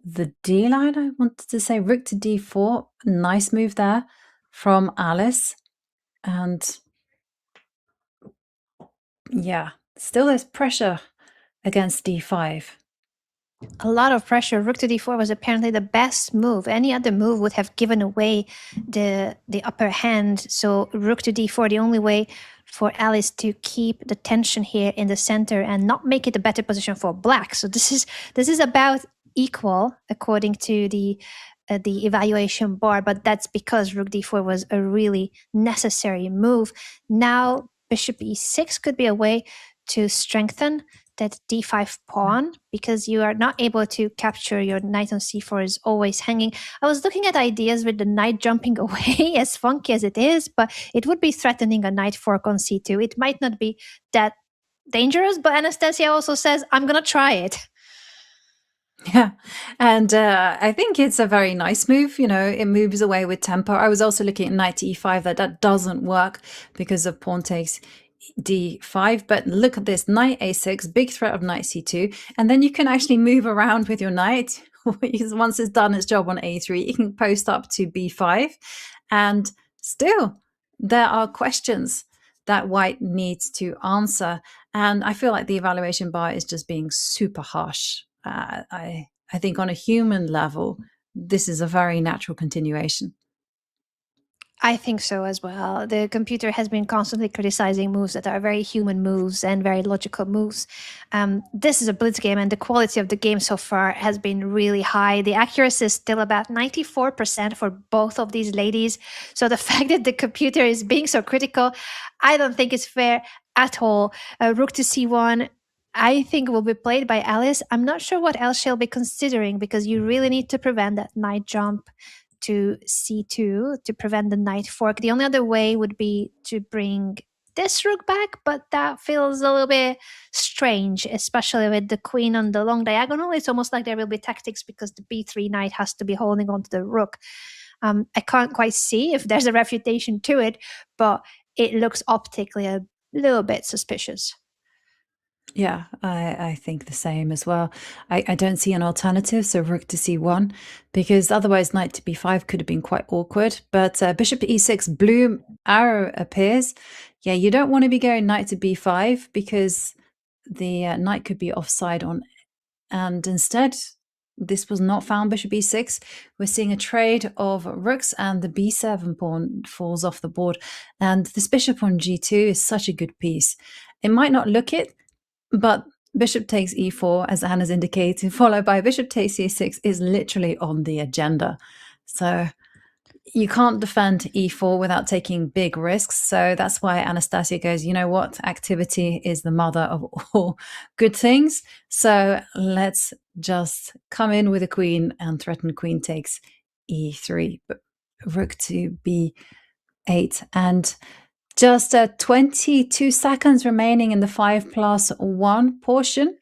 the d line. I wanted to say rook to d4. Nice move there from Alice. And yeah, still there's pressure against d5. A lot of pressure. Rook to d4 was apparently the best move. Any other move would have given away the upper hand. So rook to d4, the only way for Alice to keep the tension here in the center and not make it a better position for black. So this is about equal according to the evaluation bar, but that's because rook d4 was a really necessary move. Now bishop e6 could be a way to strengthen that d5 pawn because you are not able to capture your knight on c4 is always hanging. I was looking at ideas with the knight jumping away, as funky as it is, but it would be threatening a knight fork on c2. It might not be that dangerous, but Anastasia also says, I'm going to try it. Yeah, and I think it's a very nice move. You know, it moves away with tempo. I was also looking at knight to e5 that doesn't work because of pawn takes d5, but look at this, knight a6, big threat of knight c2, and then you can actually move around with your knight. Once it's done its job on a3, you can post up to b5, and still there are questions that white needs to answer, and I feel like the evaluation bar is just being super harsh. I think on a human level, this is a very natural continuation. I think so as well. The computer has been constantly criticizing moves that are very human moves and very logical moves. This is a blitz game, and the quality of the game so far has been really high. The accuracy is still about 94% for both of these ladies. So the fact that the computer is being so critical, I don't think it's fair at all. Rook to c1, I think will be played by Alice. I'm not sure what else she'll be considering because you really need to prevent that knight jump to c2 to prevent the knight fork. The only other way would be to bring this rook back, but that feels a little bit strange, especially with the queen on the long diagonal. It's almost like there will be tactics because the b3 knight has to be holding on to the rook. I can't quite see if there's a refutation to it, but it looks optically a little bit suspicious. Yeah, I think the same as well. I don't see an alternative, so rook to c1, because otherwise knight to b5 could have been quite awkward. But bishop to e6, blue arrow appears. Yeah, you don't want to be going knight to b5 because the knight could be offside on, and instead this was not found. Bishop e6, we're seeing a trade of rooks, and the b7 pawn falls off the board. And this bishop on g2 is such a good piece. It might not look it, but bishop takes e4, as Anna's indicated, followed by bishop takes e6 is literally on the agenda. So you can't defend e4 without taking big risks. So that's why Anastasia goes, you know what? Activity is the mother of all good things. So let's just come in with a queen and threaten queen takes e3, but rook to b8. And just 22 seconds remaining in the 5+1 portion.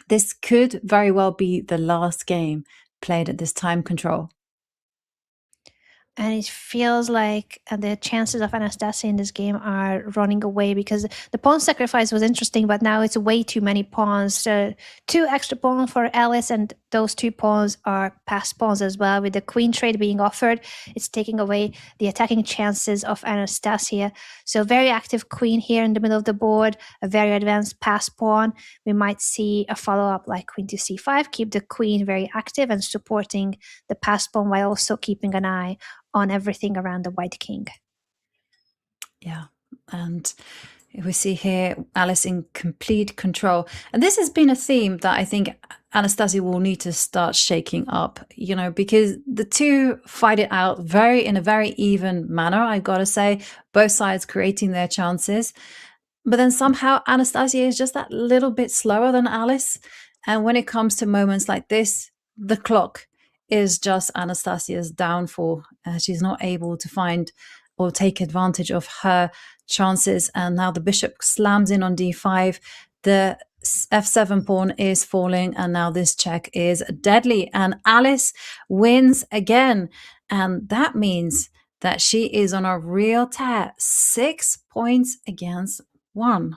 This could very well be the last game played at this time control. And it feels like the chances of Anastasia in this game are running away because the pawn sacrifice was interesting, but now it's way too many pawns. So 2 extra pawns for Alice, and those 2 pawns are passed pawns as well. With the queen trade being offered, it's taking away the attacking chances of Anastasia. So very active queen here in the middle of the board, a very advanced pass pawn. We might see a follow-up like queen to c5, keep the queen very active and supporting the pass pawn while also keeping an eye on everything around the white king. Yeah, and we see here Alice in complete control. And this has been a theme that I think Anastasia will need to start shaking up, you know, because the two fight it out in a very even manner, I've got to say, both sides creating their chances. But then somehow Anastasia is just that little bit slower than Alice. And when it comes to moments like this, the clock is just Anastasia's downfall. She's not able to find or take advantage of her chances. And now the bishop slams in on d5. The f7 pawn is falling, and now this check is deadly. And Alice wins again. And that means that she is on a real tear. 6 points against 1.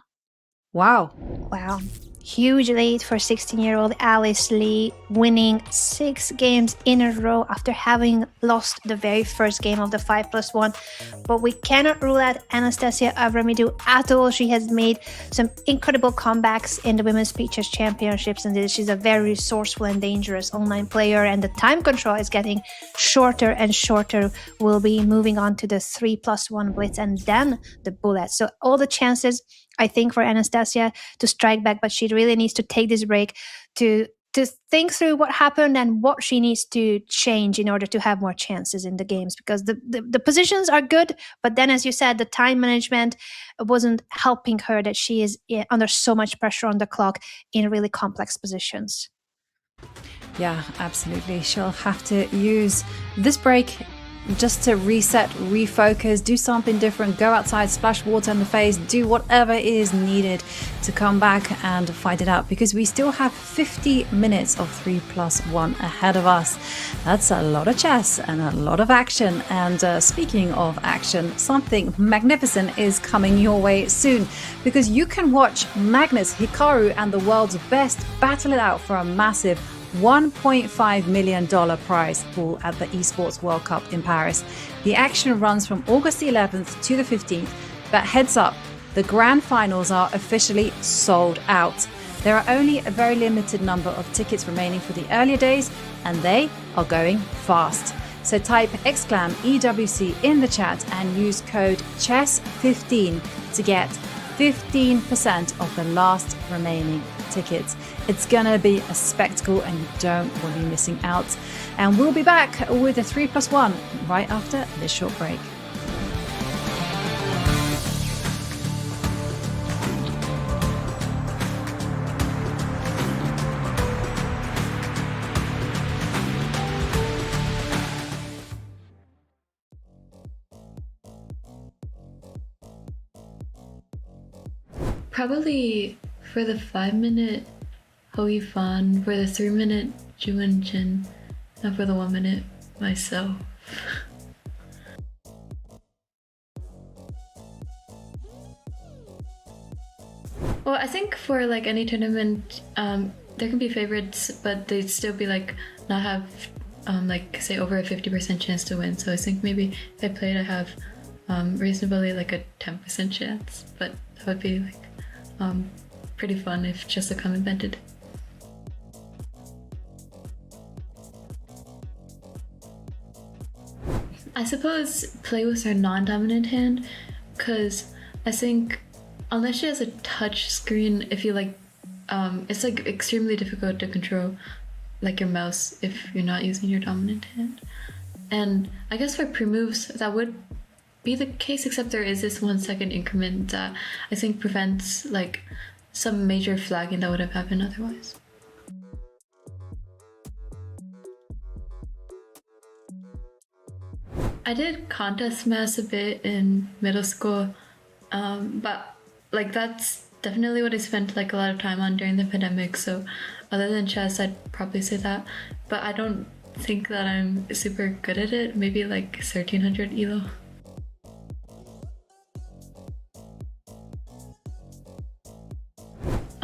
Wow. Wow. Huge lead for 16-year-old Alice Lee, winning 6 games in a row after having lost the very first game of the 5+1. But we cannot rule out Anastasia Avramidou at all. She has made some incredible comebacks in the Women's Speed Chess Championships, and she's a very resourceful and dangerous online player, and the time control is getting shorter and shorter. We'll be moving on to the 3+1 blitz and then the bullet. So all the chances, I think, for Anastasia to strike back, but she really needs to take this break to think through what happened and what she needs to change in order to have more chances in the games, because the positions are good, but then, as you said, the time management wasn't helping her, that she is under so much pressure on the clock in really complex positions. Yeah, absolutely. She'll have to use this break just to reset, refocus, do something different, go outside, splash water in the face, do whatever is needed to come back and fight it out, because we still have 50 minutes of 3+1 ahead of us. That's a lot of chess and a lot of action. And speaking of action, something magnificent is coming your way soon, because you can watch Magnus, Hikaru and the world's best battle it out for a massive $1.5 million prize pool at the Esports World Cup in Paris. The action runs from August the 11th to the 15th, but heads up, the grand finals are officially sold out. There are only a very limited number of tickets remaining for the earlier days, and they are going fast. So type !EWC in the chat and use code CHESS15 to get 15% of the last remaining tickets. It's gonna be a spectacle and you don't want to be missing out. And we'll be back with a 3+1 right after this short break. Probably for the 5-minute Yifan, for the 3-minute Jin, and for the 1-minute myself. Well, I think for like any tournament, there can be favorites, but they'd still be like not have like say over a 50% chance to win. So I think maybe if I played, I have reasonably like a 10% chance, but that would be like pretty fun if Chess.com invented. I suppose play with her non-dominant hand, because I think unless she has a touch screen, if you like, it's like extremely difficult to control like your mouse if you're not using your dominant hand. And I guess for pre-moves that would be the case, except there is this 1 second increment that I think prevents like some major flagging that would have happened otherwise. I did contest maths a bit in middle school, but like that's definitely what I spent like a lot of time on during the pandemic. So other than chess, I'd probably say that, but I don't think that I'm super good at it. Maybe like 1300 elo.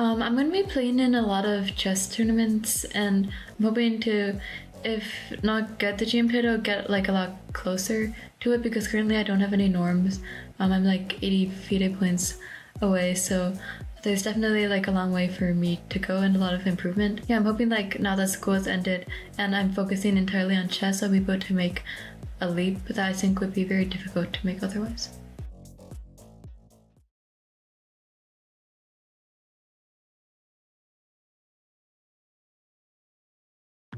I'm going to be playing in a lot of chess tournaments, and I'm hoping to, if not get the GM title, get like a lot closer to it, because currently I don't have any norms. I'm like 80 FIDE points away, so there's definitely like a long way for me to go and a lot of improvement. Yeah, I'm hoping like now that school has ended and I'm focusing entirely on chess, I'll be able to make a leap that I think would be very difficult to make otherwise.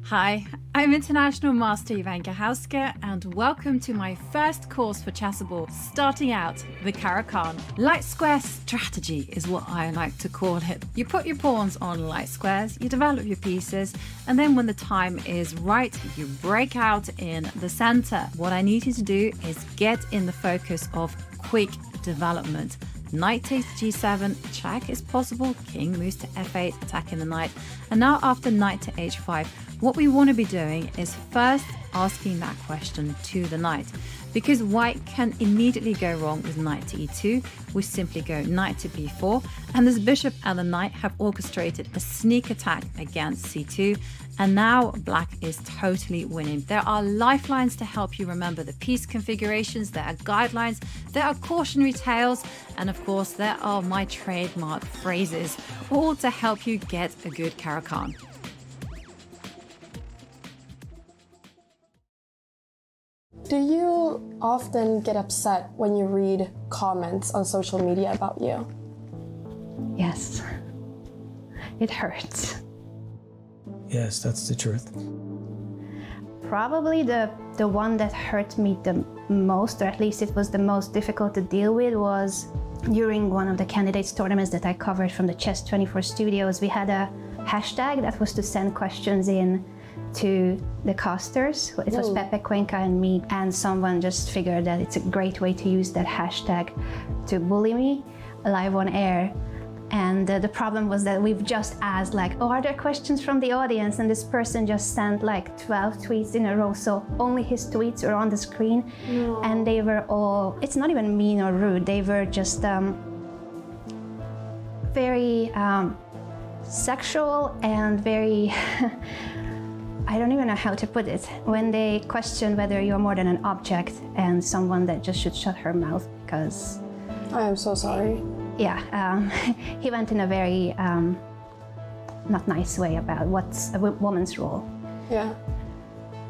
Hi, I'm International Master Yifan and welcome to my first course for chessable, starting out the Caro-Kann. Light square strategy is what I like to call it. You put your pawns on light squares, you develop your pieces, and then when the time is right, you break out in the center. What I need you to do is get in the focus of quick development. Knight takes g7, check is possible, king moves to f8, attacking the knight, and now after knight to h5, what we want to be doing is first asking that question to the knight, because white can immediately go wrong with knight to e2. We simply go knight to b4, and this bishop and the knight have orchestrated a sneak attack against c2, and now black is totally winning. There are lifelines to help you remember the piece configurations, there are guidelines, there are cautionary tales, and of course there are my trademark phrases, all to help you get a good Caro-Kann. Do you often get upset when you read comments on social media about you? Yes. It hurts. Yes, that's the truth. Probably the one that hurt me the most, or at least it was the most difficult to deal with, was during one of the candidates tournaments that I covered from the Chess24 studios. We had a hashtag that was to send questions in to the casters. It was Pepe, Cuenca and me, and someone just figured that it's a great way to use that hashtag to bully me live on air. And the problem was that we've just asked like, oh, are there questions from the audience? And this person just sent like 12 tweets in a row, so only his tweets are on the screen. No. And they were all, it's not even mean or rude, they were just very sexual and very I don't even know how to put it. When they question whether you're more than an object and someone that just should shut her mouth because... I am so sorry. Yeah, he went in a very not nice way about what's a woman's role. Yeah.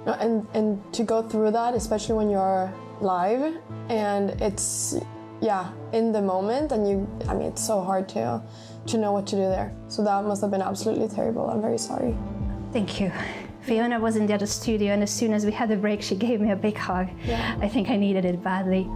And to go through that, especially when you're live and it's, yeah, in the moment, and I mean, it's so hard to know what to do there. So that must have been absolutely terrible. I'm very sorry. Thank you. Fiona was in the other studio, and as soon as we had a break, she gave me a big hug. Yeah. I think I needed it badly.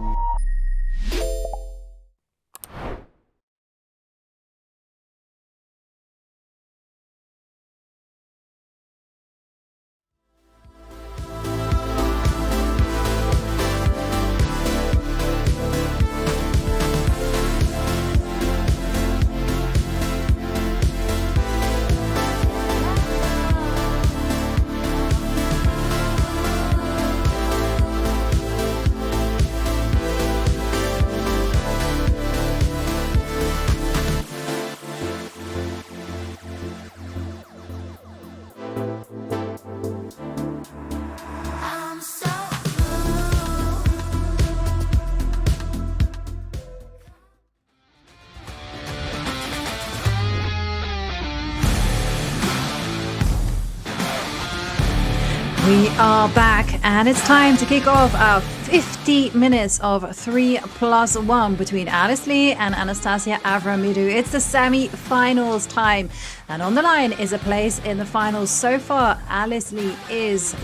We are back, and it's time to kick off our 50 minutes of 3+1 between Alice Lee and Anastasia Avramidou. It's the semi-finals time, and on the line is a place in the finals. So far, Alice Lee is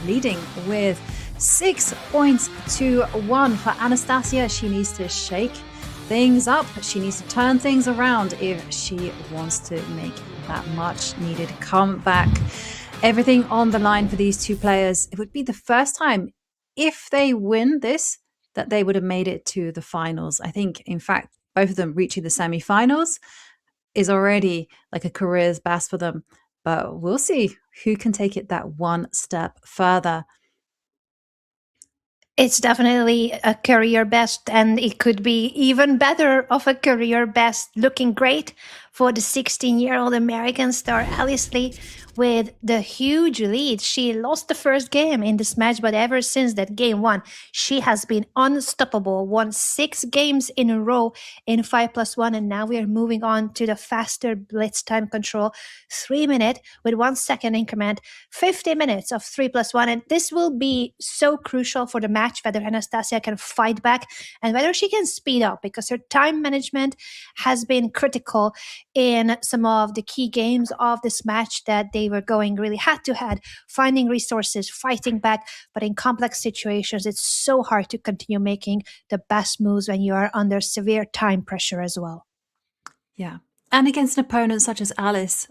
leading with 6 points to 1. For Anastasia, she needs to shake things up. She needs to turn things around if she wants to make that much needed comeback. Everything on the line for these two players. It would be the first time, if they win this, that they would have made it to the finals. I think, in fact, both of them reaching the semi-finals is already like a career's best for them. but we'll see who can take it that one step further. It's definitely a career best, and it could be even better of a career best. Looking great for the 16-year-old American star Alice Lee with the huge lead. She lost the first game in this match, but ever since that game one, she has been unstoppable, won 6 games in a row in 5+1, and now we are moving on to the faster blitz time control, 3 minute with 1 second increment, 50 minutes of 3+1, and this will be so crucial for the match, whether Anastasia can fight back and whether she can speed up, because her time management has been critical in some of the key games of this match that they were going really head-to-head, finding resources, fighting back, but in complex situations, it's so hard to continue making the best moves when you are under severe time pressure as well. Yeah. And against an opponent such as Alice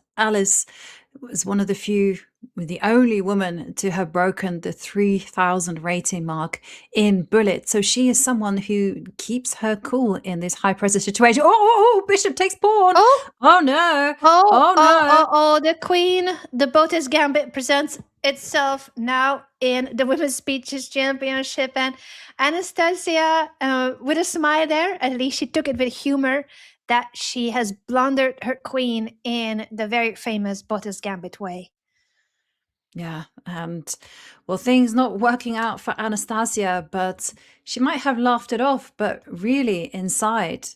was one of the only woman to have broken the 3,000 rating mark in bullet. So she is someone who keeps her cool in this high pressure situation. Oh, Bishop takes pawn. Oh no. Oh, the queen, the Botas Gambit presents itself now in the Women's Speeches Championship, and Anastasia, with a smile there, at least she took it with humor, that she has blundered her queen in the very famous Botas Gambit way. Yeah, and well, things not working out for Anastasia, but she might have laughed it off, but really inside,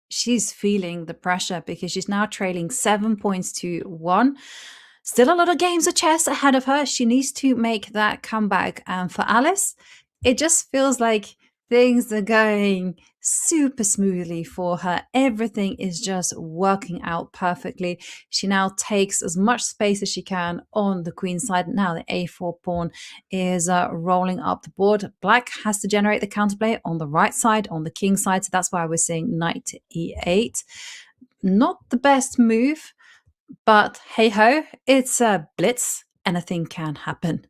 she's feeling the pressure because she's now trailing 7 points to 1. Still a lot of games of chess ahead of her. She needs to make that comeback. And for Alice, it just feels like things are going super smoothly for her. Everything is just working out perfectly. She now takes as much space as she can on the queen side. Now the a4 pawn is rolling up the board. Black has to generate the counterplay on the right side, on the king side. So that's why we're seeing knight to e8. Not the best move, but hey ho, it's a blitz. Anything can happen.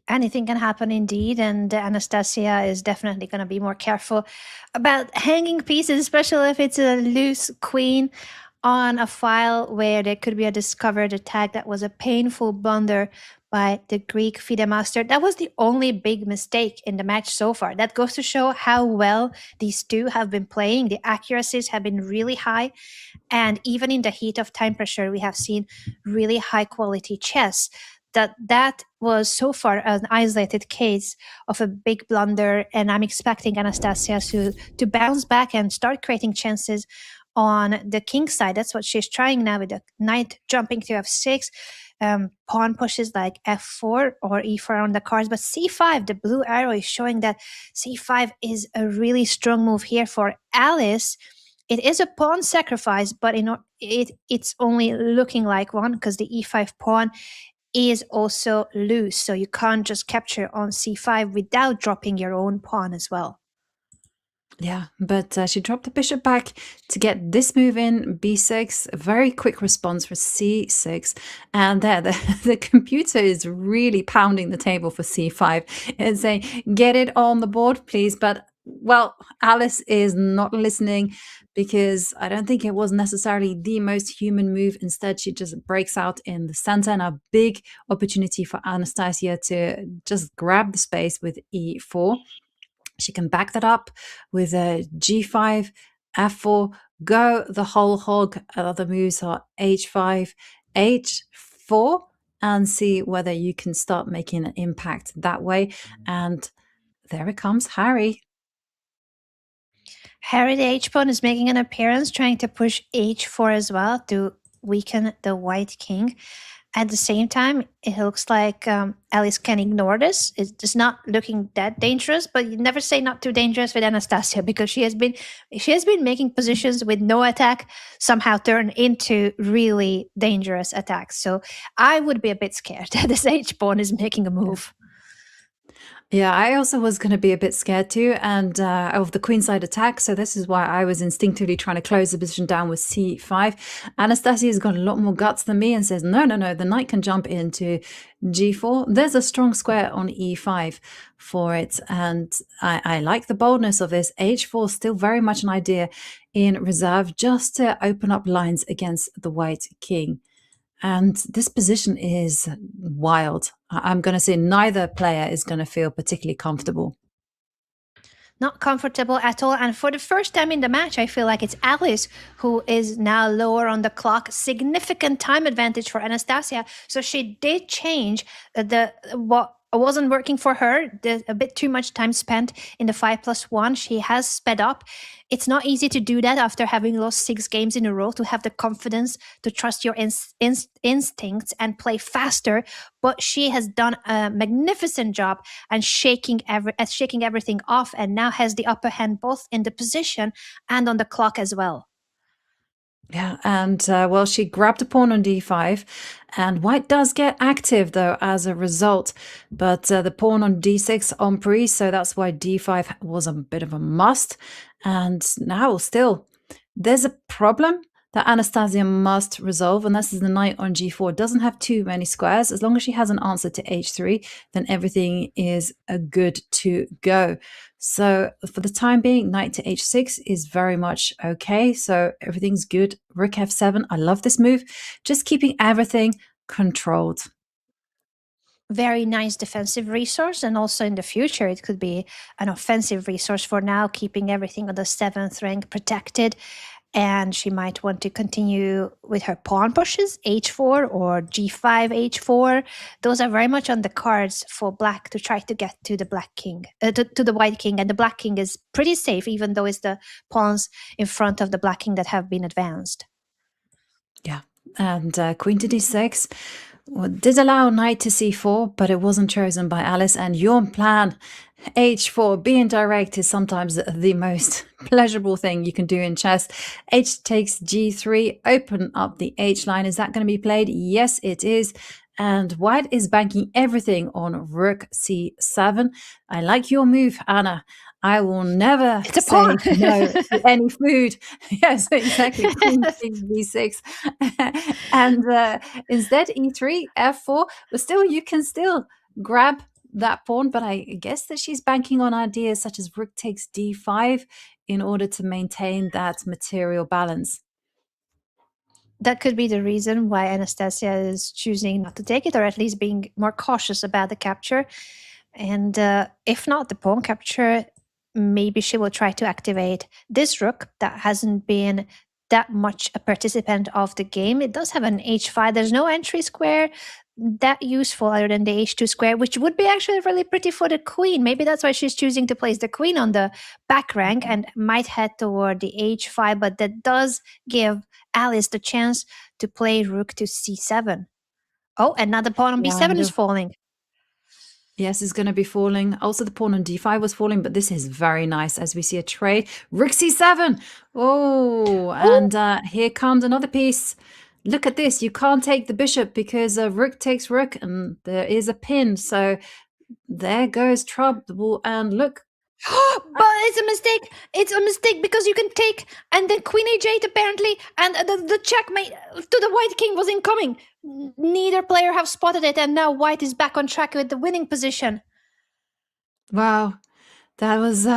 Anything can happen indeed, and Anastasia is definitely going to be more careful about hanging pieces, especially if it's a loose queen on a file where there could be a discovered attack. That was a painful blunder by the Greek FIDE master. That was the only big mistake in the match so far. That goes to show how well these two have been playing. The accuracies have been really high, and even in the heat of time pressure, we have seen really high quality chess. That was so far an isolated case of a big blunder, and I'm expecting Anastasia to bounce back and start creating chances on the king side. That's what she's trying now with the knight jumping to f6. Pawn pushes like f4 or e4 on the cards, but c5, the blue arrow is showing that c5 is a really strong move here for Alice. It is a pawn sacrifice, but it's only looking like one because the e5 pawn is also loose, so you can't just capture on c5 without dropping your own pawn as well. Yeah, but she dropped the bishop back to get this move in, b6, a very quick response for c6, and there the computer is really pounding the table for c5 and saying, get it on the board, please. But, well, Alice is not listening because I don't think it was necessarily the most human move. Instead, she just breaks out in the center, and a big opportunity for Anastasia to just grab the space with e4. She can back that up with a g5, f4, go the whole hog. Other moves are h5, h4, and see whether you can start making an impact that way. And there it comes, Harry. Harry the h-pawn is making an appearance, trying to push h4 as well to weaken the white king. At the same time, it looks like Alice can ignore this. It's not looking that dangerous, but you never say not too dangerous with Anastasia, because she has been making positions with no attack somehow turn into really dangerous attacks. So I would be a bit scared that this h-pawn is making a move. Yeah, I also was going to be a bit scared too, and of the queenside attack. So this is why I was instinctively trying to close the position down with c5. Anastasia's got a lot more guts than me and says, no, the knight can jump into g4. There's a strong square on e5 for it, and I like the boldness of this. h4 still very much an idea in reserve, just to open up lines against the white king. And this position is wild. I'm going to say neither player is going to feel particularly comfortable. Not comfortable at all. And for the first time in the match, I feel like it's Alice who is now lower on the clock. Significant time advantage for Anastasia. So she did change what wasn't working for her. There's a bit too much time spent in the 5+1. She has sped up. It's not easy to do that after having lost 6 games in a row, to have the confidence to trust your instincts and play faster. But she has done a magnificent job and shaking everything off, and now has the upper hand both in the position and on the clock as well. Yeah, and well, she grabbed a pawn on d5, and white does get active, though, as a result. But the pawn on d6 on pre, so that's why d5 was a bit of a must. And now, still, there's a problem that Anastasia must resolve, and this is the knight on g4. Doesn't have too many squares. As long as she has an answer to h3, then everything is good to go. So for the time being, knight to h6 is very much okay. So everything's good. Rook f7. I love this move. Just keeping everything controlled. Very nice defensive resource, and also in the future it could be an offensive resource. For now, keeping everything on the 7th rank protected. And she might want to continue with her pawn pushes, h4 or g5, h4. Those are very much on the cards for black to try to get to the black king, to the white king. And the black king is pretty safe, even though it's the pawns in front of the black king that have been advanced. Yeah, and queen to d6 did allow knight to c4, but it wasn't chosen by Alice. And your plan, h4, being direct, is sometimes the most pleasurable thing you can do in chess. H takes g3, open up the h line. Is that going to be played? Yes, it is. And white is banking everything on rook c7. I like your move, Anna. I will never say no to any food. Yes, exactly. Queen takes b6. And instead e3, f4. But still, you can still grab that pawn. But I guess that she's banking on ideas such as rook takes d5 in order to maintain that material balance. That could be the reason why Anastasia is choosing not to take it, or at least being more cautious about the capture. And if not the pawn capture, maybe she will try to activate this rook that hasn't been that much a participant of the game. It does have an h5. There's no entry square that useful other than the h2 square, which would be actually really pretty for the queen. Maybe that's why she's choosing to place the queen on the back rank and might head toward the h5, but that does give Alice the chance to play rook to c7. Oh, and now the pawn on b7 is falling. Yes, it's going to be falling. Also, the pawn on d5 was falling, but this is very nice as we see a trade. Rook c7. Oh, and here comes another piece. Look at this. You can't take the bishop because rook takes rook, and there is a pin. So there goes trouble. And look. But it's a mistake. It's a mistake because you can take, and then queen h8 apparently, and the checkmate to the white king was incoming. Neither player have spotted it, and now white is back on track with the winning position. Wow, that was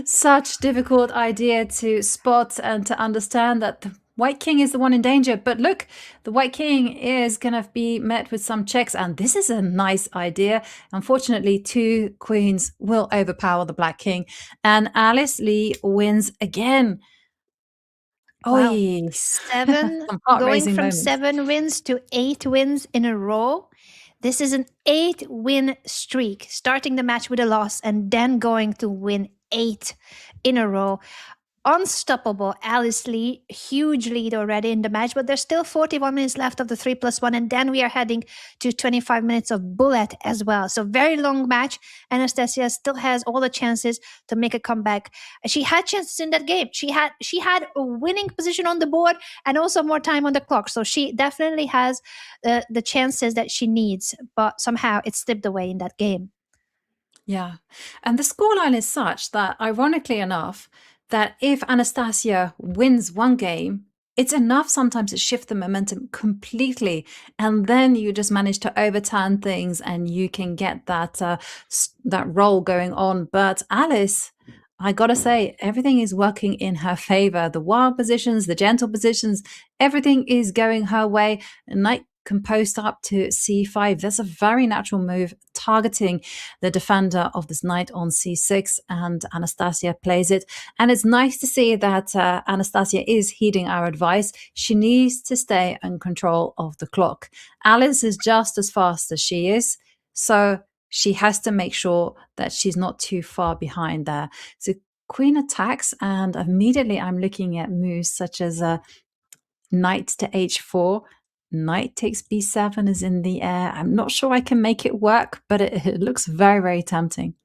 such difficult idea to spot and to understand that the white king is the one in danger. But look, the white king is going to be met with some checks, and this is a nice idea. Unfortunately, 2 queens will overpower the black king, and Alice Lee wins again. Wow. Oy. 7 Some going from moments. 7 wins to 8 wins in a row. This is an 8-win streak, starting the match with a loss and then going to win 8 in a row. Unstoppable. Alice Lee, huge lead already in the match, but there's still 41 minutes left of the 3+1, and then we are heading to 25 minutes of bullet as well. So very long match. Anastasia still has all the chances to make a comeback. She had chances in that game. She had a winning position on the board and also more time on the clock. So she definitely has the chances that she needs, but somehow it slipped away in that game. Yeah. And the scoreline is such that, ironically enough, that if Anastasia wins one game, it's enough sometimes to shift the momentum completely. And then you just manage to overturn things and you can get that that roll going on. But Alice, I gotta say, everything is working in her favor. The wild positions, the gentle positions, everything is going her way. Knight can post up to c5. That's a very natural move, targeting the defender of this knight on c6, and Anastasia plays it. And it's nice to see that Anastasia is heeding our advice. She needs to stay in control of the clock. Alice is just as fast as she is, so she has to make sure that she's not too far behind there. So queen attacks, and immediately I'm looking at moves such as knight to h4. Knight takes b7 is in the air. I'm not sure I can make it work, but it looks very, very tempting.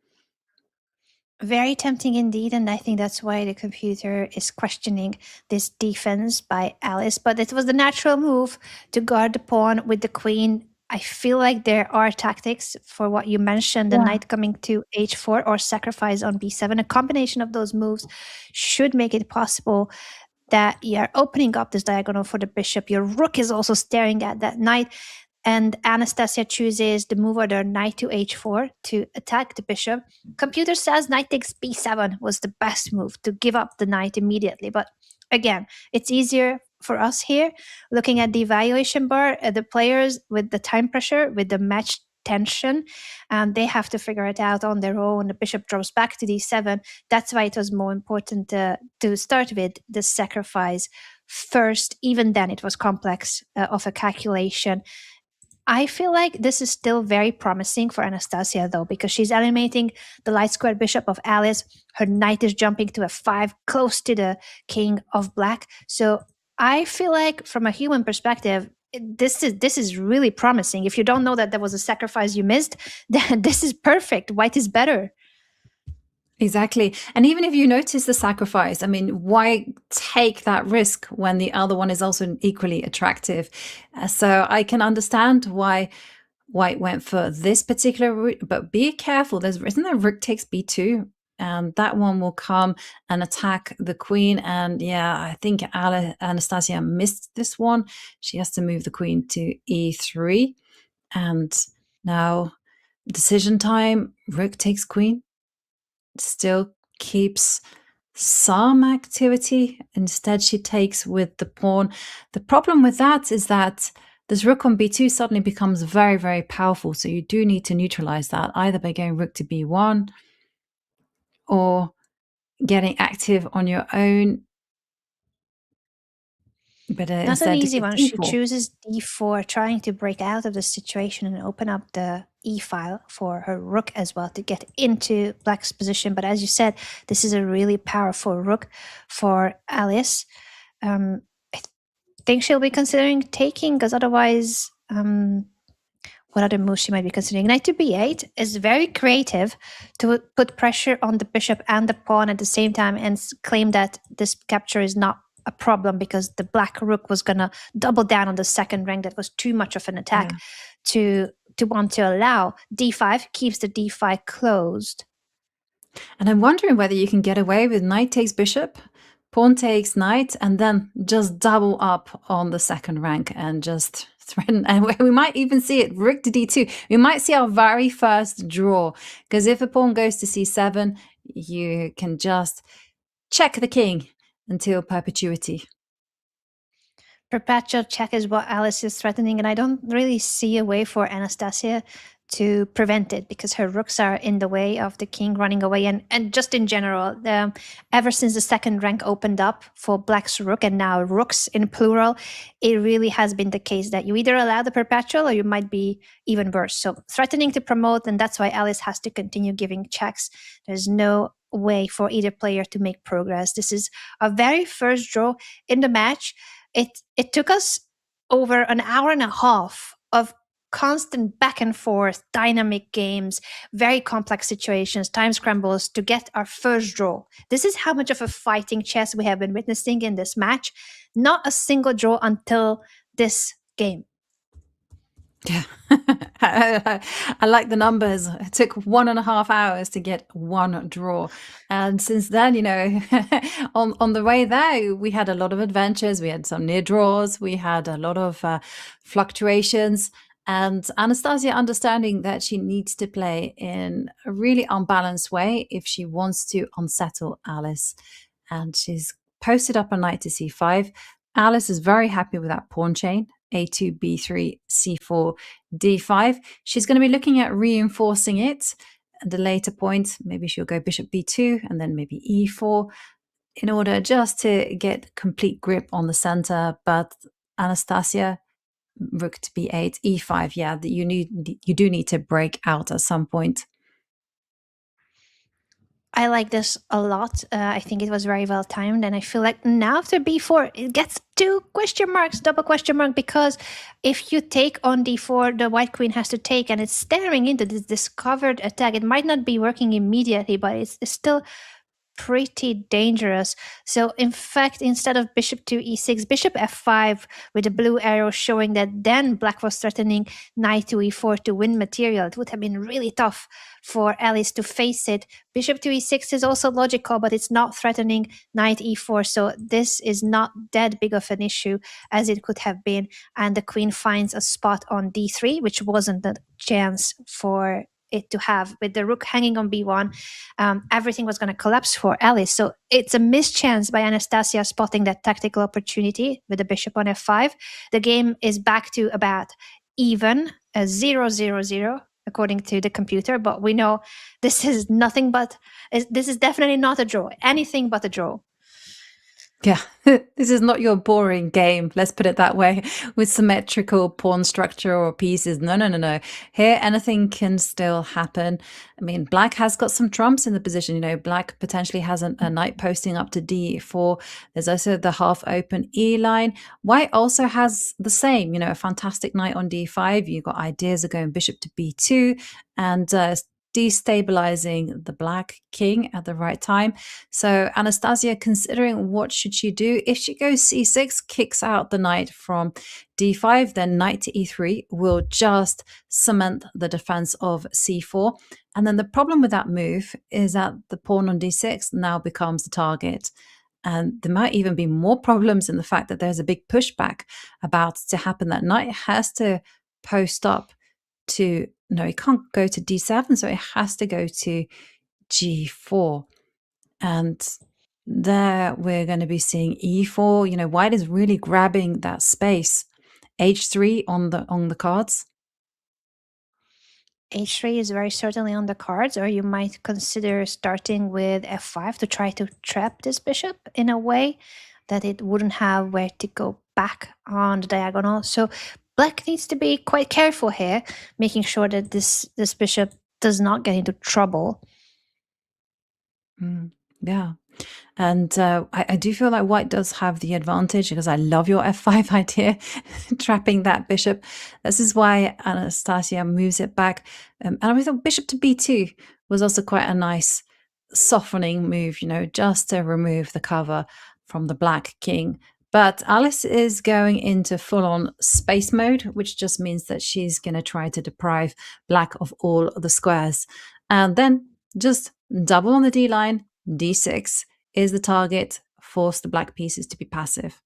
Very tempting indeed, and I think that's why the computer is questioning this defense by Alice. But it was the natural move to guard the pawn with the queen. I feel like there are tactics for what you mentioned, the knight coming to h4 or sacrifice on b7. A combination of those moves should make it possible that you're opening up this diagonal for the bishop. Your rook is also staring at that knight. And Anastasia chooses the move order knight to h4 to attack the bishop. Computer says knight takes b7 was the best move to give up the knight immediately. But again, it's easier for us here. Looking at the evaluation bar, the players with the time pressure, with the match tension, they have to figure it out on their own. The bishop drops back to d7. That's why it was more important to start with the sacrifice first. Even then, it was complex of a calculation. I feel like this is still very promising for Anastasia, though, because she's animating the light square bishop of Alice. Her knight is jumping to f5, close to the king of black. So I feel like, from a human perspective, this is really promising. If you don't know that there was a sacrifice you missed, then this is perfect. White is better. Exactly. And even if you notice the sacrifice, I mean, why take that risk when the other one is also equally attractive? So I can understand why White went for this particular route, but be careful. Isn't there rook takes b2? And that one will come and attack the queen. And yeah, I think Anastasia missed this one. She has to move the queen to e3. And now decision time, rook takes queen. Still keeps some activity. Instead, she takes with the pawn. The problem with that is that this rook on b2 suddenly becomes very, very powerful. So you do need to neutralize that, either by going rook to b1 or getting active on your own. But not an easy one. She chooses d4, trying to break out of the situation and open up the e file for her rook as well to get into black's position. But as you said, this is a really powerful rook for Alice. I think she'll be considering taking, because otherwise, what other moves she might be considering? Knight to b8 is very creative to put pressure on the bishop and the pawn at the same time and claim that this capture is not a problem, because the black rook was going to double down on the second rank. That was too much of an attack to want to allow. d5 keeps the d5 closed. And I'm wondering whether you can get away with knight takes bishop, pawn takes knight, and then just double up on the second rank and just threaten. And we might even see it rook to d2. We might see our very first draw, because if a pawn goes to c7, you can just check the king until perpetuity. Perpetual check is what Alice is threatening, and I don't really see a way for Anastasia to prevent it, because her rooks are in the way of the king running away. And just in general, ever since the second rank opened up for black's rook, and now rooks in plural, it really has been the case that you either allow the perpetual or you might be even worse. So threatening to promote, and that's why Alice has to continue giving checks. There's no way for either player to make progress. This is a very first draw in the match. It took us over an hour and a half of constant back and forth, dynamic games, very complex situations, time scrambles to get our first draw. This is how much of a fighting chess we have been witnessing in this match. Not a single draw until this game. Yeah, I like the numbers. It took 1.5 hours to get one draw. And since then, you know, on the way there, we had a lot of adventures. We had some near draws. We had a lot of fluctuations. And Anastasia understanding that she needs to play in a really unbalanced way if she wants to unsettle Alice. And she's posted up a knight to c5. Alice is very happy with that pawn chain. A2, B3, C4, D5. She's going to be looking at reinforcing it at a later point. Maybe she'll go bishop B2 and then maybe E4 in order just to get complete grip on the center. But Anastasia, rook to b8, e5. Yeah, you do need to break out at some point. I like this a lot. I think it was very well timed, and I feel like now after b4 it gets two question marks, double question mark, because if you take on d4, the white queen has to take, and it's staring into this discovered attack. It might not be working immediately, but it's still pretty dangerous. So in fact, instead of bishop to e6, bishop f5 with the blue arrow showing that then black was threatening knight to e4 to win material. It would have been really tough for Alice to face it. Bishop to e6 is also logical, but it's not threatening knight e4. So this is not that big of an issue as it could have been. And the queen finds a spot on d3, which wasn't a chance for it to have. With the rook hanging on b1, everything was going to collapse for Alice. So it's a mischance by Anastasia spotting that tactical opportunity with the bishop on f5. The game is back to about even, 0-0-0 according to the computer, but we know this is nothing but, this is definitely not a draw, anything but a draw. Yeah, this is not your boring game, let's put it that way, with symmetrical pawn structure or pieces. No. Here, anything can still happen. I mean, black has got some trumps in the position. You know, black potentially has a knight posting up to d4. There's also the half open E line. White also has the same, you know, a fantastic knight on d5. You've got ideas of going bishop to b2 and destabilizing the black king at the right time. So Anastasia considering what should she do. If she goes c6, kicks out the knight from d5, then knight to e3 will just cement the defense of c4. And then the problem with that move is that the pawn on d6 now becomes the target. And there might even be more problems in the fact that there's a big pushback about to happen. That knight has to post up to, no, it can't go to d7, so it has to go to g4. And there we're going to be seeing e4. You know, white is really grabbing that space. h3 on the cards. h3 is very certainly on the cards, or you might consider starting with f5 to try to trap this bishop in a way that it wouldn't have where to go back on the diagonal. So black needs to be quite careful here, making sure that this bishop does not get into trouble. Yeah. And I do feel like white does have the advantage because I love your f5 idea, trapping that bishop. This is why Anastasia moves it back. And I thought bishop to b2 was also quite a nice softening move, you know, just to remove the cover from the black king. But Alice is going into full-on space mode, which just means that she's going to try to deprive black of all the squares. And then just double on the D line, D6 is the target, force the black pieces to be passive.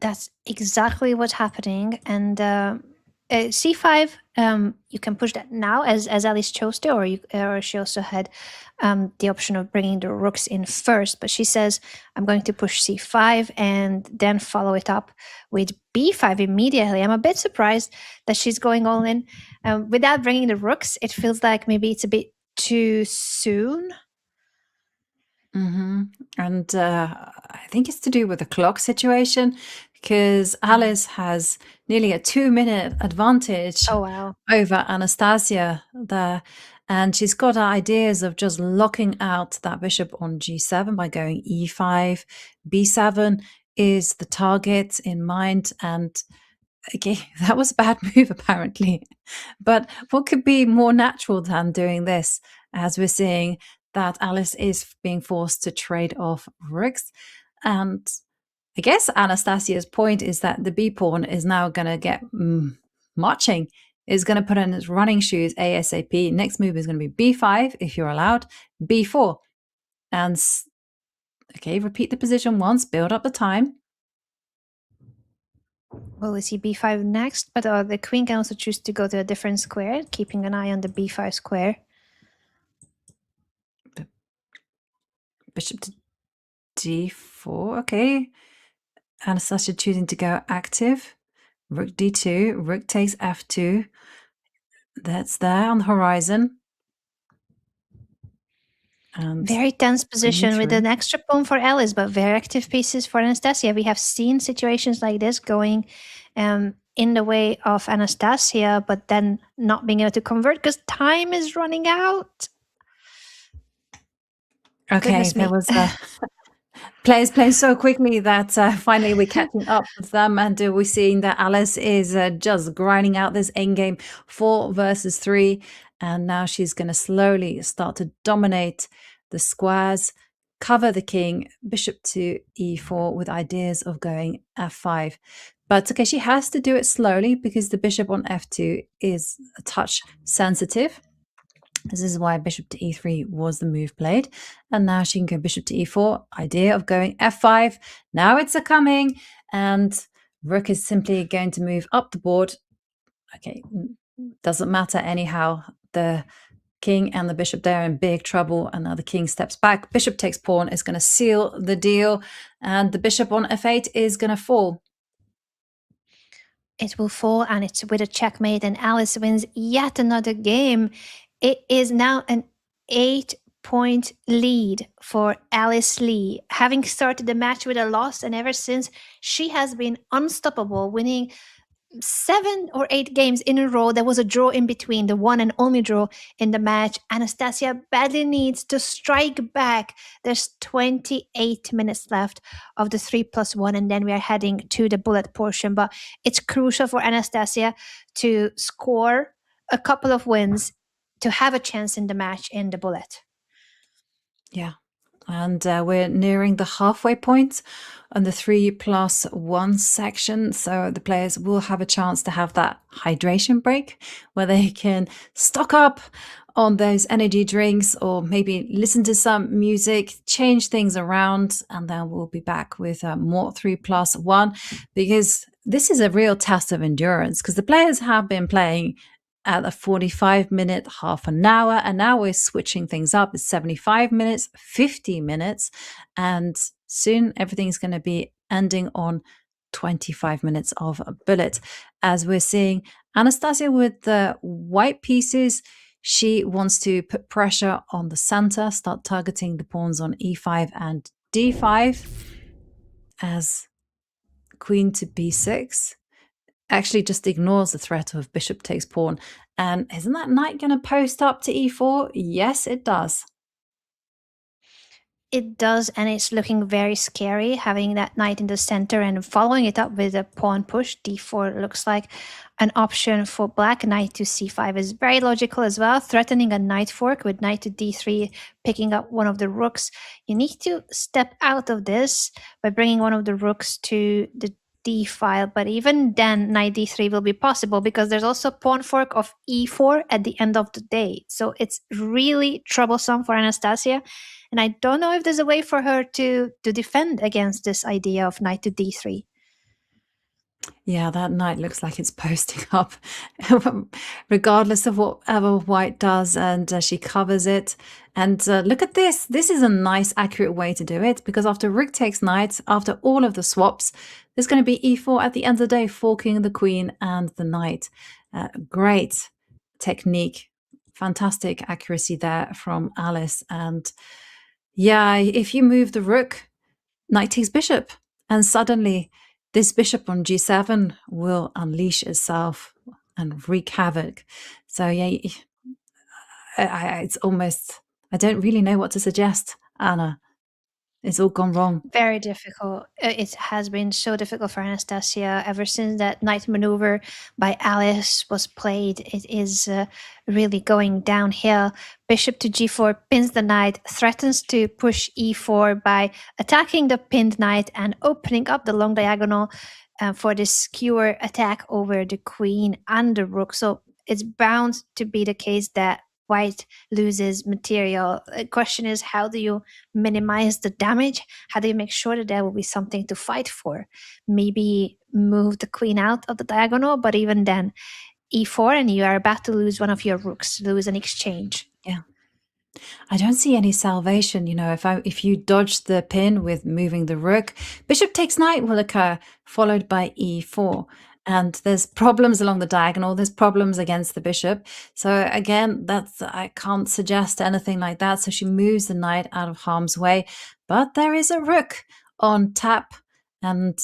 That's exactly what's happening. And c5, you can push that now as Alice chose to, or she also had the option of bringing the rooks in first. But she says, I'm going to push c5 and then follow it up with b5 immediately. I'm a bit surprised that she's going all in without bringing the rooks. It feels like maybe it's a bit too soon. And I think it's to do with the clock situation because Alice has nearly a 2-minute advantage over Anastasia there. And she's got ideas of just locking out that bishop on g7 by going e5. b7 is the target in mind. And okay, that was a bad move apparently. But what could be more natural than doing this, as we're seeing that Alice is being forced to trade off rooks. And I guess Anastasia's point is that the B pawn is now going to get marching, is going to put on its running shoes ASAP. Next move is going to be B5, if you're allowed, B4. And, okay, repeat the position once, build up the time. Well, we see b5 next, but the queen can also choose to go to a different square, keeping an eye on the b5 square. Bishop to d4. Okay. Anastasia choosing to go active. Rook d2. Rook takes f2. That's there on the horizon. And very tense position with e3. an extra pawn for Alice, but very active pieces for Anastasia. We have seen situations like this going in the way of Anastasia, but then not being able to convert because time is running out. Okay, Goodness there me. was players playing so quickly that finally we're catching up with them, and we're seeing that Alice is just grinding out this endgame 4 versus 3, and now she's going to slowly start to dominate the squares, cover the king, bishop to e4 with ideas of going f5. But okay, she has to do it slowly because the bishop on f2 is a touch sensitive. This is why bishop to e3 was the move played. And now she can go bishop to e4. Idea of going f5. Now it's a coming. And rook is simply going to move up the board. Okay, doesn't matter anyhow. The king and the bishop there are in big trouble. And now the king steps back. Bishop takes pawn is going to seal the deal. And the bishop on f8 is going to fall. It will fall, and it's with a checkmate, and Alice wins yet another game. It is now an 8-point lead for Alice Lee, having started the match with a loss, and ever since she has been unstoppable, winning 7 or 8 games in a row. There was a draw in between, the one and only draw in the match. Anastasia badly needs to strike back. There's 28 minutes left of the 3+1, and then we are heading to the bullet portion. But it's crucial for Anastasia to score a couple of wins to have a chance in the match in the bullet. Yeah. And we're nearing the halfway point on the 3+1 section. So the players will have a chance to have that hydration break where they can stock up on those energy drinks or maybe listen to some music, change things around. And then we'll be back with more 3+1 because this is a real test of endurance because the players have been playing at a 45-minute, half an hour, and now we're switching things up. It's 75 minutes, 50 minutes, and soon everything's going to be ending on 25 minutes of a bullet. As we're seeing Anastasia with the white pieces, she wants to put pressure on the center, start targeting the pawns on e5 and d5 as queen to b6. Actually just ignores the threat of bishop takes pawn. And isn't that knight going to post up to e4? Yes, it does. It does, and it's looking very scary, having that knight in the center and following it up with a pawn push. d4 looks like an option for black. Knight to c5 is very logical as well, threatening a knight fork with knight to d3, picking up one of the rooks. You need to step out of this by bringing one of the rooks to the d file, but even then knight d3 will be possible because there's also pawn fork of e4 at the end of the day. So it's really troublesome for Anastasia, and I don't know if there's a way for her to defend against this idea of knight to d3. Yeah, that knight looks like it's posting up regardless of whatever white does, and she covers it. And look at this. This is a nice, accurate way to do it because after rook takes knight, after all of the swaps, there's going to be e4 at the end of the day, forking the queen and the knight. Great technique. Fantastic accuracy there from Alice. And yeah, if you move the rook, knight takes bishop, and suddenly this bishop on g7 will unleash itself and wreak havoc. So yeah, it's almost, I don't really know what to suggest, Anna. It's all gone wrong. Very difficult. It has been so difficult for Anastasia ever since that knight maneuver by Alice was played. It is really going downhill. Bishop to g4 pins the knight, threatens to push e4 by attacking the pinned knight and opening up the long diagonal for this skewer attack over the queen and the rook. So it's bound to be the case that white loses material. The question is, how do you minimize the damage? How do you make sure that there will be something to fight for? Maybe move the queen out of the diagonal, but even then, e4, and you are about to lose one of your rooks, lose an exchange. Yeah. I don't see any salvation. If you dodge the pin with moving the rook, bishop takes knight will occur, followed by e4. And there's problems along the diagonal. There's problems against the bishop. So again, I can't suggest anything like that. So she moves the knight out of harm's way. But there is a rook on tap, and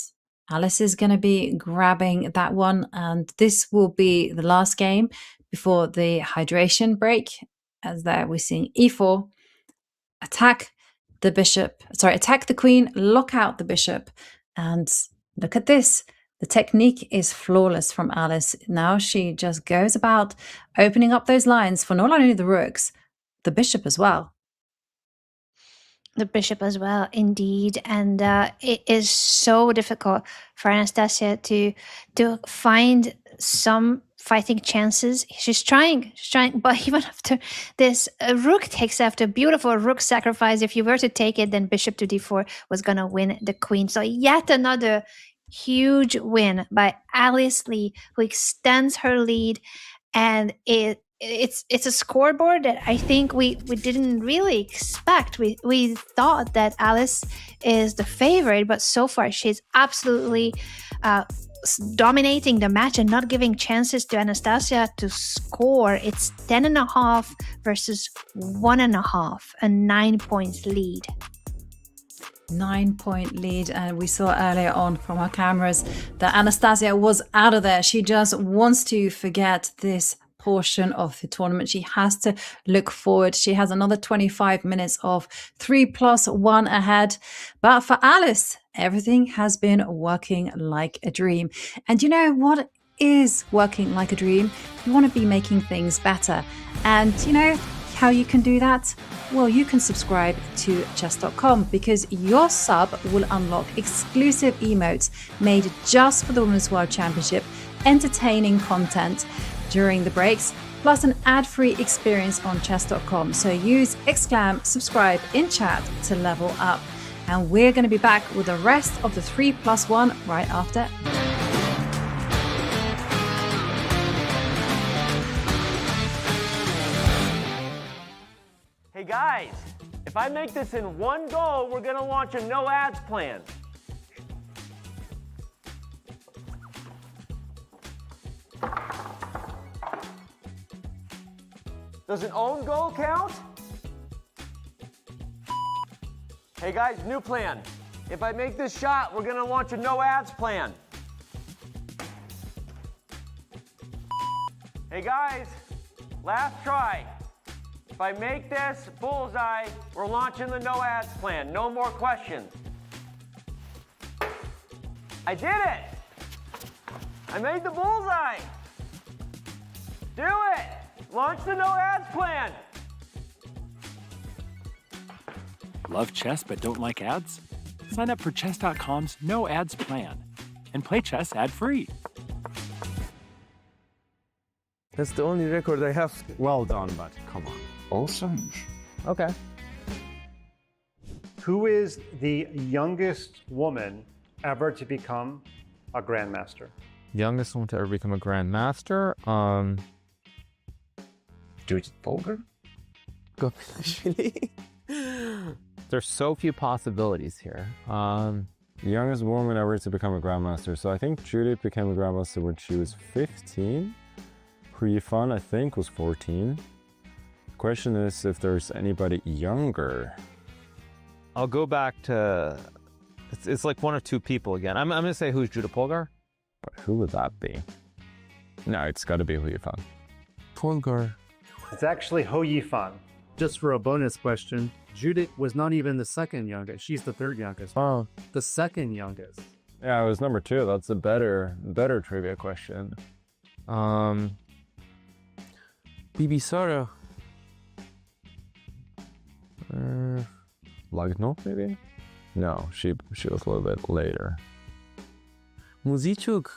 Alice is going to be grabbing that one. And this will be the last game before the hydration break. As there we're seeing e4, attack the queen, lock out the bishop. And look at this. The technique is flawless from Alice. Now she just goes about opening up those lines for not only the rooks, the bishop as well. The bishop as well, indeed. And it is so difficult for Anastasia to find some fighting chances. She's trying, but even after this, rook takes after beautiful rook sacrifice. If you were to take it, then bishop to d4 was going to win the queen. So yet another huge win by Alice Lee, who extends her lead, and it's a scoreboard that I think we didn't really expect. We thought that Alice is the favorite, but so far she's absolutely dominating the match and not giving chances to Anastasia to score. It's 10.5 versus 1.5, a 9 points lead. 9-point lead, and we saw earlier on from our cameras that Anastasia was out of there. She just wants to forget this portion of the tournament. She has to look forward. She has another 25 minutes of 3+1 ahead. But for Alice, everything has been working like a dream. And you know what is working like a dream? You want to be making things better. And you know how you can do that? Well, you can subscribe to Chess.com, because your sub will unlock exclusive emotes made just for the Women's World Championship, entertaining content during the breaks, plus an ad-free experience on Chess.com. So use !subscribe in chat to level up. And we're going to be back with the rest of the 3+1 right after. Hey guys, if I make this in one go, we're gonna launch a no ads plan. Does an own goal count? Hey guys, new plan. If I make this shot, we're gonna launch a no ads plan. Hey guys, last try. If I make this bullseye, we're launching the no ads plan. No more questions. I did it! I made the bullseye! Do it! Launch the no ads plan! Love chess but don't like ads? Sign up for Chess.com's no ads plan and play chess ad-free. That's the only record I have. Well done, but come on. Awesome. Okay. Who is the youngest woman ever to become a grandmaster? Youngest one to ever become a grandmaster? Judith Polgar? Actually, there's so few possibilities here. The youngest woman ever to become a grandmaster. So I think Judith became a grandmaster when she was 15. Yifan, I think, was 14. The question is if there's anybody younger. I'll go back to... It's like one or two people again. I'm going to say who's Judith Polgar? But who would that be? No, it's got to be Yifan. Polgar. It's actually Ho Yifan. Just for a bonus question, Judith was not even the second youngest. She's the third youngest. Oh. The second youngest. Yeah, it was number 2. That's a better trivia question. Bibisara. Lagno, maybe? No, she was a little bit later. Muzychuk.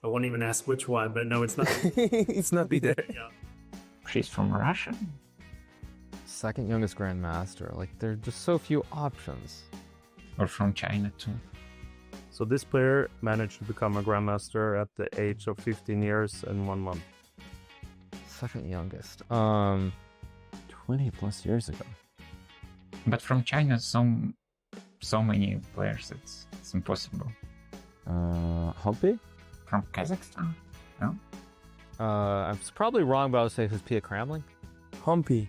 I won't even ask which one, but no, it's not. It's not be there. Yeah. She's from Russia. Second youngest grandmaster. Like, there are just so few options. Or from China too. So this player managed to become a grandmaster at the age of 15 years and 1 month. Second youngest. 20 plus years ago. But from China, so many players, it's impossible. Humpy? From Kazakhstan? No? I'm probably wrong, but I would say who's Pia Kramling? Humpy.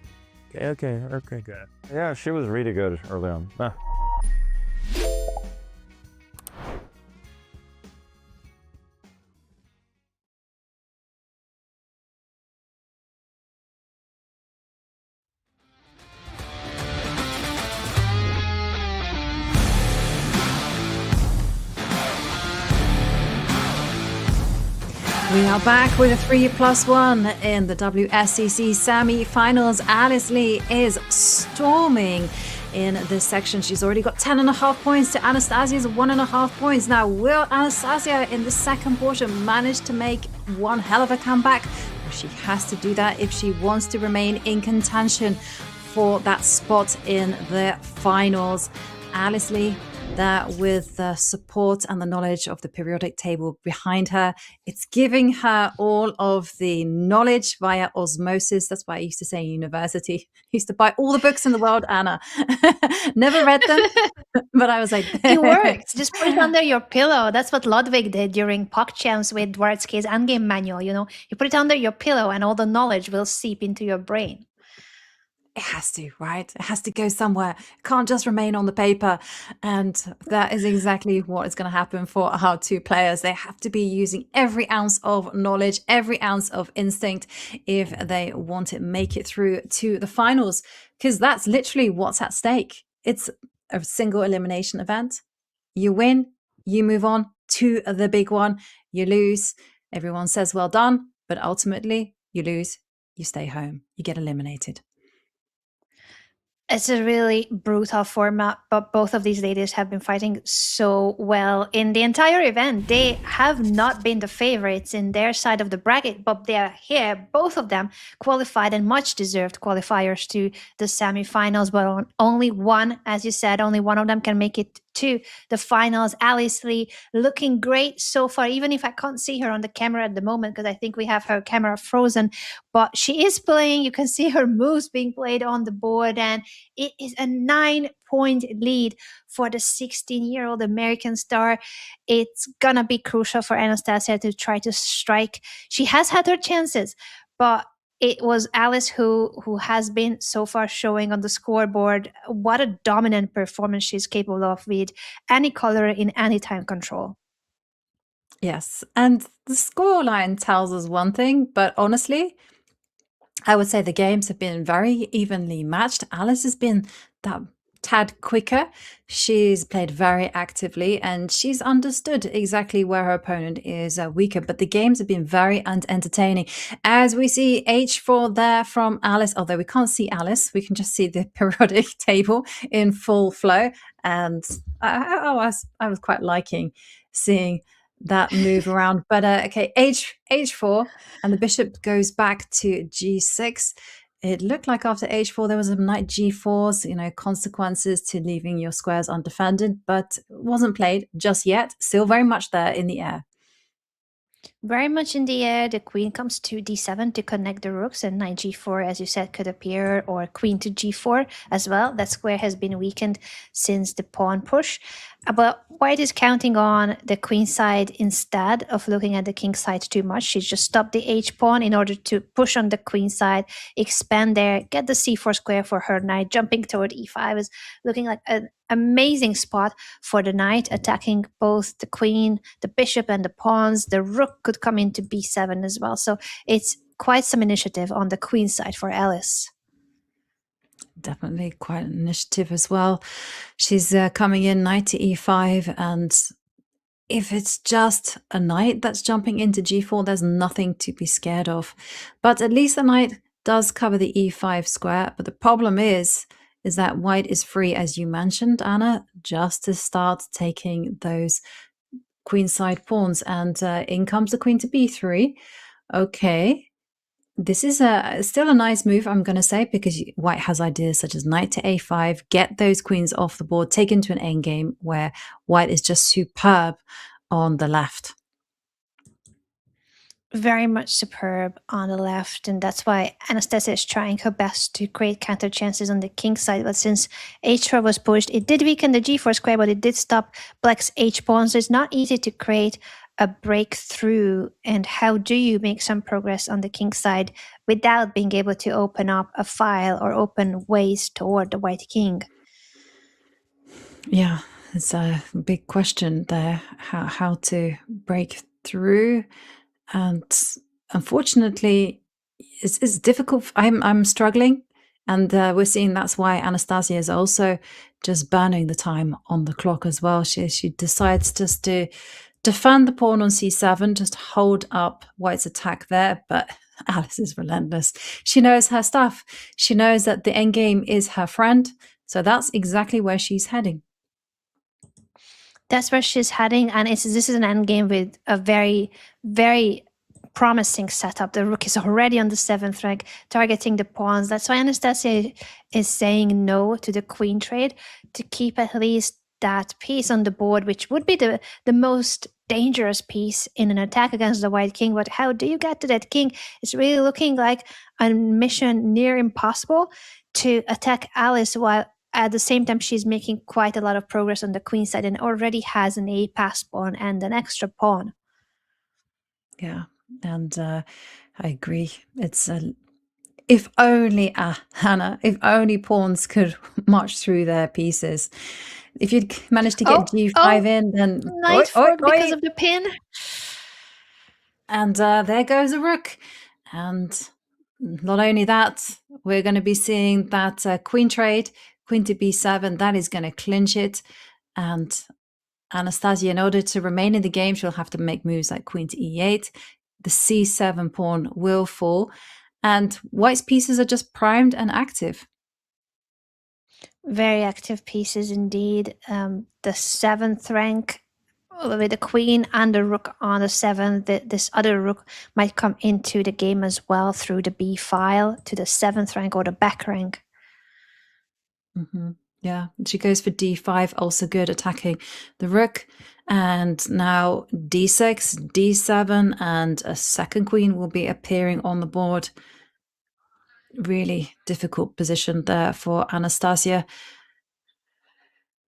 Okay, good. Yeah, she was really good early on. Ah. We are back with a 3+1 in the WSCC semi-finals. Alice Lee is storming in this section. She's already got 10.5 points to Anastasia's 1.5 points. Now, will Anastasia in the second portion manage to make one hell of a comeback? Well, she has to do that if she wants to remain in contention for that spot in the finals. Alice Lee there with the support and the knowledge of the periodic table behind her. It's giving her all of the knowledge via osmosis. That's why I used to say in university. I used to buy all the books in the world, Anna. Never read them, but I was like... It works. Just put it under your pillow. That's what Ludwig did during PogChamps with Dwarsky's endgame manual. You put it under your pillow and all the knowledge will seep into your brain. It has to, right? It has to go somewhere. It can't just remain on the paper. And that is exactly what is going to happen for our two players. They have to be using every ounce of knowledge, every ounce of instinct if they want to make it through to the finals, because that's literally what's at stake. It's a single elimination event. You win, you move on to the big one. You lose, everyone says well done, but ultimately you lose, you stay home, you get eliminated. It's a really brutal format, but both of these ladies have been fighting so well in the entire event. They have not been the favorites in their side of the bracket, but they are here. Both of them qualified and much deserved qualifiers to the semifinals, but only one, as you said, only one of them can make it to the finals. Alice Lee looking great so far, even if I can't see her on the camera at the moment because I think we have her camera frozen, but she is playing. You can see her moves being played on the board, and it is a 9-point lead for the 16-year-old American star. It's gonna be crucial for Anastasia to try to strike. She has had her chances, but it was Alice who has been so far showing on the scoreboard what a dominant performance she's capable of with any color in any time control. Yes, and the scoreline tells us one thing, but honestly, I would say the games have been very evenly matched. Alice has been that tad quicker. She's played very actively and she's understood exactly where her opponent is weaker, but the games have been very entertaining. As we see H4 there from Alice, although we can't see Alice, we can just see the periodic table in full flow. And I was quite liking seeing that move around. But okay, H4, and the bishop goes back to G6. It looked like after H4 there was a knight G4's, consequences to leaving your squares undefended, but it wasn't played just yet. Still very much there in the air. Very much in the air. The queen comes to D7 to connect the rooks, and knight G4, as you said, could appear, or queen to G4 as well. That square has been weakened since the pawn push. But white is counting on the queen side instead of looking at the king side too much. She's just stopped the H pawn in order to push on the queen side, expand there, get the C4 square for her knight. Jumping toward E5 is looking like an amazing spot for the knight, attacking both the queen, the bishop, and the pawns. The rook could come into B7 as well. So it's quite some initiative on the queen side for Alice. Definitely quite an initiative as well. She's coming in knight to E5, and if it's just a knight that's jumping into G4, there's nothing to be scared of. But at least the knight does cover the E5 square. But the problem is that white is free, as you mentioned, Anna, just to start taking those queenside pawns. And in comes the queen to B3. Okay. This is still a nice move, I'm going to say, because white has ideas such as knight to a5, get those queens off the board, take into an endgame where white is just superb on the left. Very much superb on the left, and that's why Anastasia is trying her best to create counter chances on the king side. But since h4 was pushed, it did weaken the g4 square, but it did stop black's h pawn, so it's not easy to create a breakthrough. And how do you make some progress on the king side without being able to open up a file or open ways toward the white king? Yeah, it's a big question there, how to break through. And unfortunately, it's difficult. I'm struggling, and we're seeing that's why Anastasia is also just burning the time on the clock as well. She decides just to defend the pawn on c7, just hold up white's attack there, but Alice is relentless. She knows her stuff. She knows that the endgame is her friend, so that's exactly where she's heading. That's where she's heading, and this is an endgame with a very, very promising setup. The rook is already on the 7th rank, targeting the pawns. That's why Anastasia is saying no to the queen trade, to keep at least that piece on the board, which would be the most dangerous piece in an attack against the white king. But how do you get to that king? It's really looking like a mission near impossible to attack Alice, while at the same time she's making quite a lot of progress on the queen side and already has an a-pass pawn and an extra pawn. Yeah, and I agree. It's if only Hannah, if only pawns could march through their pieces. If you'd managed to get g5 in, then knight fork because of the pin. And there goes a rook. And not only that, we're going to be seeing that queen trade, queen to b7. That is going to clinch it. And Anastasia, in order to remain in the game, she'll have to make moves like queen to e8. The c7 pawn will fall. And white's pieces are just primed and active. Very active pieces indeed. The 7th rank with the queen and the rook on the 7th. This other rook might come into the game as well through the b file to the 7th rank or the back rank. Mm-hmm. Yeah, she goes for d5, also good, attacking the rook. And now d6, d7, and a second queen will be appearing on the board. Really difficult position there for Anastasia.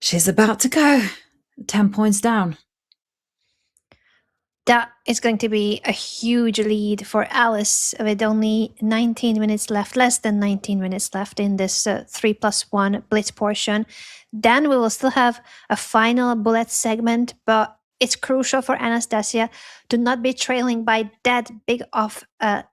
She's about to go 10 points down. That is going to be a huge lead for Alice with only 19 minutes left, less than 19 minutes left in this 3+1 blitz portion. Then we will still have a final bullet segment, but it's crucial for Anastasia to not be trailing by that big of a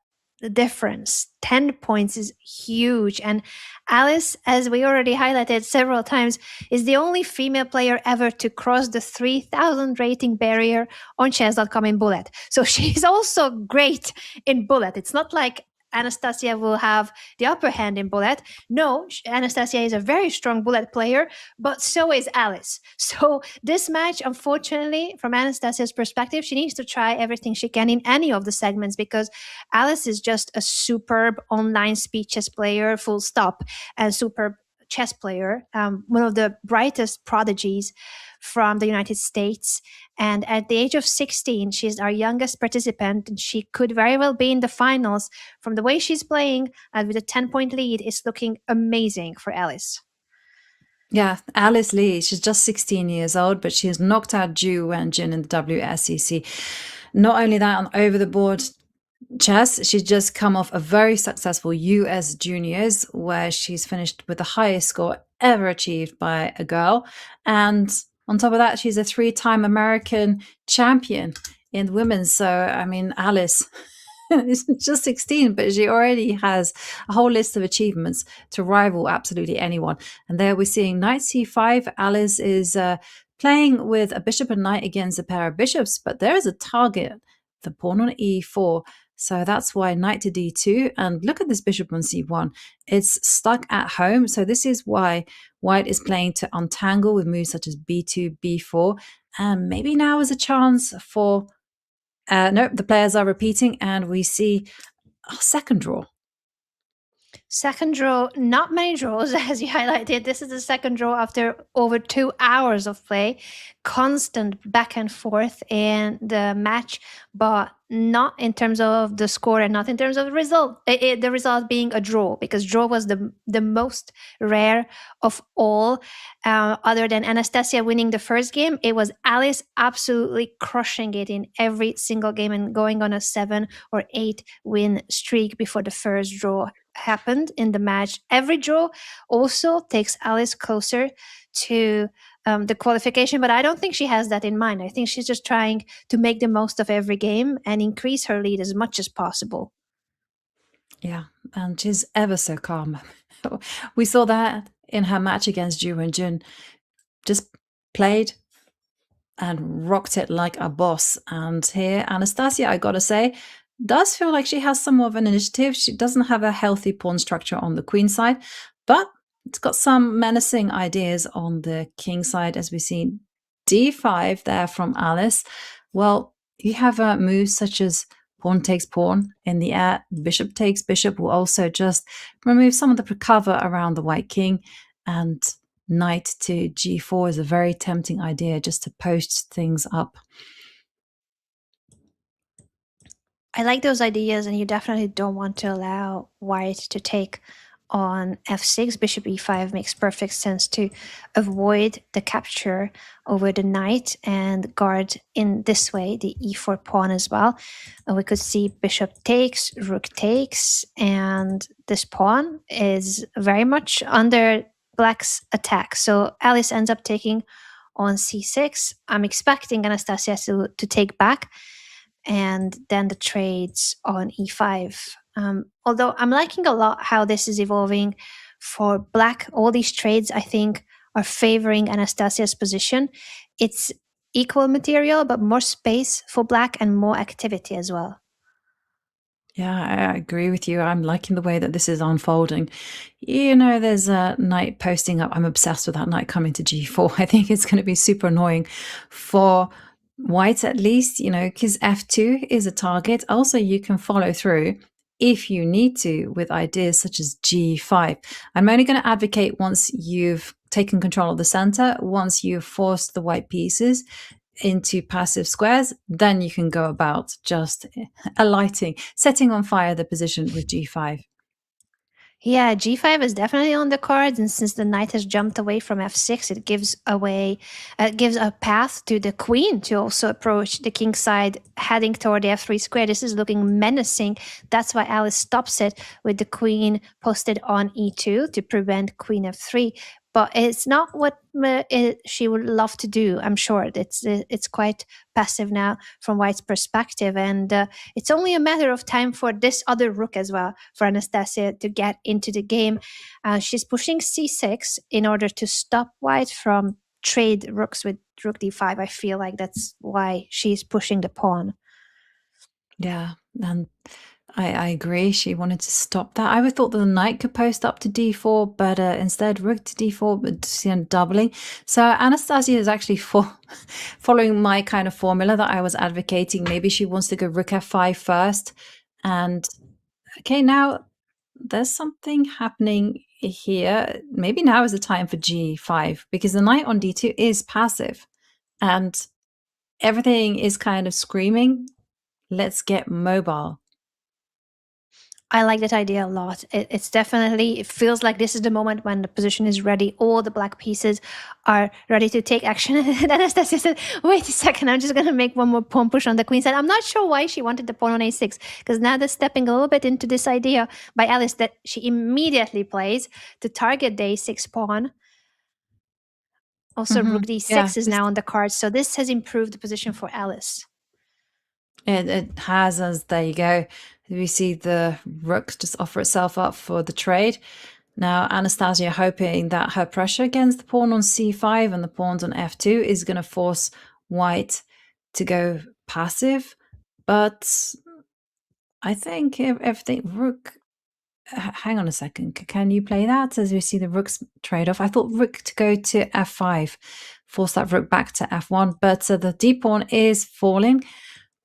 difference. 10 points is huge, and Alice, as we already highlighted several times, is the only female player ever to cross the 3,000 rating barrier on Chess.com in bullet. So she's also great in bullet. It's not like Anastasia will have the upper hand in bullet. No, Anastasia is a very strong bullet player, but so is Alice. So this match, unfortunately, from Anastasia's perspective, she needs to try everything she can in any of the segments, because Alice is just a superb online speed chess player, full stop, and superb chess player, one of the brightest prodigies from the United States. And at the age of 16, she's our youngest participant, and she could very well be in the finals. From the way she's playing, with a 10-point lead, it's looking amazing for Alice. Yeah, Alice Lee, she's just 16 years old, but she has knocked out Zhu Wenjun in the WSEC. Not only that, on over-the-board chess, she's just come off a very successful US Juniors, where she's finished with the highest score ever achieved by a girl. And on top of that, she's a 3-time American champion in women's. So, I mean, Alice is just 16, but she already has a whole list of achievements to rival absolutely anyone. And there we're seeing knight c5. Alice is playing with a bishop and knight against a pair of bishops, but there is a target, the pawn on e4. So that's why knight to d2. And look at this bishop on c1. It's stuck at home. So this is why white is playing to untangle with moves such as b2, b4. And maybe now is a chance for... no, the players are repeating, and we see second draw. Second draw, not many draws, as you highlighted. This is the second draw after over 2 hours of play. Constant back and forth in the match, but not in terms of the score and not in terms of the result. The result being a draw, because draw was the most rare of all. Other than Anastasia winning the first game, it was Alice absolutely crushing it in every single game and going on a 7 or 8 win streak before the first draw happened in the match. Every draw also takes Alice closer to the qualification, but I don't think she has that in mind. I think she's just trying to make the most of every game and increase her lead as much as possible. Yeah, and she's ever so calm. We saw that in her match against Ju and Jun. Just played and rocked it like a boss. And here, Anastasia, I gotta say, does feel like she has some of an initiative. She doesn't have a healthy pawn structure on the queen side, but it's got some menacing ideas on the king side, as we see d5 there from Alice. Well, you have moves such as pawn takes pawn in the air, bishop takes bishop will also just remove some of the cover around the white king, and knight to g4 is a very tempting idea just to post things up. I like those ideas, and you definitely don't want to allow white to take on f6. Bishop e5 makes perfect sense to avoid the capture over the knight and guard in this way the e4 pawn as well. We could see bishop takes, rook takes, and this pawn is very much under black's attack. So Alice ends up taking on c6. I'm expecting Anastasia to take back, and then the trades on e5. Although I'm liking a lot how this is evolving for black. All these trades, I think, are favoring Anastasia's position. It's equal material, but more space for black and more activity as well. Yeah, I agree with you. I'm liking the way that this is unfolding. You know, there's a knight posting up. I'm obsessed with that knight coming to g4. I think it's going to be super annoying for white, at least, you know, because f2 is a target. Also, you can follow through if you need to with ideas such as g5. I'm only going to advocate once you've taken control of the center, once you've forced the white pieces into passive squares, then you can go about just alighting, setting on fire the position with g5. Yeah, g5 is definitely on the cards, and since the knight has jumped away from f6, it gives a path to the queen to also approach the king side, heading toward the f3 square. This is looking menacing. That's why Alice stops it with the queen posted on e2 to prevent queen f3. But it's not what she would love to do, I'm sure. It's quite passive now from white's perspective. And it's only a matter of time for this other rook as well, for Anastasia to get into the game. She's pushing c6 in order to stop white from trade rooks with rook d5. I feel like that's why she's pushing the pawn. Yeah, and I agree. She wanted to stop that. I would thought that the knight could post up to d4, but instead rook to d4, but doubling. So Anastasia is actually following my kind of formula that I was advocating. Maybe she wants to go rook f5 first. And okay, now there's something happening here. Maybe now is the time for g5, because the knight on d2 is passive. And everything is kind of screaming, let's get mobile. I like that idea a lot. It feels like this is the moment when the position is ready. All the black pieces are ready to take action. And Anastasia said, wait a second, I'm just going to make one more pawn push on the queen side. I'm not sure why she wanted the pawn on a6, because now they're stepping a little bit into this idea by Alice that she immediately plays to target the a6 pawn. Also, rook d6 is now on the card. So this has improved the position for Alice. It has, as there you go. We see the rook just offer itself up for the trade. Now, Anastasia hoping that her pressure against the pawn on c5 and the pawns on f2 is going to force white to go passive. But I think if everything, rook, hang on a second, can you play that as we see the rook's trade off? I thought rook to go to f5, force that rook back to f1, but the d pawn is falling.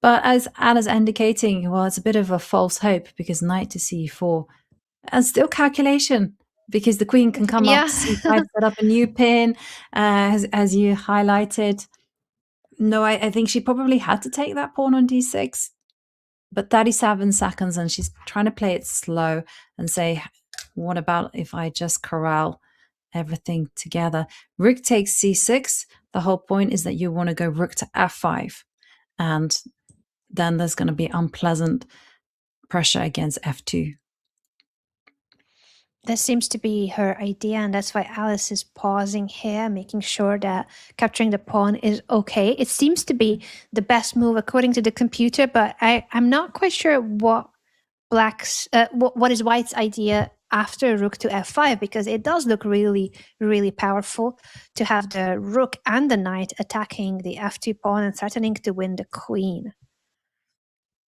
But as Anna's indicating, well, it's a bit of a false hope because knight to c4, and still calculation because the queen can come up to c5, set up a new pin, as you highlighted. No, I think she probably had to take that pawn on d6, but 37 seconds, and she's trying to play it slow and say, what about if I just corral everything together? Rook takes c6. The whole point is that you want to go rook to f5, and then there's going to be unpleasant pressure against f2. That seems to be her idea, and that's why Alice is pausing here, making sure that capturing the pawn is okay. It seems to be the best move according to the computer, but I'm not quite sure what what is White's idea after rook to f5, because it does look really, really powerful to have the rook and the knight attacking the f2 pawn and threatening to win the queen.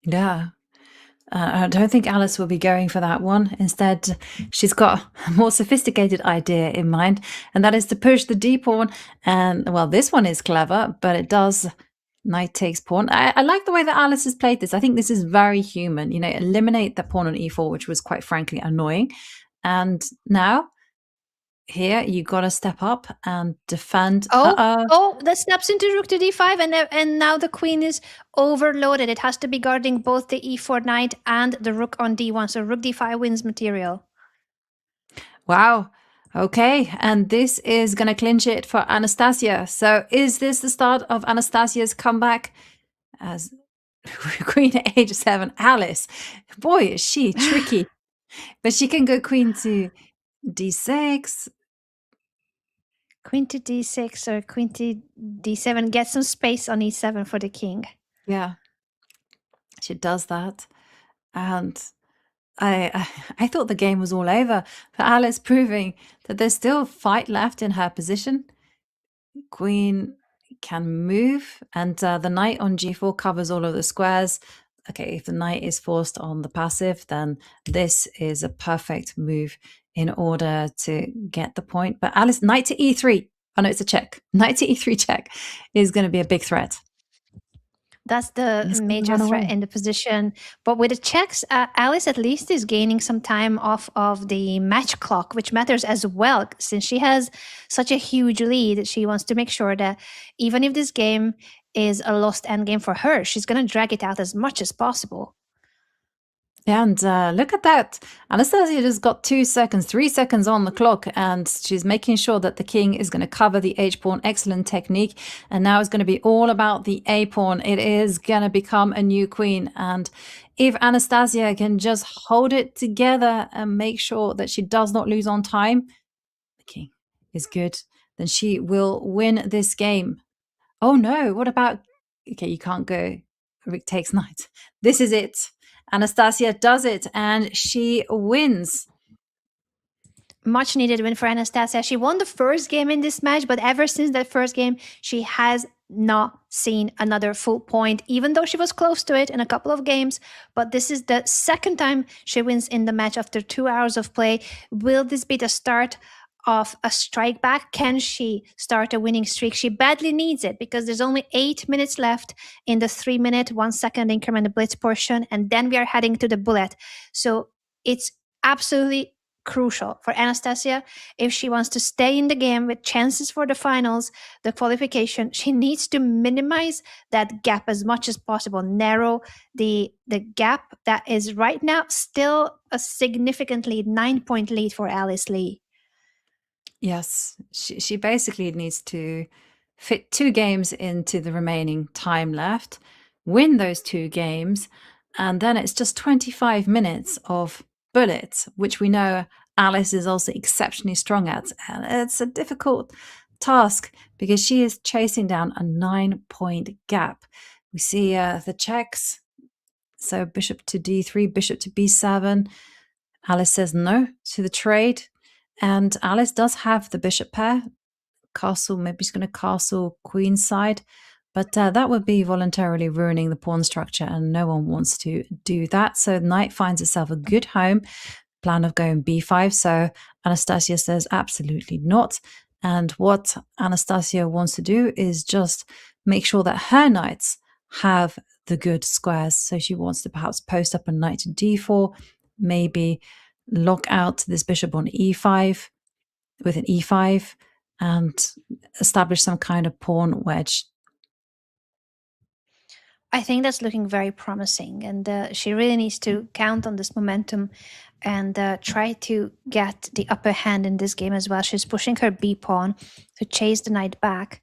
Yeah. I don't think Alice will be going for that one. Instead, she's got a more sophisticated idea in mind, and that is to push the d pawn. And, well, this one is clever, but it does knight takes pawn. I like the way that Alice has played this. I think this is very human. You know, eliminate the pawn on e4, which was quite frankly annoying. And now, here, you got to step up and defend. Oh, that snaps into rook to d5, and now the queen is overloaded. It has to be guarding both the e4 knight and the rook on d1. So rook d5 wins material. Wow. Okay, and this is going to clinch it for Anastasia. So is this the start of Anastasia's comeback? As queen at h7, Alice. Boy, is she tricky. But she can go queen to d6. Queen to d6 or queen to d7. Get some space on e7 for the king. Yeah, she does that. And I thought the game was all over, but Alice proving that there's still fight left in her position. Queen can move, and the knight on g4 covers all of the squares. Okay, if the knight is forced on the passive, then this is a perfect move in order to get the point. But Alice, knight to e3. Oh no, it's a check. Knight to e3 check is going to be a big threat. That's the major threat in the position. But with the checks, Alice at least is gaining some time off of the match clock, which matters as well. Since she has such a huge lead, she wants to make sure that even if this game is a lost endgame for her, she's going to drag it out as much as possible. Yeah, and look at that. Anastasia just got 2 seconds, 3 seconds on the clock, and she's making sure that the king is going to cover the h-pawn. Excellent technique. And now it's going to be all about the a-pawn. It is going to become a new queen. And if Anastasia can just hold it together and make sure that she does not lose on time, the king is good, then she will win this game. Oh no, what about... Okay, you can't go. Rook takes knight. This is it. Anastasia does it, and she wins. Much needed win for Anastasia. She won the first game in this match, but ever since that first game, she has not seen another full point, even though she was close to it in a couple of games. But this is the second time she wins in the match after 2 hours of play. Will this be the start of a strike back? Can she start a winning streak? She badly needs it because there's only 8 minutes left in the 3-minute, 1 second increment blitz portion, and then we are heading to the bullet. So it's absolutely crucial for Anastasia if she wants to stay in the game with chances for the finals, the qualification. She needs to minimize that gap as much as possible, narrow the gap that is right now still a significantly 9-point lead for Alice Lee. Yes, she basically needs to fit 2 games into the remaining time left, win those 2 games, and then it's just 25 minutes of bullets, which we know Alice is also exceptionally strong at. And it's a difficult task because she is chasing down a 9-point gap. We see the checks. So bishop to d3, bishop to b7. Alice says no to the trade. And Alice does have the bishop pair. Castle, maybe she's going to castle queenside. But that would be voluntarily ruining the pawn structure, and no one wants to do that. So knight finds itself a good home. Plan of going b5. So Anastasia says absolutely not. And what Anastasia wants to do is just make sure that her knights have the good squares. So she wants to perhaps post up a knight to d4, maybe lock out this bishop on e5 with an e5 and establish some kind of pawn wedge. I think that's looking very promising, and she really needs to count on this momentum and try to get the upper hand in this game as well. She's pushing her b pawn to chase the knight back,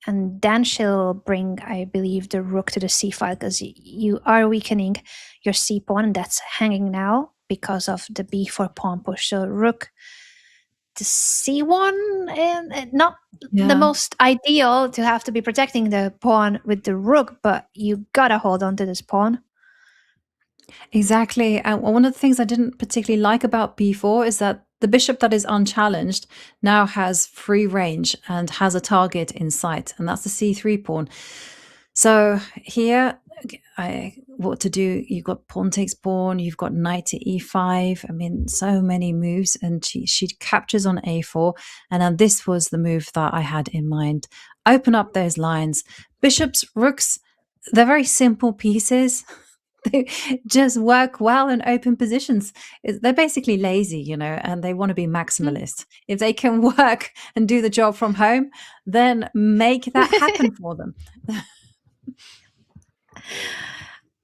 and then she'll bring, I believe, the rook to the c file, because you are weakening your c pawn, and that's hanging now because of the b4 pawn push. So rook to c1, and not the most ideal to have to be protecting the pawn with the rook, but you gotta hold on to this pawn. Exactly. And one of the things I didn't particularly like about b4 is that the bishop that is unchallenged now has free range and has a target in sight, and that's the c3 pawn. So here, what to do? You've got pawn takes pawn, you've got knight to e5. I mean, so many moves, and she captures on a4. And then this was the move that I had in mind. Open up those lines. Bishops, rooks, they're very simple pieces. They just work well in open positions. They're basically lazy, you know, and they want to be maximalist. If they can work and do the job from home, then make that happen for them.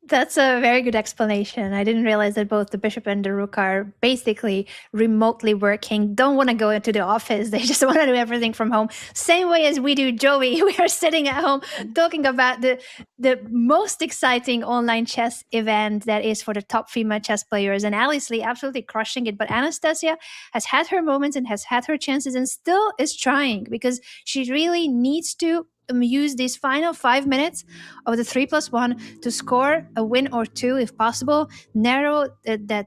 That's a very good explanation. I didn't realize that both the bishop and the rook are basically remotely working, don't want to go into the office. They just want to do everything from home. Same way as we do, Joey. We are sitting at home talking about the most exciting online chess event that is for the top female chess players. And Alice Lee absolutely crushing it. But Anastasia has had her moments and has had her chances and still is trying, because she really needs to use these final 5 minutes of the 3+1 to score a win or two if possible, narrow that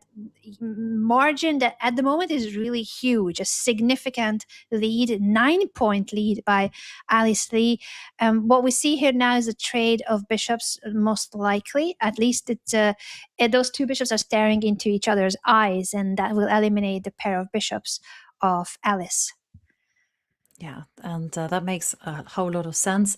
margin that at the moment is really huge, a significant lead, 9-point lead by Alice Lee. What we see here now is a trade of bishops, most likely. At least those two bishops are staring into each other's eyes, and that will eliminate the pair of bishops of Alice. Yeah, and that makes a whole lot of sense.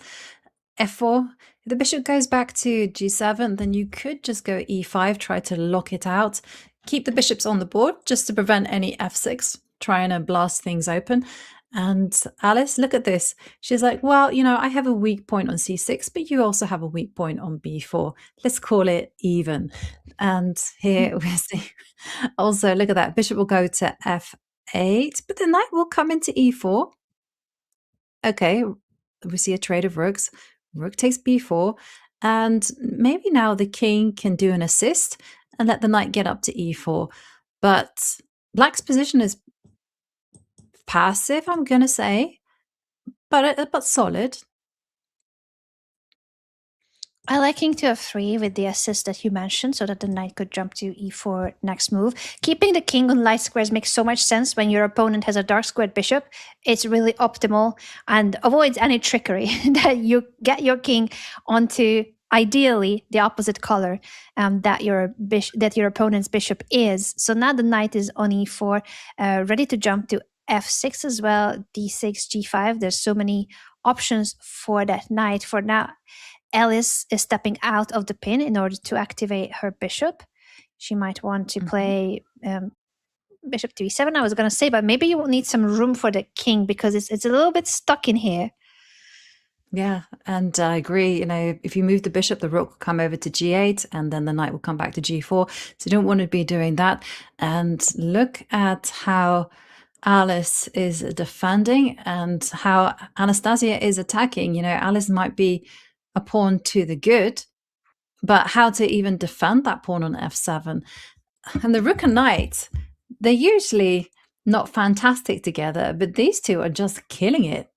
f4, if the bishop goes back to g7, then you could just go e5, try to lock it out. Keep the bishops on the board just to prevent any f6, trying to blast things open. And Alice, look at this. She's like, well, you know, I have a weak point on c6, but you also have a weak point on b4. Let's call it even. And here we see also, look at that. Bishop will go to f8, but the knight will come into e4. Okay, we see a trade of rooks. Rook takes b4, and maybe now the king can do an assist and let the knight get up to e4. But black's position is passive, I'm going to say, but solid. I like king to f3 with the assist that you mentioned, so that the knight could jump to e4 next move. Keeping the king on light squares makes so much sense when your opponent has a dark squared bishop. It's really optimal and avoids any trickery that you get your king onto, ideally, the opposite color that your opponent's bishop is. So now the knight is on e4, ready to jump to f6 as well, d6, g5. There's so many options for that knight. For now, Alice is stepping out of the pin in order to activate her bishop. She might want to play bishop to e7, I was going to say, but maybe you will need some room for the king because it's a little bit stuck in here. Yeah, and I agree. You know, if you move the bishop, the rook will come over to g8, and then the knight will come back to g4. So you don't want to be doing that. And look at how Alice is defending and how Anastasia is attacking. You know, Alice might be a pawn to the good, but how to even defend that pawn on f7. And the rook and knight, they're usually not fantastic together, but these two are just killing it.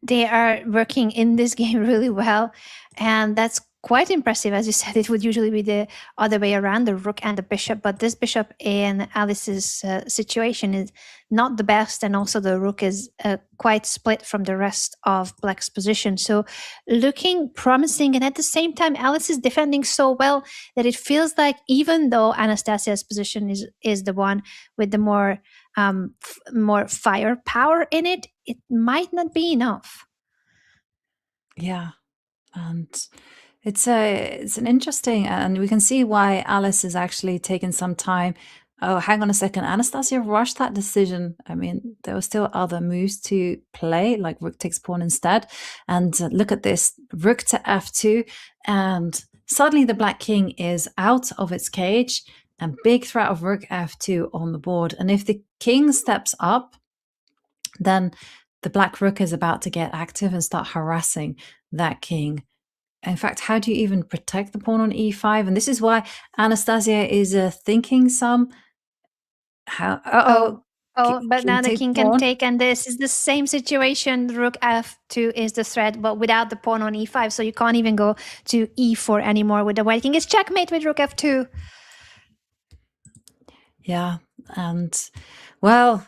They are working in this game really well, and that's quite impressive. As you said, it would usually be the other way around, the rook and the bishop, but this bishop in Alice's situation is not the best, and also the rook is quite split from the rest of black's position. So looking promising, and at the same time, Alice is defending so well that it feels like even though Anastasia's position is the one with the more firepower in it, it might not be enough. Yeah. And it's an interesting, and we can see why Alice is actually taking some time. Oh, hang on a second. Anastasia rushed that decision. I mean, there were still other moves to play, like rook takes pawn instead. And look at this, rook to f2. And suddenly the black king is out of its cage, and big threat of rook f2 on the board. And if the king steps up, then the black rook is about to get active and start harassing that king. In fact, how do you even protect the pawn on e5? And this is why Anastasia is thinking some. How? But now the takes king can pawn. take, and this is the same situation. Rook f2 is the threat, but without the pawn on e5, so you can't even go to e4 anymore with the white king. It's checkmate with rook f2. Yeah, and well,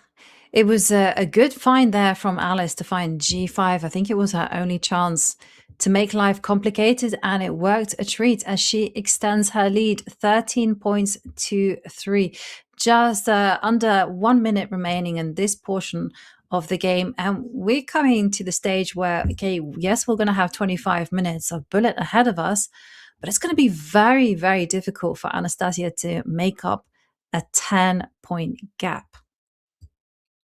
it was a good find there from Alice to find g5. I think it was her only chance to make life complicated, and it worked a treat as she extends her lead 13 points to 3. Just under 1 minute remaining in this portion of the game, and we're coming to the stage where, okay, yes, we're going to have 25 minutes of bullet ahead of us, but it's going to be very, very difficult for Anastasia to make up a 10-point gap.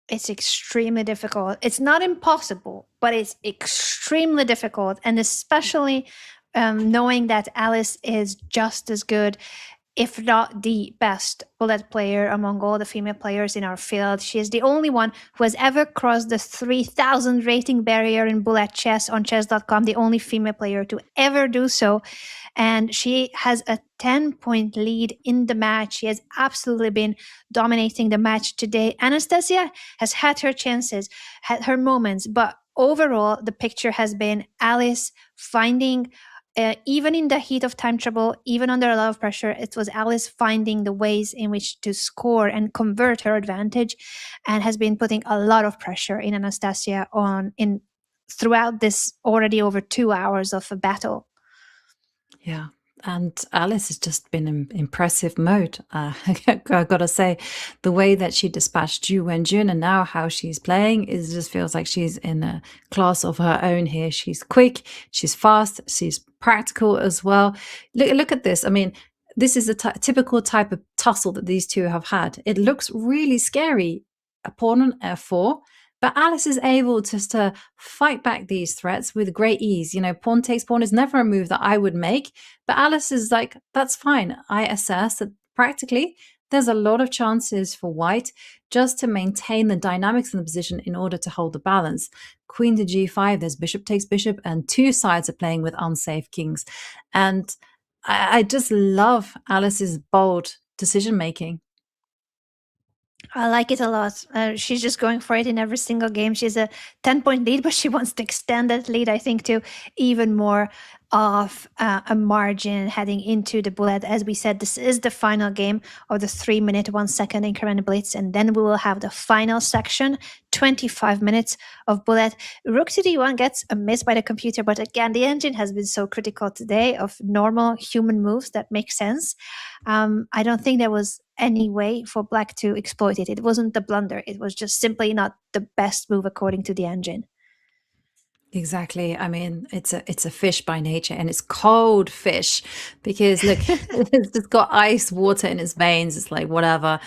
It's extremely difficult. It's not impossible, but it's extremely difficult. And especially knowing that Alice is just as good, if not the best bullet player among all the female players in our field. She is the only one who has ever crossed the 3,000 rating barrier in bullet chess on Chess.com, the only female player to ever do so. And she has a 10-point lead in the match. She has absolutely been dominating the match today. Anastasia has had her chances, had her moments, but overall, the picture has been Alice finding, even in the heat of time trouble, even under a lot of pressure, it was Alice finding the ways in which to score and convert her advantage, and has been putting a lot of pressure in Anastasia throughout this already over 2 hours of a battle. Yeah. And Alice has just been in impressive mode. I gotta say, the way that she dispatched Zhu Wenjun and now how she's playing is just feels like she's in a class of her own here. She's quick, she's fast, she's practical as well. Look at this. I mean, this is a typical type of tussle that these two have had. It looks really scary. A pawn on f4. But Alice is able just to fight back these threats with great ease. You know, pawn takes pawn is never a move that I would make. But Alice is like, that's fine. I assess that practically there's a lot of chances for white just to maintain the dynamics in the position in order to hold the balance. Queen to g5, there's bishop takes bishop, and two sides are playing with unsafe kings. And I just love Alice's bold decision making. I like it a lot. She's just going for it in every single game. She's a 10-point lead, but she wants to extend that lead, I think, to even more of a margin heading into the bullet. As we said, this is the final game of the 3-minute, 1-second increment blitz, and then we will have the final section, 25 minutes of bullet. Rook to d1 gets a miss by the computer, but again, the engine has been so critical today of normal human moves that make sense. I don't think there was any way for black to exploit it. It wasn't the blunder. It was just simply not the best move according to the engine. Exactly. I mean, it's a fish by nature, and it's cold fish because look, it's just got ice water in its veins. It's like whatever.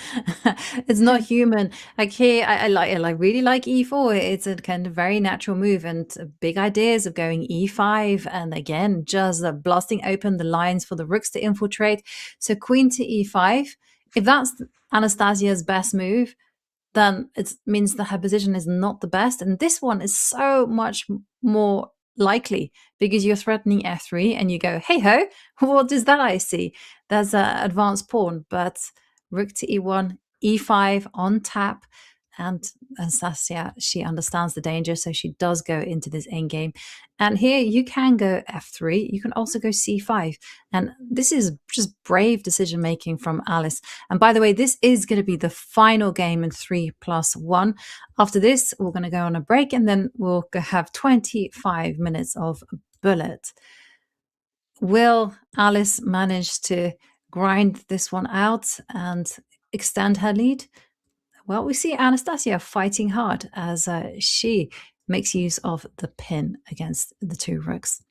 It's not human. Like here, I really like e4. It's a kind of very natural move, and big ideas of going e5, and again, just blasting open the lines for the rooks to infiltrate. So queen to e5. If that's Anastasia's best move, then it means that her position is not the best. And this one is so much more likely because you're threatening f3 and you go, hey ho, what is that I see? There's an advanced pawn, but rook to e1, e5 on tap. And Anastasia, she understands the danger, so she does go into this endgame. And here you can go f3. You can also go c5. And this is just brave decision-making from Alice. And by the way, this is going to be the final game in 3+1. After this, we're going to go on a break, and then we'll have 25 minutes of bullet. Will Alice manage to grind this one out and extend her lead? Well, we see Anastasia fighting hard as she makes use of the pin against the two rooks.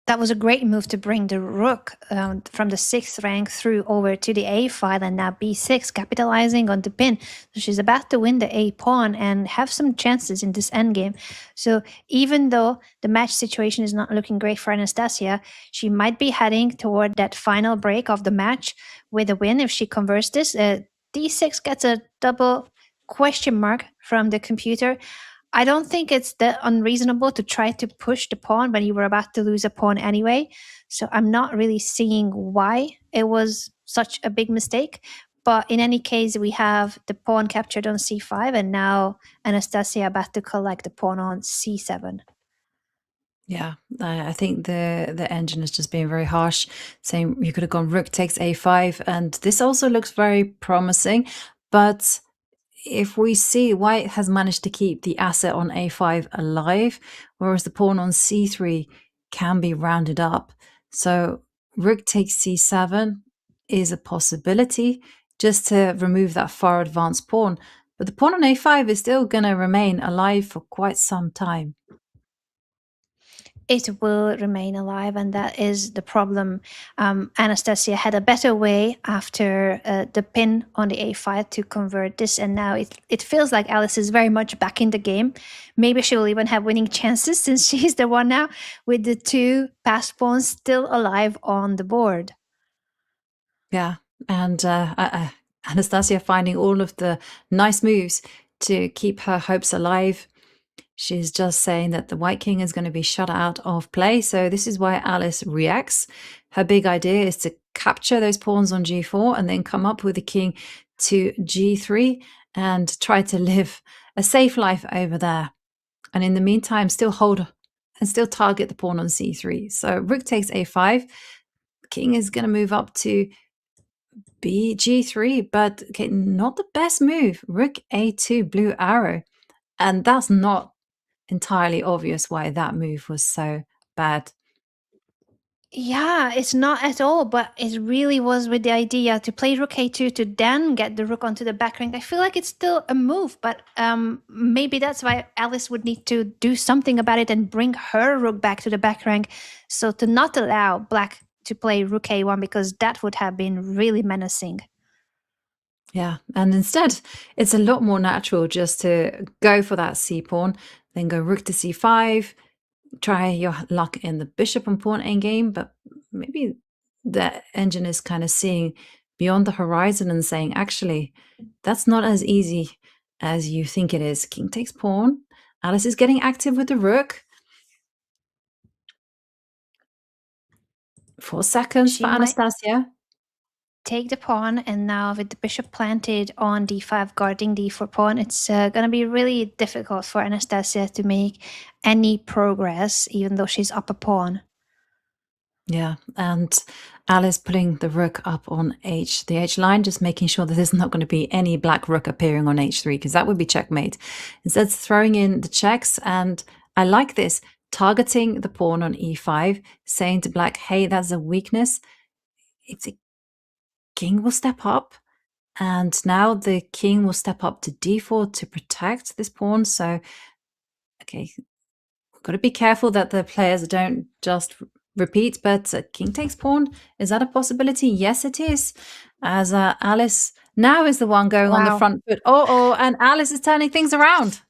That was a great move to bring the rook from the 6th rank through over to the a file and now b6, capitalizing on the pin. So she's about to win the a pawn and have some chances in this endgame. So even though the match situation is not looking great for Anastasia, she might be heading toward that final break of the match with a win if she converts this. d6 gets a double question mark from the computer. I don't think it's that unreasonable to try to push the pawn when you were about to lose a pawn anyway. So I'm not really seeing why it was such a big mistake. But in any case, we have the pawn captured on c5 and now Anastasia about to collect the pawn on c7. Yeah, I think the engine is just being very harsh, saying you could have gone rook takes a5, and this also looks very promising. But if we see, White has managed to keep the asset on a5 alive, whereas the pawn on c3 can be rounded up. So rook takes c7 is a possibility just to remove that far advanced pawn. But the pawn on a5 is still going to remain alive for quite some time. It will remain alive, and that is the problem. Anastasia had a better way after the pin on the a5 to convert this, and now it feels like Alice is very much back in the game. Maybe she will even have winning chances since she's the one now with the 2 passed pawns still alive on the board. Yeah, and Anastasia finding all of the nice moves to keep her hopes alive. She's just saying that the White King is going to be shut out of play. So this is why Alice reacts. Her big idea is to capture those pawns on g4 and then come up with the king to g3 and try to live a safe life over there. And in the meantime, still hold and still target the pawn on c3. So rook takes a5. King is going to move up to g3, but okay, not the best move. Rook a2, blue arrow. And that's not entirely obvious why that move was so bad. Yeah, it's not at all, but it really was with the idea to play rook a2 to then get the rook onto the back rank. I feel like it's still a move, but maybe that's why Alice would need to do something about it and bring her rook back to the back rank. So to not allow black to play rook a1, because that would have been really menacing. Yeah, and instead, it's a lot more natural just to go for that c-pawn, then go rook to c5, try your luck in the bishop and pawn endgame, but maybe the engine is kind of seeing beyond the horizon and saying, actually, that's not as easy as you think it is. King takes pawn. Alice is getting active with the rook. 4 seconds for Anastasia. Take the pawn, and now with the bishop planted on d5 guarding the d4 pawn, it's going to be really difficult for Anastasia to make any progress, even though she's up a pawn. Yeah, and Alice putting the rook up on the h line, just making sure that there's not going to be any black rook appearing on h3, because that would be checkmate. Instead, throwing in the checks, and I like this, targeting the pawn on e5, saying to black, hey, that's a weakness. If the king will step up, and now the king will step up to d4 to protect this pawn. So, okay, we've got to be careful that the players don't just repeat, but king takes pawn. Is that a possibility? Yes, it is. As Alice now is the one going on the front foot. And Alice is turning things around.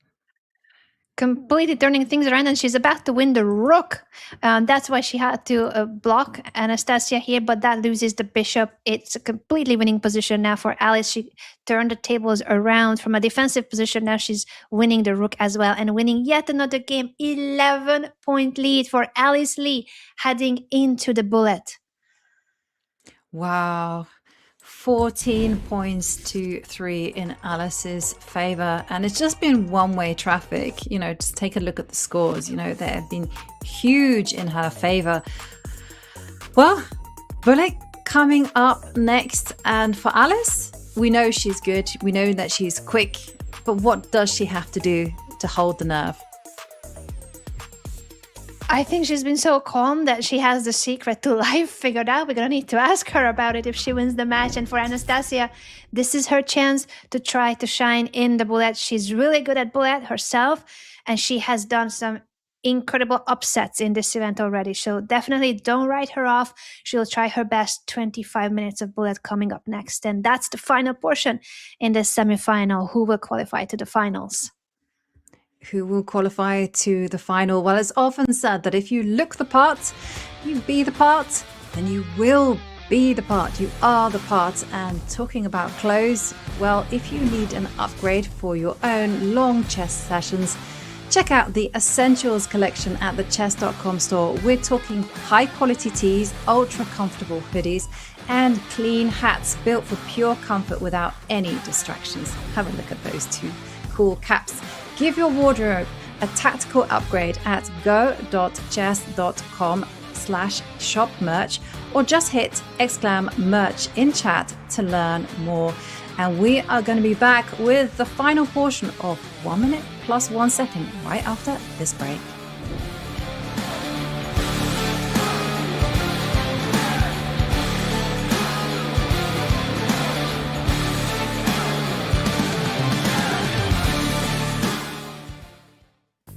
Completely turning things around, and she's about to win the rook. That's why she had to block Anastasia here, but that loses the bishop. It's a completely winning position now for Alice. She turned the tables around from a defensive position. Now she's winning the rook as well and winning yet another game. 11-point lead for Alice Lee heading into the bullet. Wow. 14 points to 3 in Alice's favor, and it's just been one-way traffic. Just take a look at the scores. They have been huge in her favor. Well, bullet coming up next, and for Alice, we know she's good, we know that she's quick, but what does she have to do to hold the nerve? I think she's been so calm that she has the secret to life figured out. We're going to need to ask her about it if she wins the match. And for Anastasia, this is her chance to try to shine in the bullet. She's really good at bullet herself, and she has done some incredible upsets in this event already. So definitely don't write her off. She'll try her best. 25 minutes of bullet coming up next. And that's the final portion in the semifinal. Who will qualify to the finals? Who will qualify to the final? Well, it's often said that if you look the part, you be the part, then you will be the part. You are the part. And talking about clothes, well, if you need an upgrade for your own long chess sessions, check out the Essentials collection at the Chess.com store. We're talking high quality tees, ultra comfortable hoodies, and clean hats built for pure comfort without any distractions. Have a look at those two cool caps. Give your wardrobe a tactical upgrade at go.chess.com/shop merch, or just hit !merch in chat to learn more. And we are going to be back with the final portion of 1 minute plus 1 second right after this break.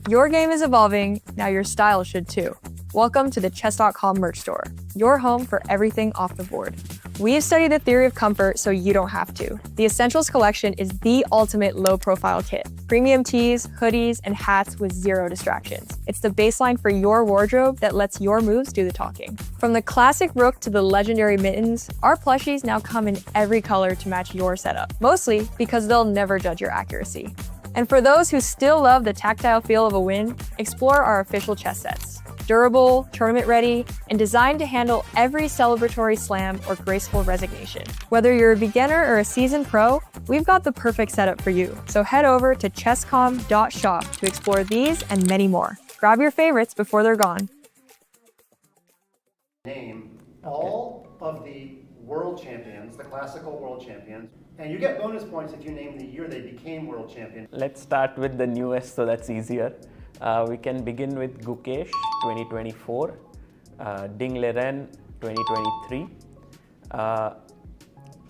Your game is evolving, now your style should too. Welcome to the Chess.com merch store, your home for everything off the board. We have studied the theory of comfort so you don't have to. The Essentials collection is the ultimate low-profile kit. Premium tees, hoodies, and hats with zero distractions. It's the baseline for your wardrobe that lets your moves do the talking. From the classic rook to the legendary mittens, our plushies now come in every color to match your setup, mostly because they'll never judge your accuracy. And for those who still love the tactile feel of a win, explore our official chess sets. Durable, tournament-ready, and designed to handle every celebratory slam or graceful resignation. Whether you're a beginner or a seasoned pro, we've got the perfect setup for you. So head over to chesscom.shop to explore these and many more. Grab your favorites before they're gone. Name all of the world champions, the classical world champions, and you get bonus points if you name the year they became world champion. Let's start with the newest, so that's easier. We can begin with Gukesh 2024, Ding Liren 2023,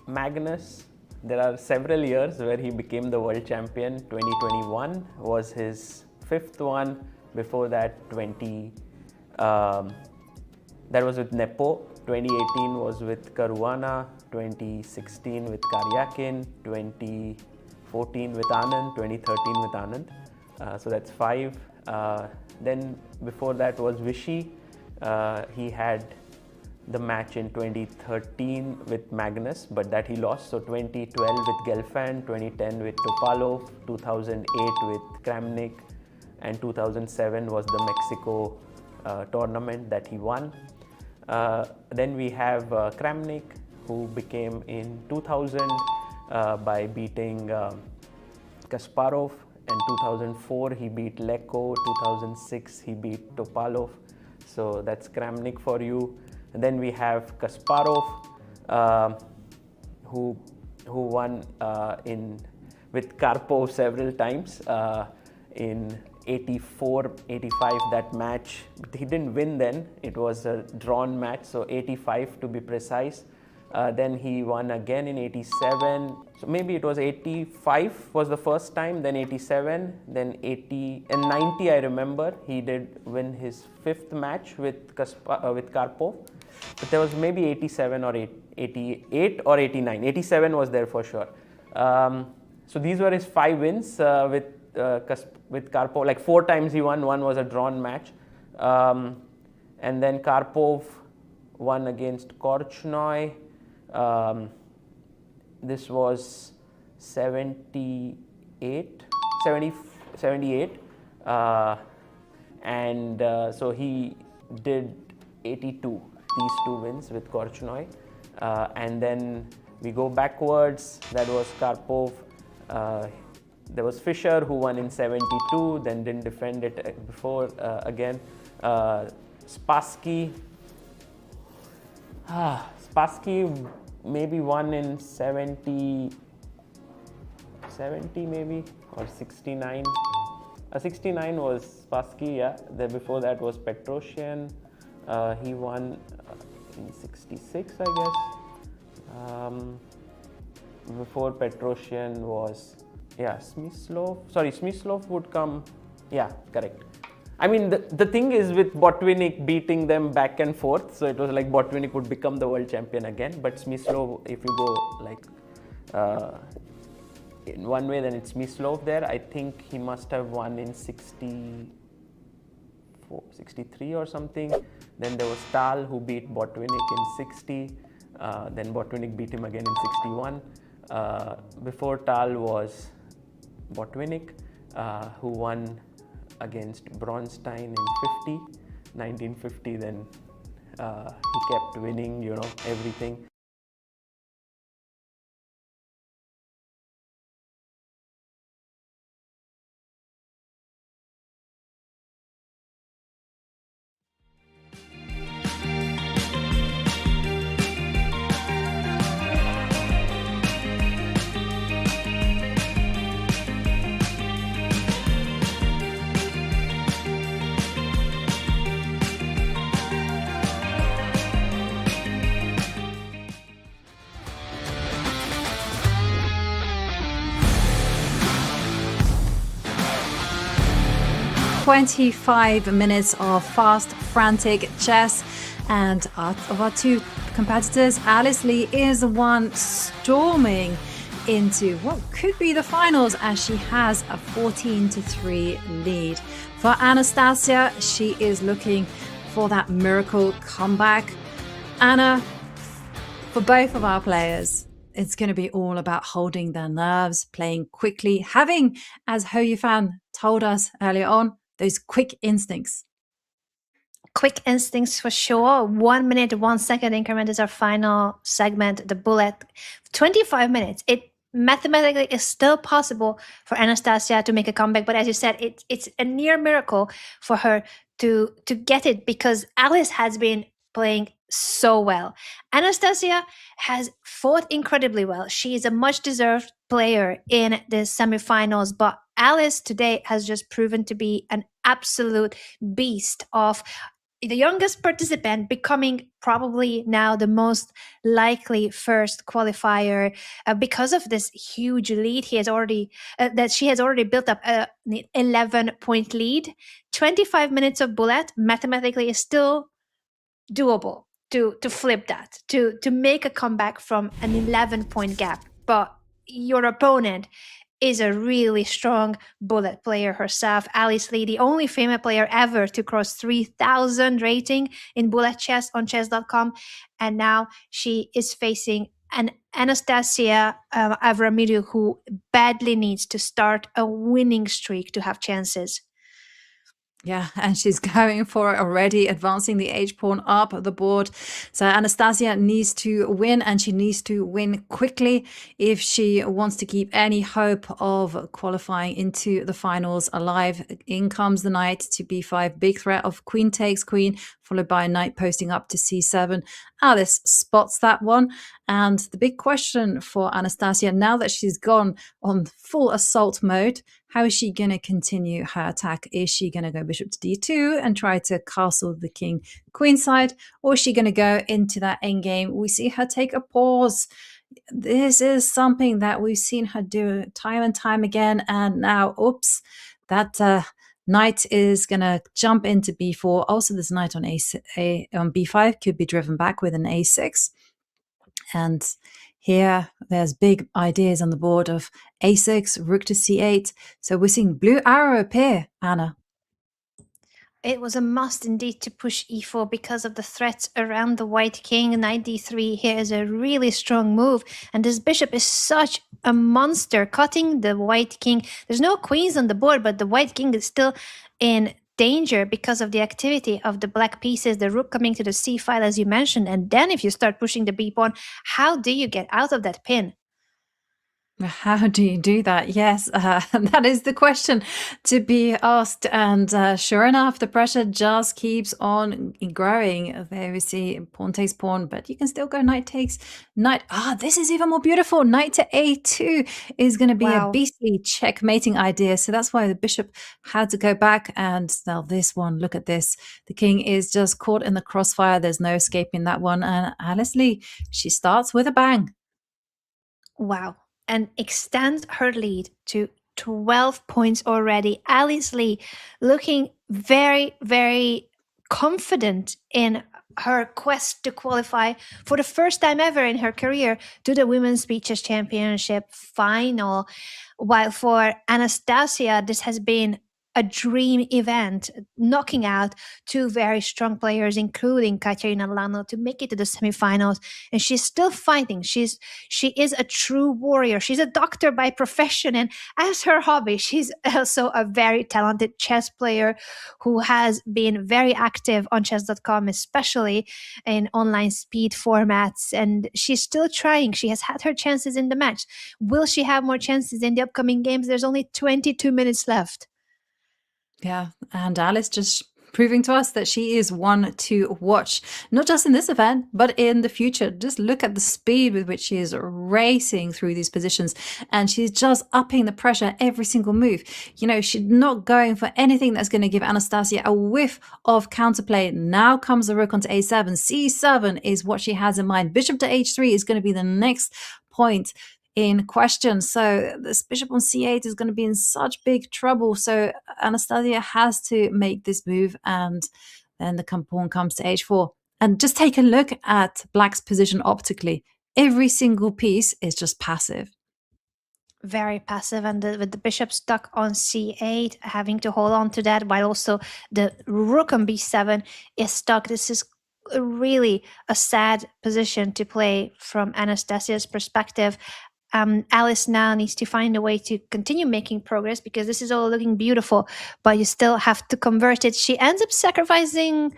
Magnus. There are several years where he became the world champion. 2021 was his 5th one. Before that, that was with Nepo. 2018 was with Caruana. 2016 with Karyakin. 2014 with Anand. 2013 with Anand. So that's 5. Then before that was Vishy. He had the match in 2013 with Magnus, but that he lost. So 2012 with Gelfand, 2010 with Topalov, 2008 with Kramnik, and 2007 was the Mexico tournament that he won. Then we have Kramnik, who became in 2000 by beating Kasparov. In 2004 he beat Leko, 2006 he beat Topalov. So that's Kramnik for you. And then we have Kasparov, who won with Karpov several times in 84, 85 that match. But he didn't win then, it was a drawn match, so 85 to be precise. Then he won again in 87, so maybe it was 85 was the first time, then 87, then 80 and 90 I remember. He did win his 5th match with Karpov, but there was maybe 87 or 88 or 89. 87 was there for sure. So these were his 5 wins with Karpov. Like 4 times he won, 1 was a drawn match. And then Karpov won against Korchnoi. This was 78, and so he did 82, these 2 wins with Korchnoi. And then we go backwards, that was Karpov. There was Fischer, who won in 72, then didn't defend it before again. Spassky. Spassky maybe won in 70 maybe, or 69. 69 was Spassky, yeah. Then before that was Petrosyan. He won in 66, I guess. Before Petrosyan was, yeah, Smyslov. Sorry, Smyslov would come, yeah, correct. I mean, the thing is with Botvinnik beating them back and forth, so it was like Botvinnik would become the world champion again. But Smyslov, if you go like in one way, then it's Smyslov there. I think he must have won in 64, 63 or something. Then there was Tal who beat Botvinnik in 60. Then Botvinnik beat him again in 61. Before Tal was Botvinnik, who won against Bronstein in 1950. Then he kept winning, you know, everything. "25 minutes of fast, frantic chess." And out of our two competitors, Alice Lee is the one storming into what could be the finals, as she has a 14-3 lead. For Anastasia, she is looking for that miracle comeback. Anna, for both of our players, it's going to be all about holding their nerves, playing quickly, having, as Ho Yifan told us earlier on, those quick instincts. Quick instincts for sure. 1 minute, 1 second increment is our final segment, the bullet. 25 minutes. It mathematically is still possible for Anastasia to make a comeback, but as you said, it's a near miracle for her to get it, because Alice has been playing so well. Anastasia has fought incredibly well. She is a much deserved player in the semifinals, but Alice today has just proven to be an absolute beast of the youngest participant, becoming probably now the most likely first qualifier because of this huge lead he has already that she has already built up an 11-point lead. 25 minutes of bullet mathematically is still doable to flip that, to make a comeback from an 11-point gap. But your opponent is a really strong bullet player herself. Alice Lee, the only female player ever to cross 3,000 rating in bullet chess on Chess.com. And now she is facing an Anastasia Avramidou, who badly needs to start a winning streak to have chances. Yeah, and she's going for it already, advancing the H-pawn up the board. So Anastasia needs to win, and she needs to win quickly if she wants to keep any hope of qualifying into the finals alive. In comes the knight to b5, big threat of queen takes queen, followed by a knight posting up to c7. Alice spots that one, and the big question for Anastasia, now that she's gone on full assault mode, how is she going to continue her attack? Is she going to go bishop to d2 and try to castle the king queenside, or is she going to go into that endgame? We see her take a pause. This is something that we've seen her do time and time again, and now, oops, that knight is going to jump into b4. Also, this knight on on b5 could be driven back with an a6. And here, there's big ideas on the board of a6, rook to c8. So we're seeing blue arrow appear, Anna. It was a must indeed to push e4 because of the threats around the white king. Knight d3 here is a really strong move. And this bishop is such a monster, cutting the white king. There's no queens on the board, but the white king is still in danger because of the activity of the black pieces, the rook coming to the c file, as you mentioned. And then if you start pushing the b pawn, how do you get out of that pin? How do you do that? Yes, that is the question to be asked. And sure enough, the pressure just keeps on growing. There we see pawn takes pawn, but you can still go knight takes knight. This is even more beautiful. Knight to a2 is going to be a beastly checkmating idea. So that's why the bishop had to go back. And now this one, look at this. The king is just caught in the crossfire. There's no escaping that one. And Alice Lee, she starts with a bang. Wow. And extends her lead to 12 points already. Alice Lee looking very, very confident in her quest to qualify for the first time ever in her career to the Women's Beaches Championship final. While for Anastasia, this has been a dream event, knocking out two very strong players, including Katerina Lano, to make it to the semifinals. And she's still fighting. She is a true warrior. She's a doctor by profession, and as her hobby, she's also a very talented chess player who has been very active on Chess.com, especially in online speed formats. And she's still trying. She has had her chances in the match. Will she have more chances in the upcoming games? There's only 22 minutes left. Yeah, and Alice just proving to us that she is one to watch, not just in this event, but in the future. Just look at the speed with which she is racing through these positions, and she's just upping the pressure every single move. You know, she's not going for anything that's going to give Anastasia a whiff of counterplay. Now comes the rook onto a7. c7 is what she has in mind. Bishop to h3 is going to be the next point in question. So this bishop on c8 is going to be in such big trouble. So Anastasia has to make this move, and then the pawn comes to h4. And just take a look at Black's position optically. Every single piece is just passive. Very passive, and with the bishop stuck on c8, having to hold on to that, while also the rook on b7 is stuck. This is really a sad position to play from Anastasia's perspective. Alice now needs to find a way to continue making progress, because this is all looking beautiful, but you still have to convert it. She ends up sacrificing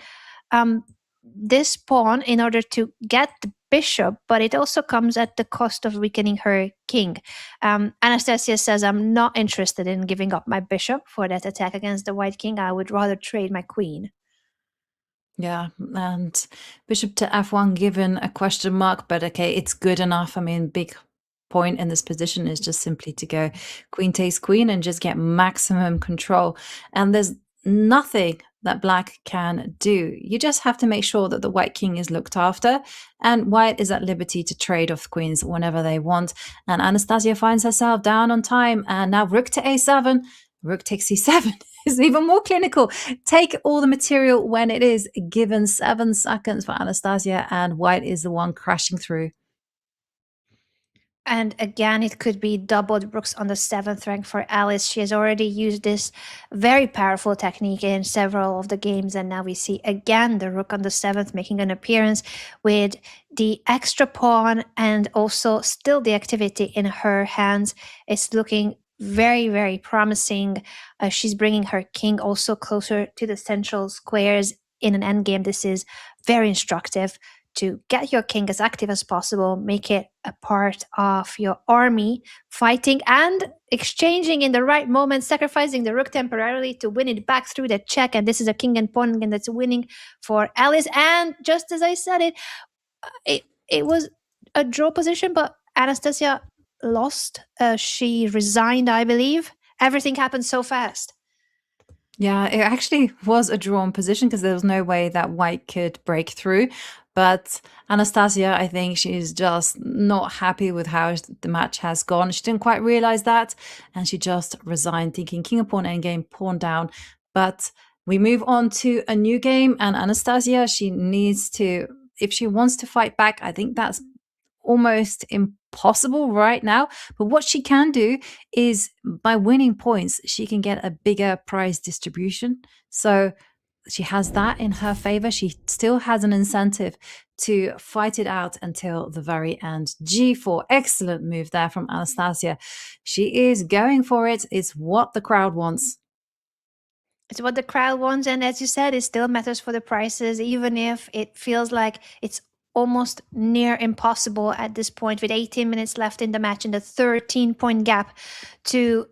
this pawn in order to get the bishop, but it also comes at the cost of weakening her king. Anastasia says, I'm not interested in giving up my bishop for that attack against the white king. I would rather trade my queen. Yeah, and bishop to f1 given a question mark, but okay, it's good enough. I mean, big point in this position is just simply to go queen takes queen and just get maximum control. And there's nothing that Black can do. You just have to make sure that the white king is looked after, and white is at liberty to trade off queens whenever they want. And Anastasia finds herself down on time, and now rook to a7, rook takes c7 is even more clinical. Take all the material when it is given. 7 seconds for Anastasia, and white is the one crashing through. And again, it could be doubled rooks on the 7th rank for Alice. She has already used this very powerful technique in several of the games, and now we see again the rook on the 7th making an appearance with the extra pawn, and also still the activity in her hands. It's looking very, very promising. She's bringing her king also closer to the central squares in an endgame. This is very instructive to get your king as active as possible, make it a part of your army, fighting and exchanging in the right moment, sacrificing the rook temporarily to win it back through the check. And this is a king and pawn game that's winning for Alice. And just as I said it was a draw position, but Anastasia lost. She resigned, I believe. Everything happened so fast. Yeah, it actually was a drawn position because there was no way that white could break through. But Anastasia, I think she's just not happy with how the match has gone. She didn't quite realize that, and she just resigned, thinking king and pawn endgame, pawn down. But we move on to a new game, and Anastasia, she needs to, if she wants to fight back, I think that's almost impossible right now. But what she can do is, by winning points, she can get a bigger prize distribution. So she has that in her favor. She still has an incentive to fight it out until the very end. G4, excellent move there from Anastasia. She is going for it. It's what the crowd wants. It's what the crowd wants, and as you said, it still matters for the prices, even if it feels like it's almost near impossible at this point, with 18 minutes left in the match and the 13-point gap to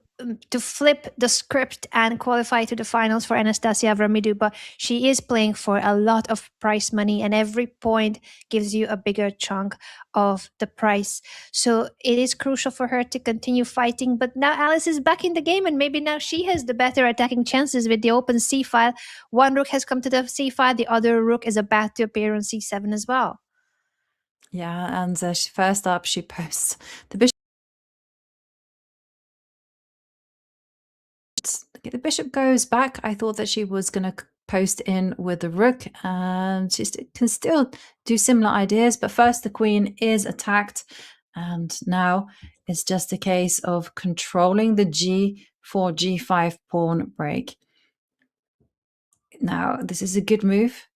flip the script and qualify to the finals for Anastasia Avramidou. But she is playing for a lot of prize money, and every point gives you a bigger chunk of the price. So it is crucial for her to continue fighting. But now Alice is back in the game, and maybe now she has the better attacking chances with the open c file. One rook has come to the c file, the other rook is about to appear on c7 as well. Yeah, and first up, she posts the bishop Okay, the bishop goes back. I thought that she was going to post in with the rook, and she can still do similar ideas, but first the queen is attacked, and now it's just a case of controlling the g4 g5 pawn break. Now this is a good move.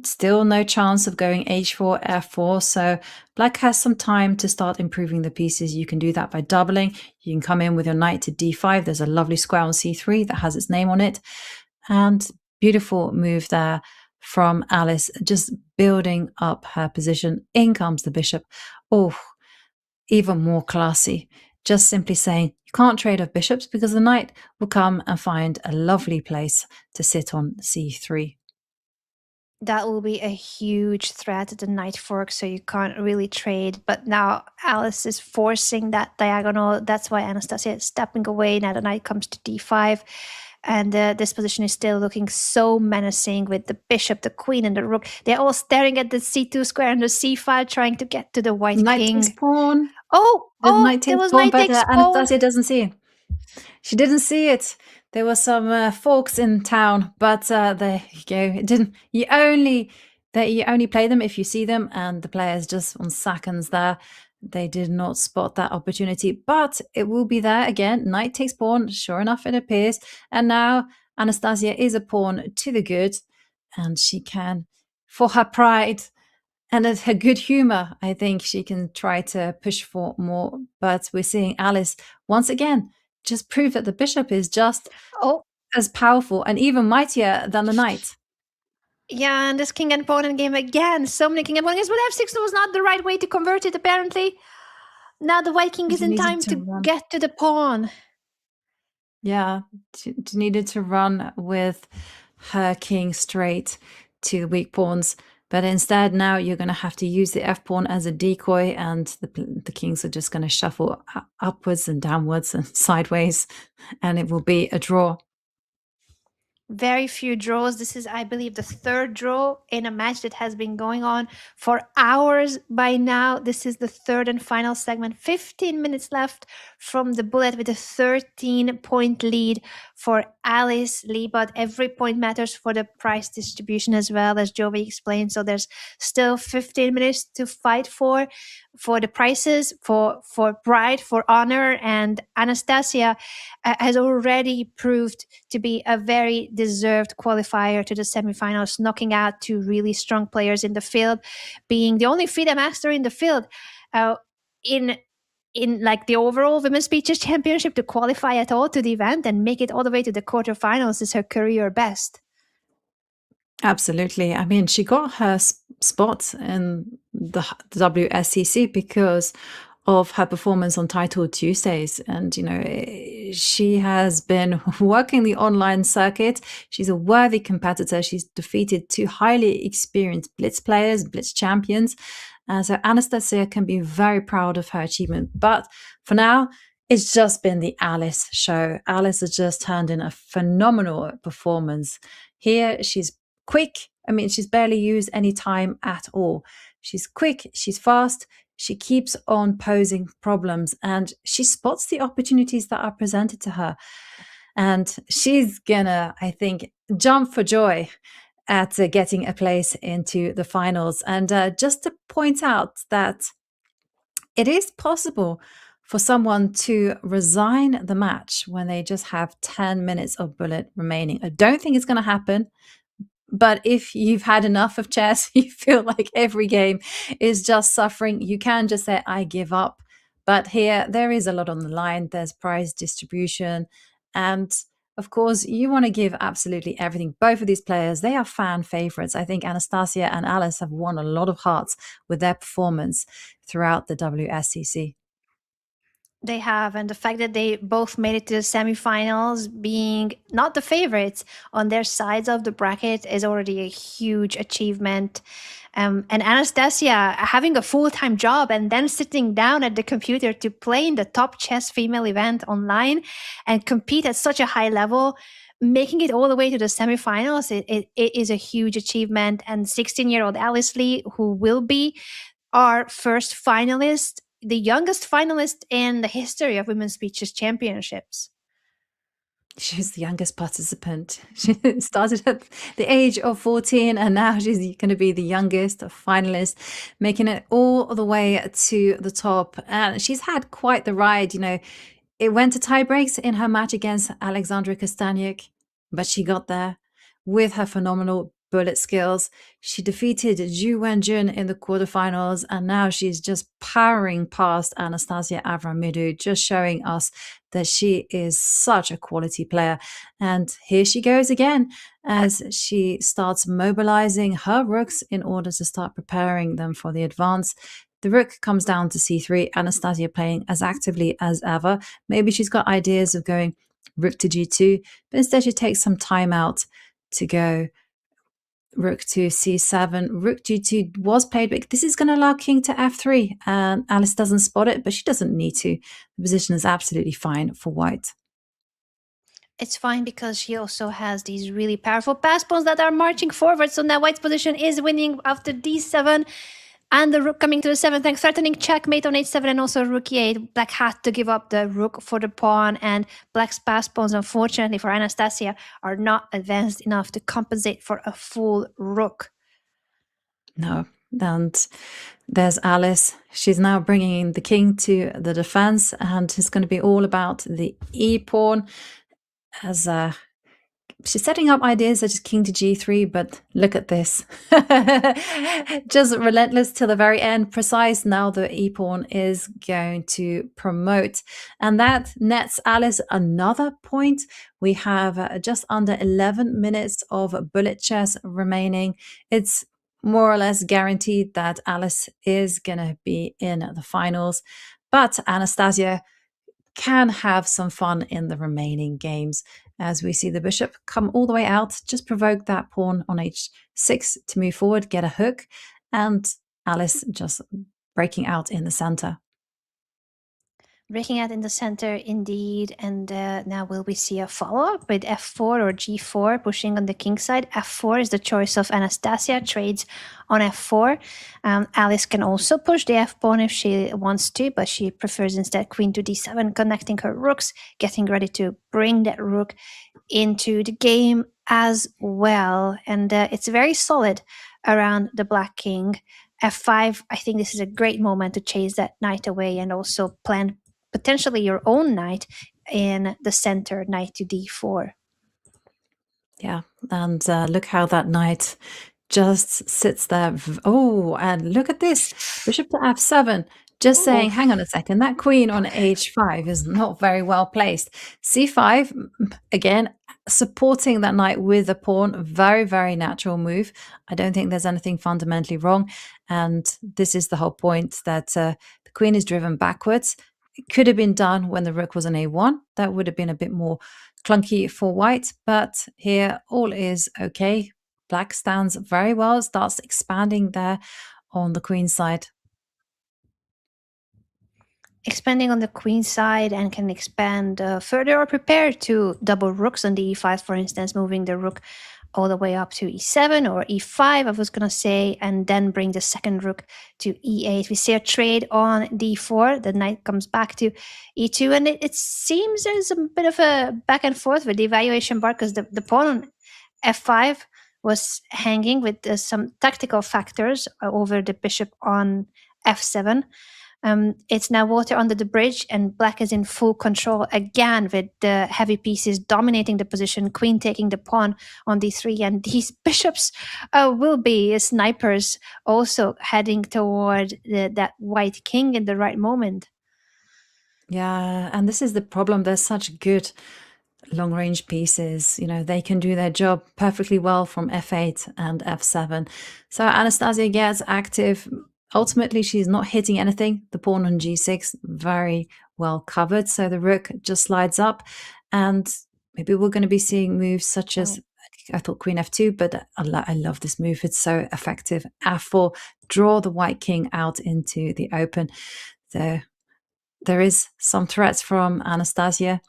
Still no chance of going h4 f4, so black has some time to start improving the pieces. You can do that by doubling. You can come in with your knight to d5. There's a lovely square on c3 that has its name on it, and beautiful move there from Alice, just building up her position. In comes the bishop. Oh, even more classy. Just simply saying you can't trade off bishops because the knight will come and find a lovely place to sit on c3. That will be a huge threat at the knight fork, so you can't really trade. But now Alice is forcing that diagonal. That's why Anastasia is stepping away. Now the knight comes to d5. And this position is still looking so menacing with the bishop, the queen, and the rook. They're all staring at the c2 square and the c5, trying to get to the white knight king. takes pawn. Oh, Knight there takes was pawn, knight but takes pawn. Anastasia doesn't see it. She didn't see it. There were some forks in town, but there you go. It didn't. You only play them if you see them, and the players just on seconds there. They did not spot that opportunity, but it will be there again. Knight takes pawn. Sure enough, it appears, and now Anastasia is a pawn to the good, and she can, for her pride and her good humor, I think she can try to push for more. But we're seeing Alice once again just prove that the bishop is just as powerful and even mightier than the knight. Yeah, and this king and pawn in game again. So many king and pawn games, but f6 was not the right way to convert it, apparently. Now the white king is in time to get to the pawn. Yeah, she needed to run with her king straight to the weak pawns. But instead, now you're going to have to use the f-pawn as a decoy, and the kings are just going to shuffle upwards and downwards and sideways, and it will be a draw. Very few draws. This is, I believe, the third draw in a match that has been going on for hours by now. This is the third and final segment. 15 minutes left from the bullet with a 13-point lead for Alice Lee. But every point matters for the price distribution as well, as Jovi explained. So there's still 15 minutes to fight for the prices, for pride, for honor. And Anastasia has already proved to be a very deserved qualifier to the semifinals, knocking out two really strong players in the field, being the only FIDE master in the field in like the overall Women's Beaches Championship to qualify at all to the event and make it all the way to the quarterfinals is her career best. Absolutely. I mean, she got her spot in the WSCC because of her performance on Title Tuesdays. And, you know, she has been working the online circuit. She's a worthy competitor. She's defeated two highly experienced Blitz players, Blitz champions. So Anastasia can be very proud of her achievement. But for now, it's just been the Alice show. Alice has just turned in a phenomenal performance. Here, she's quick. I mean, she's barely used any time at all. She's quick, she's fast, she keeps on posing problems, and she spots the opportunities that are presented to her. And she's gonna, I think, jump for joy at getting a place into the finals. And just to point out that it is possible for someone to resign the match when they just have 10 minutes of bullet remaining. I don't think it's going to happen. But if you've had enough of chess, you feel like every game is just suffering, you can just say, I give up. But here, there is a lot on the line. There's prize distribution. And of course, you want to give absolutely everything. Both of these players, they are fan favorites. I think Anastasia and Alice have won a lot of hearts with their performance throughout the WSCC. They have, and the fact that they both made it to the semifinals, being not the favorites on their sides of the bracket, is already a huge achievement. And Anastasia having a full-time job and then sitting down at the computer to play in the top chess female event online and compete at such a high level, making it all the way to the semifinals, it is a huge achievement. And 16-year-old Alice Lee, who will be our first finalist, the youngest finalist in the history of Women's Beaches Championships. She's the youngest participant. She started at the age of 14, and now she's going to be the youngest finalist, making it all the way to the top. And she's had quite the ride. It went to tie breaks in her match against Alexandra Kastaniuk, but she got there with her phenomenal bullet skills. She defeated Zhu Wenjun in the quarterfinals, and now she's just powering past Anastasia Avramidou, just showing us that she is such a quality player. And here she goes again as she starts mobilizing her rooks in order to start preparing them for the advance. The rook comes down to c3, Anastasia playing as actively as ever. Maybe she's got ideas of going rook to g2, but instead she takes some time out to go rook to c7. Rook g2 was played, but this is going to allow king to f3. And Alice doesn't spot it, but she doesn't need to. The position is absolutely fine for white. It's fine because she also has these really powerful pass pawns that are marching forward. So now white's position is winning after d7. And the rook coming to the 7th rank, threatening checkmate on h7 and also rook e8. Black had to give up the rook for the pawn, and black's pass pawns, unfortunately for Anastasia, are not advanced enough to compensate for a full rook. No, and there's Alice. She's now bringing the king to the defense, and it's going to be all about the e-pawn as she's setting up ideas such as king to g3, but look at this. Just relentless till the very end. Precise now the e-pawn is going to promote. And that nets Alice another point. We have just under 11 minutes of bullet chess remaining. It's more or less guaranteed that Alice is going to be in the finals. But Anastasia can have some fun in the remaining games as we see the bishop come all the way out, just provoke that pawn on h6 to move forward, get a hook, and Alice just breaking out in the center. Breaking out in the center, indeed. And now will we see a follow-up with f4 or g4, pushing on the king side? f4 is the choice of Anastasia, trades on f4. Alice can also push the f-pawn if she wants to, but she prefers instead queen to d7, connecting her rooks, getting ready to bring that rook into the game as well. And it's very solid around the black king. f5, I think this is a great moment to chase that knight away and also plan potentially your own knight in the center, knight to d4. Yeah, and look how that knight just sits there. Oh, and look at this, bishop to f7. Just saying, hang on a second, that queen on h5 is not very well placed. c5, again, supporting that knight with a pawn, very, very natural move. I don't think there's anything fundamentally wrong. And this is the whole point, that the queen is driven backwards. It could have been done when the rook was on a1. That would have been a bit more clunky for white, but here all is okay. Black stands very well, starts expanding there on the queen side. Expanding on the queen side, and can expand further or prepare to double rooks on the e5, for instance, moving the rook all the way up to e7 or e5, I was going to say, and then bring the second rook to e8. We see a trade on d4. The knight comes back to e2, and it seems there's a bit of a back and forth with the evaluation bar, because the pawn on f5 was hanging with some tactical factors over the bishop on f7. It's now water under the bridge, and black is in full control again with the heavy pieces dominating the position, queen taking the pawn on d3, and these bishops will be snipers also heading toward that white king in the right moment. Yeah, and this is the problem. There's such good long-range pieces. They can do their job perfectly well from f8 and f7. So Anastasia gets active. Ultimately, she's not hitting anything. The pawn on g6, very well covered. So the rook just slides up, and maybe we're going to be seeing moves such as, I thought queen f2, but I love this move. It's so effective. f4, draw the white king out into the open. There is some threats from Anastasia.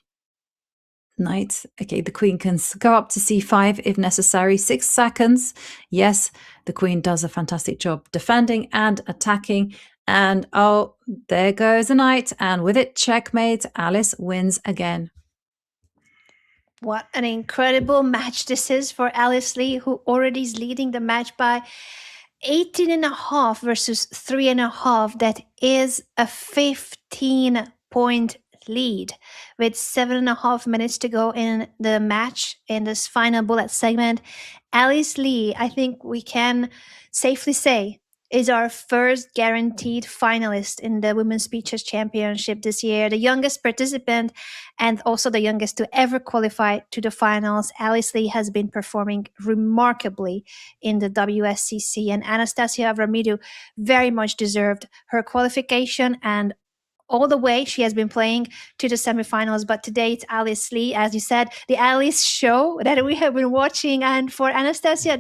Knight. Okay, the queen can go up to c5 if necessary. 6 seconds. Yes, the queen does a fantastic job defending and attacking. And oh, there goes a knight. And with it, checkmate. Alice wins again. What an incredible match this is for Alice Lee, who already is leading the match by 18.5 versus 3.5. That is a 15-point lead with 7.5 minutes to go in the match in this final bullet segment. Alice Lee, I think we can safely say, is our first guaranteed finalist in the Women's Speed Chess Championship this year, the youngest participant and also the youngest to ever qualify to the finals. Alice Lee has been performing remarkably in the WSCC, and Anastasia Avramidou very much deserved her qualification and all the way she has been playing to the semifinals. But today it's Alice Lee, as you said, the Alice show that we have been watching. And for Anastasia,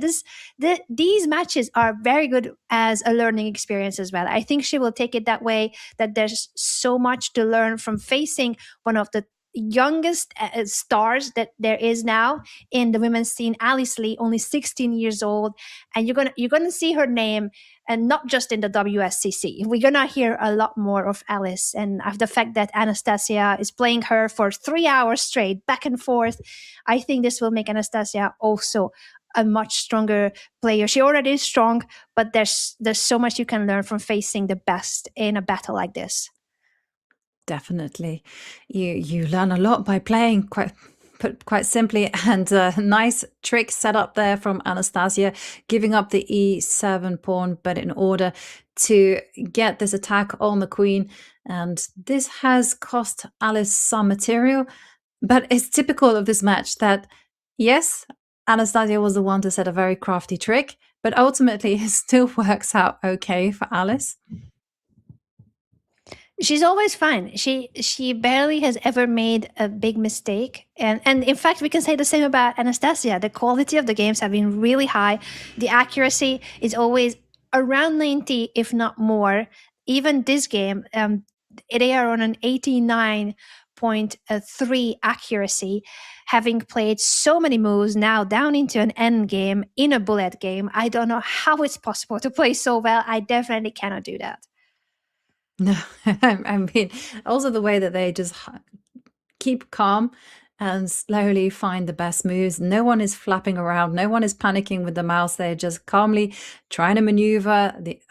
these matches are very good as a learning experience as well. I think she will take it that way, that there's so much to learn from facing one of the youngest stars that there is now in the women's scene, Alice Lee, only 16 years old, and you're gonna see her name, and not just in the WSCC. We're gonna hear a lot more of Alice, and of the fact that Anastasia is playing her for 3 hours straight, back and forth. I think this will make Anastasia also a much stronger player. She already is strong, but there's so much you can learn from facing the best in a battle like this. Definitely. You learn a lot by playing, quite simply, and a nice trick set up there from Anastasia, giving up the e7 pawn, but in order to get this attack on the queen. And this has cost Alice some material, but it's typical of this match that, yes, Anastasia was the one to set a very crafty trick, but ultimately it still works out okay for Alice. She's always fine. She barely has ever made a big mistake. And in fact, we can say the same about Anastasia. The quality of the games have been really high. The accuracy is always around 90, if not more. Even this game, they are on an 89.3 accuracy, having played so many moves now down into an end game in a bullet game. I don't know how it's possible to play so well. I definitely cannot do that. No, I mean, also the way that they just keep calm and slowly find the best moves. No one is flapping around. No one is panicking with the mouse. They're just calmly trying to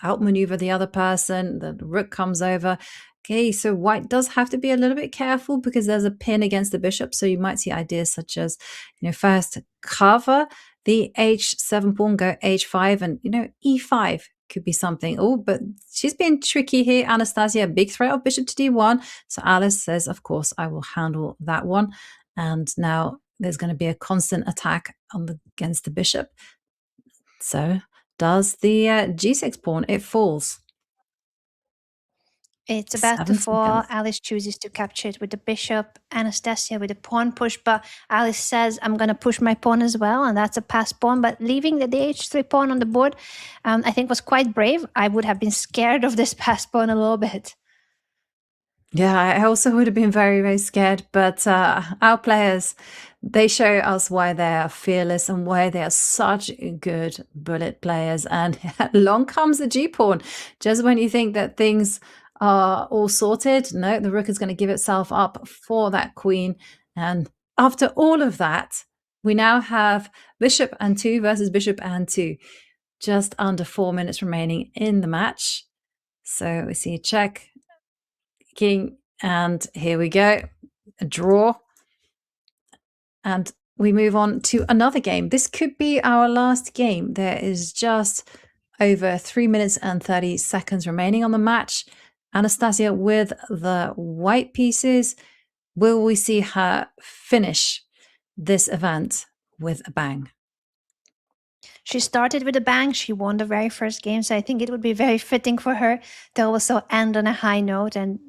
outmaneuver the other person. The rook comes over. Okay, so white does have to be a little bit careful because there's a pin against the bishop. So you might see ideas such as, first cover the h7 pawn, go h5, and, e5. Could be something. Oh, but she's been tricky here, Anastasia. Big threat of bishop to d1. So Alice says, of course, I will handle that one. And now there's going to be a constant attack against the bishop. So does the g6 pawn. It falls. It's about to fall. Alice chooses to capture it with the bishop. Anastasia with the pawn push, but Alice says, I'm going to push my pawn as well, and that's a passed pawn. But leaving the h3 pawn on the board, I think was quite brave. I would have been scared of this passed pawn a little bit. Yeah, I also would have been very, very scared. But our players, they show us why they are fearless and why they are such good bullet players. And along comes the g-pawn. Just when you think that things are all sorted, no, the rook is going to give itself up for that queen. And after all of that, we now have bishop and 2 versus bishop and 2. Just under 4 minutes remaining in the match. So we see a check, king, and here we go, a draw. And we move on to another game. This could be our last game. There is just over 3 minutes and 30 seconds remaining on the match. Anastasia with the white pieces. Will we see her finish this event with a bang? She started with a bang. She won the very first game, so I think it would be very fitting for her to also end on a high note. And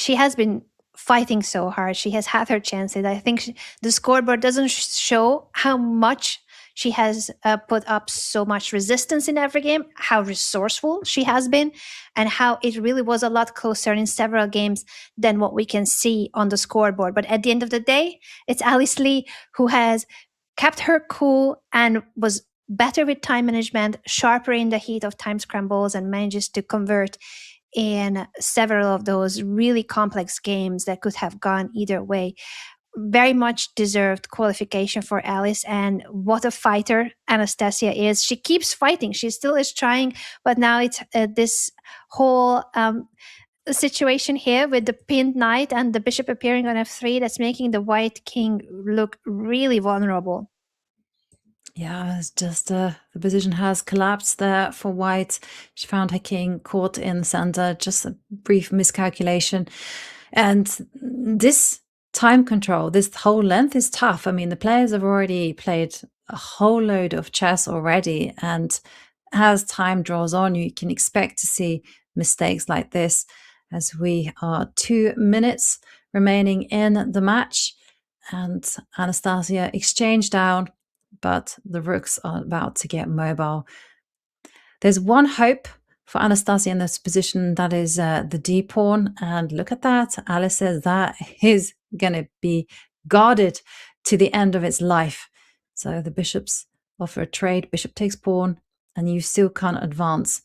she has been fighting so hard. She has had her chances. I think the scoreboard doesn't show how much she has put up so much resistance in every game, how resourceful she has been, and how it really was a lot closer in several games than what we can see on the scoreboard. But at the end of the day, it's Alice Lee who has kept her cool and was better with time management, sharper in the heat of time scrambles, and manages to convert in several of those really complex games that could have gone either way. very much deserved qualification for Alice, and what a fighter Anastasia is. She keeps fighting. She still is trying, but now it's this whole situation here with the pinned knight and the bishop appearing on f3 that's making the white king look really vulnerable. Yeah, it's just the position has collapsed there for white. She found her king caught in the center, just a brief miscalculation. And this time control, this whole length is tough. I mean, the players have already played a whole load of chess already. And as time draws on, you can expect to see mistakes like this, as we are 2 minutes remaining in the match. And Anastasia exchanged down, but the rooks are about to get mobile. There's one hope for Anastasia in this position, that is the D pawn. And look at that. Alice says that is going to be guarded to the end of its life. So the bishops offer a trade. Bishop takes pawn, and you still can't advance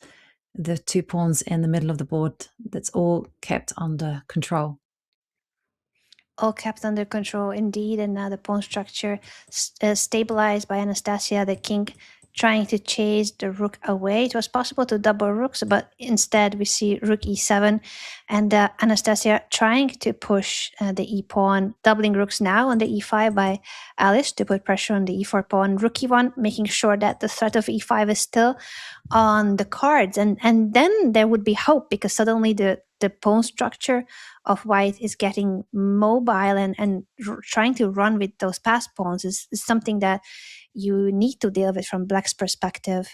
the 2 pawns in the middle of the board. That's all kept under control. All kept under control indeed, and now the pawn structure stabilized by Anastasia, the king trying to chase the rook away. It was possible to double rooks, but instead we see rook e7, and Anastasia trying to push the e pawn, doubling rooks now on the e5 by Alice to put pressure on the e4 pawn. Rook e1, making sure that the threat of e5 is still on the cards, and then there would be hope, because suddenly the pawn structure of white is getting mobile, and trying to run with those passed pawns is something that you need to deal with from black's perspective.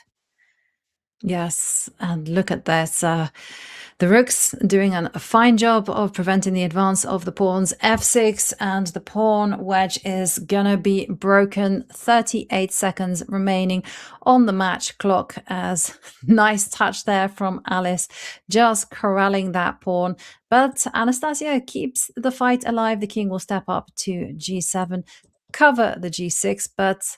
Yes, and look at this. The rook's doing a fine job of preventing the advance of the pawns. F6, and the pawn wedge is gonna be broken. 38 seconds remaining on the match clock. As nice touch there from Alice, just corralling that pawn. But Anastasia keeps the fight alive. The king will step up to g7, cover the g6, but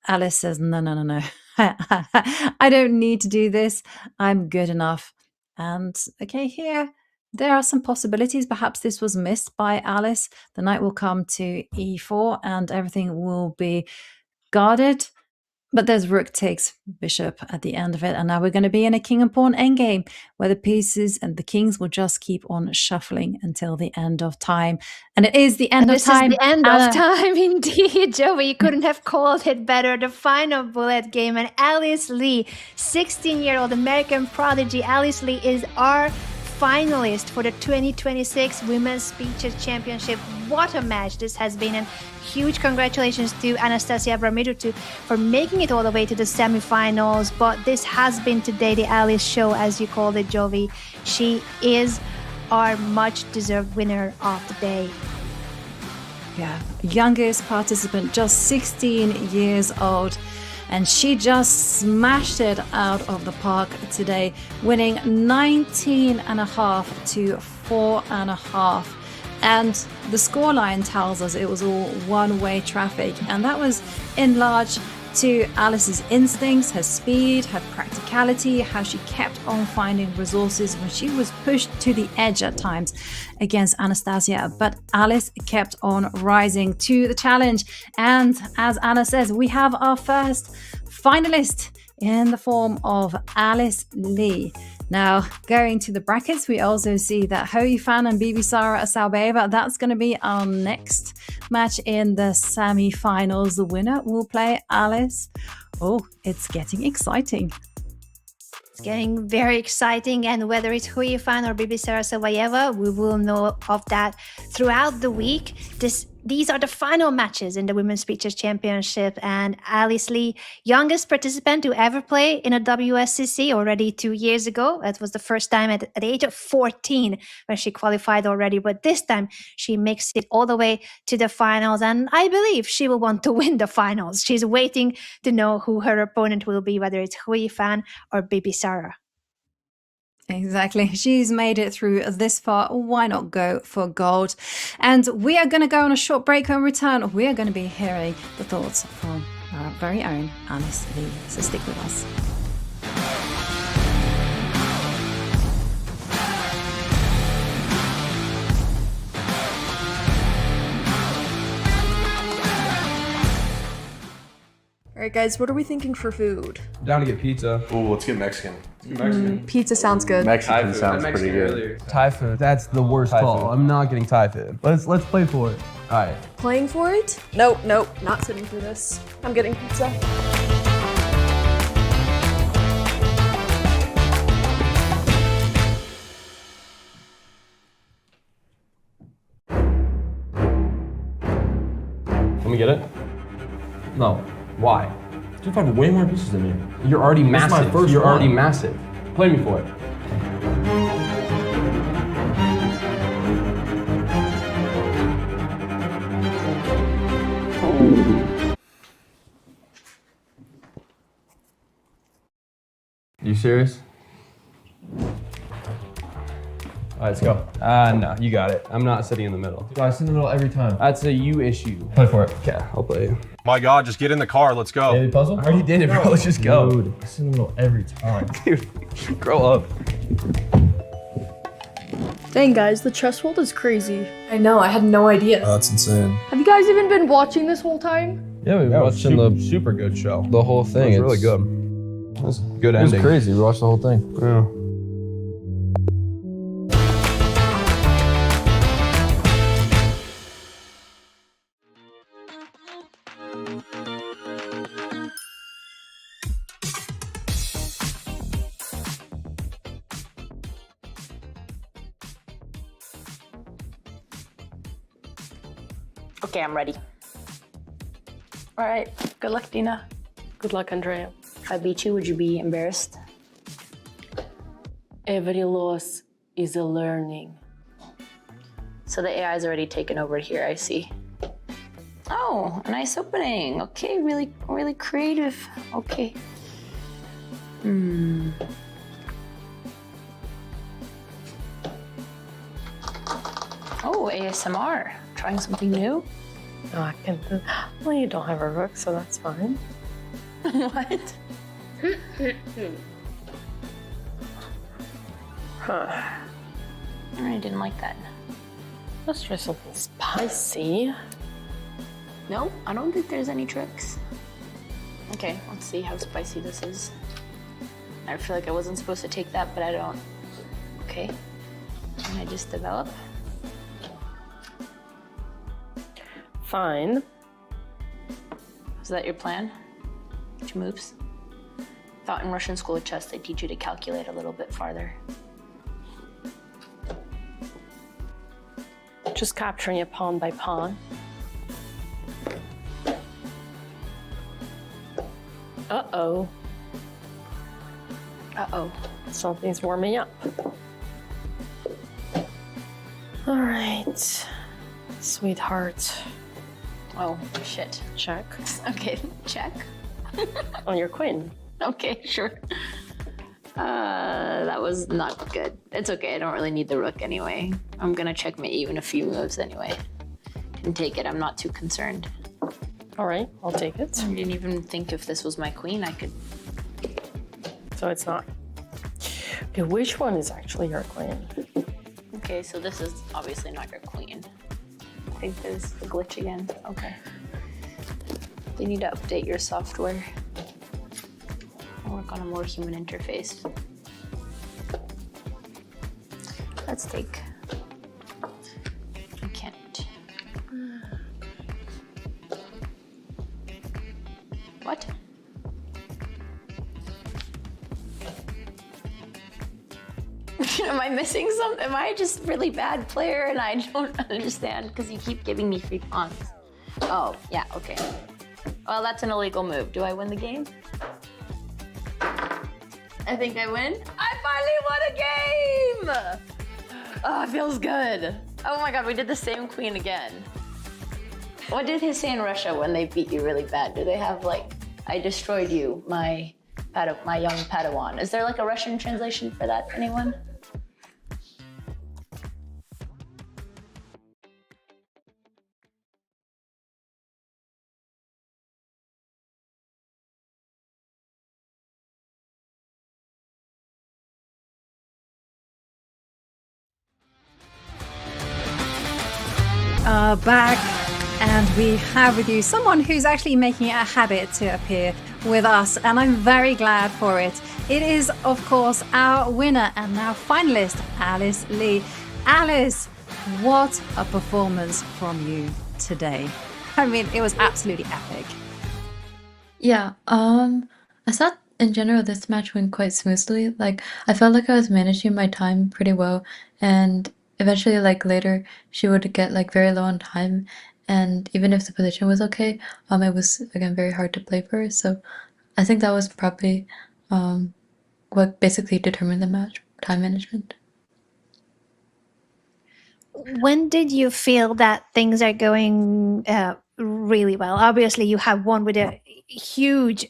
Alice says, no. I don't need to do this. I'm good enough. And okay, here, there are some possibilities. Perhaps this was missed by Alice. The knight will come to e4 and everything will be guarded. But there's rook takes bishop at the end of it. And now we're going to be in a king and pawn endgame, where the pieces and the kings will just keep on shuffling until the end of time. And it is the end of time. This is the end of time, indeed, Joey. You couldn't have called it better. The final bullet game. And Alice Lee, 16-year-old American prodigy Alice Lee, is our finalist for the 2026 Women's Speeches Championship. What a match this has been, and huge congratulations to Anastasia Avramidou for making it all the way to the semifinals. But this has been today the Alice show, as you called it, Jovi. She is our much deserved winner of the day. Yeah, youngest participant, just 16 years old. And she just smashed it out of the park today, winning 19.5 to 4.5. And the scoreline tells us it was all one-way traffic. And that was in large to Alice's instincts, her speed, her practicality, how she kept on finding resources when she was pushed to the edge at times against Anastasia. But Alice kept on rising to the challenge. And as Anna says, we have our first finalist in the form of Alice Lee. Now, going to the brackets, we also see that Yifan and Bibisara Asaubeva, that's going to be our next match in the semi-finals. The winner will play Alice. Oh, it's getting exciting. It's getting very exciting, and whether it's Yifan or Bibisara Asaubeva, we will know of that throughout the week. These are the final matches in the Women's Speeches Championship, and Alice Lee, youngest participant to ever play in a WSCC, already 2 years ago. It was the first time at the age of 14 when she qualified already, but this time she makes it all the way to the finals, and I believe she will want to win the finals. She's waiting to know who her opponent will be, whether it's Yifan or Bibisara. Exactly. She's made it through this far. Why not go for gold? And we are going to go on a short break. and return, we are going to be hearing the thoughts from our very own Alice Lee. So stick with us. Alright guys, what are we thinking for food? Down to get pizza. Ooh, let's get Mexican. Mexican. Pizza sounds good. Mexican sounds pretty good. Thai food. That's the worst call. I'm not getting Thai food. Let's play for it. All right. Playing for it? Nope, not sitting through this. I'm getting pizza. Let me get it. No. Why? Dude, I have way more pieces than you. You're already massive. You're already massive. Play me for it. You serious? All right, let's go. No, you got it. I'm not sitting in the middle. I sit in the middle every time. That's a you issue. Play for it. Okay, I'll play. My God, just get in the car. Let's go. Daily puzzle? I already did it, bro. Let's just go. Dude, I sit in the middle every time. Dude, grow up. Dang guys, the chess world is crazy. I know, I had no idea. That's insane. Have you guys even been watching this whole time? Yeah, we watched the super good show. The whole thing. It was really good. It was good ending. It was crazy. We watched the whole thing. Yeah. Okay, I'm ready. All right, good luck, Dina. Good luck, Andrea. If I beat you, would you be embarrassed? Every loss is a learning. So the AI is already taken over here, I see. Oh, a nice opening. Okay, really creative. Okay. Oh, ASMR. Trying something new? Oh, I can. Well, you don't have a rook, so that's fine. What? Huh. I didn't like that. Let's try something spicy. No, I don't think there's any tricks. Okay, let's see how spicy this is. I feel like I wasn't supposed to take that, but I don't. Okay. Can I just develop? Fine. Is that your plan? 2 moves? Thought in Russian School of Chess they teach you to calculate a little bit farther. Just capturing it pawn by pawn. Uh-oh. Uh-oh. Something's warming up. All right, sweetheart. Oh, shit. Check. Okay, check. On your queen. Okay, sure. That was not good. It's okay, I don't really need the rook anyway. I'm gonna checkmate you in a few moves anyway. Can take it, I'm not too concerned. All right, I'll take it. I didn't even think if this was my queen, I could... So it's not. Okay, which one is actually your queen? Okay, so this is obviously not your queen. I think there's the glitch again. Okay. You need to update your software. I'll work on a more human interface. Let's take... I can't. What? Am I missing something? Am I just a really bad player and I don't understand because you keep giving me free pawns? Oh, yeah, okay. Well, that's an illegal move. Do I win the game? I think I win. I finally won a game! Oh, it feels good. Oh my God, we did the same queen again. What did he say in Russia when they beat you really bad? Do they have like, I destroyed you, my young Padawan? Is there like a Russian translation for that, anyone? Back And we have with you someone who's actually making it a habit to appear with us, and I'm very glad for it. It is, of course, our winner and now finalist, Alice Lee. Alice, what a performance from you today. I mean, it was absolutely epic. Yeah, I thought in general this match went quite smoothly. Like, I felt like I was managing my time pretty well, and eventually, like, later, she would get, like, very low on time, and even if the position was okay, it was, again, very hard to play for her, so I think that was probably, what basically determined the match, time management. When did you feel that things are going really well? Obviously, you have won with a huge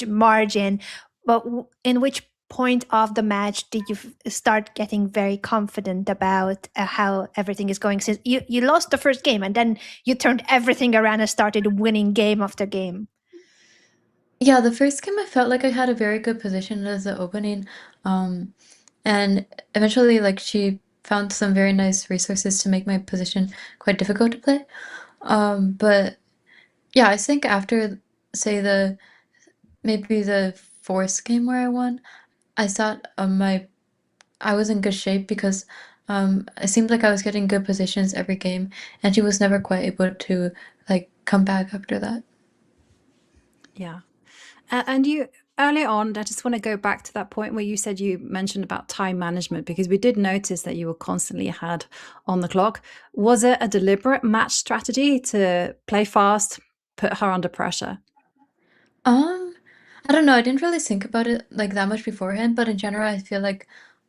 margin, but in which point of the match did you start getting very confident about how everything is going? Since you lost the first game and then you turned everything around and started winning game after game. Yeah, the first game I felt like I had a very good position as the opening, and eventually, like, she found some very nice resources to make my position quite difficult to play. But yeah, I think after, say, maybe the fourth game where I won, I thought I was in good shape because it seemed like I was getting good positions every game, and she was never quite able to, like, come back after that. Yeah. And you, early on, I just want to go back to that point where you said you mentioned about time management, because we did notice that you were constantly ahead on the clock. Was it a deliberate match strategy to play fast, put her under pressure? I don't know. I didn't really think about it like that much beforehand, but in general, I feel like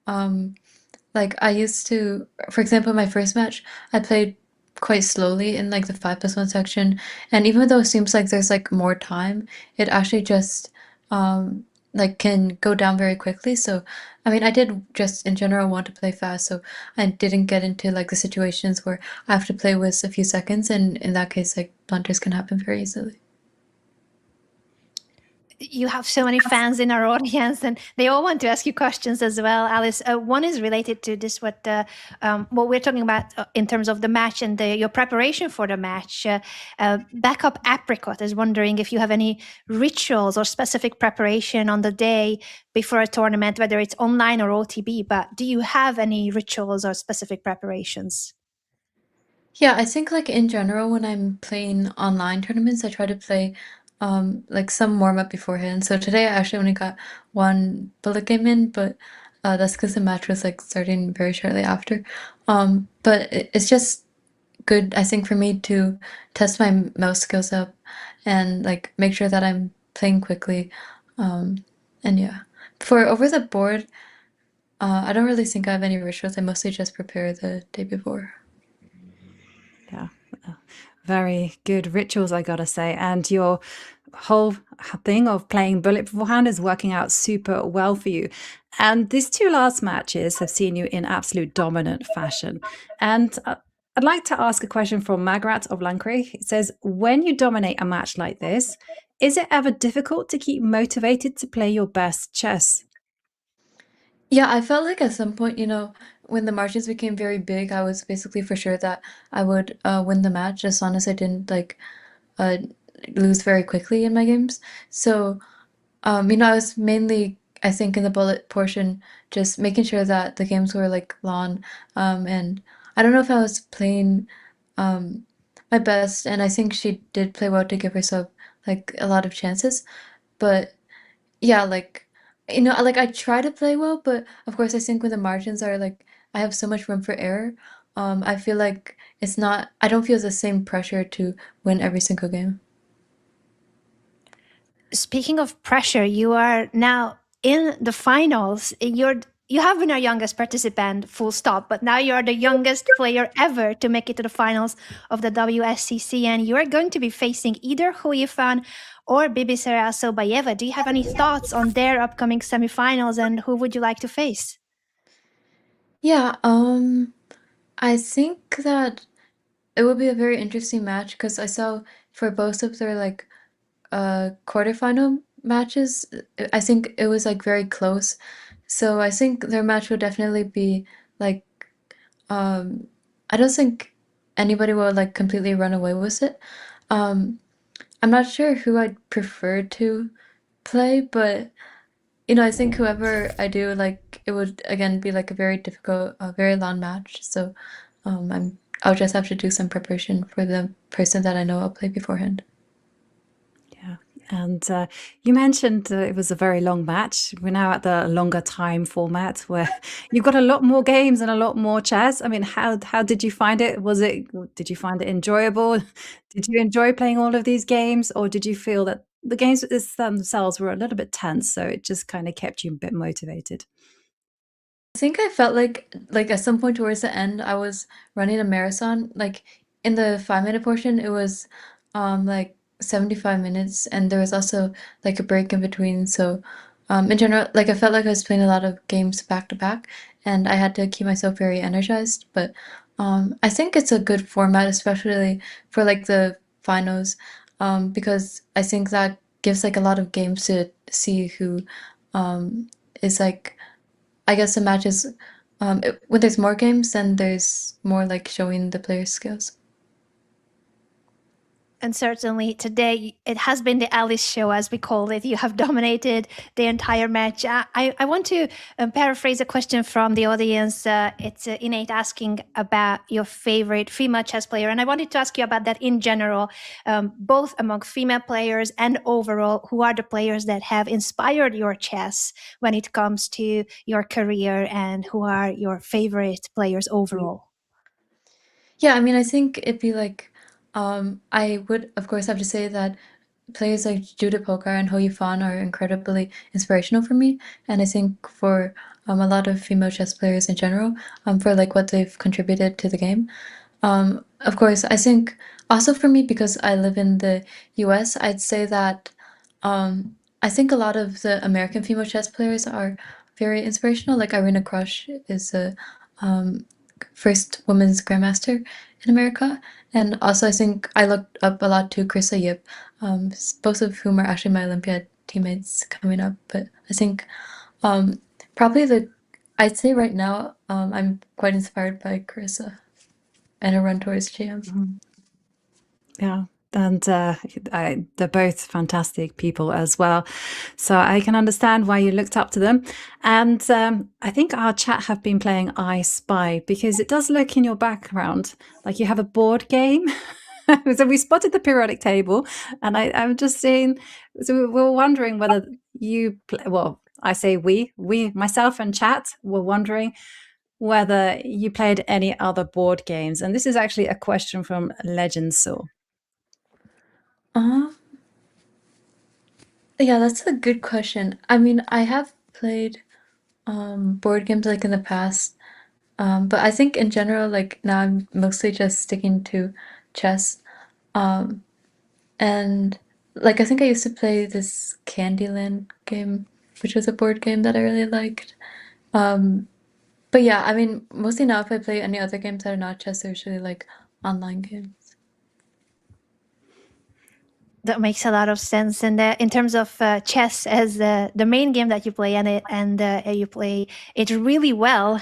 I used to, for example, my first match, I played quite slowly in like the 5+1 section, and even though it seems like there's like more time, it actually just like can go down very quickly. So, I mean, I did just in general want to play fast, so I didn't get into like the situations where I have to play with a few seconds, and in that case, like blunders can happen very easily. You have so many fans in our audience, and they all want to ask you questions as well, Alice. One is related to this: what we're talking about in terms of the match and your preparation for the match. Backup Apricot is wondering if you have any rituals or specific preparation on the day before a tournament, whether it's online or OTB. But do you have any rituals or specific preparations? Yeah, I think like in general, when I'm playing online tournaments, I try to play like some warm up beforehand. So today I actually only got one bullet game in, but that's because the match was like starting very shortly after. But it's just good, I think, for me to test my mouse skills up and like make sure that I'm playing quickly. And yeah, for over the board, I don't really think I have any rituals. I mostly just prepare the day before. Yeah. Very good rituals, I gotta say. And your whole thing of playing bullet beforehand is working out super well for you. And these two last matches have seen you in absolute dominant fashion. And I'd like to ask a question from Magrat of Lancre. It says, when you dominate a match like this, is it ever difficult to keep motivated to play your best chess? Yeah, I felt like at some point, when the margins became very big, I was basically for sure that I would win the match as long as I didn't like uh, lose very quickly in my games. So, I was mainly, I think, in the bullet portion, just making sure that the games were like long. And I don't know if I was playing my best, and I think she did play well to give herself like a lot of chances. But yeah, like, like I try to play well, but of course I think when the margins are like, I have so much room for error, I feel like I don't feel the same pressure to win every single game. Speaking of pressure, you are now in the finals. You have been our youngest participant, full stop, but now you're the youngest player ever to make it to the finals of the WSCC, and you are going to be facing either Yifan or Bibisera Sobayeva. Do you have any thoughts on their upcoming semifinals, and who would you like to face? Yeah, I think that it would be a very interesting match because I saw for both of their like quarterfinal matches, I think it was like very close. So I think their match would definitely be like I don't think anybody will like completely run away with it. I'm not sure who I'd prefer to play, but I think whoever I do, like, it would again be like a very difficult, very long match. So I'll just have to do some preparation for the person that I know I'll play beforehand. And you mentioned it was a very long match. We're now at the longer time format where you've got a lot more games and a lot more chess. I mean, how did you find it? Did you find it enjoyable? Did you enjoy playing all of these games, or did you feel that the games themselves were a little bit tense, so it just kind of kept you a bit motivated? I think I felt like at some point towards the end, I was running a marathon. Like in the 5-minute portion, it was like 75 minutes, and there was also like a break in between. So in general, like I felt like I was playing a lot of games back to back, and I had to keep myself very energized. But I think it's a good format, especially for like the finals, because I think that gives like a lot of games to see who is like. I guess the matches, when there's more games, then there's more like showing the players' skills. And certainly today it has been the Alice show, as we call it. You have dominated the entire match. I want to paraphrase a question from the audience. It's Innate asking about your favorite female chess player. And I wanted to ask you about that in general, both among female players and overall. Who are the players that have inspired your chess when it comes to your career, and who are your favorite players overall? Yeah, I mean, I think it'd be like, I would, of course, have to say that players like Judith Polgar and Ho Yifan are incredibly inspirational for me. And I think for a lot of female chess players in general, for like what they've contributed to the game. Of course, I think also for me, because I live in the US, I'd say that I think a lot of the American female chess players are very inspirational. Like Irina Krush is a first women's grandmaster in America. And also I think I looked up a lot to Krista Yip, both of whom are actually my Olympiad teammates coming up. But I think probably I'd say right now I'm quite inspired by Carissa and her run towards GM. Yeah. And they're both fantastic people as well. So I can understand why you looked up to them. And I think our chat have been playing I Spy, because it does look in your background like you have a board game. So we spotted the periodic table, and I'm just saying, so we were wondering whether you, I say we, myself and chat were wondering whether you played any other board games. And this is actually a question from Legend Saw. Yeah, that's a good question. I mean, I have played board games like in the past, but I think in general, like now I'm mostly just sticking to chess. And like I think I used to play this Candyland game, which was a board game that I really liked. But yeah, I mean, mostly now if I play any other games that are not chess, they're usually like online games. That makes a lot of sense. And in terms of chess as the main game that you play, and you play it really well.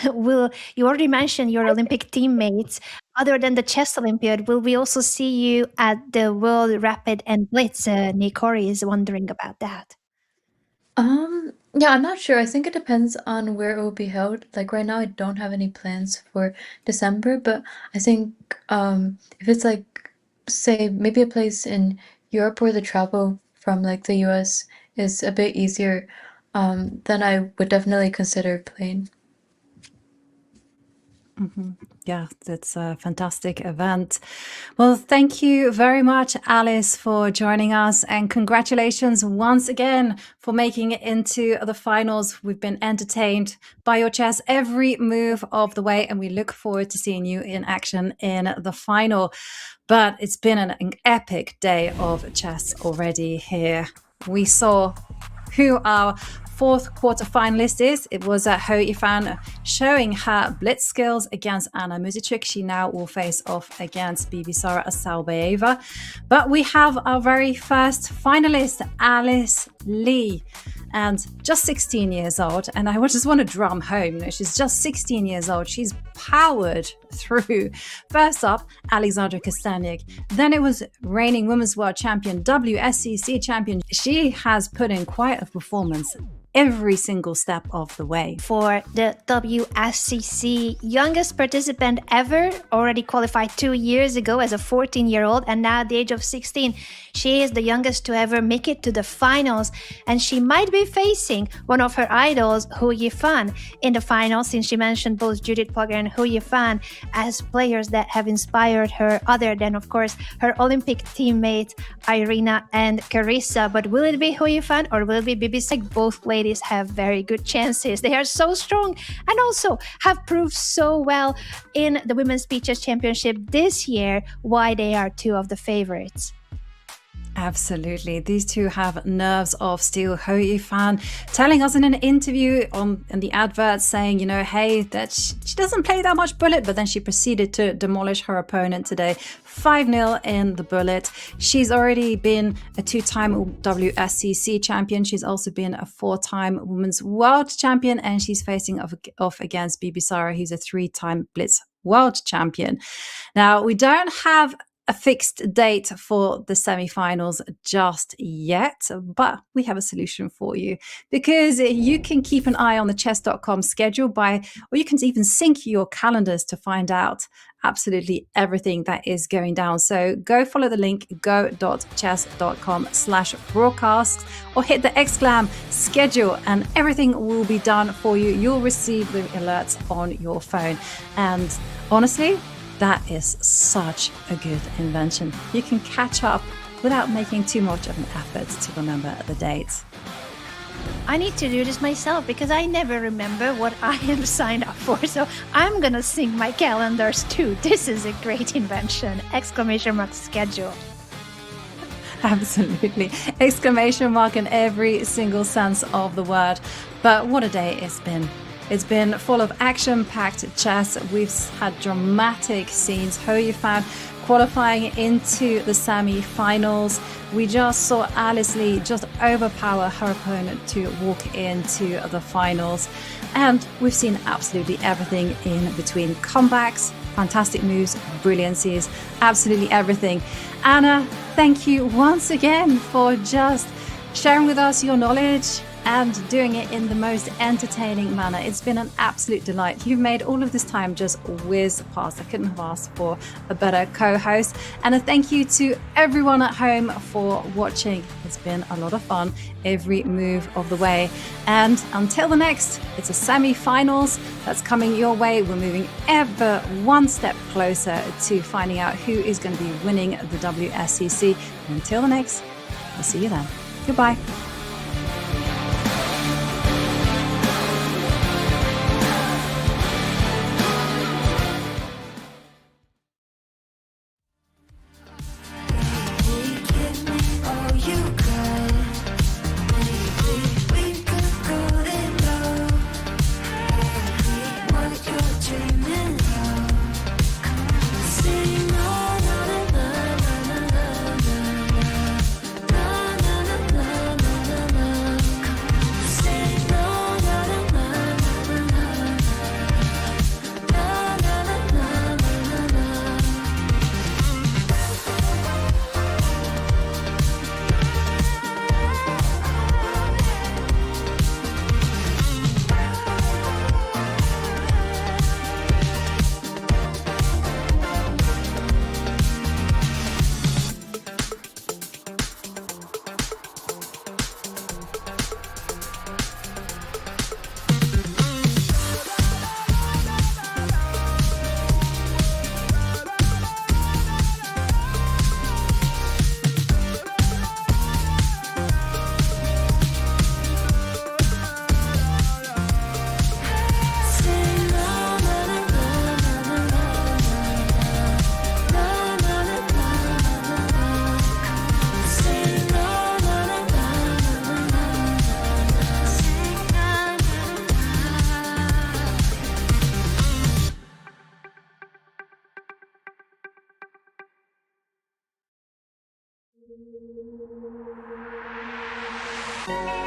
You already mentioned your Olympic teammates. Other than the Chess Olympiad, will we also see you at the World Rapid and Blitz? Nikori is wondering about that. Yeah, I'm not sure. I think it depends on where it will be held. Like right now, I don't have any plans for December, but I think if it's like, say, maybe a place in Europe where the travel from like the US is a bit easier, then I would definitely consider playing. Mm-hmm. Yeah, that's a fantastic event. Well, thank you very much, Alice, for joining us, and congratulations once again for making it into the finals. We've been entertained by your chess every move of the way, and we look forward to seeing you in action in the final. But it's been an epic day of chess already here. We saw who our fourth quarterfinalist is. It was Ho Yifan showing her blitz skills against Anna Muzychuk. She now will face off against Bibisara Asalbayeva. But we have our very first finalist, Alice Lee, and just 16 years old. And I just want to drum home, she's just 16 years old. She's powered through. First up, Alexandra Kastaniuk. Then it was reigning Women's World Champion, WSCC champion. She has put in quite a performance every single step of the way. For the WSCC, youngest participant ever, already qualified 2 years ago as a 14-year-old, and now at the age of 16, she is the youngest to ever make it to the finals, and she might be facing one of her idols, Yifan, in the finals, since she mentioned both Judith Plugger and Yifan as players that have inspired her, other than, of course, her Olympic teammate Irina and Carissa. But will it be Yifan or will it be Bibi? Both ladies have very good chances. They are so strong and also have proved so well in the Women's Speed Chess Championship this year why they are two of the favorites. Absolutely. These two have nerves of steel. Yifan telling us in an interview in the advert saying, hey, that she doesn't play that much bullet, but then she proceeded to demolish her opponent today. 5-0 in the bullet. She's already been a 2-time WSCC champion. She's also been a 4-time Women's World Champion, and she's facing off against Bibi Sara, who's a 3-time Blitz World Champion. Now, we don't have a fixed date for the semi-finals just yet, but we have a solution for you, because you can keep an eye on the Chess.com schedule or you can even sync your calendars to find out absolutely everything that is going down. So go follow the link, go.chess.com/broadcasts, or hit the exclam schedule and everything will be done for you. You'll receive the alerts on your phone. And honestly, that is such a good invention. You can catch up without making too much of an effort to remember the dates. I need to do this myself because I never remember what I am signed up for. So I'm gonna sync my calendars too. This is a great invention! !schedule. Absolutely. Exclamation mark in every single sense of the word. But what a day it's been. It's been full of action-packed chess. We've had dramatic scenes. Yifan qualifying into the semi-finals. We just saw Alice Lee just overpower her opponent to walk into the finals. And we've seen absolutely everything in between. Comebacks, fantastic moves, brilliancies, absolutely everything. Anna, thank you once again for just sharing with us your knowledge and doing it in the most entertaining manner. It's been an absolute delight. You've made all of this time just whiz past. I couldn't have asked for a better co-host. And a thank you to everyone at home for watching. It's been a lot of fun every move of the way. And until the next, it's a semi-finals that's coming your way. We're moving ever one step closer to finding out who is going to be winning the WSCC. And until the next, I'll see you then. Goodbye. Thank you.